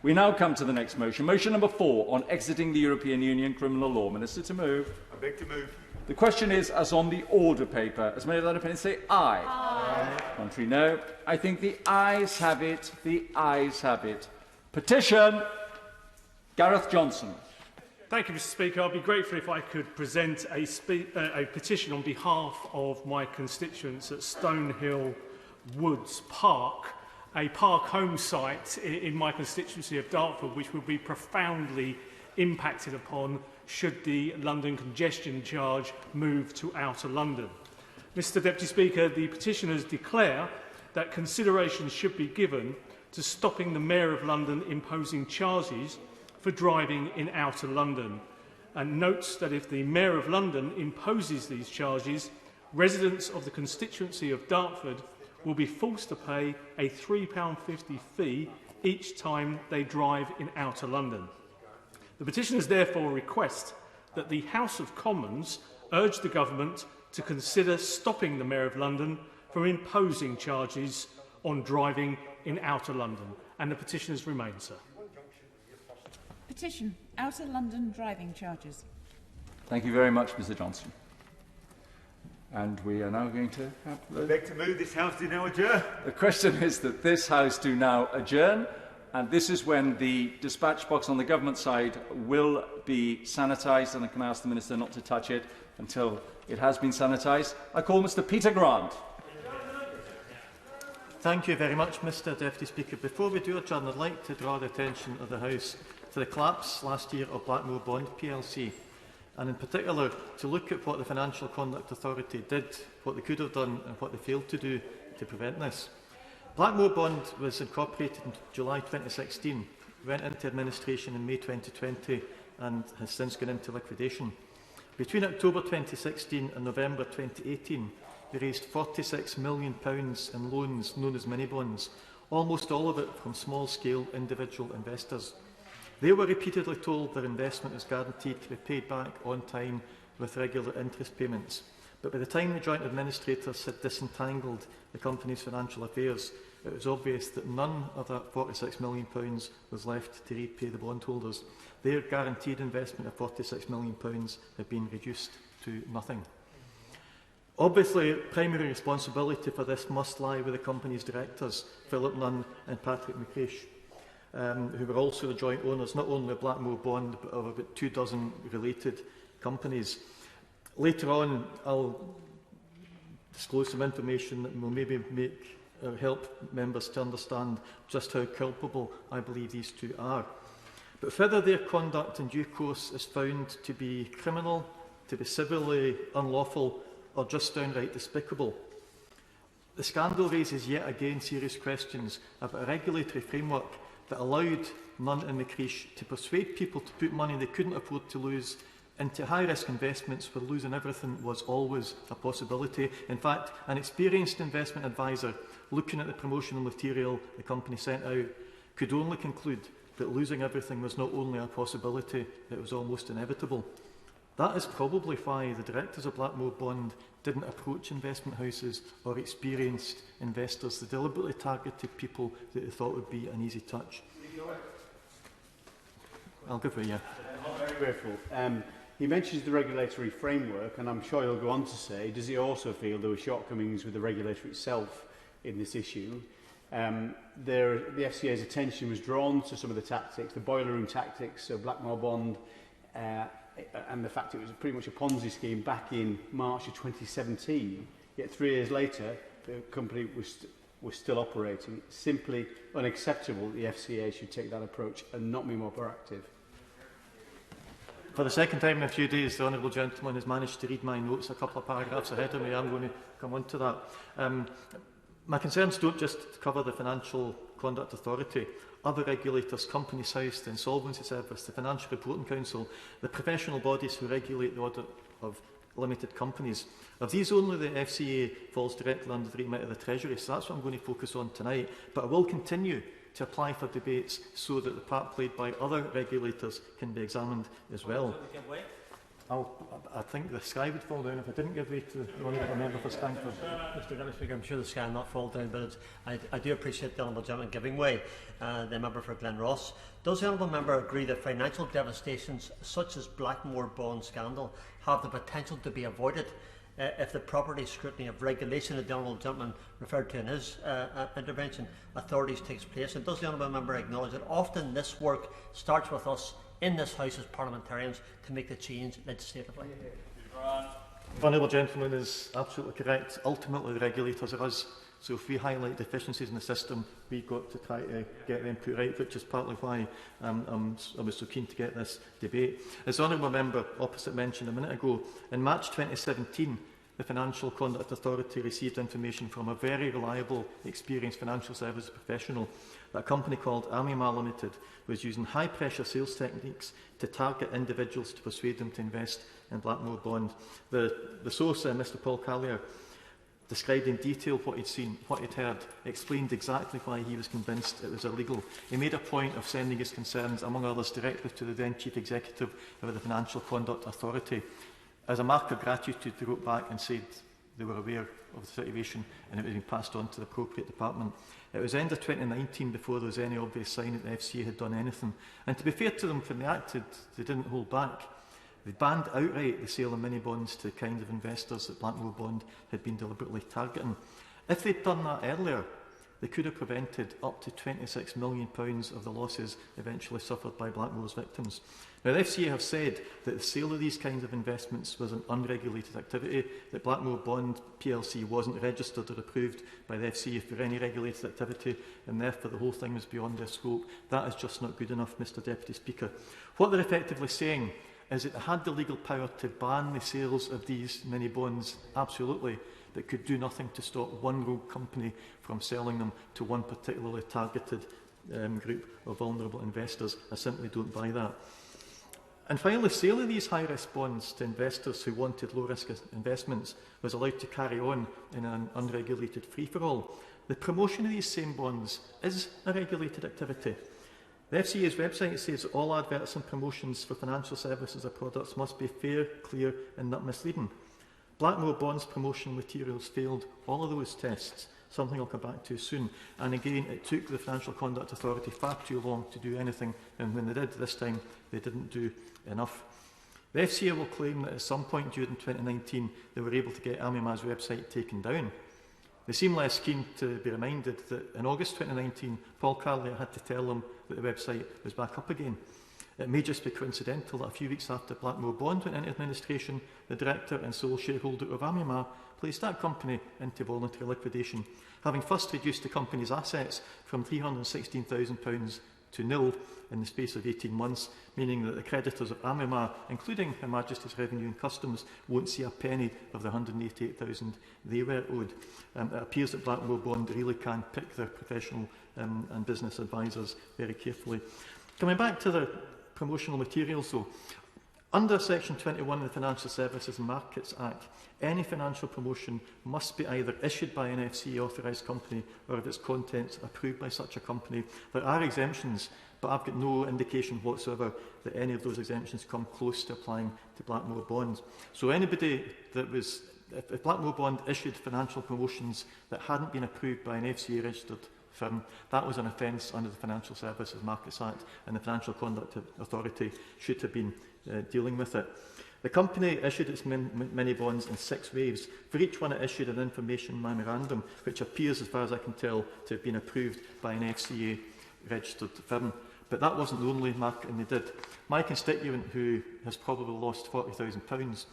We now come to the next motion. Motion number 4 on exiting the European Union criminal law. Minister, to move. I beg to move. The question is, as on the order paper, as many of that opinion say aye. Aye. Contrary no. I think the ayes have it. The ayes have it. Petition. Gareth Johnson. Thank you, Mr Speaker. I'd be grateful if I could present a petition on behalf of my constituents at Stonehill Woods Park, a park home site in my constituency of Dartford, which will be profoundly impacted upon should the London congestion charge move to outer London. Mr Deputy Speaker, the petitioners declare that consideration should be given to stopping the Mayor of London imposing charges for driving in outer London, and notes that if the Mayor of London imposes these charges, residents of the constituency of Dartford will be forced to pay a £3.50 fee each time they drive in outer London. The petitioners therefore request that the House of Commons urge the government to consider stopping the Mayor of London from imposing charges on driving in outer London. And the petitioners remain, sir. Petition. Outer London driving charges. Thank you very much, Mr Johnson. And we are now going to have I beg to move. This House do now adjourn. The question is that this House do now adjourn, and this is when the dispatch box on the government side will be sanitised, and I can ask the Minister not to touch it until it has been sanitised. I call Mr Peter Grant. Thank you very much, Mr Deputy Speaker. Before we do adjourn, I'd like to draw the attention of the House to the collapse last year of Blackmore Bond plc, and in particular to look at what the Financial Conduct Authority did, what they could have done and what they failed to do to prevent this. Blackmore Bond was incorporated in July 2016, went into administration in May 2020 and has since gone into liquidation. Between October 2016 and November 2018, we raised £46 million in loans known as mini-bonds, almost all of it from small-scale individual investors. They were repeatedly told their investment was guaranteed to be paid back on time with regular interest payments. But by the time the joint administrators had disentangled the company's financial affairs, it was obvious that none of that £46 million was left to repay the bondholders. Their guaranteed investment of £46 million had been reduced to nothing. Obviously, primary responsibility for this must lie with the company's directors, Philip Nunn and Patrick McCreish, who were also the joint owners not only of Blackmore Bond but of about 24 related companies. Later on, I'll disclose some information that will maybe make or help members to understand just how culpable I believe these two are. But whether their conduct in due course is found to be criminal, to be civilly unlawful, or just downright despicable, the scandal raises yet again serious questions about a regulatory framework that allowed Nunn and McCreish to persuade people to put money they couldn't afford to lose into high-risk investments where losing everything was always a possibility. In fact, an experienced investment advisor looking at the promotional material the company sent out could only conclude that losing everything was not only a possibility, it was almost inevitable. That is probably why the directors of Blackmore Bond didn't approach investment houses or experienced investors. They deliberately targeted people that they thought would be an easy touch. I'll give it a yeah. I'm very grateful. He mentions the regulatory framework, and I'm sure he'll go on to say, does he also feel there were shortcomings with the regulator itself in this issue? The FCA's attention was drawn to some of the tactics, the boiler room tactics of Blackmore Bond, and the fact it was pretty much a Ponzi scheme back in March of 2017. Yet 3 years later, the company was still operating. It's simply unacceptable that the FCA should take that approach and not be more proactive. For the second time in a few days, the honourable gentleman has managed to read my notes a couple of paragraphs ahead of me. I'm going to come on to that. My concerns don't just cover the Financial Conduct Authority. Other regulators, Companies House, the Insolvency Service, the Financial Reporting Council, the professional bodies who regulate the audit of limited companies. Of these, only the FCA falls directly under the remit of the Treasury, so that's what I'm going to focus on tonight. But I will continue to apply for debates so that the part played by other regulators can be examined as well. I think the sky would fall down if I didn't give way to the honourable member for Stankford. Mr Deputy Speaker, I'm sure the sky will not fall down, but I do appreciate the honourable gentleman giving way. The member for Glen Ross. Does the honourable member agree that financial devastations such as Blackmore Bond scandal have the potential to be avoided if the property scrutiny of regulation that the honourable gentleman referred to in his intervention authorities takes place? And does the honourable member acknowledge that often this work starts with us in this House as parliamentarians to make the change legislatively? The honourable gentleman is absolutely correct. Ultimately, the regulators are us. So if we highlight deficiencies in the system, we've got to try to get them put right, which is partly why I was so keen to get this debate. As the honourable member opposite mentioned a minute ago, in March 2017, the Financial Conduct Authority received information from a very reliable, experienced financial services professional that a company called Amima Limited was using high-pressure sales techniques to target individuals to persuade them to invest in Blackmore Bond. The source, Mr Paul Collier, described in detail what he'd seen, what he'd heard, explained exactly why he was convinced it was illegal. He made a point of sending his concerns, among others, directly to the then Chief Executive of the Financial Conduct Authority. As a mark of gratitude, they wrote back and said they were aware of the situation and it had been passed on to the appropriate department. It was end of 2019 before there was any obvious sign that the FCA had done anything. And to be fair to them, when they acted, they didn't hold back. They banned outright the sale of mini-bonds to the kind of investors that Blackmore Bond had been deliberately targeting. If they'd done that earlier, they could have prevented up to £26 million of the losses eventually suffered by Blackmore's victims. Now, the FCA have said that the sale of these kinds of investments was an unregulated activity, that Blackmore Bond plc wasn't registered or approved by the FCA for any regulated activity, and therefore the whole thing was beyond their scope. That is just not good enough, Mr Deputy Speaker. What they're effectively saying is that they had the legal power to ban the sales of these mini-bonds, absolutely, but could do nothing to stop one rogue company from selling them to one particularly targeted group of vulnerable investors. I simply don't buy that. And finally, the sale of these high-risk bonds to investors who wanted low-risk investments was allowed to carry on in an unregulated free-for-all. The promotion of these same bonds is a regulated activity. The FCA's website says that all adverts and promotions for financial services or products must be fair, clear and not misleading. Blackmore Bond's promotional materials failed all of those tests, something I'll come back to soon. And again, it took the Financial Conduct Authority far too long to do anything, and when they did this time, they didn't do enough. The FCA will claim that at some point during 2019, they were able to get Amima's website taken down. They seem less keen to be reminded that in August 2019, Paul Carlier had to tell them that the website was back up again. It may just be coincidental that a few weeks after Blackmore Bond went into administration, the director and sole shareholder of Amima placed that company into voluntary liquidation, having first reduced the company's assets from £316,000 to nil in the space of 18 months, meaning that the creditors of Amima, including Her Majesty's Revenue and Customs, won't see a penny of the £188,000 they were owed. It appears that Blackmore Bond really can pick their professional and business advisors very carefully. Coming back to the promotional materials though, Under Section 21 of the Financial Services and Markets Act, any financial promotion must be either issued by an FCA authorised company or if its contents approved by such a company. There are exemptions, but I've got no indication whatsoever that any of those exemptions come close to applying to Blackmore bonds. So anybody that was, if Blackmore bond issued financial promotions that hadn't been approved by an FCA registered firm, that was an offence under the Financial Services Markets Act, and the Financial Conduct Authority should have been dealing with it. The company issued its mini bonds in 6 waves. For each one it issued an information memorandum, which appears, as far as I can tell, to have been approved by an FCA registered firm. But that wasn't the only marketing they did. My constituent, who has probably lost £40,000,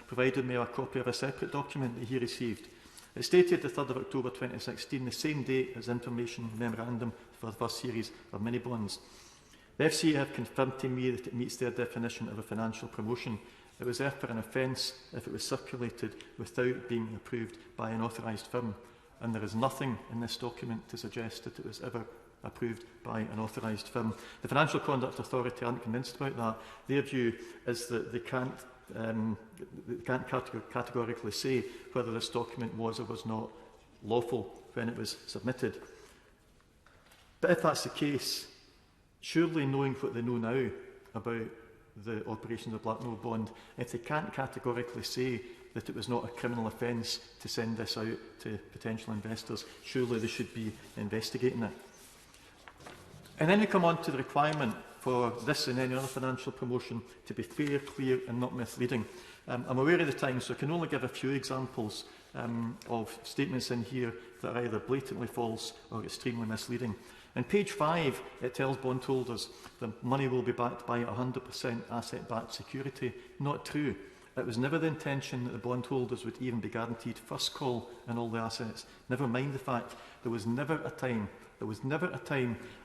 provided me a copy of a separate document that he received. It stated the 3rd of October 2016, the same date as information memorandum for the first series of mini bonds. The FCA have confirmed to me that it meets their definition of a financial promotion. It was therefore an offence if it was circulated without being approved by an authorised firm, and there is nothing in this document to suggest that it was ever approved by an authorised firm. The Financial Conduct Authority aren't convinced about that. Their view is that they can't categorically say whether this document was or was not lawful when it was submitted. But if that's the case, surely knowing what they know now about the operations of Blackmore bond, if they can't categorically say that it was not a criminal offence to send this out to potential investors, surely they should be investigating it. And then we come on to the requirement for this and any other financial promotion to be fair, clear and not misleading. I'm aware of the time, so I can only give a few examples of statements in here that are either blatantly false or extremely misleading. On page 5, it tells bondholders the money will be backed by 100% asset-backed security. Not true. It was never the intention that the bondholders would even be guaranteed first call on all the assets. Never mind the fact there was never a time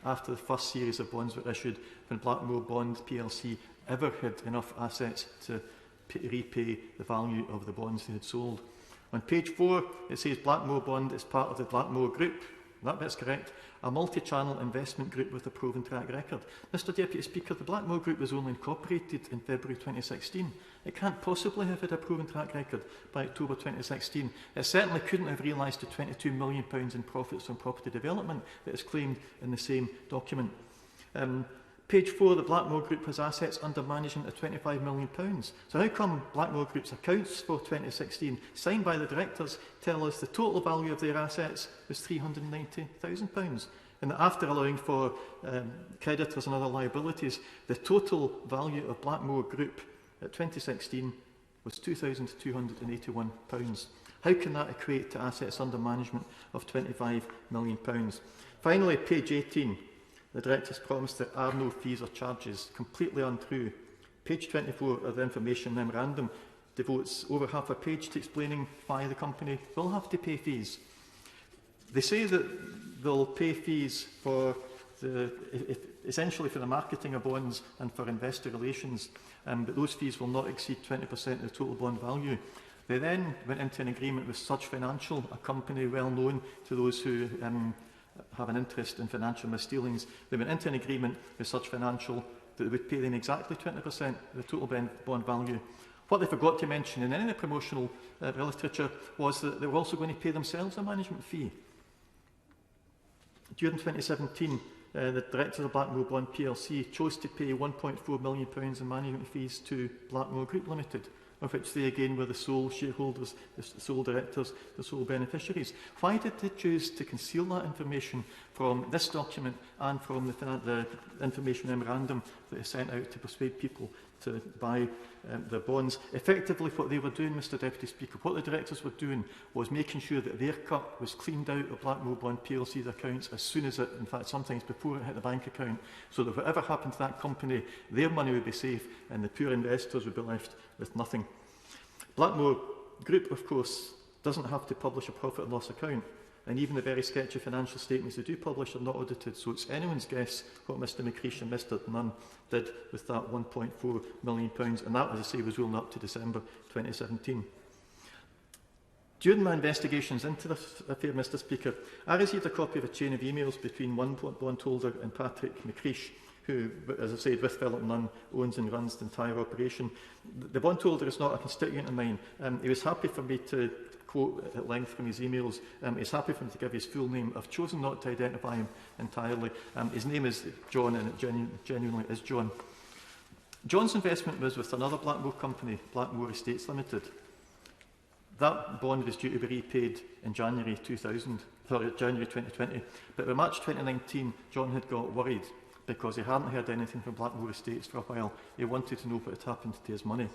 after the first series of bonds were issued when Blackmore Bond plc ever had enough assets to repay the value of the bonds they had sold. On page 4, it says Blackmore Bond is part of the Blackmore Group. That bit's correct. A multi-channel investment group with a proven track record. Mr Deputy Speaker, the Blackmore Group was only incorporated in February 2016. It can't possibly have had a proven track record by October 2016. It certainly couldn't have realised the £22 million in profits from property development that is claimed in the same document. Page 4, the Blackmore Group has assets under management of £25 million. So how come Blackmore Group's accounts for 2016, signed by the directors, tell us the total value of their assets was £390,000? And that after allowing for creditors and other liabilities, the total value of Blackmore Group at 2016 was £2,281. How can that equate to assets under management of £25 million? Finally, page 18. The directors promised there are no fees or charges. Completely untrue. Page 24 of the information memorandum devotes over half a page to explaining why the company will have to pay fees. They say that they'll pay fees for essentially for the marketing of bonds and for investor relations, but those fees will not exceed 20% of the total bond value. They then went into an agreement with Such Financial, a company well known to those who have an interest in financial misdealings. They went into an agreement with Such Financial that they would pay them exactly 20% of the total bond value. What they forgot to mention in any of the promotional literature was that they were also going to pay themselves a management fee. During 2017, the directors of Blackmore Bond plc chose to pay £1.4 million in management fees to Blackmore Group Limited, of which they again were the sole shareholders, the sole directors, the sole beneficiaries. Why did they choose to conceal that information from this document and from the information memorandum that is sent out to persuade people to buy their bonds? Effectively, what they were doing, Mr Deputy Speaker, what the directors were doing was making sure that their cut was cleaned out of Blackmore Bond plc's accounts as soon as it, in fact sometimes before it hit the bank account, so that whatever happened to that company, their money would be safe and the poor investors would be left with nothing. Blackmore Group, of course, doesn't have to publish a profit and loss account, and even the very sketchy financial statements they do publish are not audited, so it's anyone's guess what Mr McCreesh and Mr Nunn did with that £1.4 million, and that, as I say, was rolling up to December 2017. During my investigations into this affair, Mr Speaker, I received a copy of a chain of emails between one bondholder and Patrick McCreesh, who, as I said, with Philip Nunn, owns and runs the entire operation. The bondholder is not a constituent of mine. He was happy for me to quote at length from his emails. He's happy for me to give his full name. I've chosen not to identify him entirely. His name is John, and it genuinely is John. John's investment was with another Blackmore company, Blackmore Estates Limited. That bond was due to be repaid in January 2020. But by March 2019, John had got worried because he hadn't heard anything from Blackmore Estates for a while. He wanted to know what had happened to his money.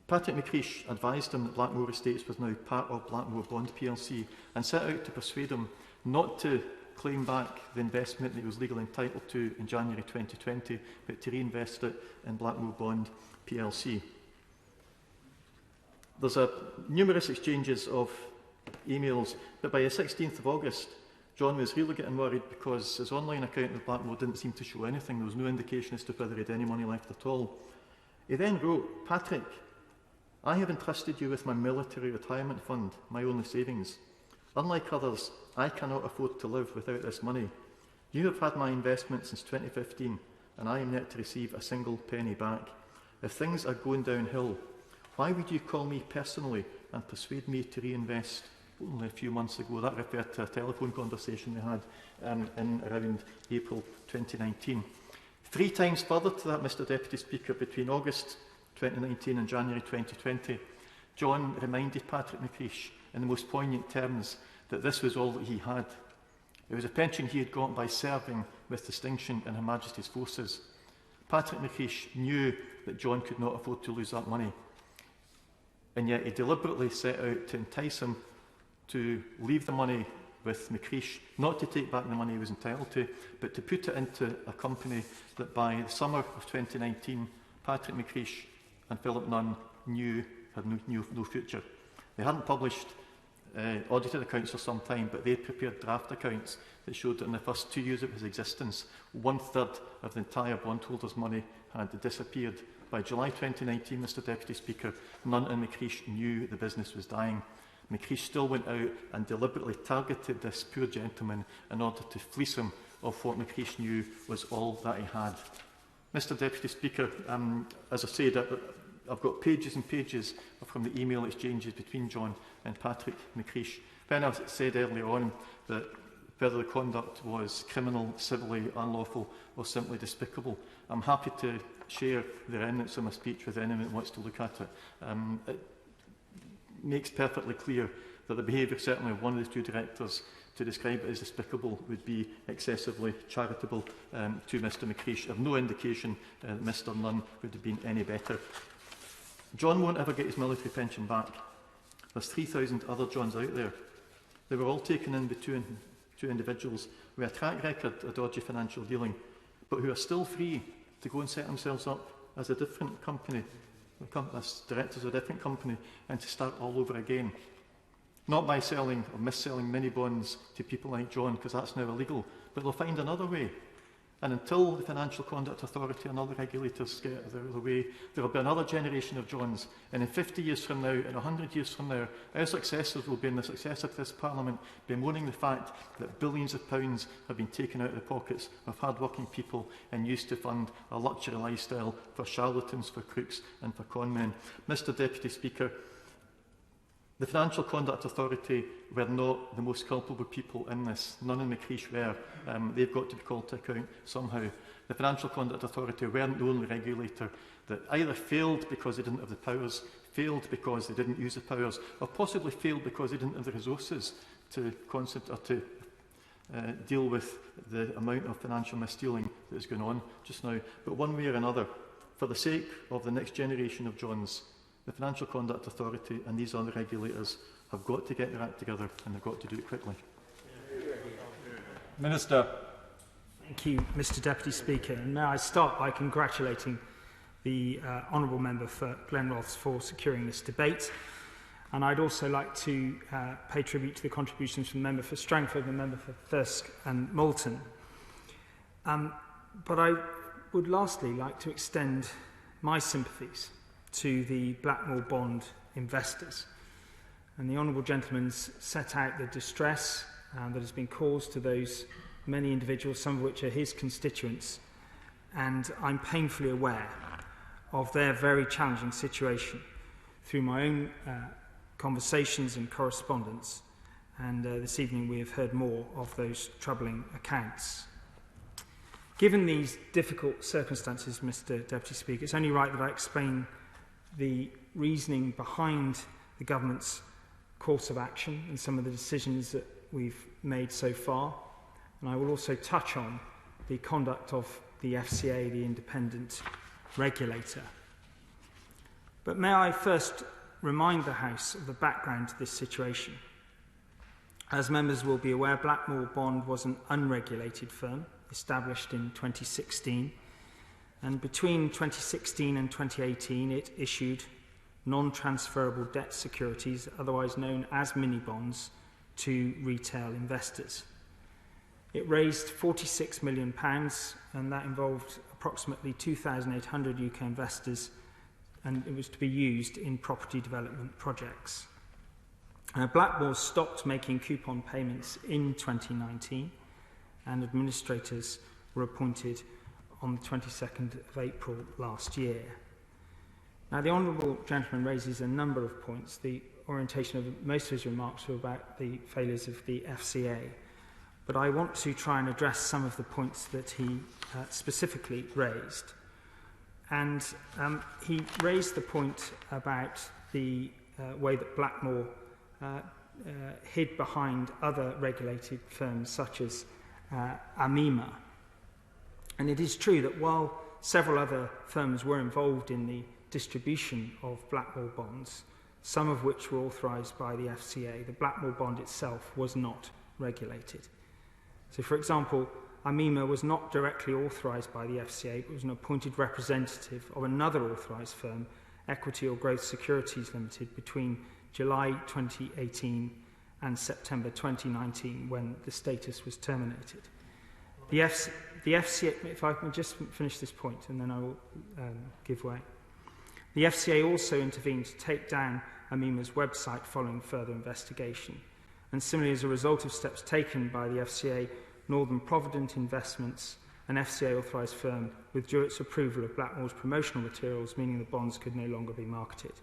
Patrick McCreesh advised him that Blackmore Estates was now part of Blackmore Bond plc and set out to persuade him not to claim back the investment that he was legally entitled to in January 2020, but to reinvest it in Blackmore Bond plc. There's numerous exchanges of emails, but by the 16th of August, John was really getting worried because his online account with Blackmore didn't seem to show anything. There was no indication as to whether he had any money left at all. He then wrote, "Patrick, I have entrusted you with my military retirement fund, my only savings. Unlike others, I cannot afford to live without this money. You have had my investment since 2015, and I am yet to receive a single penny back. If things are going downhill, why would you call me personally and persuade me to reinvest?" Only a few months ago, that referred to a telephone conversation we had in around April 2019. 3 times further to that, Mr Deputy Speaker, between August 2019 and January 2020, John reminded Patrick McCreesh in the most poignant terms that this was all that he had. It was a pension he had got by serving with distinction in Her Majesty's forces. Patrick McCreesh knew that John could not afford to lose that money, and yet he deliberately set out to entice him to leave the money with McCreesh, not to take back the money he was entitled to, but to put it into a company that by the summer of 2019, Patrick McCreesh and Philip Nunn knew had no future. They hadn't published audited accounts for some time, but they prepared draft accounts that showed that in the first 2 years of his existence, 1/3 of the entire bondholder's money had disappeared. By July 2019, Mr Deputy Speaker, Nunn and McCreesh knew the business was dying. McCreesh still went out and deliberately targeted this poor gentleman in order to fleece him of what McCreesh knew was all that he had. Mr Deputy Speaker, as I said, I've got pages and pages from the email exchanges between John and Patrick McCreesh. When I said earlier on that whether the conduct was criminal, civilly unlawful or simply despicable, I'm happy to share the remnants of my speech with anyone who wants to look at it. It makes perfectly clear that the behaviour certainly of one of the 2 directors to describe it as despicable would be excessively charitable to Mr McCreesh. I have no indication that Mr Nunn would have been any better. John won't ever get his military pension back. There's 3,000 other Johns out there. They were all taken in by two individuals with a track record of dodgy financial dealing, but who are still free to go and set themselves up as a different company, as directors of a different company, and to start all over again. Not by selling or mis-selling mini bonds to people like John, because that's now illegal, but they'll find another way. And until the Financial Conduct Authority and other regulators get out of their way, there will be another generation of Johns. And in 50 years from now, in 100 years from now, our successors will be in the successor to this Parliament, bemoaning the fact that billions of pounds have been taken out of the pockets of hard-working people and used to fund a luxury lifestyle for charlatans, for crooks and for conmen. Mr Deputy Speaker, the Financial Conduct Authority were not the most culpable people in this. Nunn and McCreesh were. They've got to be called to account somehow. The Financial Conduct Authority weren't the only regulator that either failed because they didn't have the powers, failed because they didn't use the powers, or possibly failed because they didn't have the resources to deal with the amount of financial misdealing that is going on just now. But one way or another, for the sake of the next generation of Johns, the Financial Conduct Authority and these other regulators have got to get their act together, and they've got to do it quickly. Minister. Thank you, Mr Deputy Speaker. And may I start by congratulating the Honourable Member for Glenross for securing this debate. And I'd also like to pay tribute to the contributions from the Member for Strangford and the Member for Thirsk and Moulton. But I would lastly like to extend my sympathies to the Blackmore bond investors. And the Honourable Gentleman's set out the distress that has been caused to those many individuals, some of which are his constituents, and I'm painfully aware of their very challenging situation through my own conversations and correspondence, and this evening we have heard more of those troubling accounts. Given these difficult circumstances, Mr. Deputy Speaker, it's only right that I explain the reasoning behind the government's course of action and some of the decisions that we've made so far, and I will also touch on the conduct of the FCA, the independent regulator. But may I first remind the House of the background to this situation. As members will be aware, Blackmore Bond was an unregulated firm established in 2016, and between 2016 and 2018 it issued non-transferable debt securities, otherwise known as mini-bonds, to retail investors. It raised £46 million, and that involved approximately 2,800 UK investors, and it was to be used in property development projects. Blackmore stopped making coupon payments in 2019, and administrators were appointed on the 22nd of April last year. Now, the Honourable Gentleman raises a number of points. The orientation of most of his remarks were about the failures of the FCA, but I want to try and address some of the points that he specifically raised. And he raised the point about the way that Blackmore hid behind other regulated firms such as Amima. And it is true that while several other firms were involved in the distribution of Blackmore bonds, some of which were authorised by the FCA, the Blackmore bond itself was not regulated. So, for example, Amima was not directly authorised by the FCA, but was an appointed representative of another authorised firm, Equity or Growth Securities Limited, between July 2018 and September 2019, when the status was terminated. The FCA, if I can just finish this point and then I will give way. The FCA also intervened to take down Amima's website following further investigation. And similarly, as a result of steps taken by the FCA, Northern Provident Investments, an FCA-authorised firm, withdrew its approval of Blackmore's promotional materials, meaning the bonds could no longer be marketed.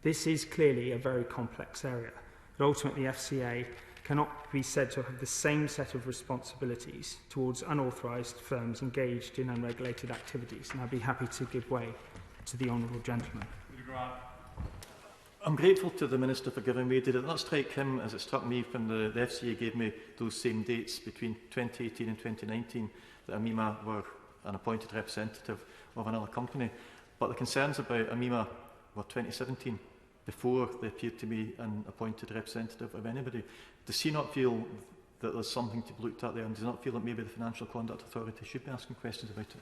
This is clearly a very complex area, but ultimately FCA cannot be said to have the same set of responsibilities towards unauthorised firms engaged in unregulated activities, and I'd be happy to give way to the Honourable Gentleman. I'm grateful to the Minister for giving way. Did it not strike him, as it struck me when the FCA gave me those same dates between 2018 and 2019, that Amima were an appointed representative of another company? But the concerns about Amima were 2017, before they appeared to be an appointed representative of anybody. Does he not feel that there's something to be looked at there, and does he not feel that maybe the Financial Conduct Authority should be asking questions about it?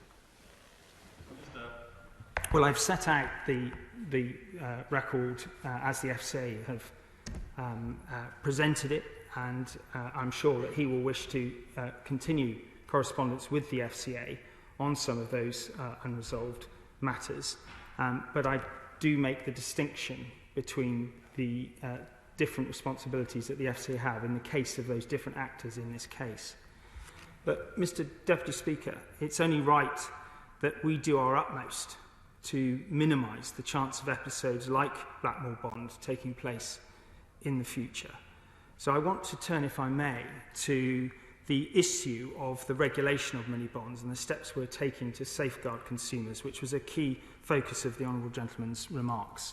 Well, I've set out the record as the FCA have presented it, and I'm sure that he will wish to continue correspondence with the FCA on some of those unresolved matters. But I do make the distinction between the different responsibilities that the FCA have in the case of those different actors in this case. But, Mr. Deputy Speaker, it's only right that we do our utmost to minimise the chance of episodes like Blackmore Bond taking place in the future. So I want to turn, if I may, to the issue of the regulation of mini-bonds and the steps we're taking to safeguard consumers, which was a key focus of the Honourable Gentleman's remarks.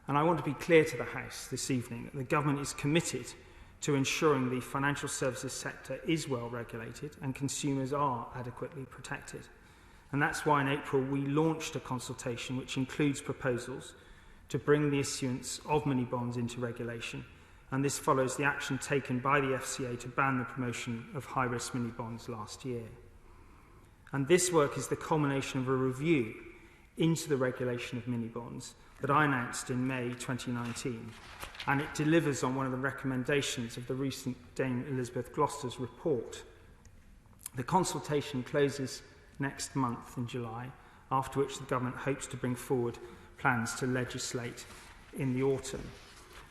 And I want to be clear to the House this evening that the Government is committed to ensuring the financial services sector is well regulated and consumers are adequately protected. And that's why in April we launched a consultation which includes proposals to bring the issuance of mini-bonds into regulation, and this follows the action taken by the FCA to ban the promotion of high-risk mini-bonds last year. And this work is the culmination of a review into the regulation of mini-bonds that I announced in May 2019, and it delivers on one of the recommendations of the recent Dame Elizabeth Gloucester's report. The consultation closes next month in July, after which the Government hopes to bring forward plans to legislate in the autumn.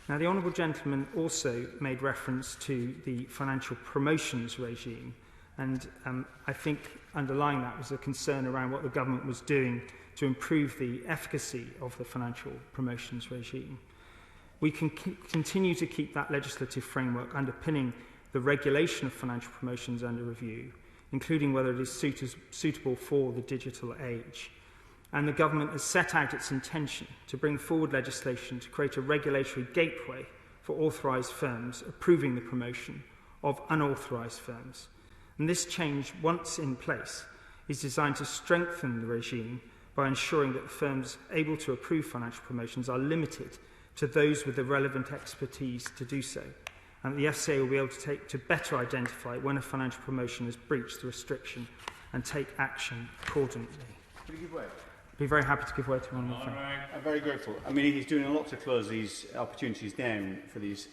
Now, the Honourable Gentleman also made reference to the financial promotions regime And I think underlying that was a concern around what the government was doing to improve the efficacy of the financial promotions regime. We can continue to keep that legislative framework underpinning the regulation of financial promotions under review, including whether it is suitable for the digital age. And the government has set out its intention to bring forward legislation to create a regulatory gateway for authorised firms approving the promotion of unauthorised firms. And this change, once in place, is designed to strengthen the regime by ensuring that the firms able to approve financial promotions are limited to those with the relevant expertise to do so. And the FCA will be able to better identify when a financial promotion has breached the restriction and take action accordingly. Can you give way? I'd be very happy to give way to one more thing. I'm very grateful. I mean, he's doing a lot to close these opportunities down for these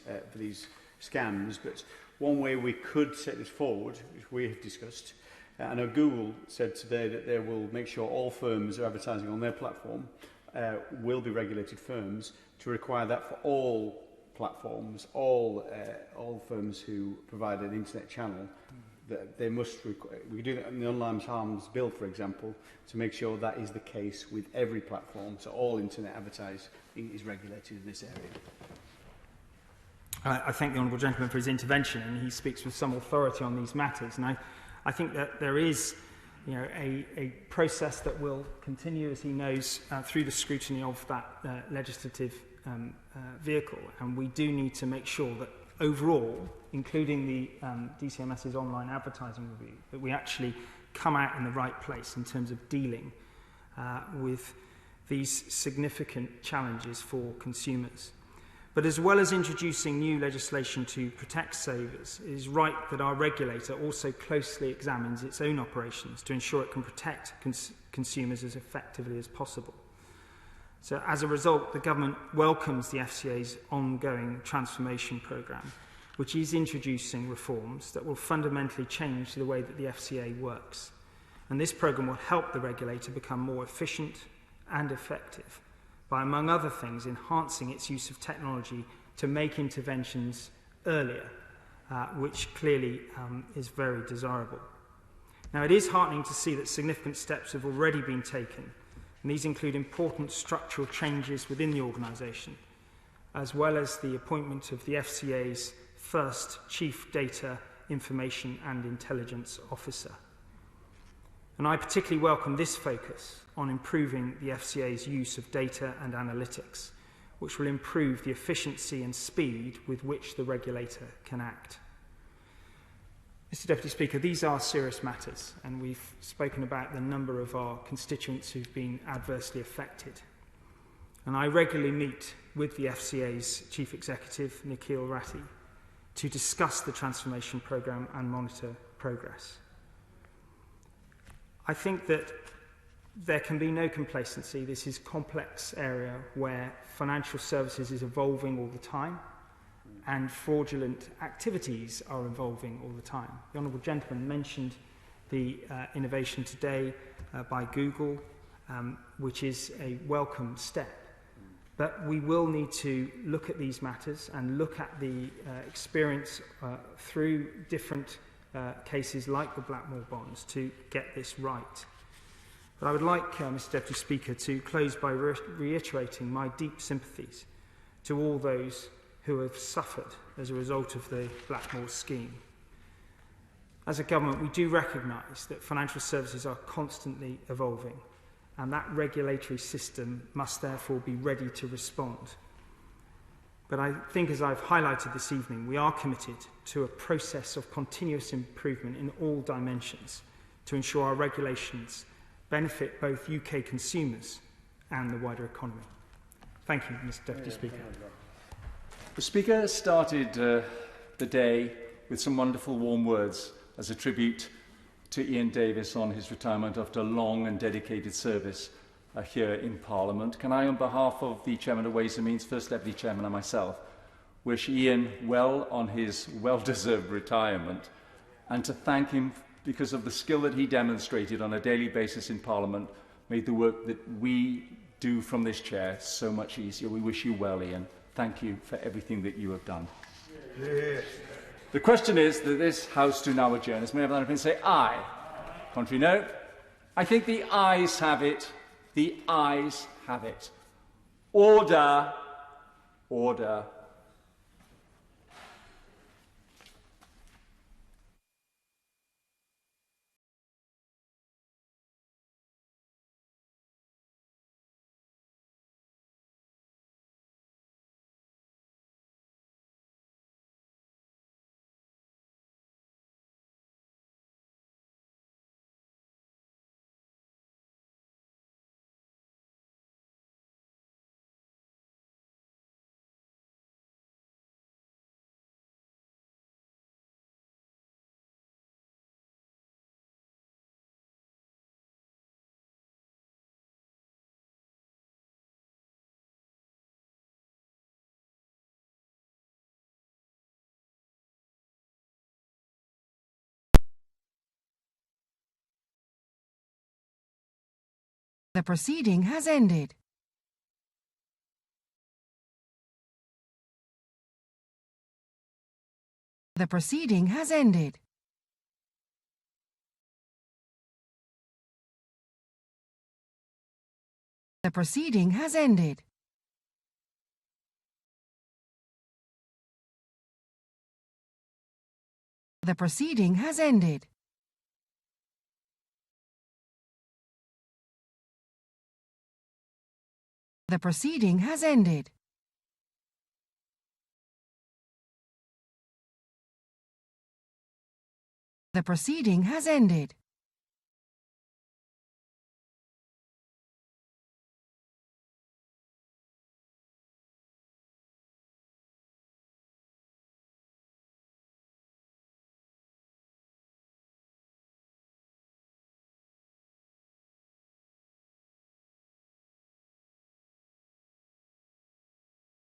scams, but one way we could set this forward, which we have discussed, I know Google said today that they will make sure all firms who are advertising on their platform will be regulated firms, to require that for all platforms, all firms who provide an internet channel, that they must we do that in the Online Harms Bill, for example, to make sure that is the case with every platform, so all internet advertising is regulated in this area. I thank the Honourable Gentleman for his intervention, and he speaks with some authority on these matters. And I think that there is, a process that will continue, as he knows, through the scrutiny of that legislative vehicle. And we do need to make sure that overall, including the DCMS's online advertising review, that we actually come out in the right place in terms of dealing with these significant challenges for consumers. But as well as introducing new legislation to protect savers, it is right that our regulator also closely examines its own operations to ensure it can protect consumers as effectively as possible. So as a result, the government welcomes the FCA's ongoing transformation programme, which is introducing reforms that will fundamentally change the way that the FCA works. And this programme will help the regulator become more efficient and effective by, among other things, enhancing its use of technology to make interventions earlier, which clearly is very desirable. Now, it is heartening to see that significant steps have already been taken, and these include important structural changes within the organisation, as well as the appointment of the FCA's first Chief Data, Information and Intelligence Officer. And I particularly welcome this focus on improving the FCA's use of data and analytics, which will improve the efficiency and speed with which the regulator can act. Mr. Deputy Speaker, these are serious matters, and we've spoken about the number of our constituents who've been adversely affected. And I regularly meet with the FCA's Chief Executive, Nikhil Rathi, to discuss the transformation programme and monitor progress. I think that there can be no complacency. This is a complex area where financial services is evolving all the time and fraudulent activities are evolving all the time. The Honourable Gentleman mentioned the innovation today by Google, which is a welcome step. But we will need to look at these matters and look at the experience through different cases like the Blackmore bonds to get this right. But I would like, Mr. Deputy Speaker, to close by reiterating my deep sympathies to all those who have suffered as a result of the Blackmore scheme. As a government, we do recognise that financial services are constantly evolving, and that regulatory system must therefore be ready to respond. But I think, as I've highlighted this evening, we are committed to a process of continuous improvement in all dimensions to ensure our regulations benefit both UK consumers and the wider economy. Thank you, Mr. Deputy Speaker. The Speaker started the day with some wonderful warm words as a tribute to Ian Davis on his retirement after long and dedicated service here in Parliament. Can I, on behalf of the Chairman of Ways and Means, First Deputy Chairman and myself, wish Ian well on his well-deserved retirement, and to thank him because of the skill that he demonstrated on a daily basis in Parliament, made the work that we do from this chair so much easier. We wish you well, Ian. Thank you for everything that you have done. Yeah. The question is that this House do now adjourn. As Mayor Van say aye. Contrary no. I think the ayes have it. The ayes have it. Order. Order. The proceeding has ended. The proceeding has ended. The proceeding has ended. The proceeding has ended. The proceeding has ended. The proceeding has ended.